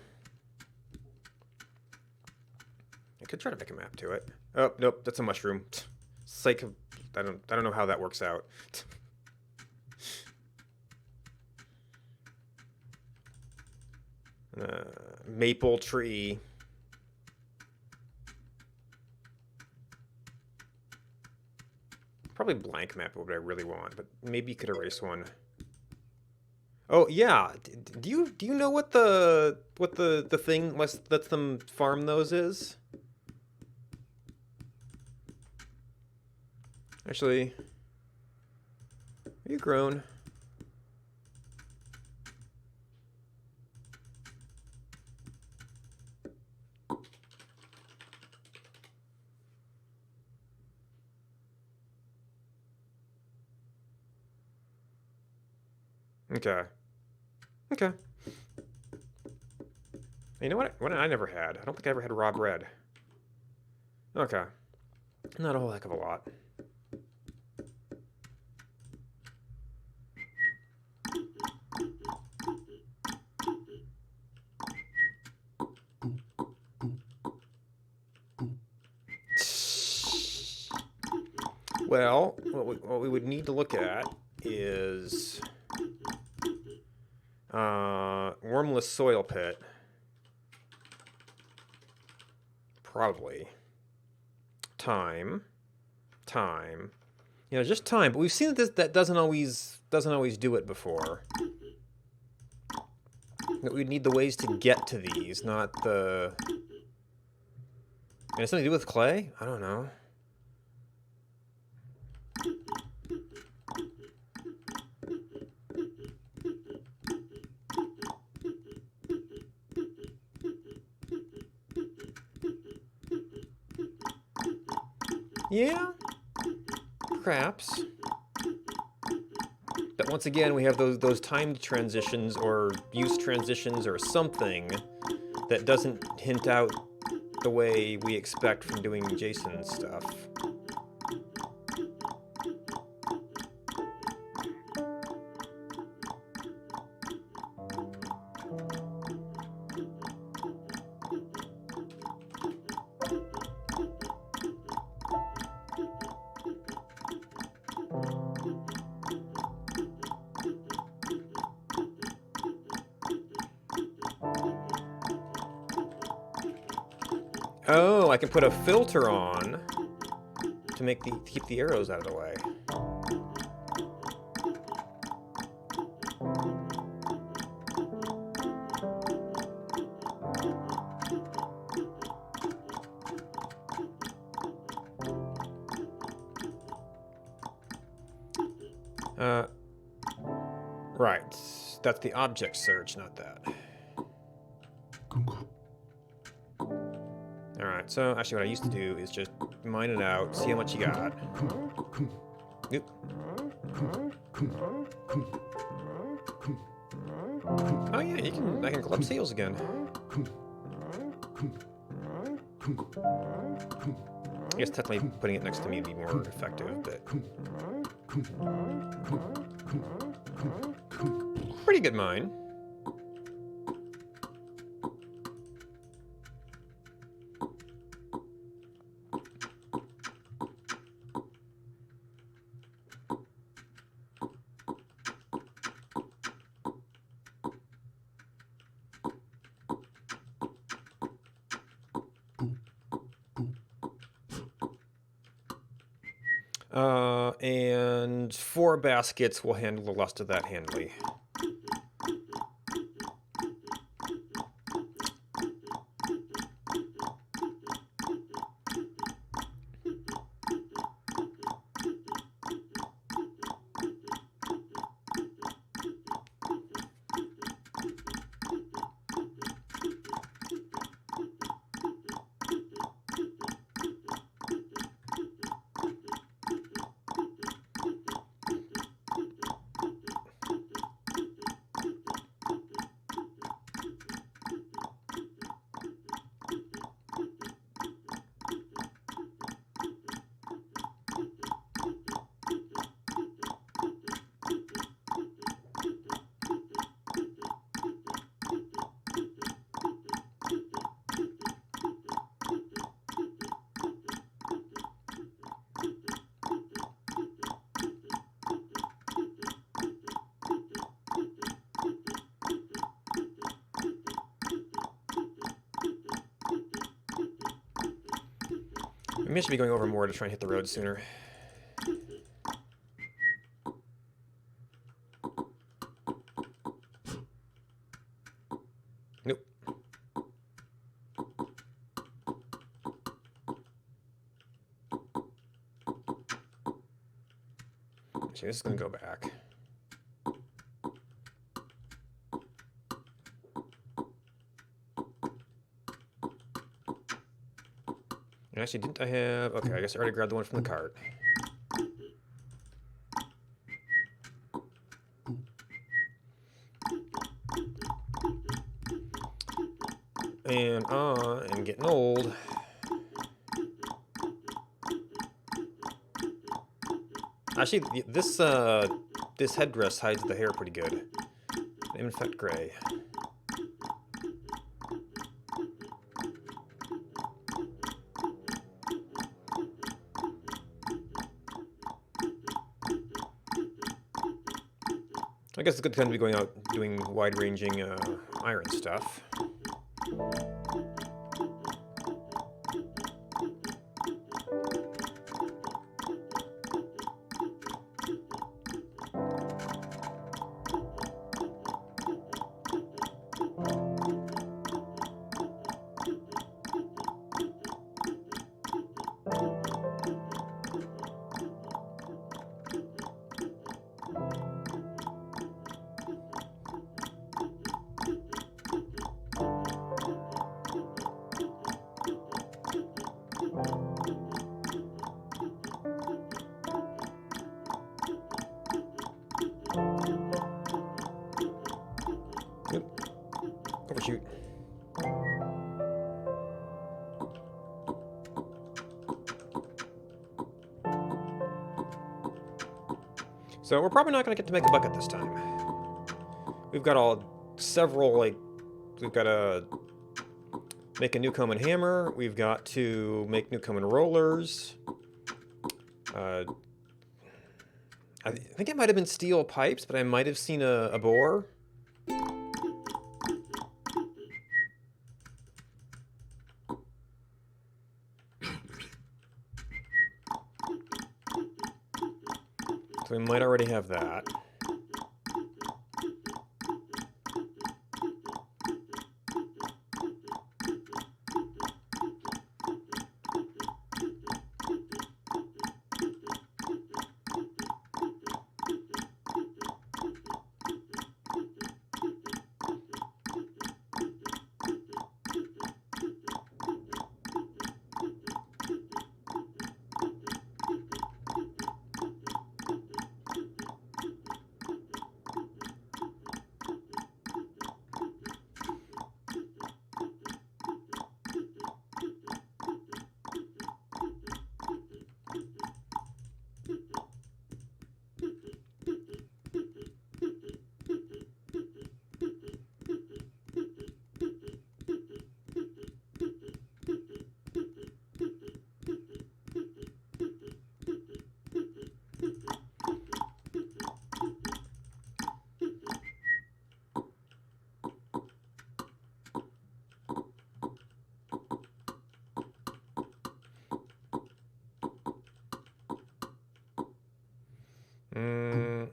I could try to make a map to it. Oh, nope, that's a mushroom. Sake of... I don't know how that works out. Maple tree. Probably blank map what I really want, but maybe you could erase one. Oh yeah, do you know what the thing lets them farm those is? Actually, are you grown? Okay. Okay. You know what? What I never had. I don't think I ever had raw bread. Okay. Not a whole heck of a lot. Well, what we would need to look at is wormless soil pit. Probably. Time. You know, just time. But we've seen that that doesn't always do it before. That we'd need the ways to get to these, not the... And it's something to do with clay? I don't know. Yeah, perhaps. that once again we have those timed transitions or use transitions or something that doesn't hint out the way we expect from doing Jason stuff. Oh, I can put a filter on to keep the arrows out of the way. Right. That's the object search, not that. Alright, so actually what I used to do is just mine it out, see how much you got. Oop. Oh yeah, I can collect seals again. I guess technically putting it next to me would be more effective, but... Pretty good mine. And 4 baskets will handle the rest of that handily. Maybe I should be going over more to try and hit the road sooner. Nope. Actually, this is going to go back. Actually, didn't I have... Okay, I guess I already grabbed the one from the cart. And I'm getting old. Actually, this headdress hides the hair pretty good. In fact, gray. I guess it's good time to be going out doing wide-ranging iron stuff. Overshoot. So we're probably not going to get to make a bucket this time. We've got several, like, we've got to make a Newcomen hammer. We've got to make Newcomen rollers. I think it might have been steel pipes, but I might have seen a bore. So we might already have that.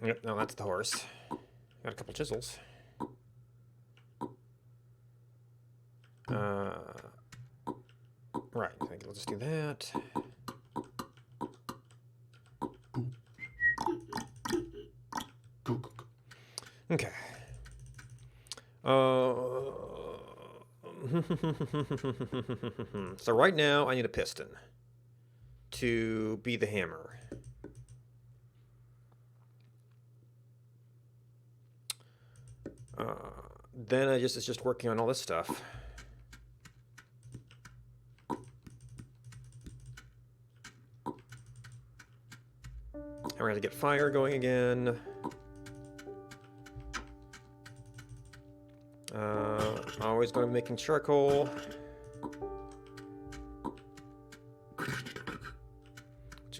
Yep, no, that's the horse. Got a couple chisels. Right, I think we'll just do that. Okay. So right now I need a piston to be the hammer. Then it's just working on all this stuff. And we're gonna get fire going again. Always going to be making charcoal.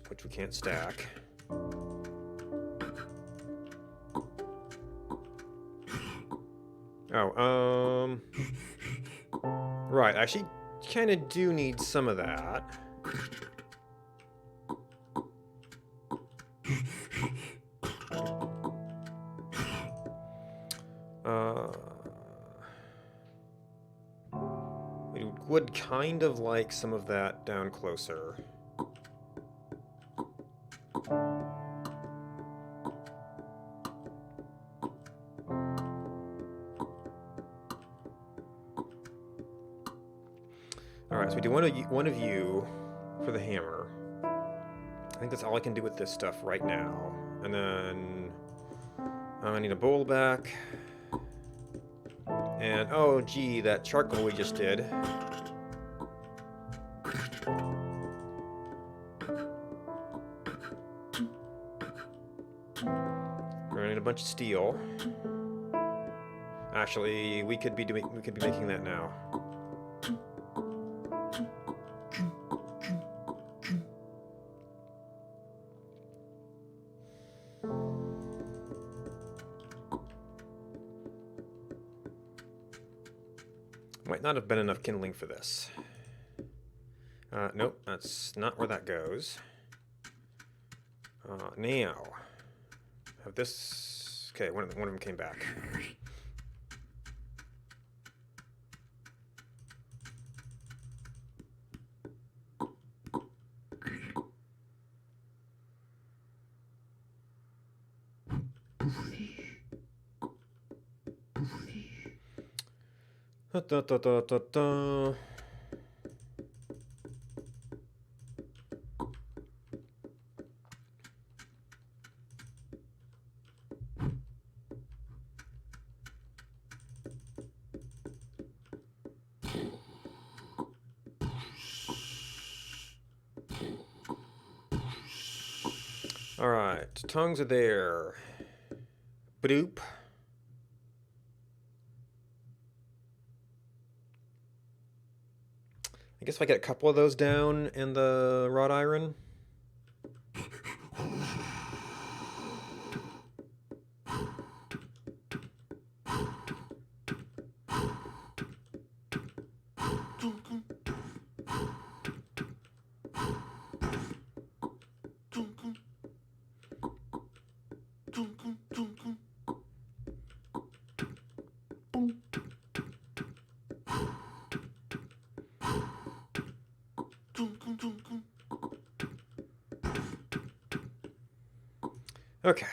Which we can't stack. Oh, right, I actually kind of do need some of that. We would kind of like some of that down closer. Alright, so we do one of you for the hammer. I think that's all I can do with this stuff right now. And then I need a bowl back. And oh gee, that charcoal we just did. We're gonna need a bunch of steel. Actually, we could be making that now. Might not have been enough kindling for this. Nope, that's not where that goes. Now, have this. Okay, one of them came back. Da, da, da, da, da. Alright, tongues are there. Badoop. I guess if I get a couple of those down and the wrought iron. Okay.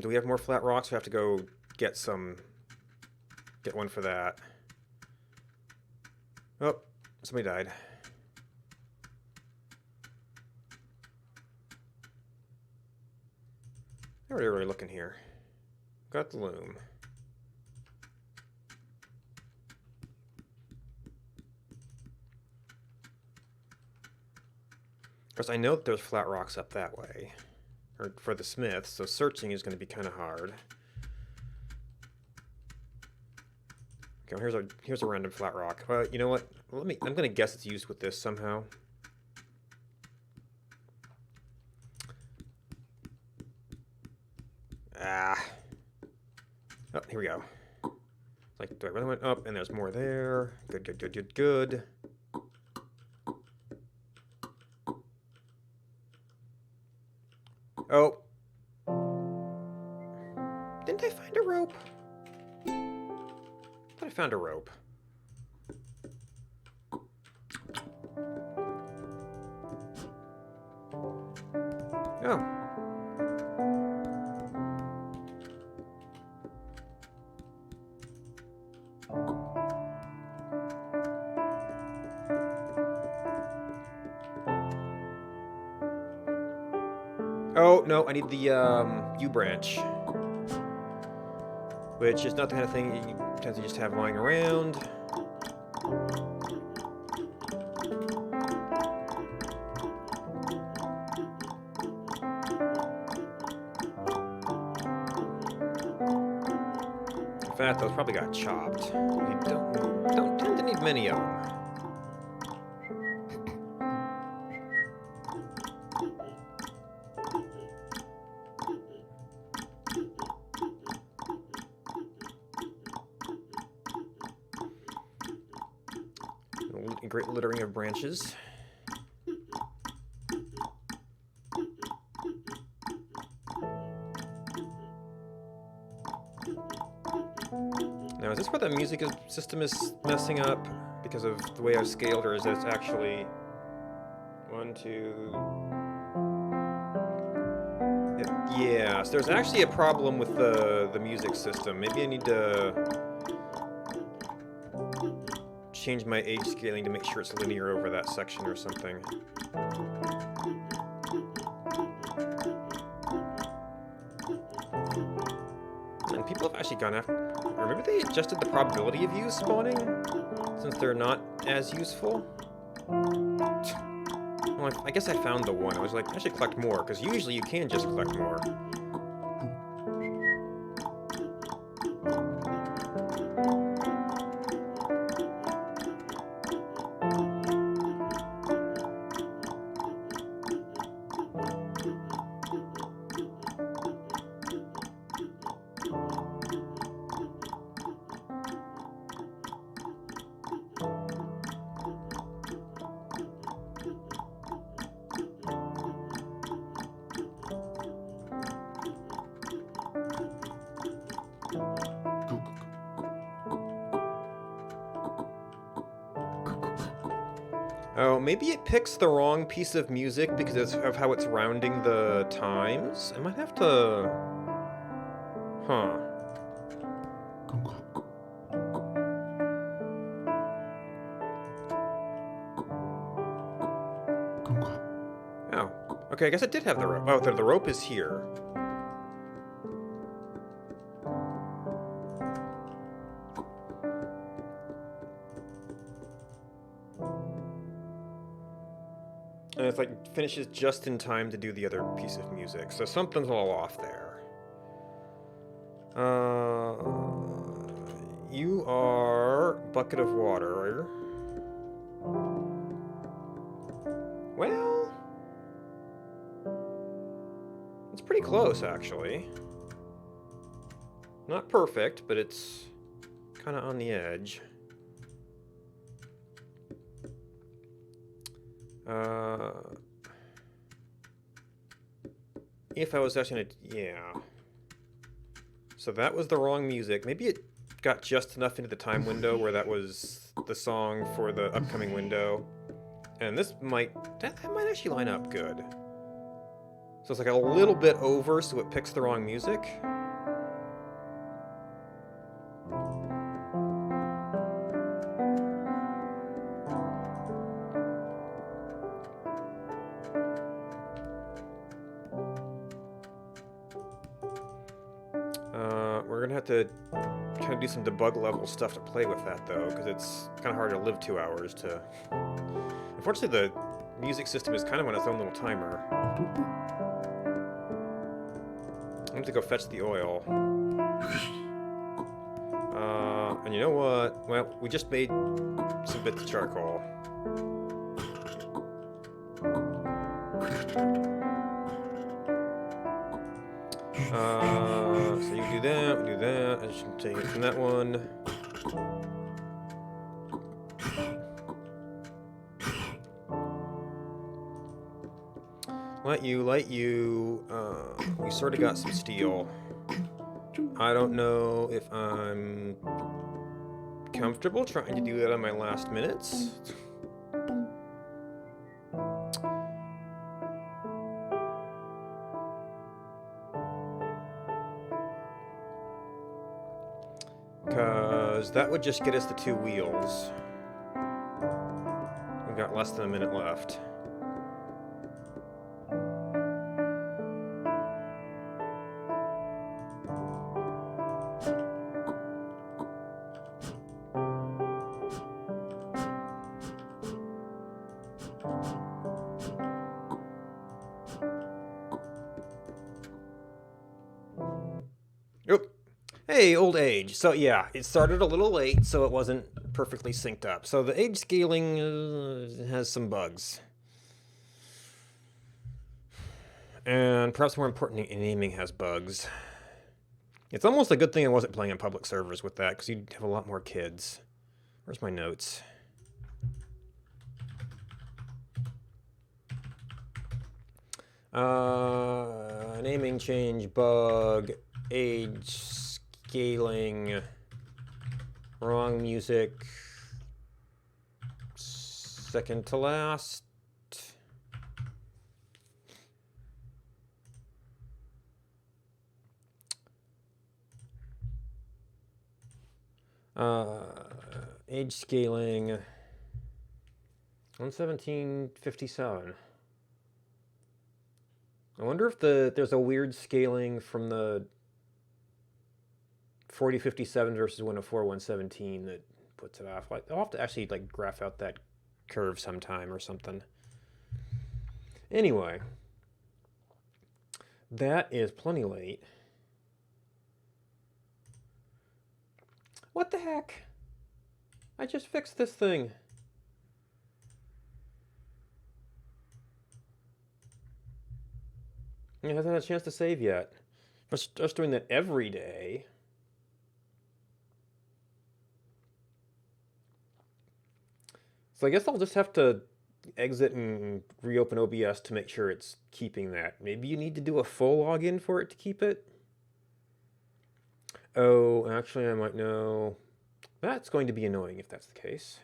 Do we have more flat rocks? We have to go get some. Get one for that. Oh, somebody died. What are we looking here? Got the loom. Of course, I know that there's flat rocks up that way. Or for the smith, so searching is going to be kind of hard. Okay, well, here's a random flat rock. You know what? I'm going to guess it's used with this somehow. Ah. Oh, here we go. Like, do I really went up? And there's more there. Good, good, good, good, good. Oh. Didn't I find a rope? I thought I found a rope. Oh. Oh, no, I need the U branch. Which is not the kind of thing you tend to just have lying around. In fact, those probably got chopped. We don't tend to need many of them. A great littering of branches. Now, is this where the music system is messing up because of the way I've scaled, or is this actually 1, 2? Yeah, so there's actually a problem with the music system. Maybe I need to change my age scaling to make sure it's linear over that section or something. And people have actually gone after... Or maybe they adjusted the probability of you spawning, since they're not as useful. Well, I guess I found the one. I was like, I should collect more, because usually you can just collect more. Oh, maybe it picks the wrong piece of music because of how it's rounding the times? I might have to... Huh. Oh. Okay, I guess it did have the rope. Oh, the rope is here. And it's like finishes just in time to do the other piece of music. So something's all off there. You are bucket of water. Well, it's pretty close actually. Not perfect, but it's kind of on the edge. If I was actually gonna, yeah. So that was the wrong music. Maybe it got just enough into the time window where that was the song for the upcoming window. And this might, that might actually line up good. So it's like a little bit over, so it picks the wrong music. We're gonna have to kind of do some debug level stuff to play with that though, because it's kind of hard to live 2 hours to... Unfortunately, the music system is kind of on its own little timer. I have to go fetch the oil. And you know what? Well, we just made some bits of charcoal. So you do that, we do that. I just take it from that one. Light you. We sort of got some steel. I don't know if I'm comfortable trying to do that on my last minutes. Because that would just get us the 2 wheels. We've got less than a minute left. Oop. Hey, old age. So yeah, it started a little late, so it wasn't perfectly synced up. So the age scaling has some bugs. And perhaps more importantly, naming has bugs. It's almost a good thing I wasn't playing on public servers with that, because you'd have a lot more kids. Where's my notes? Naming change, bug, age, scaling, wrong music, second to last. Age scaling, 117.57. I wonder if there's a weird scaling from the 4057 versus 104.117 that puts it off. Like, I'll have to actually like graph out that curve sometime or something. Anyway, that is plenty late. What the heck? I just fixed this thing. It hasn't had a chance to save yet. I'm just doing that every day. So I guess I'll just have to exit and reopen OBS to make sure it's keeping that. Maybe you need to do a full login for it to keep it. Oh, actually I might know. That's going to be annoying if that's the case.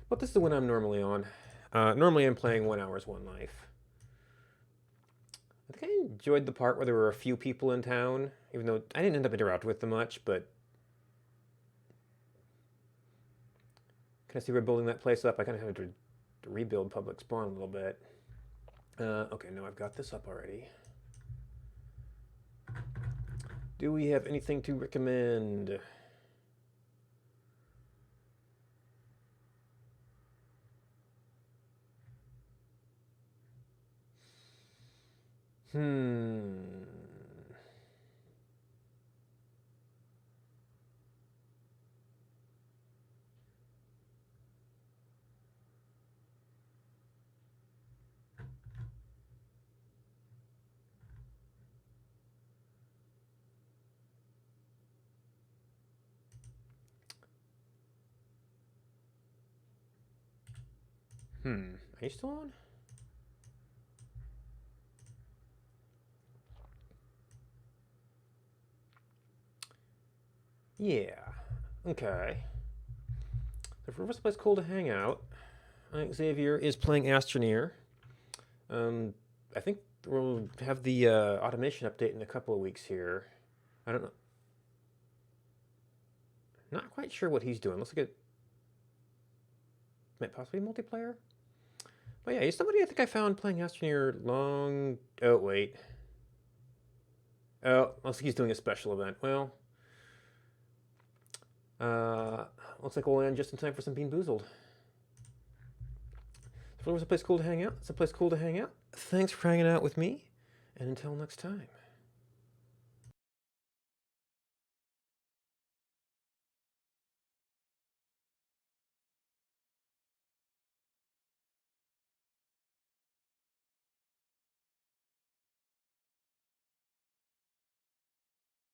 But this is the one I'm normally on. Normally I'm playing 1 Hour's One Life. I think I enjoyed the part where there were a few people in town, even though I didn't end up interacting with them much, but kind of see we're building that place up. I kind of had to rebuild public spawn a little bit. Okay, no, I've got this up already. Do we have anything to recommend? Hmm. Are you still on? Yeah. Okay. If River's place cool to hang out, I think Xavier is playing Astroneer. I think we'll have the automation update in a couple of weeks here. I don't know. Not quite sure what he's doing. Let's look at. Might possibly multiplayer. But yeah, he's somebody I think I found playing Astroneer long. Oh wait. Oh, looks like he's doing a special event. Well, looks like we'll end just in time for some Bean Boozled. If there was a place cool to hang out, it's a place cool to hang out. Thanks for hanging out with me, and until next time.